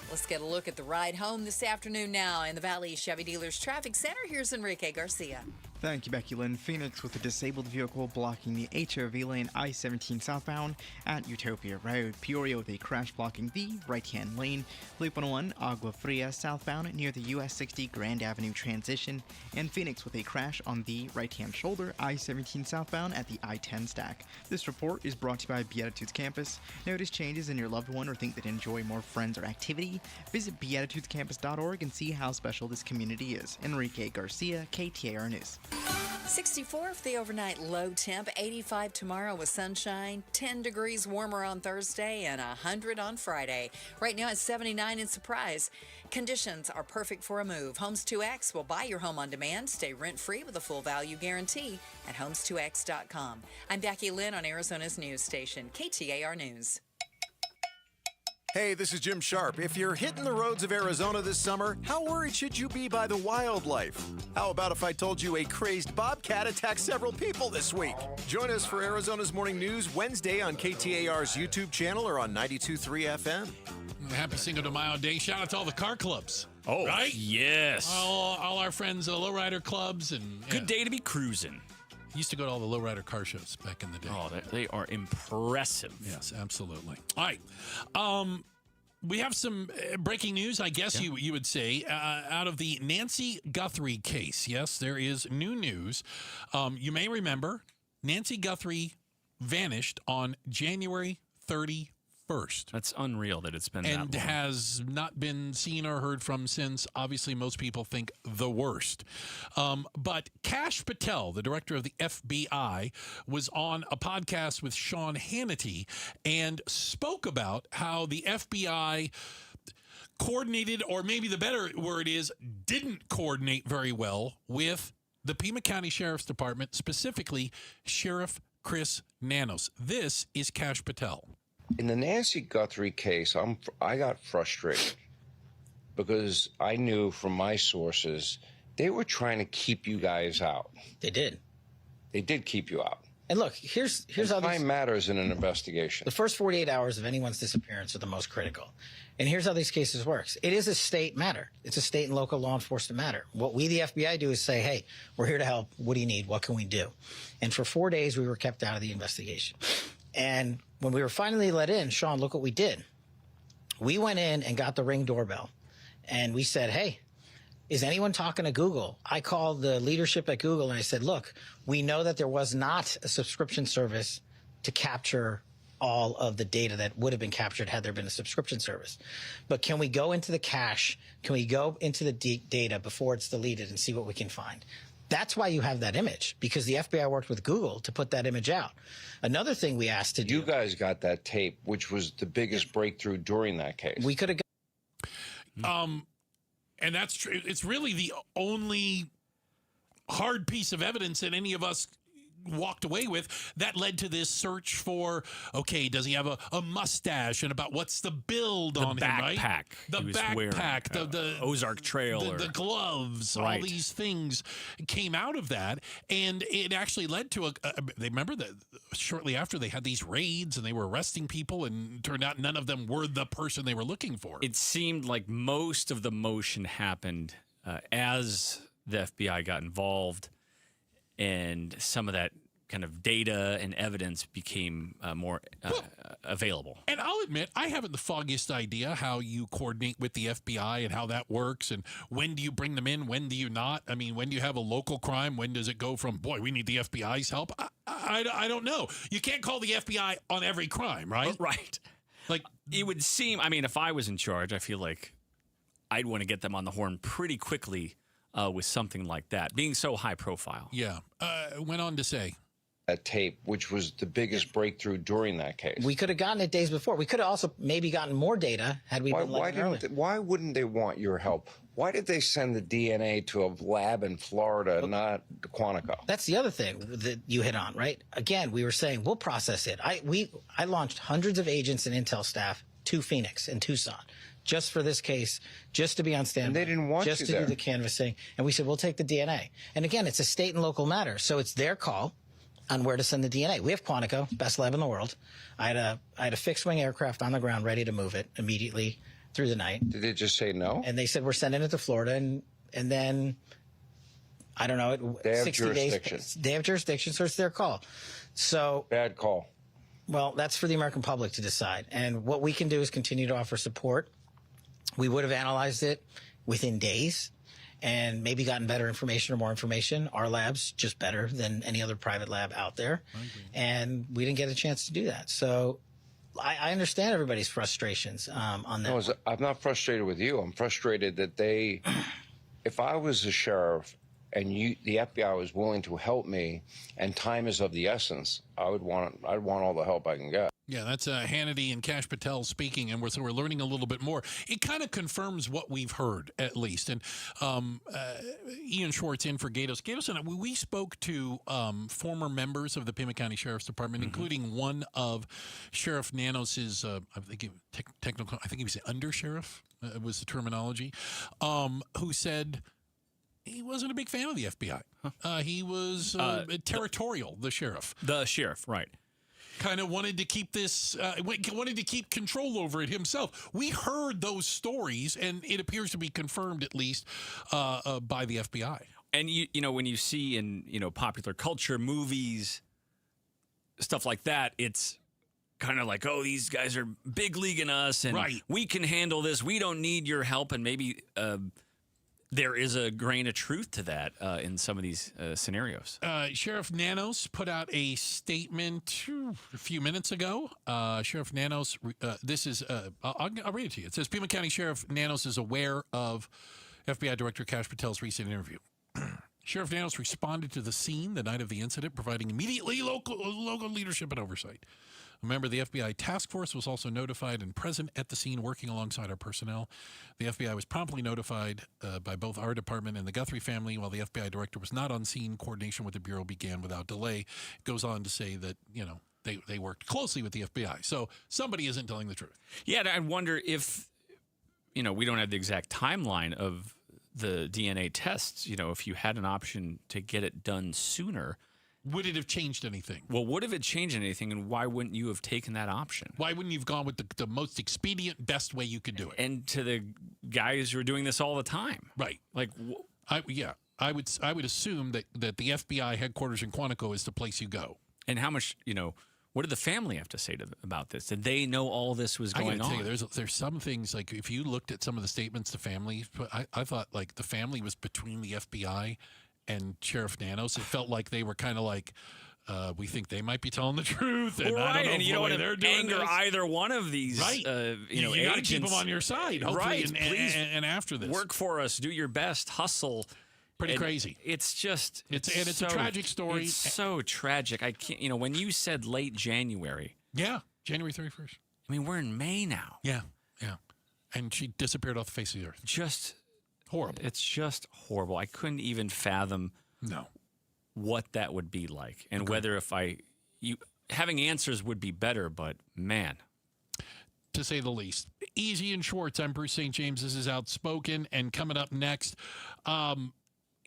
Let's get a look at the ride home this afternoon now in the Valley Chevy Dealers Traffic Center. Here's Enrique Garcia. Thank you, Becky Lynn. Phoenix with a disabled vehicle blocking the HOV lane I-17 southbound at Utopia Road. Peoria with a crash blocking the right-hand lane. Loop 101, Agua Fria southbound near the US 60 Grand Avenue transition. And Phoenix with a crash on the right-hand shoulder I-17 southbound at the I-10 stack. This report is brought to you by Beatitudes Campus. Notice changes in your loved one or think they'd enjoy more friends or activity? Visit beatitudescampus.org and see how special this community is. Enrique Garcia, KTAR News. 64 for the overnight low temp, 85 tomorrow with sunshine, 10 degrees warmer on Thursday, and 100 on Friday. Right now it's 79 in Surprise. Conditions are perfect for a move. Homes 2X will buy your home on demand. Stay rent-free with a full value guarantee at homes2x.com. I'm Becky Lynn on Arizona's news station, KTAR News. Hey, this is Jim Sharp. If you're hitting the roads of Arizona this summer, how worried should you be by the wildlife? How about if I told you a crazed bobcat attacked several people this week? Join us for Arizona's Morning News Wednesday on KTAR's YouTube channel or on 92.3 FM. Happy Cinco de Mayo Day. Shout out to all the car clubs. Oh, right? Yes. All our friends, the lowrider clubs. And Good day to be cruising. Used to go to all the lowrider car shows back in the day. Oh, they are impressive. Yes, absolutely. All right. We have some breaking news, I guess you would say, out of the Nancy Guthrie case. Yes, there is new news. You may remember Nancy Guthrie vanished on January 31st. That's unreal that it's been that long. And has not been seen or heard from since. Obviously, most people think the worst. But Kash Patel, the director of the FBI, was on a podcast with Sean Hannity and spoke about how the FBI coordinated, or maybe the better word is, didn't coordinate very well with the Pima County Sheriff's Department, specifically Sheriff Chris Nanos. This is Kash Patel. In the Nancy Guthrie case, I got frustrated because I knew from my sources they were trying to keep you guys out. They did. They did keep you out. And look, here's how time matters in an investigation. The first 48 hours of anyone's disappearance are the most critical. And here's how these cases works. It is a state matter. It's a state and local law enforcement matter. What we, the FBI, do is say, hey, we're here to help. What do you need? What can we do? And for 4 days, we were kept out of the investigation. And when we were finally let in, Sean, look what we did. We went in and got the Ring doorbell. And we said, hey, is anyone talking to Google? I called the leadership at Google and I said, look, we know that there was not a subscription service to capture all of the data that would have been captured had there been a subscription service. But can we go into the cache? Can we go into the data before it's deleted and see what we can find? That's why you have that image, because the FBI worked with Google to put that image out. Another thing we asked to do. You guys got that tape, which was the biggest breakthrough during that case. We could have and that's true. It's really the only hard piece of evidence that any of us walked away with that led to this search for, okay, does he have a mustache, and about what's the build on him, right? The backpack, the Ozark Trail, the gloves, right. All these things came out of that, and it actually led to they remember that shortly after they had these raids and they were arresting people, and it turned out none of them were the person they were looking for. It seemed like most of the motion happened as the FBI got involved. And some of that kind of data and evidence became more available. And I'll admit, I haven't the foggiest idea how you coordinate with the FBI and how that works, and when do you bring them in, when do you not? I mean, when do you have a local crime? When does it go from, boy, we need the FBI's help? I don't know. You can't call the FBI on every crime, right? Right. Like, it would seem, I mean, if I was in charge, I feel like I'd want to get them on the horn pretty quickly with something like that, being so high profile. Yeah. Went on to say, a tape, which was the biggest breakthrough during that case. We could have gotten it days before. We could have also maybe gotten more data had we been let earlier. Why wouldn't they want your help? Why did they send the DNA to a lab in Florida, not Quantico? That's the other thing that you hit on, right? Again, we were saying we'll process it. I launched hundreds of agents and intel staff to Phoenix and Tucson just for this case, just to be on standby. And they didn't want just you to there. do the canvassing. And we said, we'll take the DNA. And again, it's a state and local matter. So it's their call on where to send the DNA. We have Quantico, best lab in the world. I had a fixed wing aircraft on the ground ready to move it immediately through the night. Did they just say no? And they said, we're sending it to Florida. And then, I don't know, they have 60 jurisdiction. days. They have jurisdiction, so it's their call. So bad call. Well, that's for the American public to decide. And what we can do is continue to offer support. We would have analyzed it within days and maybe gotten better information or more information. Our lab's just better than any other private lab out there. And we didn't get a chance to do that. So I understand everybody's frustrations on that. No, I'm not frustrated with you. I'm frustrated that they, if I was a sheriff and the FBI was willing to help me and time is of the essence, I'd want all the help I can get. Yeah, that's Hannity and Kash Patel speaking, and we're learning a little bit more. It kind of confirms what we've heard, at least. And Ian Schwartz in for Gatos. Gatos and we spoke to former members of the Pima County Sheriff's Department, including one of Sheriff Nanos's, I think he was the undersheriff, was the terminology, who said he wasn't a big fan of the FBI. He was territorial, the sheriff. The sheriff, right. Kind of wanted to keep wanted to keep control over it himself. We heard those stories, and it appears to be confirmed, at least, by the FBI. And, you know, when you see in, popular culture, movies, stuff like that, it's kind of like, oh, these guys are big leaguing us, and we can handle this. We don't need your help, and maybe there is a grain of truth to that in some of these scenarios. Sheriff Nanos put out a statement a few minutes ago. Sheriff Nanos, this is, I'll read it to you. It says, Pima County Sheriff Nanos is aware of FBI Director Kash Patel's recent interview. Sheriff Nanos responded to the scene the night of the incident, providing immediately local leadership and oversight. A member of the FBI task force was also notified and present at the scene working alongside our personnel. The FBI was promptly notified by both our department and the Guthrie family. While the FBI director was not on scene, coordination with the Bureau began without delay. It goes on to say that, they worked closely with the FBI. So somebody isn't telling the truth. Yeah, and I wonder if, we don't have the exact timeline of the DNA tests. If you had an option to get it done sooner, would it have changed anything? Well, would have it changed anything, and why wouldn't you have taken that option? Why wouldn't you have gone with the most expedient, best way you could do it? And to the guys who are doing this all the time. Right. Like, I would assume that the FBI headquarters in Quantico is the place you go. And how much, what did the family have to say about this? Did they know all this was going on? I gotta tell you, there's some things, like if you looked at some of the statements the family, I thought like the family was between the FBI and Sheriff Nanos. It felt like they were kind of like, we think they might be telling the truth, and I don't know and you don't want to anger this. Either one of these. Right. You got to keep them on your side. Hopefully, please. And after this, work for us. Do your best. Hustle. Pretty crazy. It's just it's a tragic story. It's so tragic. I can't. When you said late January. Yeah, January 31st. I mean, we're in May now. Yeah. And she disappeared off the face of the earth. Just horrible. It's just horrible. I couldn't even fathom what that would be like, and whether having answers would be better, but man. To say the least. Easy and Schwartz, I'm Bruce St. James. This is Outspoken, and coming up next,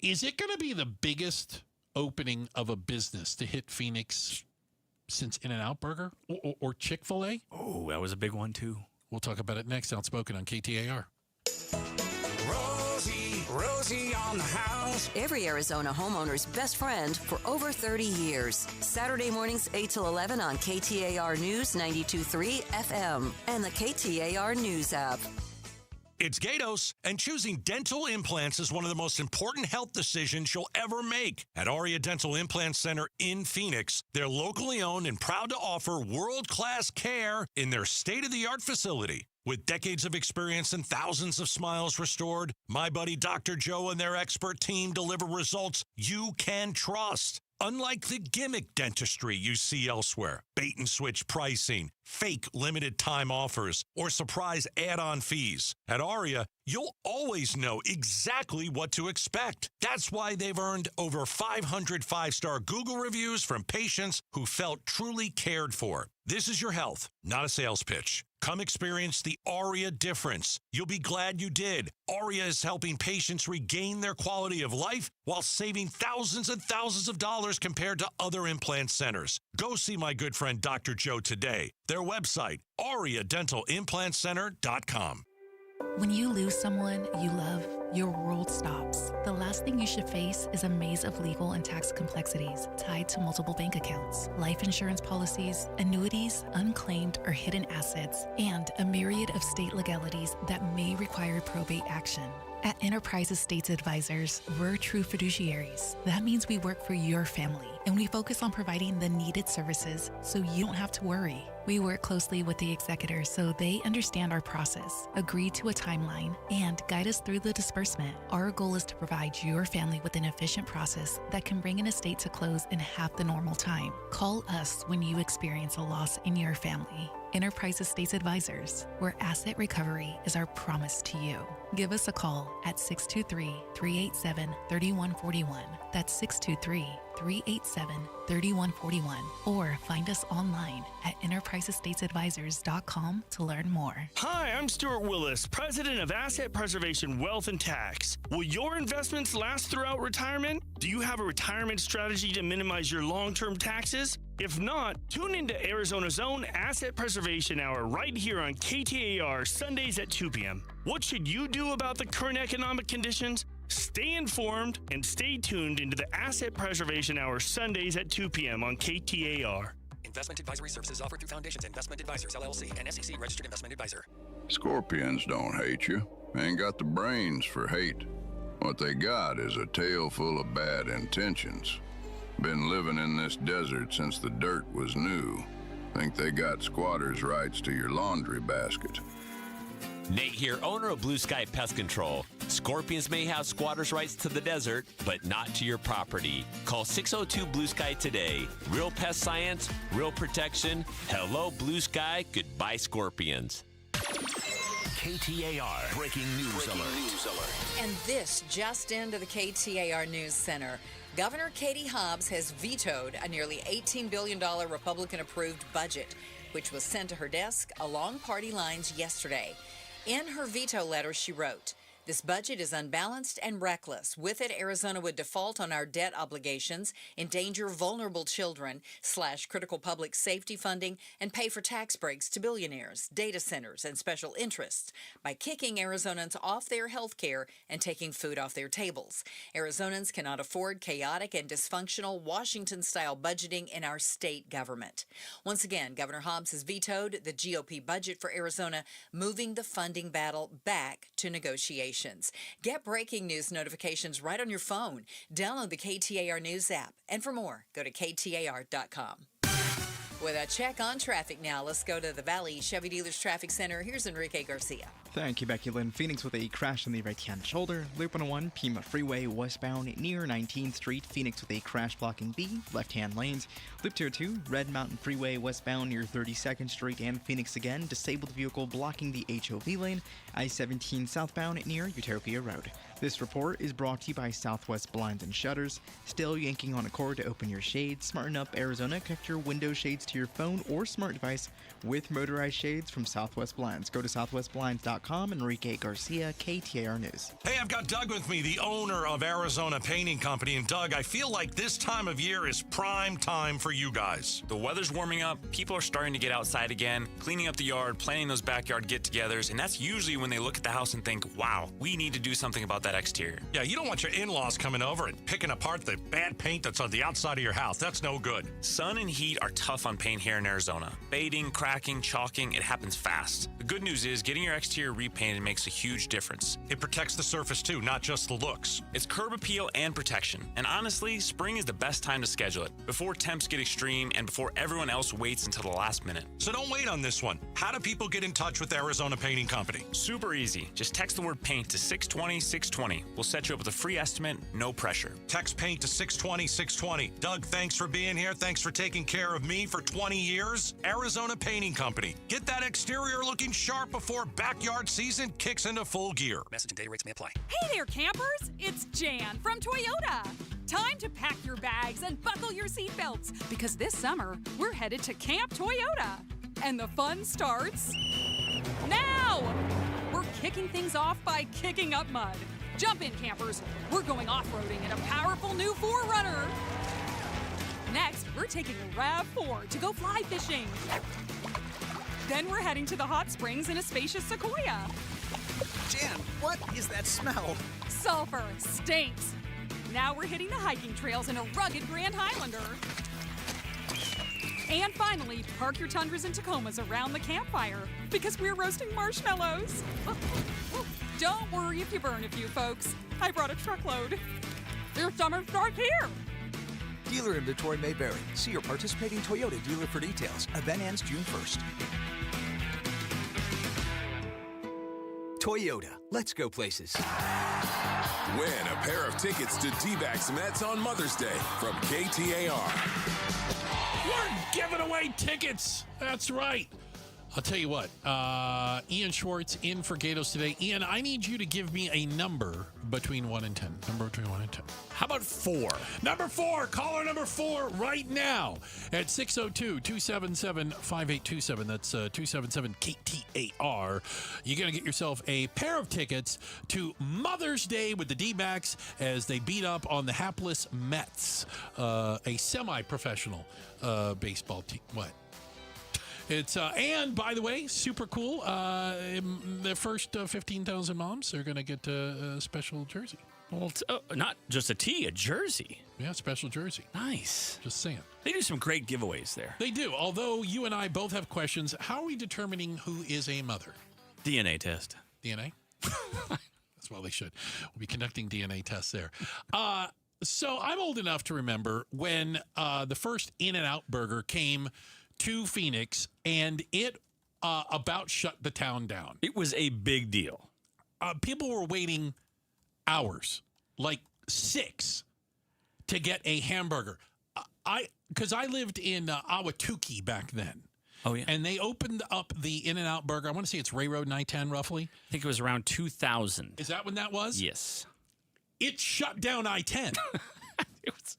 is it going to be the biggest opening of a business to hit Phoenix since In-N-Out Burger or Chick-fil-A? Oh, that was a big one, too. We'll talk about it next. Outspoken on KTAR. Rosie warranty on the house. Every Arizona homeowner's best friend for over 30 years. Saturday mornings 8 till 11 on KTAR News 92.3 FM and the KTAR News app. It's Gatos, and choosing dental implants is one of the most important health decisions you'll ever make. At Aria Dental Implant Center in Phoenix, they're locally owned and proud to offer world-class care in their state-of-the-art facility. With decades of experience and thousands of smiles restored, my buddy Dr. Joe and their expert team deliver results you can trust. Unlike the gimmick dentistry you see elsewhere, bait-and-switch pricing, fake limited-time offers, or surprise add-on fees, at Aria, you'll always know exactly what to expect. That's why they've earned over 500 five-star Google reviews from patients who felt truly cared for. This is your health, not a sales pitch. Come experience the Aria difference. You'll be glad you did. Aria is helping patients regain their quality of life while saving thousands and thousands of dollars compared to other implant centers. Go see my good friend Dr. Joe today. Their website, ariadentalimplantcenter.com. When you lose someone you love, your world stops. The last thing you should face is a maze of legal and tax complexities tied to multiple bank accounts, life insurance policies, annuities, unclaimed or hidden assets, and a myriad of state legalities that may require probate action. At Enterprise Estates Advisors, we're true fiduciaries. That means we work for your family, and we focus on providing the needed services so you don't have to worry. We work closely with the executors so they understand our process, agree to a timeline, and guide us through the disbursement. Our goal is to provide your family with an efficient process that can bring an estate to close in half the normal time. Call us when you experience a loss in your family. Enterprise Estates Advisors, where asset recovery is our promise to you. Give us a call at 623-387-3141. That's 623-387-3141. Or find us online at enterpriseestatesadvisors.com to learn more. Hi, I'm Stuart Willis, president of Asset Preservation Wealth and Tax. Will your investments last throughout retirement? Do you have a retirement strategy to minimize your long-term taxes? If not, tune into Arizona's own Asset Preservation Hour right here on KTAR Sundays at 2 p.m. What should you do about the current economic conditions? Stay informed and stay tuned into the Asset Preservation Hour Sundays at 2 p.m. on KTAR. Investment advisory services offered through Foundations Investment Advisors, LLC, and SEC Registered Investment Advisor. Scorpions don't hate you. They ain't got the brains for hate. What they got is a tail full of bad intentions. Been living in this desert since the dirt was new. Think they got squatters' rights to your laundry basket. Nate here, owner of Blue Sky Pest Control. Scorpions may have squatters' rights to the desert, but not to your property. Call 602 Blue Sky today. Real pest science, real protection. Hello, Blue Sky. Goodbye, Scorpions. KTAR Breaking News Alert. And this just into the KTAR News Center. Governor Katie Hobbs has vetoed a nearly $18 billion Republican-approved budget, which was sent to her desk along party lines yesterday. In her veto letter, she wrote, "This budget is unbalanced and reckless. With it, Arizona would default on our debt obligations, endanger vulnerable children, slash critical public safety funding, and pay for tax breaks to billionaires, data centers, and special interests by kicking Arizonans off their health care and taking food off their tables. Arizonans cannot afford chaotic and dysfunctional Washington-style budgeting in our state government." Once again, Governor Hobbs has vetoed the GOP budget for Arizona, moving the funding battle back to negotiation. Get breaking news notifications right on your phone. Download the KTAR News app. And for more, go to KTAR.com. With a check on traffic now, let's go to the Valley Chevy Dealers Traffic Center. Here's Enrique Garcia. Thank you, Becky Lynn. Phoenix with a crash on the right-hand shoulder. Loop 101, Pima Freeway westbound near 19th Street. Phoenix with a crash blocking the left-hand lanes. Loop 202, Red Mountain Freeway westbound near 32nd Street and Phoenix again. Disabled vehicle blocking the HOV lane. I-17 southbound near Utopia Road. This report is brought to you by Southwest Blinds and Shutters. Still yanking on a cord to open your shades? Smarten up Arizona. Connect your window shades to your phone or smart device with motorized shades from Southwest Blinds. Go to southwestblinds.com KTAR.com. Enrique Garcia, KTAR News. Hey, I've got Doug with me, the owner of Arizona Painting Company. And Doug, I feel like this time of year is prime time for you guys. The weather's warming up, people are starting to get outside again, cleaning up the yard, planning those backyard get-togethers, and that's usually when they look at the house and think, wow, we need to do something about that exterior. Yeah, you don't want your in-laws coming over and picking apart the bad paint that's on the outside of your house. That's no good. Sun and heat are tough on paint here in Arizona. Fading, cracking, chalking, it happens fast. The good news is getting your exterior repainted makes a huge difference. It protects the surface too, not just the looks. It's curb appeal and protection. And honestly, spring is the best time to schedule it, before temps get extreme and before everyone else waits until the last minute. So don't wait on this one. How do people get in touch with Arizona Painting Company? Super easy. Just text the word paint to 620-620. We'll set you up with a free estimate, no pressure. Text paint to 620-620. Doug, thanks for being here. Thanks for taking care of me for 20 years. Arizona Painting Company. Get that exterior looking sharp before backyard season kicks into full gear. Message and data rates may apply. Hey there, campers! It's Jan from Toyota. Time to pack your bags and buckle your seatbelts because this summer we're headed to Camp Toyota. And the fun starts now! We're kicking things off by kicking up mud. Jump in, campers. We're going off-roading in a powerful new 4Runner. Next, we're taking a RAV4 to go fly fishing. Then we're heading to the hot springs in a spacious Sequoia. Jan, what is that smell? Sulfur stinks. Now we're hitting the hiking trails in a rugged Grand Highlander. And finally, park your Tundras and Tacomas around the campfire because we're roasting marshmallows. Don't worry if you burn a few, folks. I brought a truckload. Your summer starts here. Dealer inventory may vary. See your participating Toyota dealer for details. Event ends June 1st. Toyota, let's go places. Win a pair of tickets to D-backs Mets on Mother's Day from KTAR. We're giving away tickets. That's right. I'll tell you what. Ian Schwartz in for Gatos today. Ian, I need you to give me a number between 1 and 10. Number between 1 and 10. How about 4? Number 4. Caller number 4 right now at 602-277-5827. That's 277-KTAR. You're going to get yourself a pair of tickets to Mother's Day with the D-backs as they beat up on the hapless Mets, a semi-professional baseball team. What? It's and by the way, super cool. The first 15,000 moms are going to get a special jersey. Well, not just a tee, a jersey. Yeah, special jersey. Nice. Just saying. They do some great giveaways there. They do. Although you and I both have questions, how are we determining who is a mother? DNA test. DNA. That's well they should. We'll be conducting DNA tests there. So I'm old enough to remember when the first In-N-Out burger came to Phoenix, and it about shut the town down. It was a big deal. People were waiting hours, like 6, to get a hamburger. Because I lived in Ahwatukee back then. Oh, yeah. And they opened up the In-N-Out burger. I want to say it's Ray Road and I-10, roughly. I think it was around 2000. Is that when that was? Yes. It shut down I-10. It was...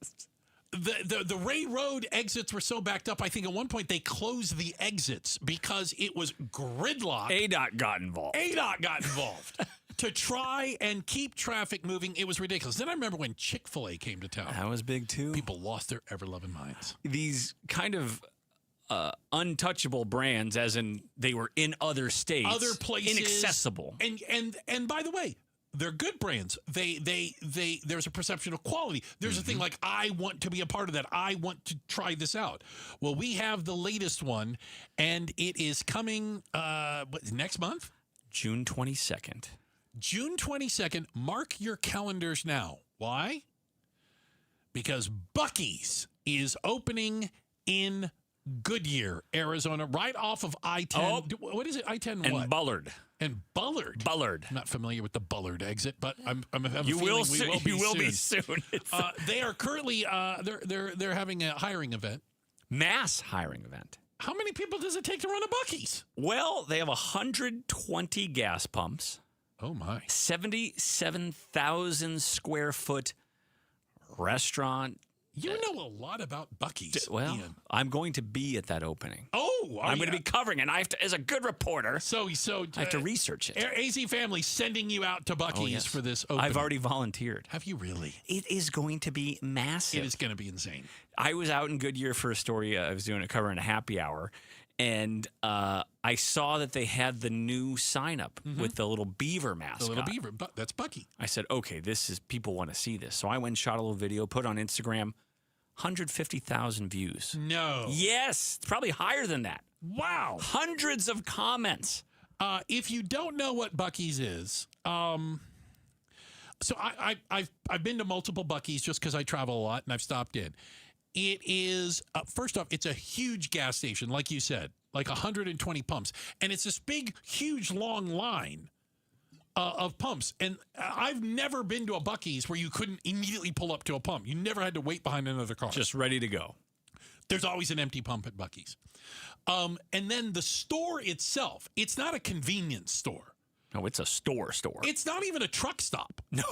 The Ray Road exits were so backed up, I think at one point they closed the exits because it was gridlock. ADOT got involved. To try and keep traffic moving. It was ridiculous. Then I remember when Chick-fil-A came to town. That was big too. People lost their ever-loving minds. These kind of untouchable brands, as in they were in other states. Other places. Inaccessible. And by the way, they're good brands. There's a perception of quality. There's a thing like, I want to be a part of that. I want to try this out. Well, we have the latest one, and it is coming next month? June 22nd. June 22nd. Mark your calendars now. Why? Because Buc-ee's is opening in Goodyear, Arizona, right off of I-10. Oh. What is it? I-10 and what? Bullard. And Bullard. Bullard. I'm not familiar with the Bullard exit, but I'm you will be soon. They are currently they're having a hiring event. Mass hiring event. How many people does it take to run a Buc-ee's? Well, they have 120 gas pumps. Oh my. 77,000 square foot restaurant, You know a lot about Buc-ee's. Well, Ian. I'm going to be at that opening. Oh, I'm going to be covering it. And I have to, as a good reporter, so I have to research it. AZ Family sending you out to Buc-ee's for this opening. I've already volunteered. Have you really? It is going to be massive. It is going to be insane. I was out in Goodyear for a story. I was doing a cover in a happy hour. And I saw that they had the new sign up with the little beaver mascot. The little beaver. That's Buc-ee. I said, okay, people want to see this. So I went and shot a little video, put it on Instagram. 150,000 views. No. Yes. It's probably higher than that. Wow. Hundreds of comments. If you don't know what Buc-ee's is, so I've been to multiple Buc-ee's just because I travel a lot and I've stopped in. It is, first off, it's a huge gas station, like you said, like 120 pumps. And it's this big, huge, long line of pumps. And I've never been to a Buc-ee's where you couldn't immediately pull up to a pump. You never had to wait behind another car. Just ready to go. There's always an empty pump at Buc-ee's. And then the store itself, it's not a convenience store. No, it's a store. It's not even a truck stop. No.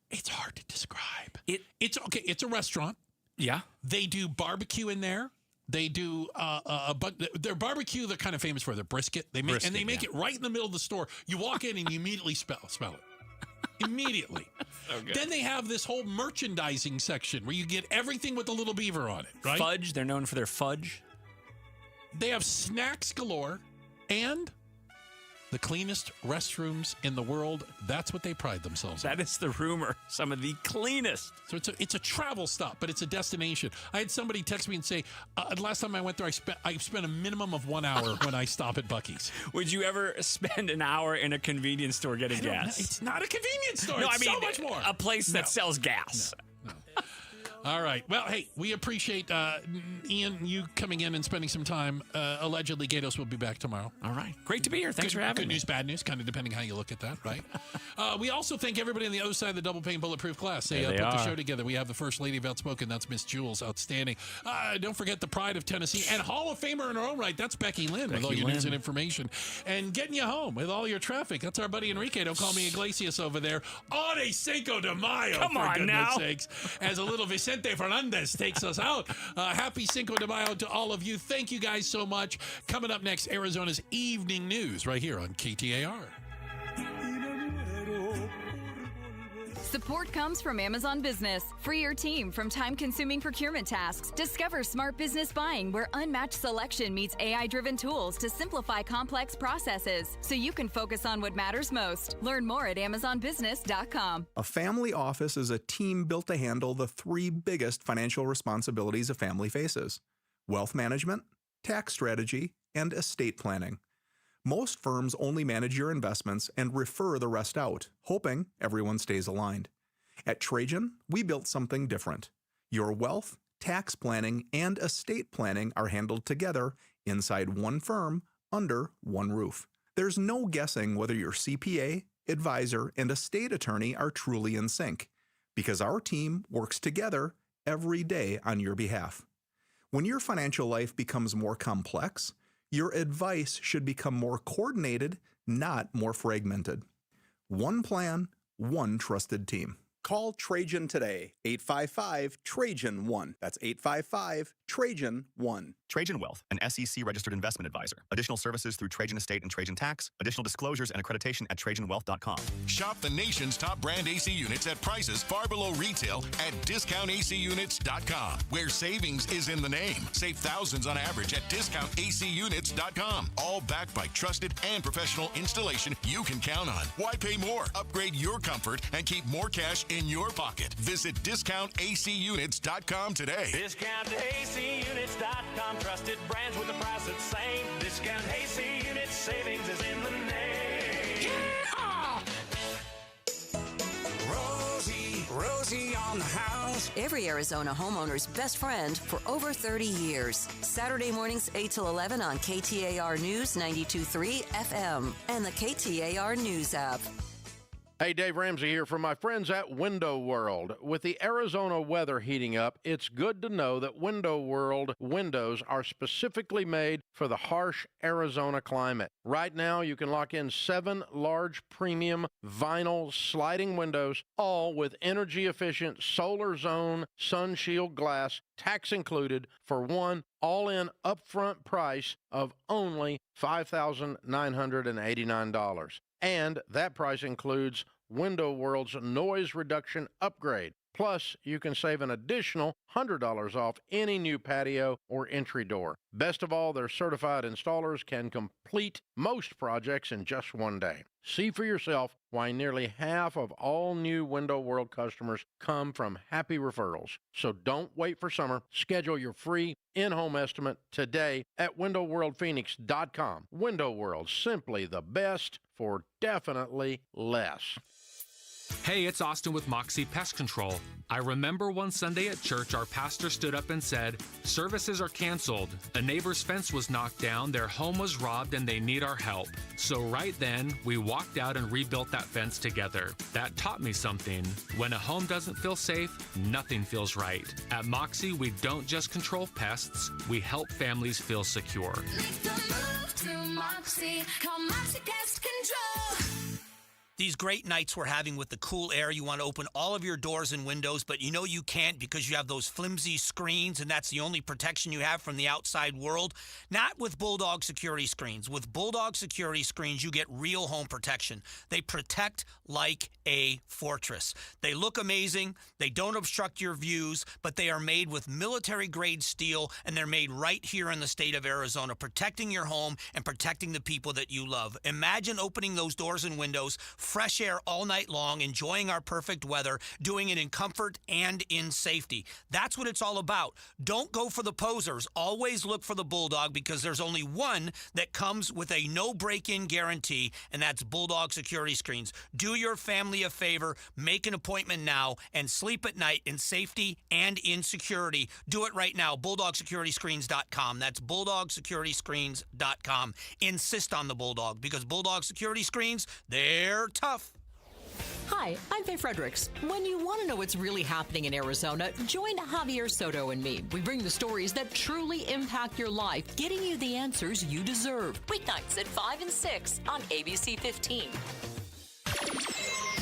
It's hard to describe. It's okay. It's a restaurant. Yeah. They do barbecue in there. They do their barbecue. They're kind of famous for their brisket. They make it right in the middle of the store. You walk in and you immediately smell it. Immediately. Okay. Then they have this whole merchandising section where you get everything with the little beaver on it. Right? Fudge. They're known for their fudge. They have snacks galore and the cleanest restrooms in the world. That's what they pride themselves on. That is the rumor. Some of the cleanest. So it's a travel stop, but it's a destination. I had somebody text me and say, last time I went there, I spent a minimum of 1 hour when I stop at Buc-ee's. Would you ever spend an hour in a convenience store getting gas? It's not a convenience store. No, it's I mean, so much more. A place that sells gas. No. All right. Well, hey, we appreciate Ian, you coming in and spending some time. Allegedly, Gatos will be back tomorrow. All right. Great to be here. Thanks for having me. Good news, bad news, kind of depending how you look at that, right? We also thank everybody on the other side of the double pane bulletproof glass. They put the show together. We have the first lady of Outspoken. That's Miss Jules. Outstanding. Don't forget the pride of Tennessee and Hall of Famer in her own right. That's Becky Lynn with all your news and information. And getting you home with all your traffic. That's our buddy Enrique. Don't call me Iglesias over there. On a Cinco de Mayo, Come on goodness now. sakes. As a little Vicente Fernandez takes us out. Happy Cinco de Mayo to all of you. Thank you guys so much. Coming up next, Arizona's Evening News right here on KTAR. Support comes from Amazon Business. Free your team from time-consuming procurement tasks. Discover smart business buying where unmatched selection meets AI-driven tools to simplify complex processes so you can focus on what matters most. Learn more at amazonbusiness.com. A family office is a team built to handle the three biggest financial responsibilities a family faces: wealth management, tax strategy, and estate planning. Most firms only manage your investments and refer the rest out, hoping everyone stays aligned. At Trajan, we built something different. Your wealth, tax planning, and estate planning are handled together inside one firm, under one roof. There's no guessing whether your CPA, advisor, and estate attorney are truly in sync, because our team works together every day on your behalf. When your financial life becomes more complex, your advice should become more coordinated, not more fragmented. One plan, one trusted team. Call Trajan today, 855-TRAJAN-1. That's 855-TRAJAN-1. Trajan Wealth, an SEC-registered investment advisor. Additional services through Trajan Estate and Trajan Tax. Additional disclosures and accreditation at TrajanWealth.com. Shop the nation's top brand AC units at prices far below retail at DiscountACUnits.com, where savings is in the name. Save thousands on average at DiscountACUnits.com. All backed by trusted and professional installation you can count on. Why pay more? Upgrade your comfort and keep more cash in your pocket. Visit DiscountACUnits.com today. DiscountACUnits.com. Trusted brands with the price that's same. Discount AC Units, savings is in the name. Yeah! Rosie on the house. Every Arizona homeowner's best friend for over 30 years. Saturday mornings 8 till 11 on KTAR News 92.3 FM and the KTAR News app. Hey, Dave Ramsey here from my friends at Window World. With the Arizona weather heating up, it's good to know that Window World windows are specifically made for the harsh Arizona climate. Right now, you can lock in 7 large premium vinyl sliding windows, all with energy-efficient solar zone sun shield glass, tax included, for one all-in upfront price of only $5,989. And that price includes Window World's noise reduction upgrade. Plus, you can save an additional $100 off any new patio or entry door. Best of all, their certified installers can complete most projects in just one day. See for yourself why nearly half of all new Window World customers come from happy referrals. So don't wait for summer. Schedule your free in-home estimate today at windowworldphoenix.com. Window World, simply the best for definitely less. Hey, it's Austin with Moxie Pest Control. I remember one Sunday at church, our pastor stood up and said, "Services are canceled. A neighbor's fence was knocked down, their home was robbed, and they need our help." So right then, we walked out and rebuilt that fence together. That taught me something. When a home doesn't feel safe, nothing feels right. At Moxie, we don't just control pests, we help families feel secure. Make the move to Moxie. Call Moxie Pest Control. These great nights we're having with the cool air, you want to open all of your doors and windows, but you know you can't because you have those flimsy screens, and that's the only protection you have from the outside world. Not with Bulldog security screens. With Bulldog security screens, you get real home protection. They protect like a fortress. They look amazing. They don't obstruct your views, but they are made with military-grade steel, and they're made right here in the state of Arizona, protecting your home and protecting the people that you love. Imagine opening those doors and windows, fresh air all night long, enjoying our perfect weather, doing it in comfort and in safety. That's what it's all about. Don't go for the posers. Always look for the Bulldog, because there's only one that comes with a no break-in guarantee, and that's Bulldog security screens. Do your family a favor, make an appointment now, and sleep at night in safety and in security. Do it right now. BulldogSecurityScreens.com. That's BulldogSecurityScreens.com. Insist on the Bulldog, because Bulldog security screens, they're tough. Hi, I'm Faye Fredericks. When you want to know what's really happening in Arizona, join Javier Soto and me. We bring the stories that truly impact your life, getting you the answers you deserve. Weeknights at 5 and 6 on ABC 15.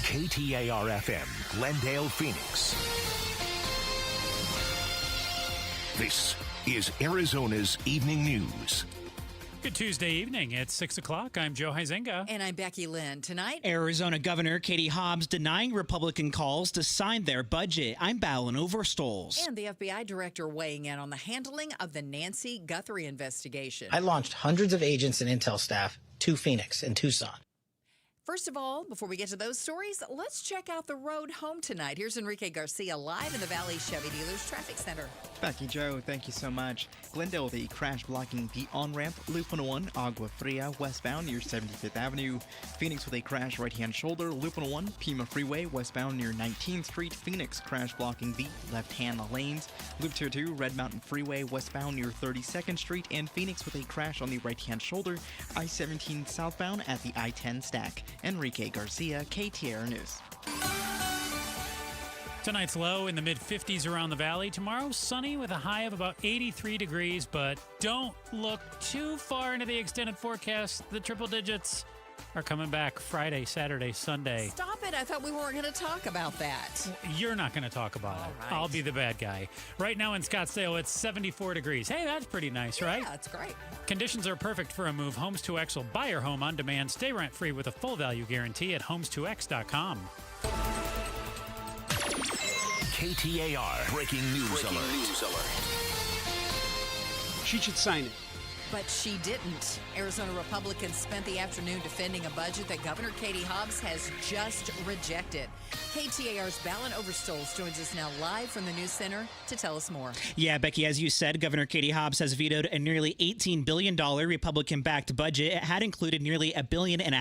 KTAR-FM, Glendale, Phoenix. This is Arizona's Evening News. Good Tuesday evening. It's 6 o'clock. I'm Joe Huizenga. And I'm Becky Lynn. Tonight, Arizona Governor Katie Hobbs denying Republican calls to sign their budget. I'm Ballin Overstoles. And the FBI director weighing in on the handling of the Nancy Guthrie investigation. I launched hundreds of agents and intel staff to Phoenix and Tucson. First of all, before we get to those stories, let's check out the road home tonight. Here's Enrique Garcia live in the Valley Chevy Dealers Traffic Center. Becky, Joe, thank you so much. Glendale, the crash blocking the on-ramp, Loop 101, Agua Fria, westbound near 75th Avenue. Phoenix with a crash right-hand shoulder, Loop 101, Pima Freeway, westbound near 19th Street. Phoenix crash blocking the left-hand lanes. Loop 202, Red Mountain Freeway, westbound near 32nd Street. And Phoenix with a crash on the right-hand shoulder, I-17 southbound at the I-10 stack. Enrique Garcia, KTAR News. Tonight's low in the mid-50s around the valley. Tomorrow, sunny with a high of about 83 degrees, but don't look too far into the extended forecast. The triple digits are coming back Friday, Saturday, Sunday. Stop it. I thought we weren't going to talk about that. You're not going to talk about it. Right. I'll be the bad guy. Right now in Scottsdale, it's 74 degrees. Hey, that's pretty nice, right? Yeah, that's great. Conditions are perfect for a move. Homes2X will buy your home on demand. Stay rent-free with a full value guarantee at homes2x.com. KTAR Breaking News Alert. She should sign it. But she didn't. Arizona Republicans spent the afternoon defending a budget that Governor Katie Hobbs has just rejected. KTAR's Ballin Overstoles joins us now live from the News Center to tell us more. Yeah, Becky, as you said, Governor Katie Hobbs has vetoed a nearly $18 billion Republican-backed budget. It had included nearly $1.5 billion in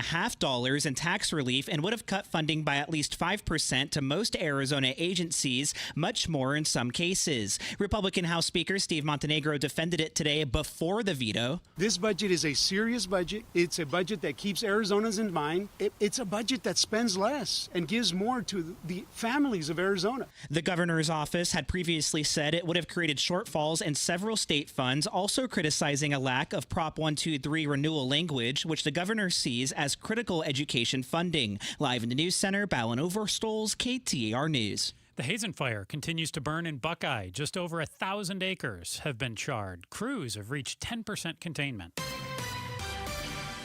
tax relief and would have cut funding by at least 5% to most Arizona agencies, much more in some cases. Republican House Speaker Steve Montenegro defended it today before the veto Vito. This budget is a serious budget. It's a budget that keeps Arizonans in mind. It's a budget that spends less and gives more to the families of Arizona. The governor's office had previously said it would have created shortfalls in several state funds, also criticizing a lack of Prop 123 renewal language, which the governor sees as critical education funding. Live in the News Center, Ballin Overstoles, KTAR News. The Hazen fire continues to burn in Buckeye. Just over 1,000 acres have been charred. Crews have reached 10% containment.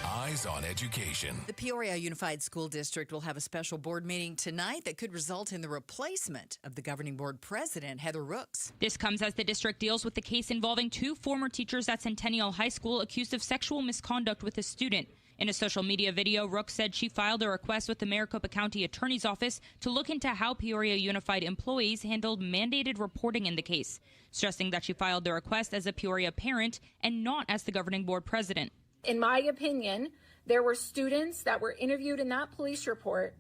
Eyes on Education. The Peoria Unified School District will have a special board meeting tonight that could result in the replacement of the governing board president, Heather Rooks. This comes as the district deals with the case involving 2 former teachers at Centennial High School accused of sexual misconduct with a student. In a social media video, Rooks said she filed a request with the Maricopa County Attorney's Office to look into how Peoria Unified employees handled mandated reporting in the case, stressing that she filed the request as a Peoria parent and not as the governing board president. In my opinion, there were students that were interviewed in that police report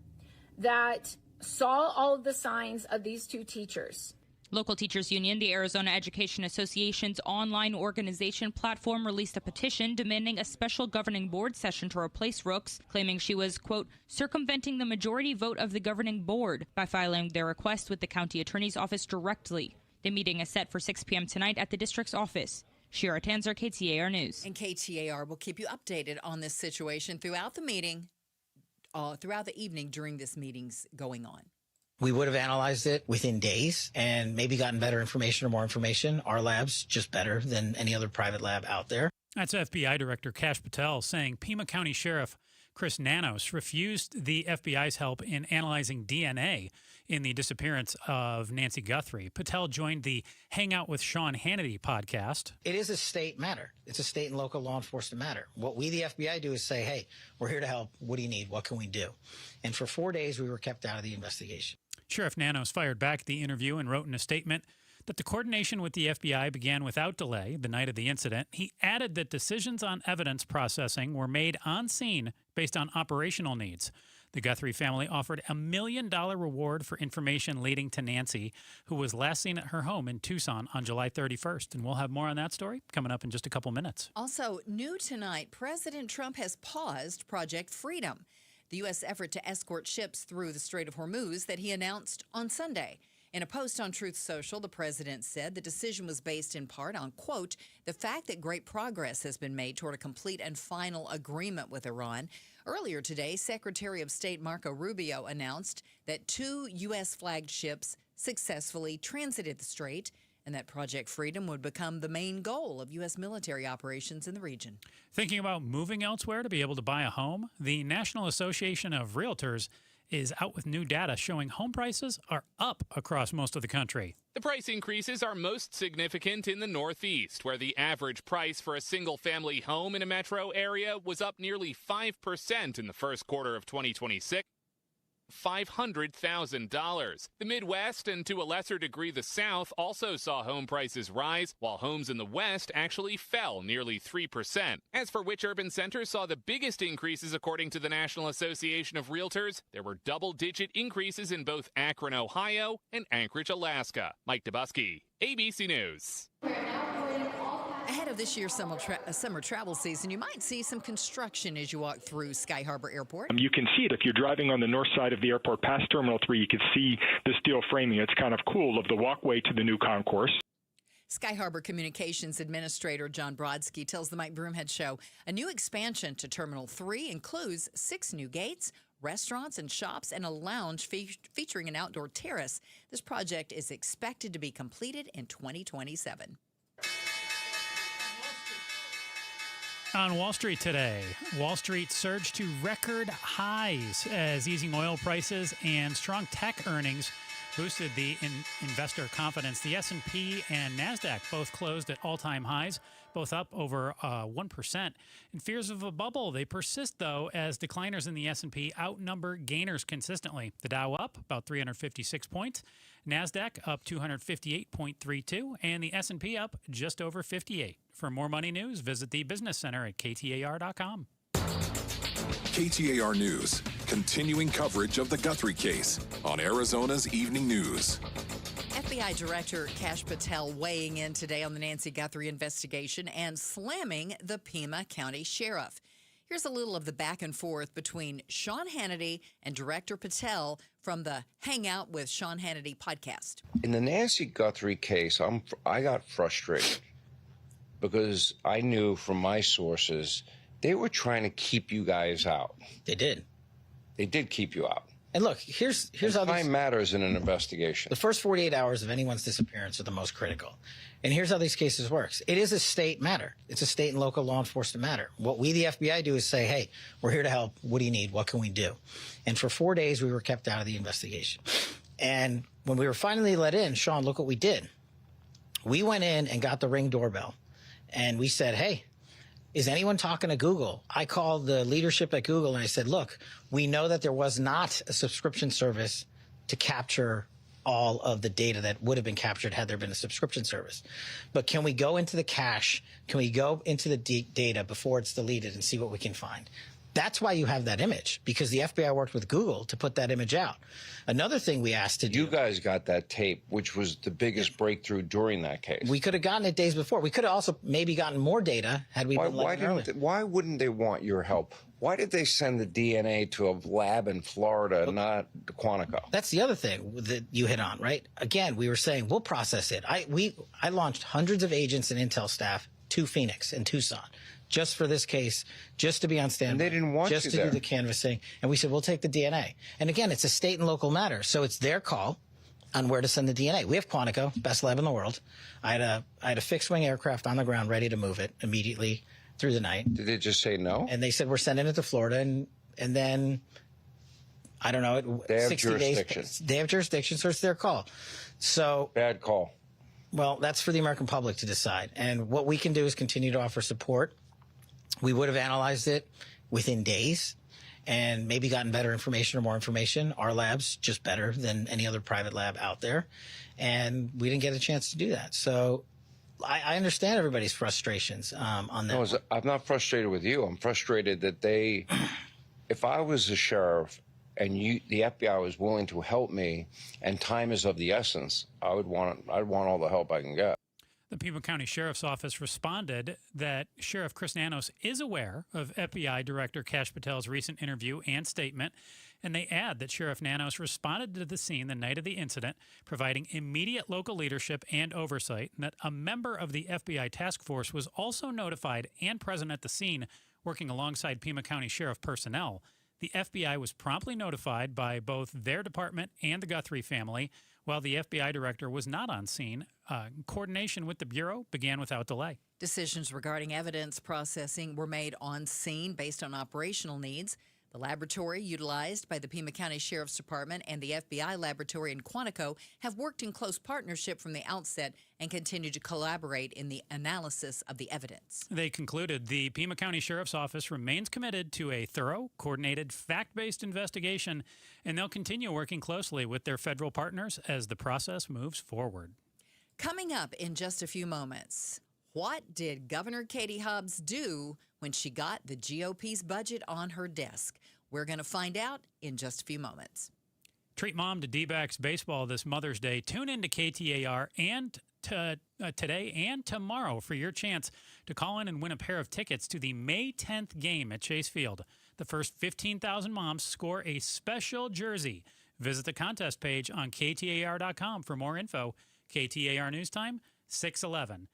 that saw all of the signs of these 2 teachers. Local Teachers Union, the Arizona Education Association's online organization platform, released a petition demanding a special governing board session to replace Rooks, claiming she was, quote, circumventing the majority vote of the governing board by filing their request with the county attorney's office directly. The meeting is set for 6 p.m. tonight at the district's office. Shira Tanzer, KTAR News. And KTAR will keep you updated on this situation throughout the meeting, throughout the evening during this meeting's going on. We would have analyzed it within days and maybe gotten better information or more information. Our lab's just better than any other private lab out there. That's FBI Director Kash Patel saying Pima County Sheriff Chris Nanos refused the FBI's help in analyzing DNA in the disappearance of Nancy Guthrie. Patel joined the Hangout with Sean Hannity podcast. It is a state matter. It's a state and local law enforcement matter. What we, the FBI, do is say, hey, we're here to help. What do you need? What can we do? And for 4 days, we were kept out of the investigation. Sheriff Nanos fired back at the interview and wrote in a statement that the coordination with the FBI began without delay the night of the incident. He added that decisions on evidence processing were made on scene based on operational needs. The Guthrie family offered $1 million reward for information leading to Nancy, who was last seen at her home in Tucson on July 31st. And we'll have more on that story coming up in just a couple minutes. Also, new tonight, President Trump has paused Project Freedom, the U.S. effort to escort ships through the Strait of Hormuz that he announced on Sunday. In a post on Truth Social, the president said the decision was based in part on, quote, the fact that great progress has been made toward a complete and final agreement with Iran. Earlier today, Secretary of State Marco Rubio announced that 2 U.S. flagged ships successfully transited the strait and that Project Freedom would become the main goal of U.S. military operations in the region. Thinking about moving elsewhere to be able to buy a home? The National Association of Realtors is out with new data showing home prices are up across most of the country. The price increases are most significant in the Northeast, where the average price for a single-family home in a metro area was up nearly 5% in the first quarter of 2026. $500,000. The Midwest and to a lesser degree the South also saw home prices rise, while homes in the West actually fell nearly 3%. As for which urban centers saw the biggest increases according to the National Association of Realtors, there were double-digit increases in both Akron, Ohio and Anchorage, Alaska. Mike Dubusky, ABC News. Ahead of this year's summer travel season, you might see some construction as you walk through Sky Harbor Airport. You can see it if you're driving on the north side of the airport past Terminal 3. You can see the steel framing. It's kind of cool of the walkway to the new concourse. Sky Harbor Communications Administrator John Brodsky tells the Mike Broomhead Show a new expansion to Terminal 3 includes 6 new gates, restaurants and shops, and a lounge featuring an outdoor terrace. This project is expected to be completed in 2027. On Wall Street today, Wall Street surged to record highs as easing oil prices and strong tech earnings boosted the investor confidence. The S&P and NASDAQ both closed at all-time highs, both up over 1%. And fears of a bubble, they persist, though, as decliners in the S&P outnumber gainers consistently. The Dow up about 356 points, NASDAQ up 258.32, and the S&P up just over 58. For more money news, visit the Business Center at KTAR.com. KTAR News, continuing coverage of the Guthrie case on Arizona's Evening News. After FBI Director Kash Patel weighing in today on the Nancy Guthrie investigation and slamming the Pima County Sheriff. Here's a little of the back and forth between Sean Hannity and Director Patel from the Hang Out with Sean Hannity podcast. In the Nancy Guthrie case, I got frustrated because I knew from my sources they were trying to keep you guys out. They did. They did keep you out. And look, here's how time matters in an investigation. The first 48 hours of anyone's disappearance are the most critical. And here's how these cases works. It is a state matter. It's a state and local law enforcement matter. What we, the FBI, do is say, hey, we're here to help. What do you need? What can we do? And for 4 days, we were kept out of the investigation. And when we were finally let in, Sean, look what we did. We went in and got the Ring doorbell. And we said, hey, is anyone talking to Google? I called the leadership at Google and I said, look, we know that there was not a subscription service to capture all of the data that would have been captured had there been a subscription service. But can we go into the cache? Can we go into the data before it's deleted and see what we can find? That's why you have that image, because the FBI worked with Google to put that image out. Another thing we asked to do. You guys got that tape, which was the biggest breakthrough during that case. We could have gotten it days before. We could have also maybe gotten more data had we been let in earlier. Why wouldn't they want your help? Why did they send the DNA to a lab in Florida, not Quantico? That's the other thing that you hit on, right? Again, we were saying we'll process it. I launched hundreds of agents and intel staff to Phoenix and Tucson just for this case, just to be on standby. And they didn't want just you to there. do the canvassing. And we said, we'll take the DNA. And again, it's a state and local matter. So it's their call on where to send the DNA. We have Quantico, best lab in the world. I had a fixed wing aircraft on the ground ready to move it immediately through the night. Did they just say no? And they said, we're sending it to Florida. And then, I don't know, they have 60 jurisdiction. days. They have jurisdiction, so it's their call. So bad call. Well, that's for the American public to decide. And what we can do is continue to offer support. We would have analyzed it within days and maybe gotten better information or more information. Our lab's just better than any other private lab out there. And we didn't get a chance to do that. So I understand everybody's frustrations on that. No, I'm not frustrated with you. I'm frustrated that they, if I was a sheriff and the FBI was willing to help me and time is of the essence, I'd want all the help I can get. The Pima County Sheriff's Office responded that Sheriff Chris Nanos is aware of FBI Director Kash Patel's recent interview and statement, and they add that Sheriff Nanos responded to the scene the night of the incident, providing immediate local leadership and oversight, and that a member of the FBI task force was also notified and present at the scene, working alongside Pima County Sheriff personnel. The FBI was promptly notified by both their department and the Guthrie family, while the FBI director was not on scene. Coordination with the Bureau began without delay. Decisions regarding evidence processing were made on scene based on operational needs. The laboratory utilized by the Pima County Sheriff's Department and the FBI laboratory in Quantico have worked in close partnership from the outset and continue to collaborate in the analysis of the evidence. They concluded the Pima County Sheriff's Office remains committed to a thorough, coordinated, fact-based investigation, and they'll continue working closely with their federal partners as the process moves forward. Coming up in just a few moments, what did Governor Katie Hobbs do when she got the GOP's budget on her desk? We're going to find out in just a few moments. Treat mom to D-backs baseball this Mother's Day. Tune in to KTAR and today and tomorrow for your chance to call in and win a pair of tickets to the May 10th game at Chase Field. The first 15,000 moms score a special jersey. Visit the contest page on KTAR.com for more info. KTAR News Time, 6:11.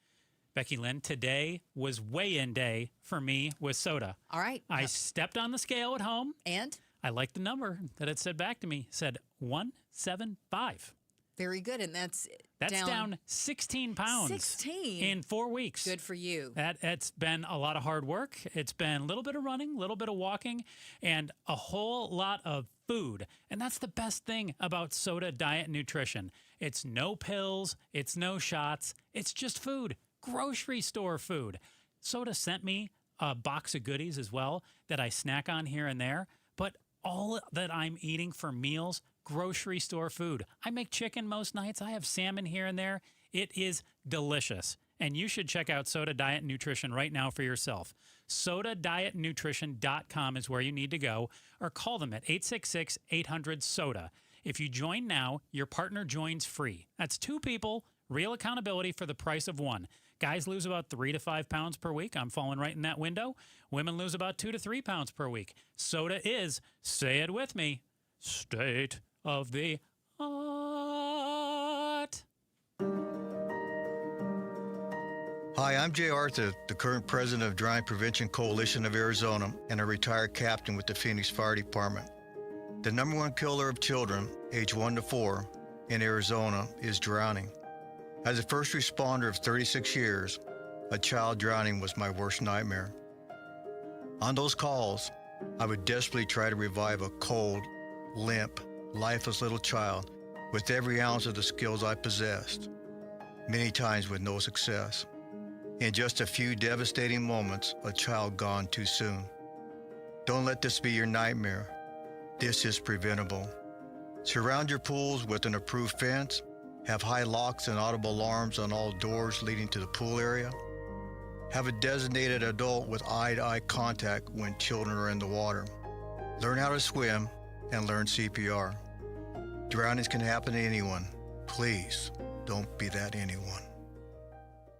Becky Lynn, today was weigh-in day for me with soda. All right. I stepped on the scale at home. And? I liked the number that it said back to me. It said 175. Very good. And that's down 16 pounds. 16? In 4 weeks. Good for you. It's been a lot of hard work. It's been a little bit of running, a little bit of walking, and a whole lot of food. And that's the best thing about Soda Diet Nutrition. It's no pills. It's no shots. It's just food. Grocery store food. Soda sent me a box of goodies as well that I snack on here and there. But all that I'm eating for meals, grocery store food. I make chicken most nights. I have salmon here and there. It is delicious. And you should check out Soda Diet Nutrition right now for yourself. SodaDietNutrition.com is where you need to go, or call them at 866-800-SODA. If you join now, your partner joins free. That's 2 people, real accountability for the price of 1. Guys lose about 3 to 5 pounds per week. I'm falling right in that window. Women lose about 2 to 3 pounds per week. Soda is, say it with me, state of the art. Hi, I'm Jay Arthur, the current president of Drowning Prevention Coalition of Arizona and a retired captain with the Phoenix Fire Department. The number 1 killer of children, age 1 to 4, in Arizona is drowning. As a first responder of 36 years, a child drowning was my worst nightmare. On those calls, I would desperately try to revive a cold, limp, lifeless little child with every ounce of the skills I possessed, many times with no success. In just a few devastating moments, a child gone too soon. Don't let this be your nightmare. This is preventable. Surround your pools with an approved fence. Have high locks and audible alarms on all doors leading to the pool area. Have a designated adult with eye-to-eye contact when children are in the water. Learn how to swim and learn CPR. Drownings can happen to anyone. Please don't be that anyone.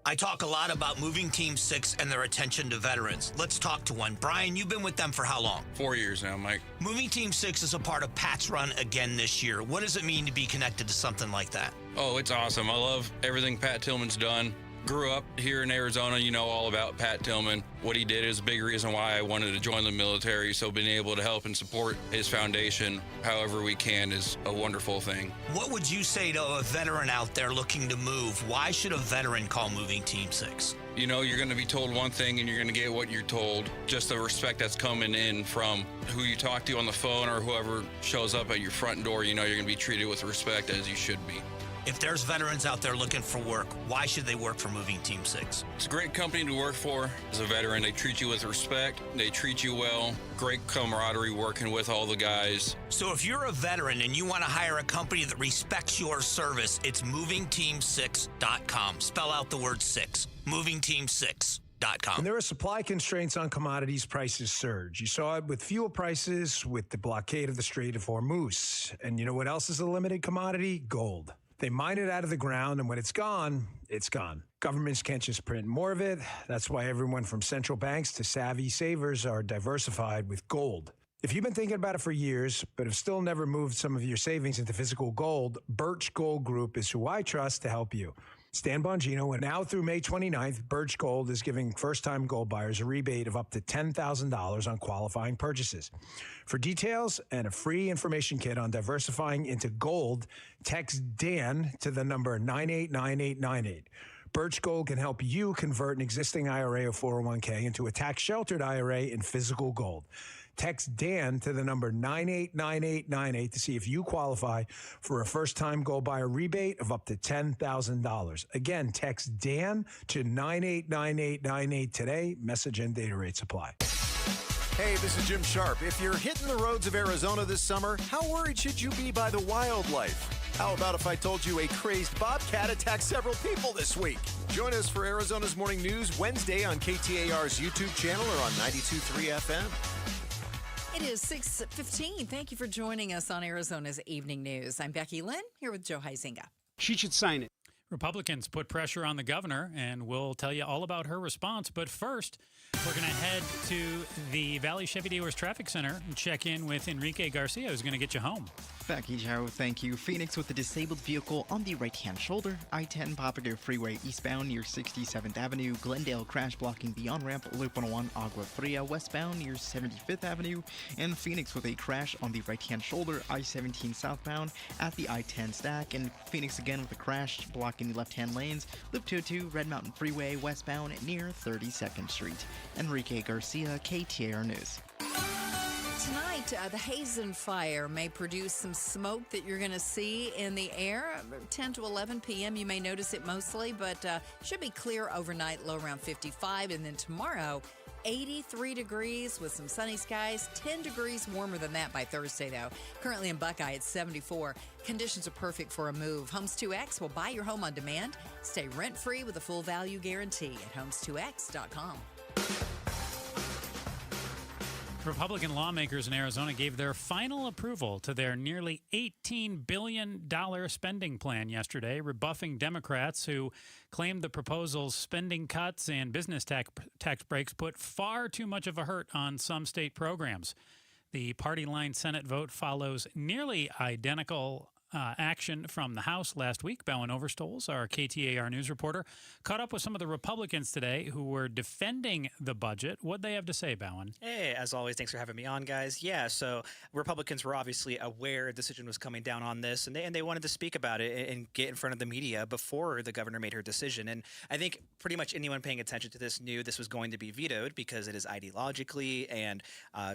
I talk a lot about Moving Team 6 and their attention to veterans. Let's talk to one. Brian, you've been with them for how long? 4 years now, Mike. Moving Team 6 is a part of Pat's Run again this year. What does it mean to be connected to something like that? Oh, it's awesome. I love everything Pat Tillman's done. Grew up here in Arizona, you know all about Pat Tillman. What he did is a big reason why I wanted to join the military, so being able to help and support his foundation however we can is a wonderful thing. What would you say to a veteran out there looking to move? Why should a veteran call Moving Team 6? You know, you're going to be told one thing and you're going to get what you're told. Just the respect that's coming in from who you talk to on the phone or whoever shows up at your front door, you know you're going to be treated with respect as you should be. If there's veterans out there looking for work, why should they work for Moving Team 6? It's a great company to work for. As a veteran, they treat you with respect. They treat you well. Great camaraderie working with all the guys. So if you're a veteran and you want to hire a company that respects your service, it's movingteam6.com. Spell out the word 6. movingteam6.com. When there are supply constraints on commodities, prices surge. You saw it with fuel prices, with the blockade of the Strait of Hormuz. And you know what else is a limited commodity? Gold. They mine it out of the ground, and when it's gone, it's gone. Governments can't just print more of it. That's why everyone from central banks to savvy savers are diversified with gold. If you've been thinking about it for years, but have still never moved some of your savings into physical gold, Birch Gold Group is who I trust to help you. Stan Bongino, and now through May 29th, Birch Gold is giving first-time gold buyers a rebate of up to $10,000 on qualifying purchases. For details and a free information kit on diversifying into gold, text Dan to the number 989898. Birch Gold can help you convert an existing IRA or 401k into a tax-sheltered IRA in physical gold. Text Dan to the number 989898 to see if you qualify for a first-time gold buyer rebate of up to $10,000. Again, text Dan to 989898 today. Message and data rate supply. Hey, this is Jim Sharp. If you're hitting the roads of Arizona this summer, how worried should you be by the wildlife? How about if I told you a crazed bobcat attacked several people this week? Join us for Arizona's Morning News Wednesday on KTAR's YouTube channel or on 92.3 FM. It is 6:15. Thank you for joining us on Arizona's Evening News. I'm Becky Lynn, here with Joe Huizinga. She should sign it. Republicans put pressure on the governor, and we'll tell you all about her response. But first, we're going to head to the Valley Chevy Dealers Traffic Center and check in with Enrique Garcia, who's going to get you home. Becky, Joe, thank you. Phoenix with a disabled vehicle on the right-hand shoulder. I-10 Papago Freeway eastbound near 67th Avenue. Glendale crash blocking the on-ramp. Loop 101 Agua Fria westbound near 75th Avenue. And Phoenix with a crash on the right-hand shoulder. I-17 southbound at the I-10 stack. And Phoenix again with a crash blocking the left-hand lanes. Loop 202 Red Mountain Freeway westbound near 32nd Street. Enrique Garcia, KTAR News. Tonight, the Hazen fire may produce some smoke that you're going to see in the air. 10 to 11 p.m. You may notice it mostly, but should be clear overnight, low around 55. And then tomorrow, 83 degrees with some sunny skies, 10 degrees warmer than that by Thursday, though. Currently in Buckeye, it's 74. Conditions are perfect for a move. Homes 2X will buy your home on demand. Stay rent-free with a full value guarantee at homes2x.com. Republican lawmakers in Arizona gave their final approval to their nearly $18 billion spending plan yesterday, rebuffing Democrats who claimed the proposal's spending cuts and business tax breaks put far too much of a hurt on some state programs. The party-line Senate vote follows nearly identical action from the House last week. Bowen Overstoles, our KTAR news reporter, caught up with some of the Republicans today who were defending the budget. What'd they have to say, Bowen? Hey, as always, thanks for having me on, guys. Yeah, so Republicans were obviously aware a decision was coming down on this, and they wanted to speak about it and get in front of the media before the governor made her decision. And I think pretty much anyone paying attention to this knew this was going to be vetoed because it is ideologically and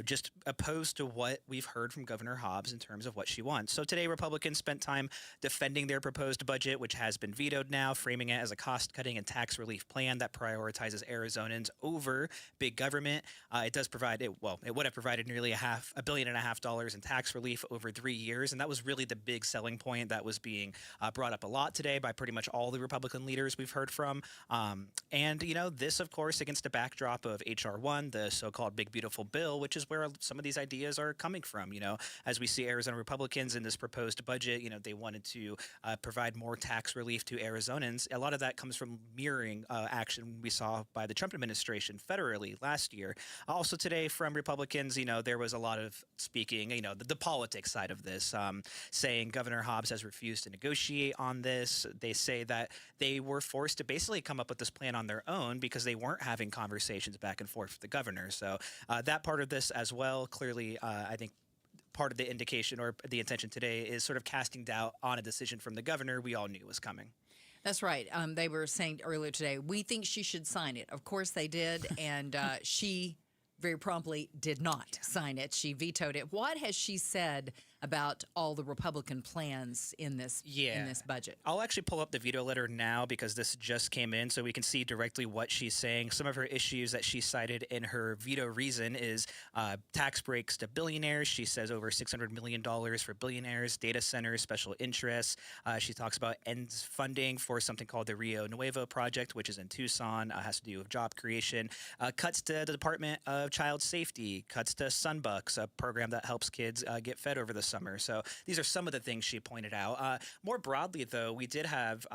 just opposed to what we've heard from Governor Hobbs in terms of what she wants. So today, Republicans spent time defending their proposed budget, which has been vetoed now, framing it as a cost-cutting and tax relief plan that prioritizes Arizonans over big government. It does provide, it would have provided nearly $1.5 billion in tax relief over 3 years, and that was really the big selling point that was being brought up a lot today by pretty much all the Republican leaders we've heard from. And, you know, this, of course, against a backdrop of H.R. 1, the so-called Big Beautiful Bill, which is where some of these ideas are coming from. You know, as we see Arizona Republicans in this proposed budget, you know, they wanted to provide more tax relief to Arizonans. A lot of that comes from mirroring action we saw by the Trump administration federally last year. Also today from Republicans, you know, there was a lot of speaking, you know, the politics side of this, saying Governor Hobbs has refused to negotiate on this. They say that they were forced to basically come up with this plan on their own because they weren't having conversations back and forth with the governor. So that part of this as well, clearly, I think, part of the indication or the intention today is sort of casting doubt on a decision from the governor we all knew was coming. That's right. They were saying earlier today, we think she should sign it. Of course they did, and she very promptly did not sign it. She vetoed it. What has she said about all the Republican plans in this budget? I'll actually pull up the veto letter now because this just came in so we can see directly what she's saying. Some of her issues that she cited in her veto reason is tax breaks to billionaires. She says over $600 million for billionaires, data centers, special interests. She talks about ends funding for something called the Rio Nuevo project, which is in Tucson, has to do with job creation. Cuts to the Department of Child Safety, cuts to Sunbucks, a program that helps kids get fed over the summer. So these are some of the things she pointed out. More broadly, though, we did have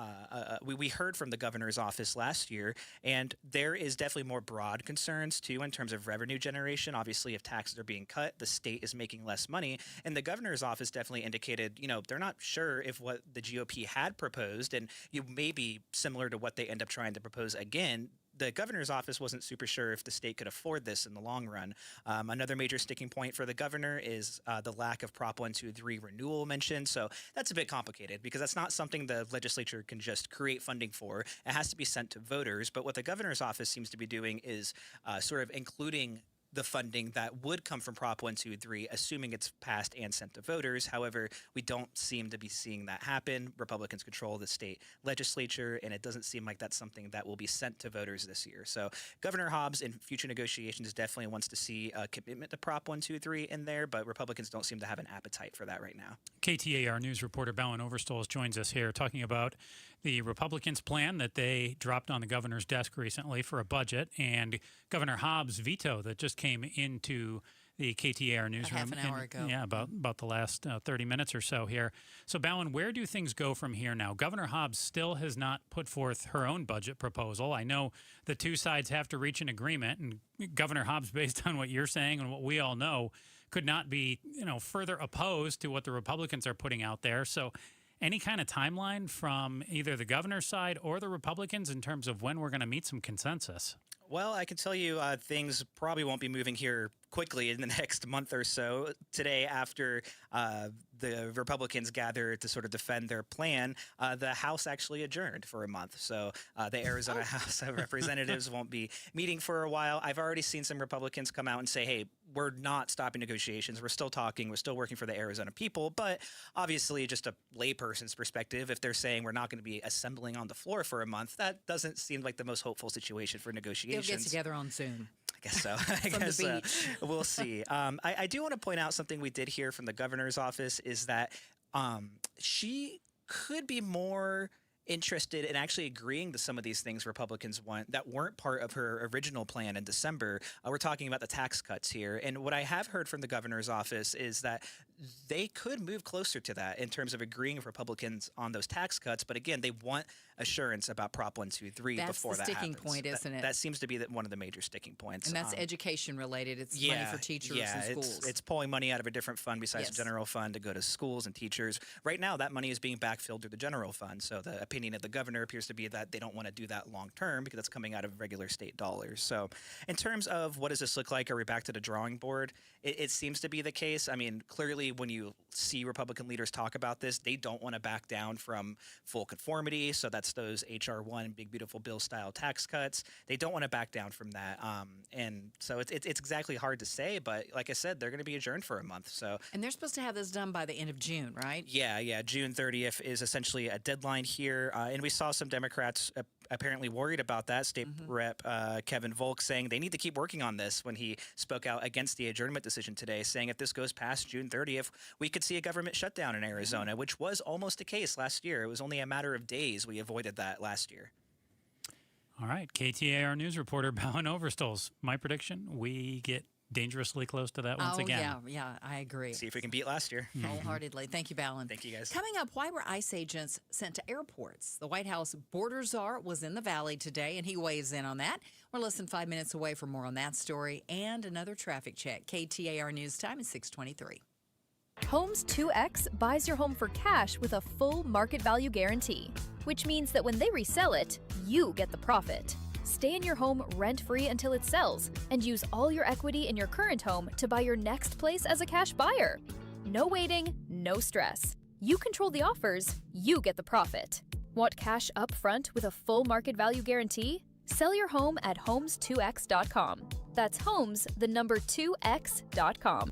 we heard from the governor's office last year, and there is definitely more broad concerns too in terms of revenue generation. Obviously, if taxes are being cut, the state is making less money, and the governor's office definitely indicated, you know, they're not sure if what the GOP had proposed, and you may be similar to what they end up trying to propose again. The governor's office wasn't super sure if the state could afford this in the long run. Another major sticking point for the governor is the lack of Prop 123 renewal mentioned. So that's a bit complicated because that's not something the legislature can just create funding for. It has to be sent to voters. But what the governor's office seems to be doing is sort of including the funding that would come from Prop 123, assuming it's passed and sent to voters. However, we don't seem to be seeing that happen. Republicans control the state legislature, and it doesn't seem like that's something that will be sent to voters this year. So Governor Hobbs in future negotiations definitely wants to see a commitment to Prop 123 in there, but Republicans don't seem to have an appetite for that right now. KTAR news reporter Bowen Overstoles joins us here talking about the Republicans' plan that they dropped on the governor's desk recently for a budget, and Governor Hobbs' veto that just came into the KTAR newsroom half an hour ago. Yeah, about the last 30 minutes or so here. So, Bowen, where do things go from here now? Governor Hobbs still has not put forth her own budget proposal. I know the two sides have to reach an agreement, and Governor Hobbs, based on what you're saying and what we all know, could not be, you know, further opposed to what the Republicans are putting out there. So, any kind of timeline from either the governor's side or the Republicans in terms of when we're going to meet some consensus? Well, I can tell you things probably won't be moving here quickly in the next month or so. Today, after the Republicans gathered to sort of defend their plan, the House actually adjourned for a month. So the Arizona House of Representatives won't be meeting for a while. I've already seen some Republicans come out and say, hey, we're not stopping negotiations. We're still talking. We're still working for the Arizona people. But obviously, just a layperson's perspective, if they're saying we're not going to be assembling on the floor for a month, that doesn't seem like the most hopeful situation for negotiations. They'll get together on Zoom. I guess so. I guess we'll see. I do want to point out something we did hear from the governor's office is that she could be more interested in actually agreeing to some of these things Republicans want that weren't part of her original plan in December. We're talking about the tax cuts here. And what I have heard from the governor's office is that they could move closer to that in terms of agreeing with Republicans on those tax cuts. But again, they want assurance about Prop 123 before that happens. That's the sticking point, isn't it? That seems to be one of the major sticking points. And that's education related. It's money for teachers and schools. It's pulling money out of a different fund besides the general fund to go to schools and teachers. Right now, that money is being backfilled through the general fund. So the opinion of the governor appears to be that they don't want to do that long term because that's coming out of regular state dollars. So in terms of what does this look like, are we back to the drawing board? It seems to be the case. I mean, clearly when you see Republican leaders talk about this, they don't want to back down from full conformity. So that's those H.R. 1 big beautiful bill style tax cuts. They don't want to back down from that. And so it's exactly hard to say, but like I said, they're going to be adjourned for a month. So and they're supposed to have this done by the end of June, right? Yeah. June 30th is essentially a deadline here. And we saw some Democrats apparently worried about that. State Rep Kevin Volk saying they need to keep working on this when he spoke out against the adjournment decision today, saying if this goes past June 30th, we could see a government shutdown in Arizona, which was almost the case last year. It was only a matter of days. We avoided that last year. All right, KTAR News reporter Bowen Overstolz. My prediction, we get dangerously close to that once again. Yeah, I agree. See if we can beat last year. Wholeheartedly. Thank you, Ballin. Thank you, guys. Coming up, why were ICE agents sent to airports? The White House border czar was in the Valley today, and he weighs in on that. We're less than 5 minutes away from more on that story and another traffic check. KTAR News Time is 6:23. Homes 2X buys your home for cash with a full market value guarantee, which means that when they resell it, you get the profit. Stay in your home rent-free until it sells and use all your equity in your current home to buy your next place as a cash buyer. No waiting, no stress. You control the offers, you get the profit. Want cash up front with a full market value guarantee? Sell your home at homes2x.com. That's homes, the number 2x.com.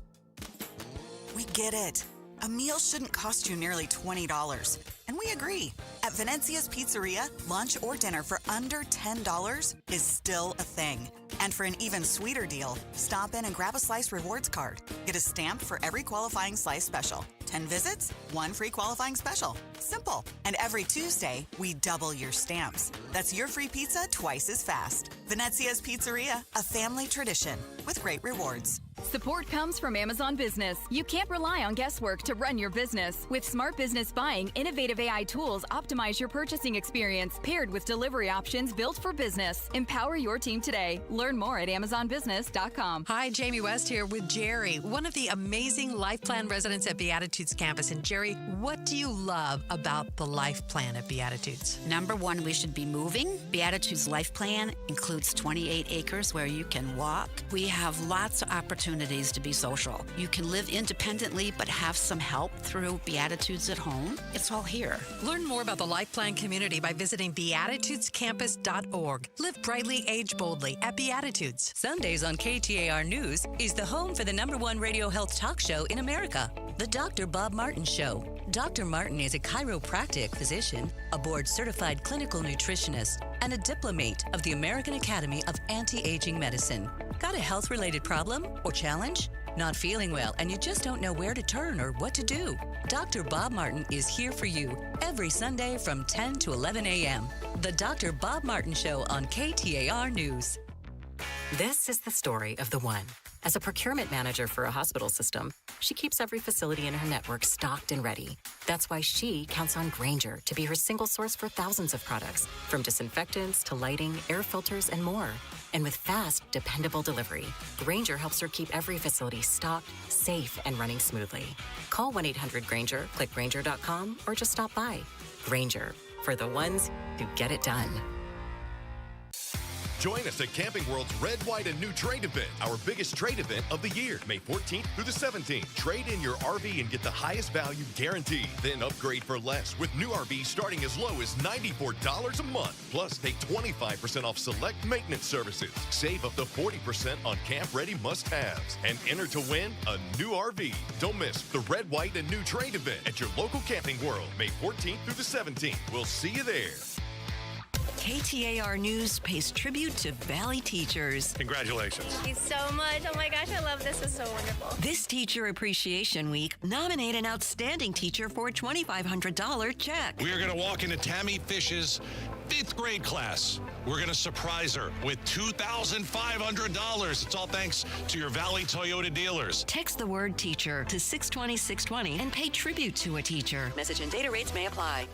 We get it. A meal shouldn't cost you nearly $20. And we agree. At Venezia's Pizzeria, lunch or dinner for under $10 is still a thing. And for an even sweeter deal, stop in and grab a Slice Rewards card. Get a stamp for every qualifying Slice special. 10 visits, 1 free qualifying special. Simple. And every Tuesday, we double your stamps. That's your free pizza twice as fast. Venezia's Pizzeria, a family tradition with great rewards. Support comes from Amazon Business. You can't rely on guesswork to run your business. With Smart Business Buying, innovative AI tools optimize your purchasing experience, paired with delivery options built for business. Empower your team today. Learn more at AmazonBusiness.com. Hi, Jamie West here with Jerry, one of the amazing Life Plan residents at Beatitudes campus. And Jerry, what do you love about the Life Plan at Beatitudes? Number one, we should be moving. Beatitudes Life Plan includes 28 acres where you can walk. We have lots of opportunities to be social. You can live independently but have some help through Beatitudes at home. It's all here. Learn more about the Life Plan community by visiting beatitudescampus.org. Live brightly, age boldly at Beatitudes. Sundays on KTAR News is the home for the #1 radio health talk show in America, The Dr. Bob Martin Show. Dr. Martin is a chiropractic physician, a board-certified clinical nutritionist, and a diplomate of the American Academy of Anti-Aging Medicine. Got a health-related problem or challenge? Not feeling well and you just don't know where to turn or what to do? Dr. Bob Martin is here for you every Sunday from 10 to 11 a.m. The Dr. Bob Martin Show on KTAR News. This is the story of the one. As a procurement manager for a hospital system, she keeps every facility in her network stocked and ready. That's why she counts on Grainger to be her single source for thousands of products, from disinfectants to lighting, air filters, and more. And with fast, dependable delivery, Grainger helps her keep every facility stocked, safe, and running smoothly. Call 1-800-GRAINGER, click Grainger.com, or just stop by. Grainger, for the ones who get it done. Join us at Camping World's Red, White, and New Trade event, our biggest trade event of the year, May 14th through the 17th. Trade in your RV and get the highest value guaranteed. Then upgrade for less with new RVs starting as low as $94 a month. Plus, take 25% off select maintenance services. Save up to 40% on camp-ready must-haves. And enter to win a new RV. Don't miss the Red, White, and New Trade event at your local Camping World, May 14th through the 17th. We'll see you there. KTAR News pays tribute to Valley teachers. Congratulations. Thank you so much. Oh my gosh, I love this. It's so wonderful. This Teacher Appreciation Week, nominate an outstanding teacher for a $2,500 check. We are going to walk into Tammy Fish's 5th grade class. We're going to surprise her with $2,500. It's all thanks to your Valley Toyota dealers. Text the word teacher to 620-620 and pay tribute to a teacher. Message and data rates may apply.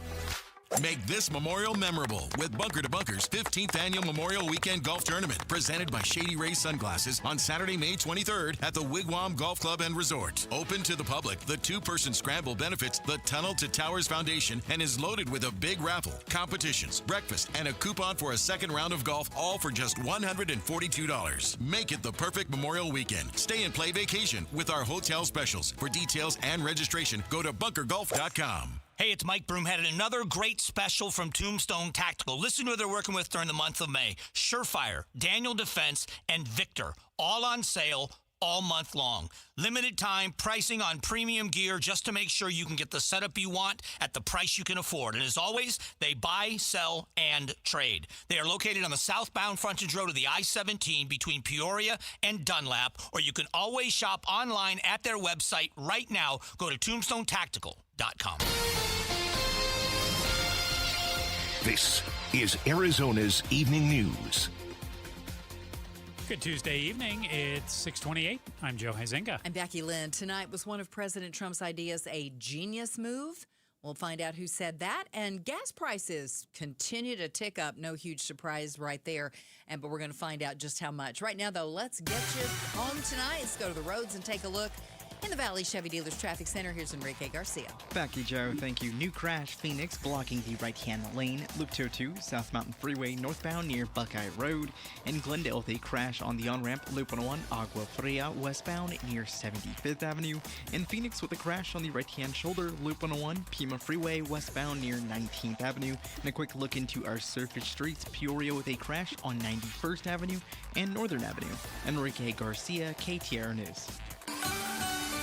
Make this memorial memorable with Bunker to Bunker's 15th Annual Memorial Weekend Golf Tournament, presented by Shady Rays Sunglasses on Saturday, May 23rd at the Wigwam Golf Club and Resort. Open to the public, the two-person scramble benefits the Tunnel to Towers Foundation and is loaded with a big raffle, competitions, breakfast, and a coupon for a second round of golf, all for just $142. Make it the perfect Memorial Weekend. Stay and play vacation with our hotel specials. For details and registration, go to bunkergolf.com. Hey, it's Mike Broomhead and another great special from Tombstone Tactical. Listen to who they're working with during the month of May. Surefire, Daniel Defense, and Victor. All on sale all month long. Limited time pricing on premium gear just to make sure you can get the setup you want at the price you can afford. And as always, they buy, sell, and trade. They are located on the southbound frontage road of the I-17 between Peoria and Dunlap, or you can always shop online at their website right now. Go to tombstonetactical.com. This is Arizona's Evening News. Good Tuesday evening. It's 6:28. I'm Joe Huizenga. I'm Becky Lynn. Tonight was one of President Trump's ideas a genius move? We'll find out who said that. And gas prices continue to tick up. No huge surprise right there. But we're going to find out just how much. Right now, though, let's get you home tonight. Let's go to the roads and take a look. In the Valley Chevy Dealers Traffic Center, here's Enrique Garcia. Becky, Joe, thank you. New crash, Phoenix, blocking the right-hand lane. Loop 202, South Mountain Freeway, northbound near Buckeye Road. In Glendale, they crash on the on-ramp, Loop 101, Agua Fria, westbound near 75th Avenue. In Phoenix, with a crash on the right-hand shoulder, Loop 101, Pima Freeway, westbound near 19th Avenue. And a quick look into our surface streets, Peoria with a crash on 91st Avenue and Northern Avenue. Enrique Garcia, KTAR News.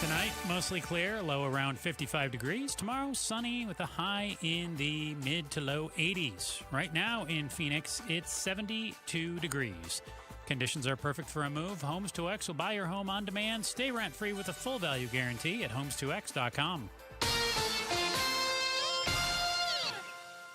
Tonight, mostly clear, low around 55 degrees. Tomorrow, sunny with a high in the mid to low 80s. Right now in Phoenix, it's 72 degrees. Conditions are perfect for a move. Homes 2X will buy your home on demand. Stay rent-free with a full value guarantee at homes2x.com.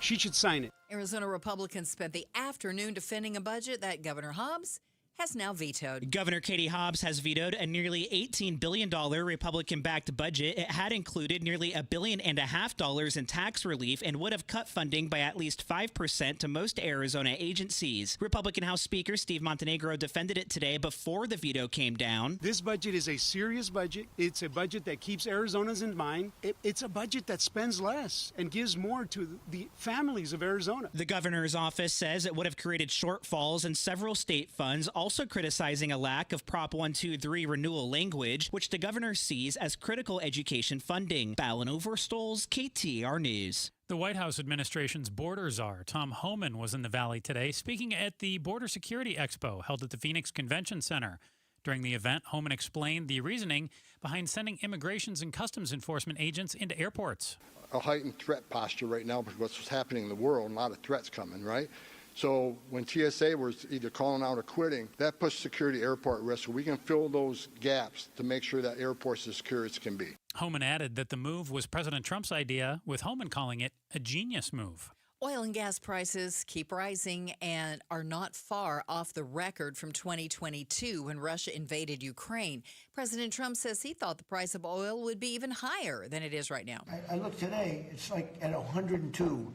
She should sign it. Arizona Republicans spent the afternoon defending a budget that Governor Hobbs has now vetoed. Governor Katie Hobbs has vetoed a nearly $18 billion Republican-backed budget. It had included nearly $1.5 billion in tax relief and would have cut funding by at least 5% to most Arizona agencies. Republican House Speaker Steve Montenegro defended it today before the veto came down. This budget is a serious budget. It's a budget that keeps Arizonans in mind. It's a budget that spends less and gives more to the families of Arizona. The governor's office says it would have created shortfalls in several state funds, also criticizing a lack of Prop 123 renewal language, which the governor sees as critical education funding. Ballin Overstoles, KTAR News. The White House administration's border czar, Tom Homan, was in the Valley today, speaking at the Border Security Expo held at the Phoenix Convention Center. During the event, Homan explained the reasoning behind sending immigrations and customs enforcement agents into airports. A heightened threat posture right now because what's happening in the world, a lot of threats coming, right? So when TSA was either calling out or quitting, that puts security airport at risk. So we can fill those gaps to make sure that airport's as secure as can be. Homan added that the move was President Trump's idea, with Homan calling it a genius move. Oil and gas prices keep rising and are not far off the record from 2022 when Russia invaded Ukraine. President Trump says he thought the price of oil would be even higher than it is right now. I look today, it's like at 102,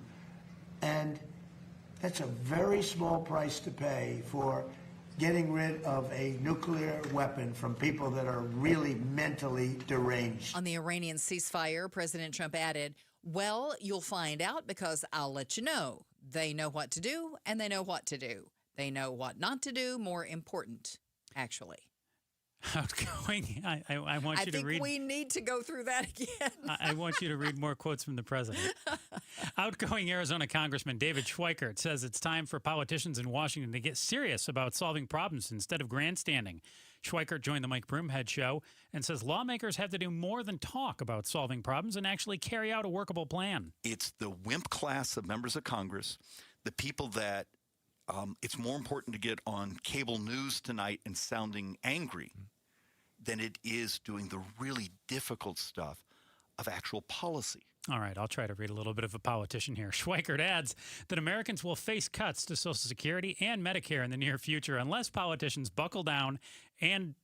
and that's a very small price to pay for getting rid of a nuclear weapon from people that are really mentally deranged. On the Iranian ceasefire, President Trump added, "Well, you'll find out because I'll let you know. They know what to do, and they know what to do. They know what not to do, more important, actually." Outgoing. I want you to read. I think we need to go through that again. I want you to read more quotes from the president. Outgoing Arizona Congressman David Schweikert says it's time for politicians in Washington to get serious about solving problems instead of grandstanding. Schweikert joined the Mike Broomhead Show and says lawmakers have to do more than talk about solving problems and actually carry out a workable plan. It's the wimp class of members of Congress the people that it's more important to get on cable news tonight and sounding angry than it is doing the really difficult stuff of actual policy. All right, I'll try to read a little bit of a politician here. Schweikert adds that Americans will face cuts to Social Security and Medicare in the near future unless politicians buckle down and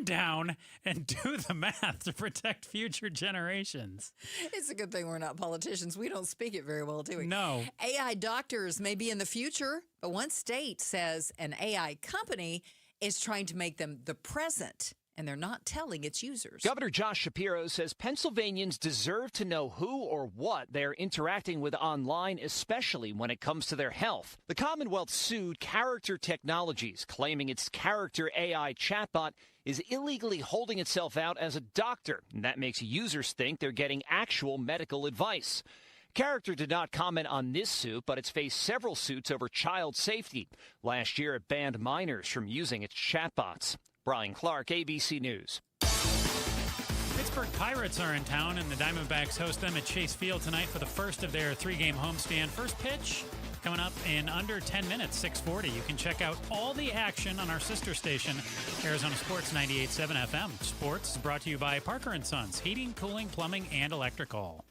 down and do the math to protect future generations. It's a good thing we're not politicians. We don't speak it very well, do we? No. AI doctors may be in the future, but one state says an AI company is trying to make them the present, and they're not telling its users. Governor Josh Shapiro says Pennsylvanians deserve to know who or what they're interacting with online, especially when it comes to their health. The Commonwealth sued Character Technologies, claiming its character AI chatbot is illegally holding itself out as a doctor, and that makes users think they're getting actual medical advice. Character did not comment on this suit, but it's faced several suits over child safety. Last year, it banned minors from using its chatbots. Brian Clark, ABC News. Pittsburgh Pirates are in town, and the Diamondbacks host them at Chase Field tonight for the first of their three-game homestand. First pitch coming up in under 10 minutes, 6:40. You can check out all the action on our sister station, Arizona Sports 98.7 FM. Sports is brought to you by Parker & Sons, heating, cooling, plumbing, and electrical.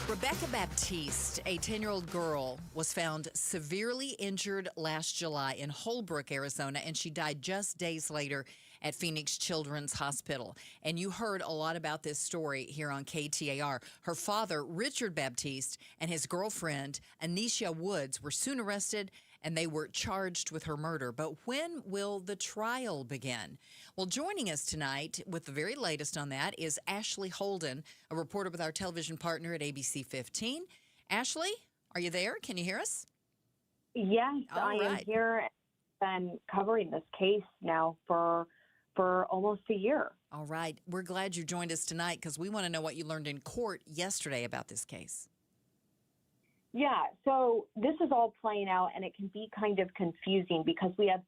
Rebecca Baptiste, a 10-year-old girl, was found severely injured last July in Holbrook, Arizona, and she died just days later at Phoenix Children's Hospital. And you heard a lot about this story here on KTAR. Her father, Richard Baptiste, and his girlfriend, Anisha Woods, were soon arrested, and they were charged with her murder. But when will the trial begin? Well, joining us tonight with the very latest on that is Ashley Holden, a reporter with our television partner at ABC 15. Ashley, are you there? Can you hear us? Yes, I am here and covering this case now for almost a year. All right. We're glad you joined us tonight because we want to know what you learned in court yesterday about this case. Yeah, so this is all playing out, and it can be kind of confusing because we have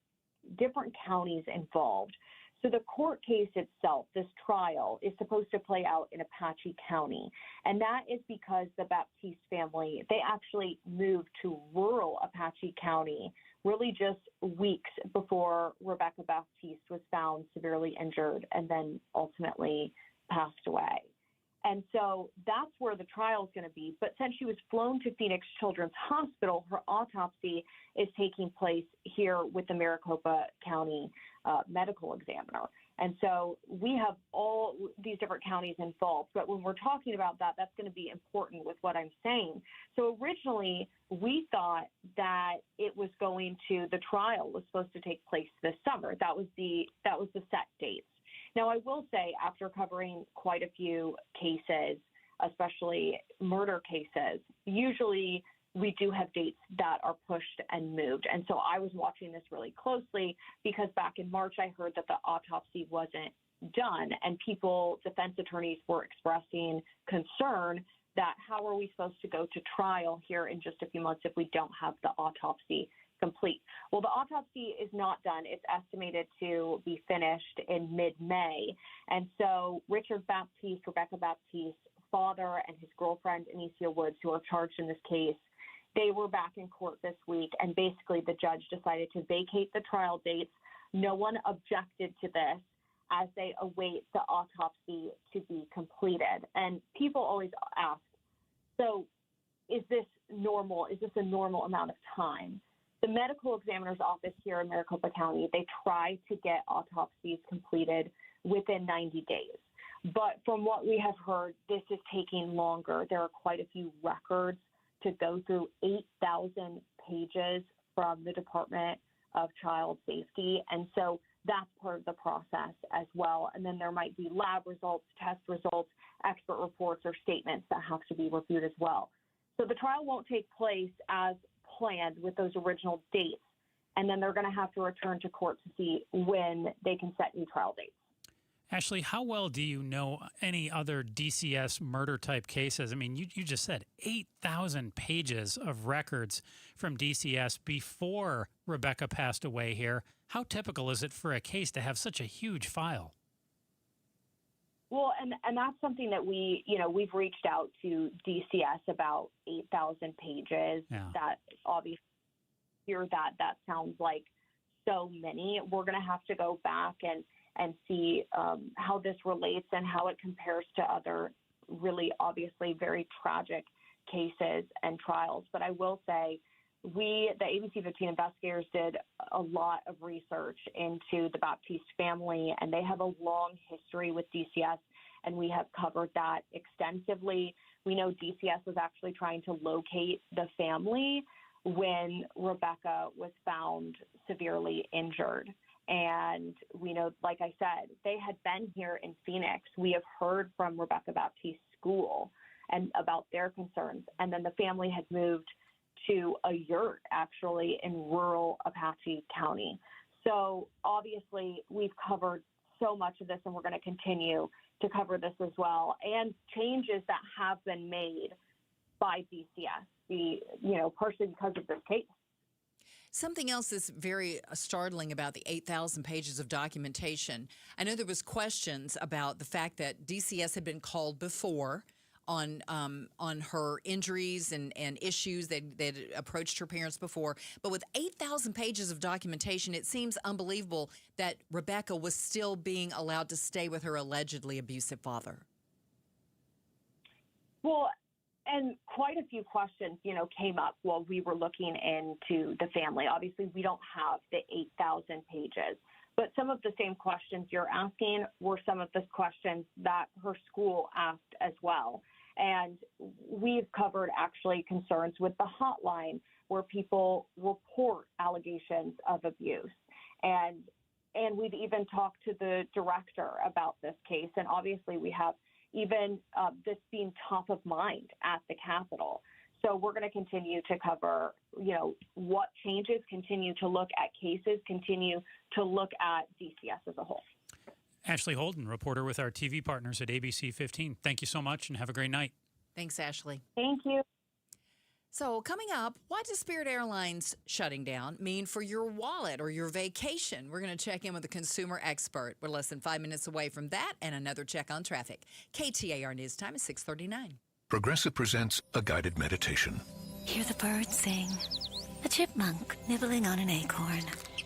different counties involved. So the court case itself, this trial, is supposed to play out in Apache County, and that is because the Baptiste family, they actually moved to rural Apache County really just weeks before Rebecca Baptiste was found severely injured and then ultimately passed away. And so that's where the trial is going to be. But since she was flown to Phoenix Children's Hospital, her autopsy is taking place here with the Maricopa County medical examiner. And so we have all these different counties involved. But when we're talking about that, that's going to be important with what I'm saying. So originally, we thought that the trial was supposed to take place this summer. That was the set dates. Now, I will say, after covering quite a few cases, especially murder cases, usually we do have dates that are pushed and moved. And so I was watching this really closely because back in March, I heard that the autopsy wasn't done, and defense attorneys were expressing concern that how are we supposed to go to trial here in just a few months if we don't have the autopsy complete? Well, the autopsy is not done. It's estimated to be finished in mid-May. And so Richard Baptiste, Rebecca Baptiste's father, and his girlfriend, Anisha Woods, who are charged in this case, they were back in court this week, and basically the judge decided to vacate the trial dates. No one objected to this as they await the autopsy to be completed. And people always ask, so is this normal? Is this a normal amount of time? The medical examiner's office here in Maricopa County, they try to get autopsies completed within 90 days. But from what we have heard, this is taking longer. There are quite a few records to go through, 8,000 pages from the Department of Child Safety. And so that's part of the process as well. And then there might be lab results, test results, expert reports, or statements that have to be reviewed as well. So the trial won't take place as planned with those original dates, and then they're going to have to return to court to see when they can set new trial dates. Ashley, how well do you know any other DCS murder-type cases? I mean, you just said 8,000 pages of records from DCS before Rebecca passed away here. How typical is it for a case to have such a huge file? Well, and that's something that we've reached out to DCS about 8,000 pages. Yeah. That obviously hear that sounds like so many. We're going to have to go back and see how this relates and how it compares to other really obviously very tragic cases and trials. But I will say the ABC 15 investigators did a lot of research into the Baptiste family, and they have a long history with DCS, and we have covered that extensively. We know DCS was actually trying to locate the family when Rebecca was found severely injured. And we know, like I said, they had been here in Phoenix. We have heard from Rebecca Baptiste's school and about their concerns. And then the family had moved to a yurt, actually, in rural Apache County. So obviously, we've covered so much of this, and we're going to continue to cover this as well, and changes that have been made by DCS, partially because of this case. Something else that's very startling about the 8,000 pages of documentation. I know there was questions about the fact that DCS had been called before on her injuries and issues. They'd approached her parents before. But with 8,000 pages of documentation, it seems unbelievable that Rebecca was still being allowed to stay with her allegedly abusive father. Well, and quite a few questions, came up while we were looking into the family. Obviously, we don't have the 8,000 pages, but some of the same questions you're asking were some of the questions that her school asked as well. And we've covered actually concerns with the hotline where people report allegations of abuse. And we've even talked to the director about this case. And obviously we have even this being top of mind at the Capitol. So we're going to continue to cover, what changes, continue to look at cases, continue to look at DCS as a whole. Ashley Holden, reporter with our TV partners at ABC 15. Thank you so much and have a great night. Thanks, Ashley. Thank you. So coming up, what does Spirit Airlines shutting down mean for your wallet or your vacation? We're going to check in with a consumer expert. We're less than 5 minutes away from that and another check on traffic. KTAR News Time is 6:39. Progressive presents a guided meditation. Hear the birds sing, a chipmunk nibbling on an acorn.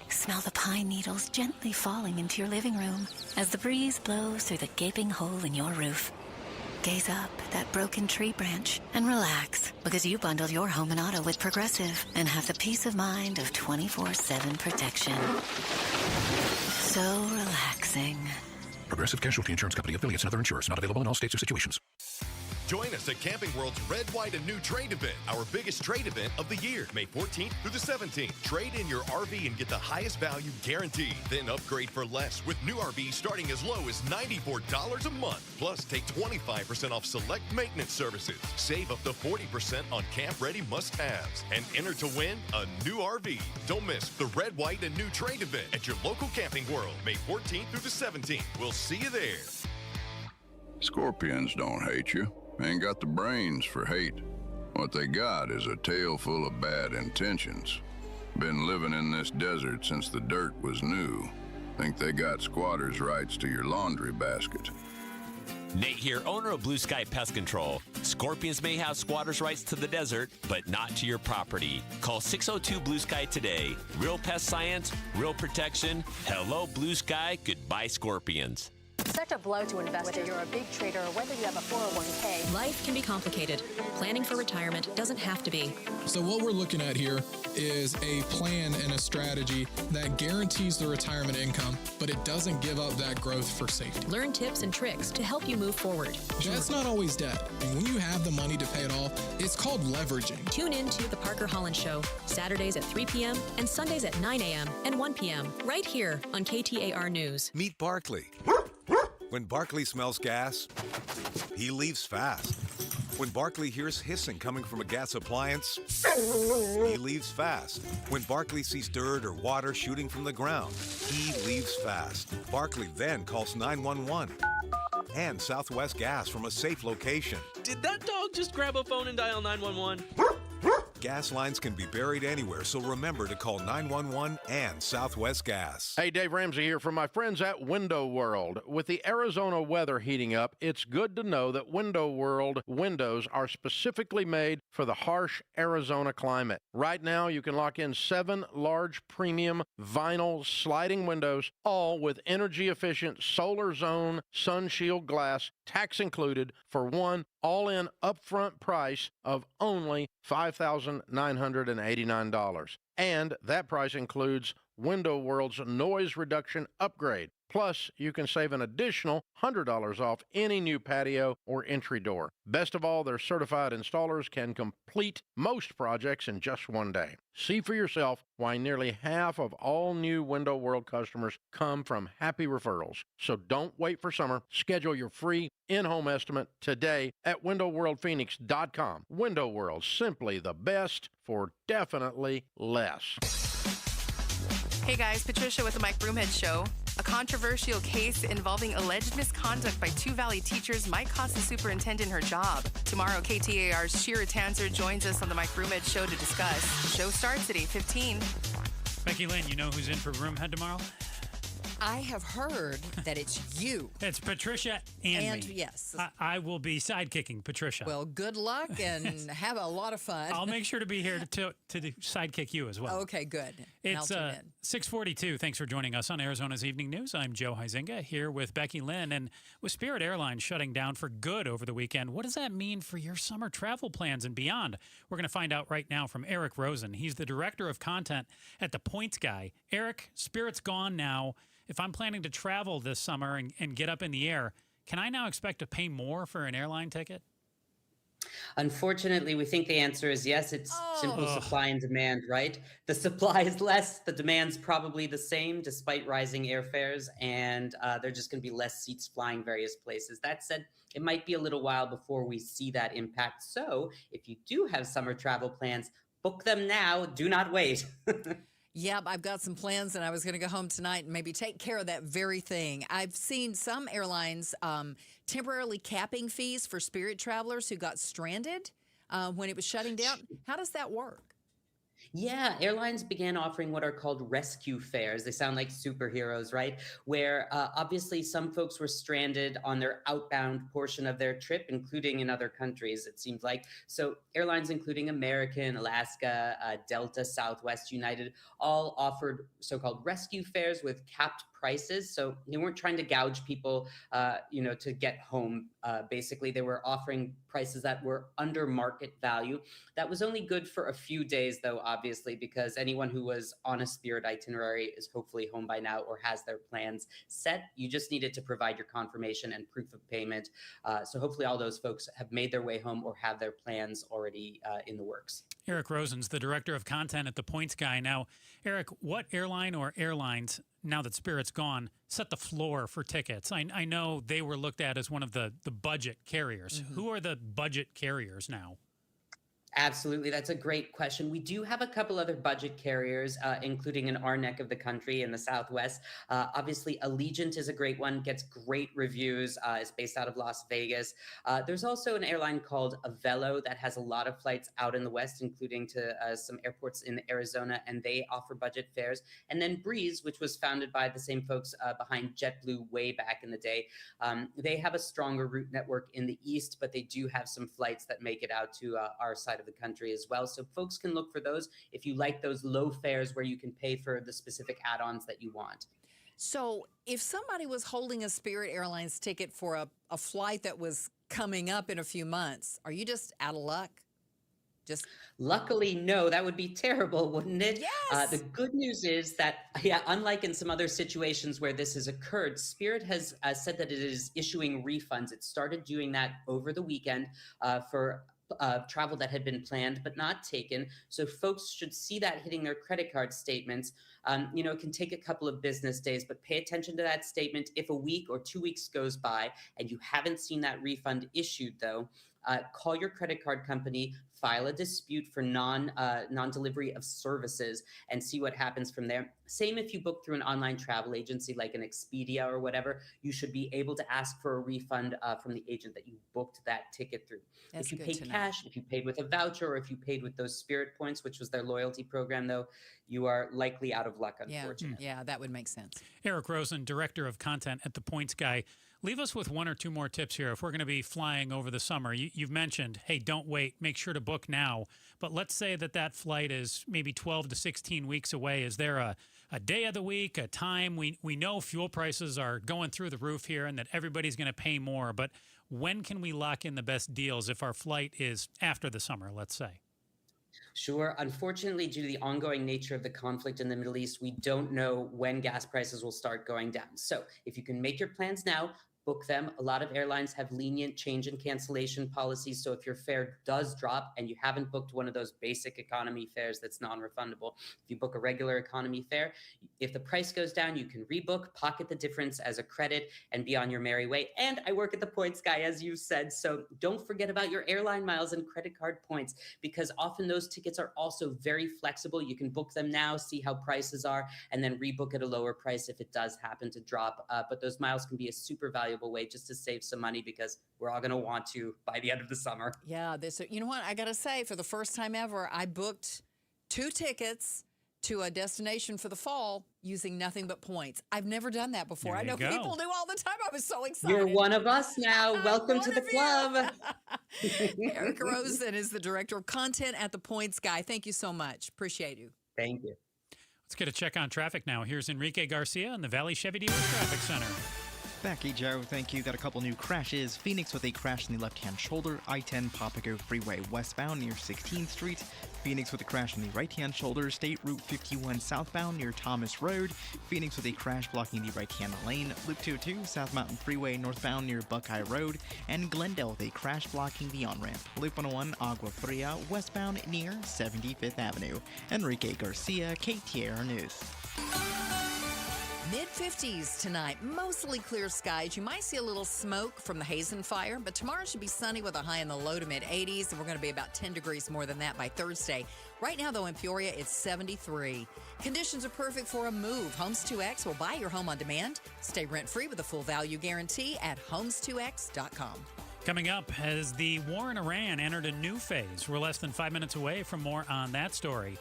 Smell the pine needles gently falling into your living room as the breeze blows through the gaping hole in your roof. Gaze up at that broken tree branch and relax because you bundled your home and auto with Progressive and have the peace of mind of 24/7 protection. So relaxing. Progressive Casualty Insurance Company, affiliates, and other insurers. Not available in all states or situations. Join us at Camping World's Red, White, and New Trade Event, our biggest trade event of the year, May 14th through the 17th. Trade in your RV and get the highest value guaranteed. Then upgrade for less with new RVs starting as low as $94 a month. Plus, take 25% off select maintenance services. Save up to 40% on camp-ready must-haves. And enter to win a new RV. Don't miss the Red, White, and New Trade Event at your local Camping World, May 14th through the 17th. We'll see you there. Scorpions don't hate you. Ain't got the brains for hate. What they got is a tail full of bad intentions. Been living in this desert since the dirt was new. Think they got squatters' rights to your laundry basket. Nate here, owner of Blue Sky Pest Control. Scorpions may have squatters' rights to the desert, but not to your property. Call 602 Blue Sky today. Real pest science, real protection. Hello, Blue Sky. Goodbye, Scorpions. Such a blow to investors. Whether you're a big trader or whether you have a 401k. Life can be complicated. Planning for retirement doesn't have to be. So what we're looking at here is a plan and a strategy that guarantees the retirement income, but it doesn't give up that growth for safety. Learn tips and tricks to help you move forward. That's not always debt. And when you have the money to pay it off, it's called leveraging. Tune in to The Parker Holland Show, Saturdays at 3 p.m. and Sundays at 9 a.m. and 1 p.m. right here on KTAR News. Meet Barkley. When Barkley smells gas, he leaves fast. When Barkley hears hissing coming from a gas appliance, he leaves fast. When Barkley sees dirt or water shooting from the ground, he leaves fast. Barkley then calls 911 and Southwest Gas from a safe location. Did that dog just grab a phone and dial 911? Gas lines can be buried anywhere, so remember to call 911 and Southwest Gas. Hey, Dave Ramsey here from my friends at Window World. With the Arizona weather heating up, it's good to know that Window World windows are specifically made for the harsh Arizona climate. Right now, you can lock in 7 large premium vinyl sliding windows, all with energy-efficient solar zone sun shield glass, tax included, for one all-in upfront price of only $5,989. And that price includes Window World's noise reduction upgrade. Plus, you can save an additional $100 off any new patio or entry door. Best of all, their certified installers can complete most projects in just one day. See for yourself why nearly half of all new Window World customers come from happy referrals. So don't wait for summer. Schedule your free in-home estimate today at windowworldphoenix.com. Window World, simply the best for definitely less. Hey guys, Patricia with the Mike Broomhead Show. A controversial case involving alleged misconduct by 2 Valley teachers might cost the superintendent her job. Tomorrow, KTAR's Shira Tanzer joins us on the Mike Broomhead Show to discuss. The show starts at 8:15. Becky Lynn, you know who's in for Broomhead tomorrow? I have heard that it's you. It's Patricia and me. Yes. I will be sidekicking Patricia. Well, good luck and have a lot of fun. I'll make sure to be here to sidekick you as well. Okay, good. It's 6:42. Thanks for joining us on Arizona's Evening News. I'm Joe Huizinga here with Becky Lynn. And with Spirit Airlines shutting down for good over the weekend, what does that mean for your summer travel plans and beyond? We're going to find out right now from Eric Rosen. He's the director of content at The Points Guy. Eric, Spirit's gone now. If I'm planning to travel this summer and get up in the air, can I now expect to pay more for an airline ticket? Unfortunately, we think the answer is yes. It's simple supply and demand, right? The supply is less, the demand's probably the same despite rising airfares, and there are just going to be less seats flying various places. That said, it might be a little while before we see that impact. So if you do have summer travel plans, book them now. Do not wait. Yep, I've got some plans, and I was going to go home tonight and maybe take care of that very thing. I've seen some airlines temporarily capping fees for Spirit travelers who got stranded when it was shutting down. How does that work? Yeah, airlines began offering what are called rescue fares. They sound like superheroes, right? Where obviously some folks were stranded on their outbound portion of their trip, including in other countries, it seems like. So airlines including American, Alaska, Delta, Southwest, United, all offered so-called rescue fares with capped prices. So they weren't trying to gouge people, to get home. Basically, they were offering prices that were under market value. That was only good for a few days, though, obviously, because anyone who was on a Spirit itinerary is hopefully home by now or has their plans set. You just needed to provide your confirmation and proof of payment. So hopefully all those folks have made their way home or have their plans already in the works. Eric Rosen's the director of content at The Points Guy. Now, Eric, what airline or airlines, now that Spirit's gone, set the floor for tickets? I know they were looked at as one of the budget carriers. Mm-hmm. Who are the budget carriers now? Absolutely. That's a great question. We do have a couple other budget carriers, including in our neck of the country in the Southwest. Obviously, Allegiant is a great one, gets great reviews. It's based out of Las Vegas. There's also an airline called Avelo that has a lot of flights out in the West, including to some airports in Arizona, and they offer budget fares. And then Breeze, which was founded by the same folks behind JetBlue way back in the day. They have a stronger route network in the East, but they do have some flights that make it out to our side of the country as well. So folks can look for those if you like those low fares where you can pay for the specific add-ons that you want. So if somebody was holding a Spirit Airlines ticket for a flight that was coming up in a few months, are you just out of luck? Luckily, no, that would be terrible, wouldn't it? Yes. The good news is that, unlike in some other situations where this has occurred, Spirit has said that it is issuing refunds. It started doing that over the weekend for travel that had been planned but not taken. So folks should see that hitting their credit card statements. It can take a couple of business days, but pay attention to that statement. If a week or 2 weeks goes by and you haven't seen that refund issued, though, call your credit card company, file a dispute for non-delivery of services, and see what happens from there. Same if you book through an online travel agency like an Expedia or whatever, you should be able to ask for a refund from the agent that you booked that ticket through. That's if you good paid to know. cash, if you paid with a voucher, or if you paid with those Spirit points, which was their loyalty program, though, you are likely out of luck, unfortunately. Yeah, that would make sense. Eric Rosen, Director of Content at The Points Guy. Leave us with one or two more tips here if we're going to be flying over the summer. You've mentioned, hey, don't wait, make sure to book now. But let's say that flight is maybe 12 to 16 weeks away. Is there a day of the week, a time? We know fuel prices are going through the roof here and that everybody's going to pay more. But when can we lock in the best deals if our flight is after the summer, let's say? Sure. Unfortunately, due to the ongoing nature of the conflict in the Middle East, we don't know when gas prices will start going down. So if you can make your plans now, book them. A lot of airlines have lenient change and cancellation policies. So if your fare does drop and you haven't booked one of those basic economy fares that's non-refundable, if you book a regular economy fare, if the price goes down, you can rebook, pocket the difference as a credit, and be on your merry way. And I work at the Points Guy, as you said. So don't forget about your airline miles and credit card points, because often those tickets are also very flexible. You can book them now, see how prices are, and then rebook at a lower price if it does happen to drop. But those miles can be a super valuable way just to save some money, because we're all going to want to by the end of the summer. Yeah, you know what? I got to say, for the first time ever, I booked 2 tickets to a destination for the fall using nothing but points. I've never done that before. I know people do all the time. I was so excited. You're one of us now. Welcome to the club. Eric Rosen is the Director of Content at The Points Guy. Thank you so much. Appreciate you. Thank you. Let's get a check on traffic now. Here's Enrique Garcia in the Valley Chevy Dealer Traffic Center. Becky, Joe, thank you. Got a couple new crashes. Phoenix with a crash in the left-hand shoulder. I-10 Papago Freeway westbound near 16th Street. Phoenix with a crash in the right-hand shoulder. State Route 51 southbound near Thomas Road. Phoenix with a crash blocking the right-hand lane. Loop 202 South Mountain Freeway northbound near Buckeye Road. And Glendale with a crash blocking the on-ramp. Loop 101 Agua Fria westbound near 75th Avenue. Enrique Garcia, KTAR News. Mid-50s tonight, mostly clear skies. You might see a little smoke from the Hazen fire, but tomorrow should be sunny with a high in the low to mid-80s, and we're going to be about 10 degrees more than that by Thursday. Right now, though, in Peoria, it's 73. Conditions are perfect for a move. Homes 2X will buy your home on demand. Stay rent-free with a full value guarantee at homes2x.com. Coming up, has the war in Iran entered a new phase? We're less than 5 minutes away from more on that story.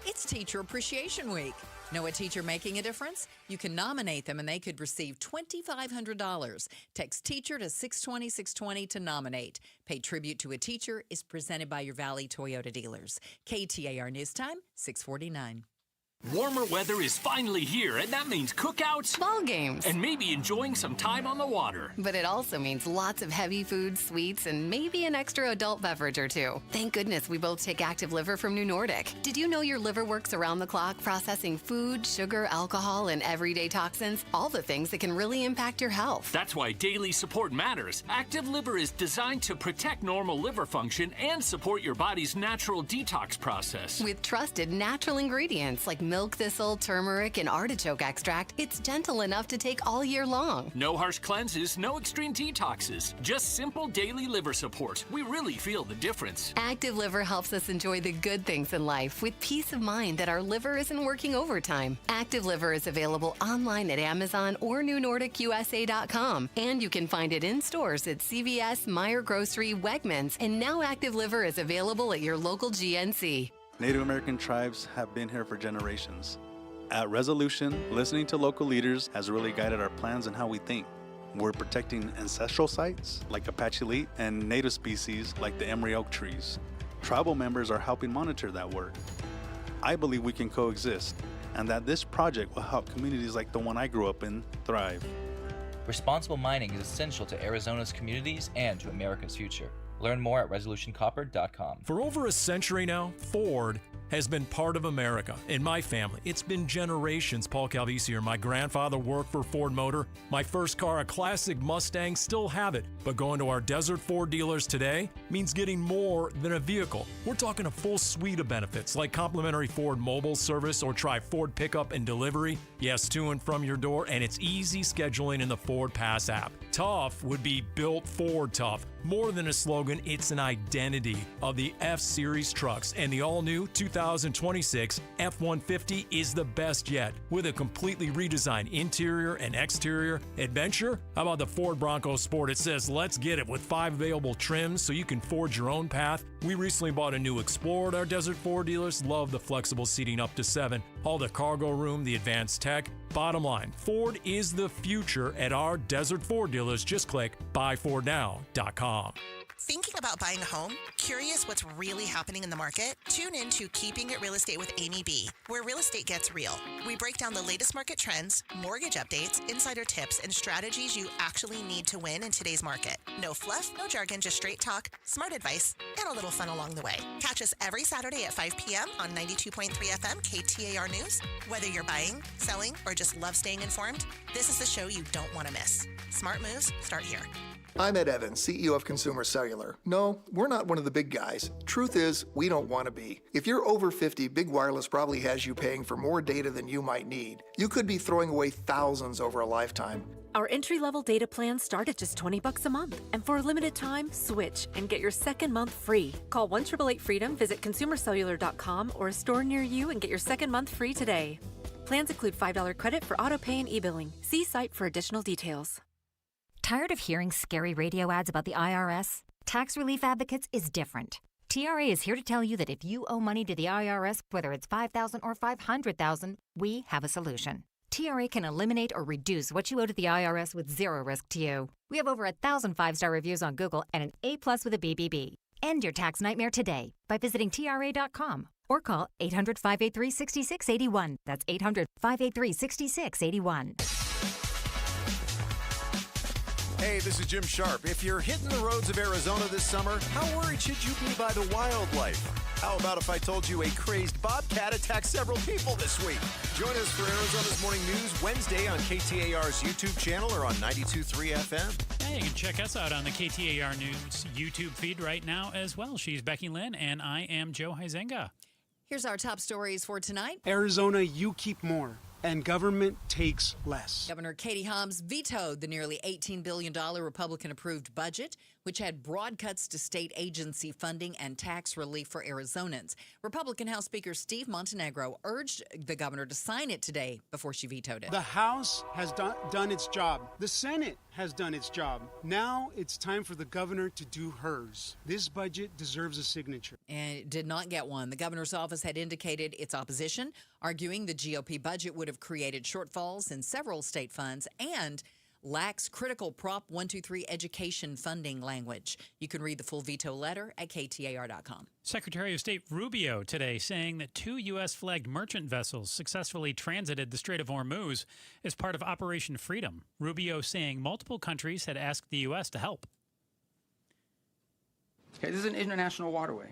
It's Teacher Appreciation Week. Know a teacher making a difference? You can nominate them and they could receive $2,500. Text teacher to 620-620 to nominate. Pay tribute to a teacher is presented by your Valley Toyota dealers. KTAR News Time, 6:49. Warmer weather is finally here, and that means cookouts, ball games, and maybe enjoying some time on the water. But it also means lots of heavy food, sweets, and maybe an extra adult beverage or two. Thank goodness we both take Active Liver from New Nordic. Did you know your liver works around the clock processing food, sugar, alcohol, and everyday toxins? All the things that can really impact your health. That's why daily support matters. Active Liver is designed to protect normal liver function and support your body's natural detox process. With trusted natural ingredients like milk thistle, turmeric, and artichoke extract, it's gentle enough to take all year long. No harsh cleanses, no extreme detoxes, just simple daily liver support. We really feel the difference. Active Liver helps us enjoy the good things in life with peace of mind that our liver isn't working overtime. Active Liver is available online at Amazon or NewNordicUSA.com, and you can find it in stores at CVS, Meijer Grocery, Wegmans, and now Active Liver is available at your local GNC. Native American tribes have been here for generations. At Resolution, listening to local leaders has really guided our plans and how we think. We're protecting ancestral sites like Apache Leet and native species like the Emery oak trees. Tribal members are helping monitor that work. I believe we can coexist, and that this project will help communities like the one I grew up in thrive. Responsible mining is essential to Arizona's communities and to America's future. Learn more at resolutioncopper.com. For over a century now, Ford has been part of America. In my family, it's been generations. Paul Calvisi here. My grandfather worked for Ford Motor. My first car, a classic Mustang, still have it. But going to our Desert Ford dealers today means getting more than a vehicle. We're talking a full suite of benefits like complimentary Ford mobile service, or try Ford pickup and delivery. Yes, to and from your door, and it's easy scheduling in the Ford Pass app. Tough would be built Ford tough. More than a slogan, it's an identity of the F-Series trucks, and the all-new 2026 F-150 is the best yet, with a completely redesigned interior and exterior. Adventure? How about the Ford Bronco Sport? It says, let's get it, with 5 available trims so you can forge your own path. We recently bought a new Explorer at our Desert Ford dealers. Love the flexible seating up to 7, all the cargo room, the advanced tech. Bottom line, Ford is the future at our Desert Ford dealers. Just click buyfordnow.com. Thinking about buying a home? Curious what's really happening in the market? Tune in to Keeping It Real Estate with Amy B., where real estate gets real. We break down the latest market trends, mortgage updates, insider tips, and strategies you actually need to win in today's market. No fluff, no jargon, just straight talk, smart advice, and a little fun along the way. Catch us every Saturday at 5 p.m. on 92.3 FM KTAR News. Whether you're buying, selling, or just love staying informed, this is the show you don't want to miss. Smart moves start here. I'm Ed Evans, CEO of Consumer Cellular. No, we're not one of the big guys. Truth is, we don't want to be. If you're over 50, Big Wireless probably has you paying for more data than you might need. You could be throwing away thousands over a lifetime. Our entry-level data plans start at just $20 a month. And for a limited time, switch and get your second month free. Call 1-888-FREEDOM, visit consumercellular.com or a store near you and get your second month free today. Plans include $5 credit for auto-pay and e-billing. See site for additional details. Tired of hearing scary radio ads about the IRS? Tax Relief Advocates is different. TRA is here to tell you that if you owe money to the IRS, whether it's $5,000 or $500,000, we have a solution. TRA can eliminate or reduce what you owe to the IRS with zero risk to you. We have over 1,000 5-star reviews on Google and an A+ with a BBB. End your tax nightmare today by visiting TRA.com or call 800-583-6681. That's 800-583-6681. Hey, this is Jim Sharp. If you're hitting the roads of Arizona this summer, how worried should you be by the wildlife? How about if I told you a crazed bobcat attacked several people this week? Join us for Arizona's Morning News Wednesday on KTAR's YouTube channel or on 92.3 FM. Hey, you can check us out on the KTAR News YouTube feed right now as well. She's Becky Lynn, and I am Joe Huizenga. Here's our top stories for tonight. Arizona, you keep more, and government takes less. Governor Katie Hobbs vetoed the nearly $18 billion Republican-approved budget, which had broad cuts to state agency funding and tax relief for Arizonans. Republican House Speaker Steve Montenegro urged the governor to sign it today before she vetoed it. The House has done its job. The Senate has done its job. Now it's time for the governor to do hers. This budget deserves a signature. And it did not get one. The governor's office had indicated its opposition, arguing the GOP budget would have created shortfalls in several state funds and lacks critical Prop 123 education funding language. You can read the full veto letter at KTAR.com. Secretary of State Rubio today saying that 2 U.S.-flagged merchant vessels successfully transited the Strait of Hormuz as part of Operation Freedom. Rubio saying multiple countries had asked the U.S. to help. Okay, this is an international waterway.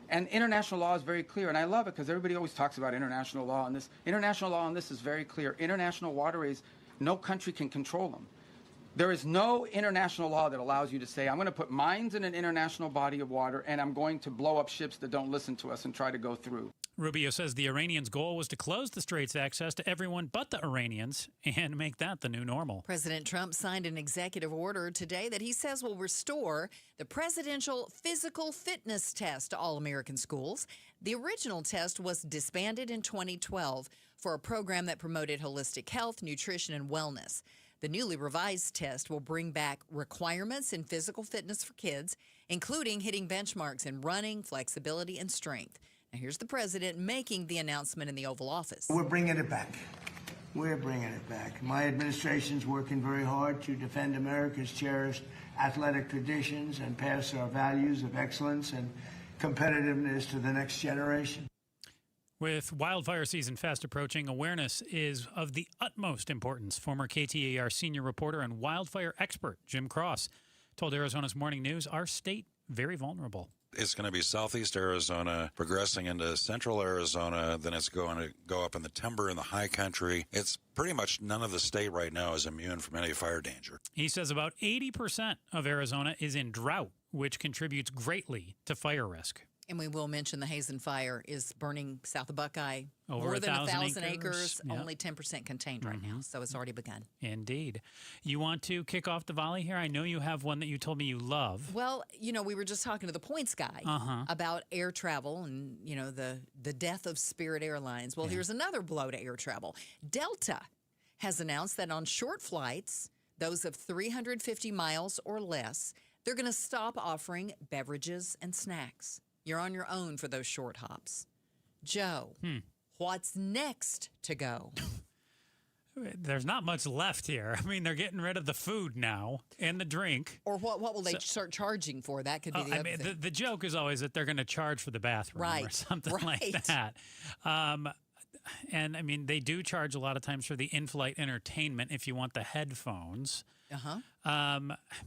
And international law is very clear, and I love it because everybody always talks about international law, and this international law on this is very clear. International waterways, no country can control them. There is no international law that allows you to say, I'm going to put mines in an international body of water, and I'm going to blow up ships that don't listen to us and try to go through. Rubio says the Iranians' goal was to close the strait's access to everyone but the Iranians and make that the new normal. President Trump signed an executive order today that he says will restore the presidential physical fitness test to all American schools. The original test was disbanded in 2012 for a program that promoted holistic health, nutrition, and wellness. The newly revised test will bring back requirements in physical fitness for kids, including hitting benchmarks in running, flexibility, and strength. Now, here's the president making the announcement in the Oval Office. We're bringing it back. We're bringing it back. My administration's working very hard to defend America's cherished athletic traditions and pass our values of excellence and competitiveness to the next generation. With wildfire season fast approaching, awareness is of the utmost importance. Former KTAR senior reporter and wildfire expert Jim Cross told Arizona's Morning News our state very vulnerable. It's going to be southeast Arizona, progressing into central Arizona, then it's going to go up in the timber and the high country. It's pretty much none of the state right now is immune from any fire danger. He says about 80% of Arizona is in drought, which contributes greatly to fire risk. And we will mention the Hazen fire is burning south of Buckeye. Over more than 1,000 acres, Yep. only 10% contained right now. So it's already begun. Indeed. You want to kick off the volley here? I know you have one that you told me you love. Well, we were just talking to the points guy about air travel and, the death of Spirit Airlines. Well, here's another blow to air travel. Delta has announced that on short flights, those of 350 miles or less, they're going to stop offering beverages and snacks. You're on your own for those short hops. Joe, what's next to go? There's not much left here. I mean, they're getting rid of the food now and the drink. Or what will they start charging for? That could be the other thing. The joke is always that they're going to charge for the bathroom or something like that. And, I mean, they do charge a lot of times for the in-flight entertainment if you want the headphones. I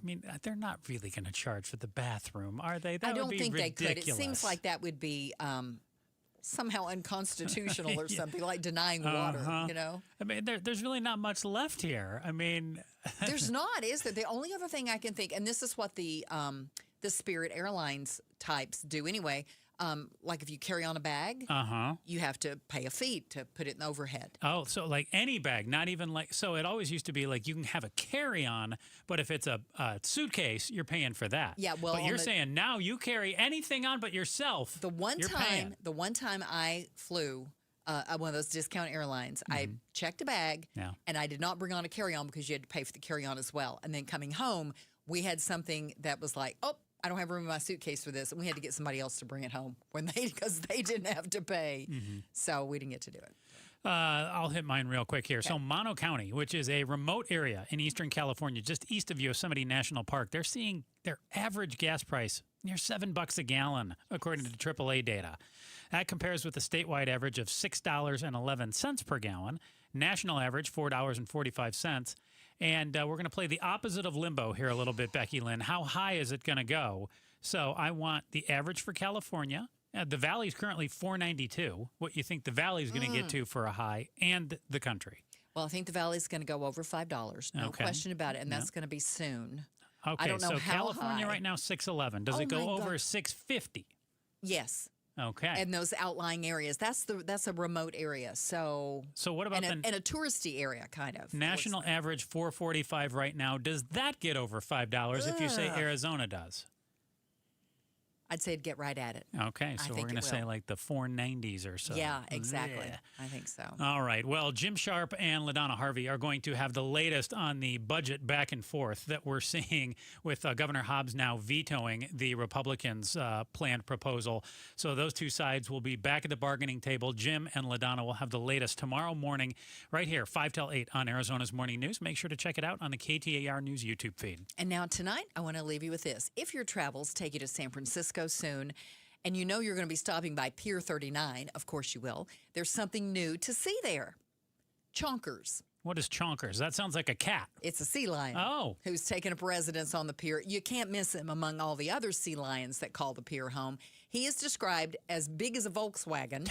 mean, they're not really going to charge for the bathroom, are they? That I don't think ridiculous. they could. It seems like that would be somehow unconstitutional or something, like denying water, I mean, there's really not much left here. I mean... There's not, is there? The only other thing I can think, and this is what the Spirit Airlines types do anyway, like if you carry on a bag, you have to pay a fee to put it in the overhead. Oh, so like any bag, not even like, so it always used to be like you can have a carry-on, but if it's a suitcase, you're paying for that. Yeah, well, but you're saying now you carry anything on but yourself. The one time I flew one of those discount airlines, I checked a bag and I did not bring on a carry-on because you had to pay for the carry-on as well. And then coming home, we had something that was like, I don't have room in my suitcase for this, and we had to get somebody else to bring it home because they didn't have to pay. So we didn't get to do it. I'll hit mine real quick here. Okay. So Mono County, which is a remote area in eastern California, just east of Yosemite National Park, they're seeing their average gas price near $7 a gallon, according to AAA data. That compares with the statewide average of $6.11 per gallon, national average $4.45. And we're going to play the opposite of limbo here a little bit, Becky Lynn. How high is it going to go? So I want the average for California. The Valley is currently $4.92. What you think the Valley is going to get to for a high, and the country? Well, I think the Valley is going to go over $5. No question about it, and that's going to be soon. Okay, I don't know so how California high. right now $6.11. Does it go over $6.50? Yes. Okay. And those outlying areas, that's a remote area. So what about and a touristy area, kind of. National average $4.45 right now. Does that get over $5 if you say Arizona does? I'd say it'd get right at it. Okay, so we're going to say like the 490s or so. Yeah, exactly. Yeah. I think so. All right. Well, Jim Sharp and LaDonna Harvey are going to have the latest on the budget back and forth that we're seeing with Governor Hobbs now vetoing the Republicans' planned proposal. So those two sides will be back at the bargaining table. Jim and LaDonna will have the latest tomorrow morning right here, 5 till 8 on Arizona's Morning News. Make sure to check it out on the KTAR News YouTube feed. And now tonight, I want to leave you with this. If your travels take you to San Francisco soon, and you know you're going to be stopping by Pier 39, of course you will, there's something new to see there. Chonkers. What is Chonkers? That sounds like a cat. It's a sea lion. Oh. Who's taken up residence on the pier. You can't miss him among all the other sea lions that call the pier home. He is described as big as a Volkswagen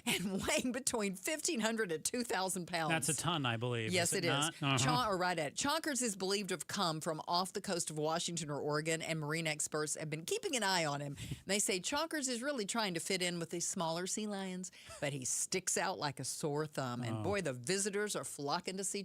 and weighing between 1,500 and 2,000 pounds. That's a ton, I believe. Yes, it is. Right at it. Chonkers is believed to have come from off the coast of Washington or Oregon, and marine experts have been keeping an eye on him. They say Chonkers is really trying to fit in with these smaller sea lions, but he sticks out like a sore thumb. And boy, the visitors are flocking to see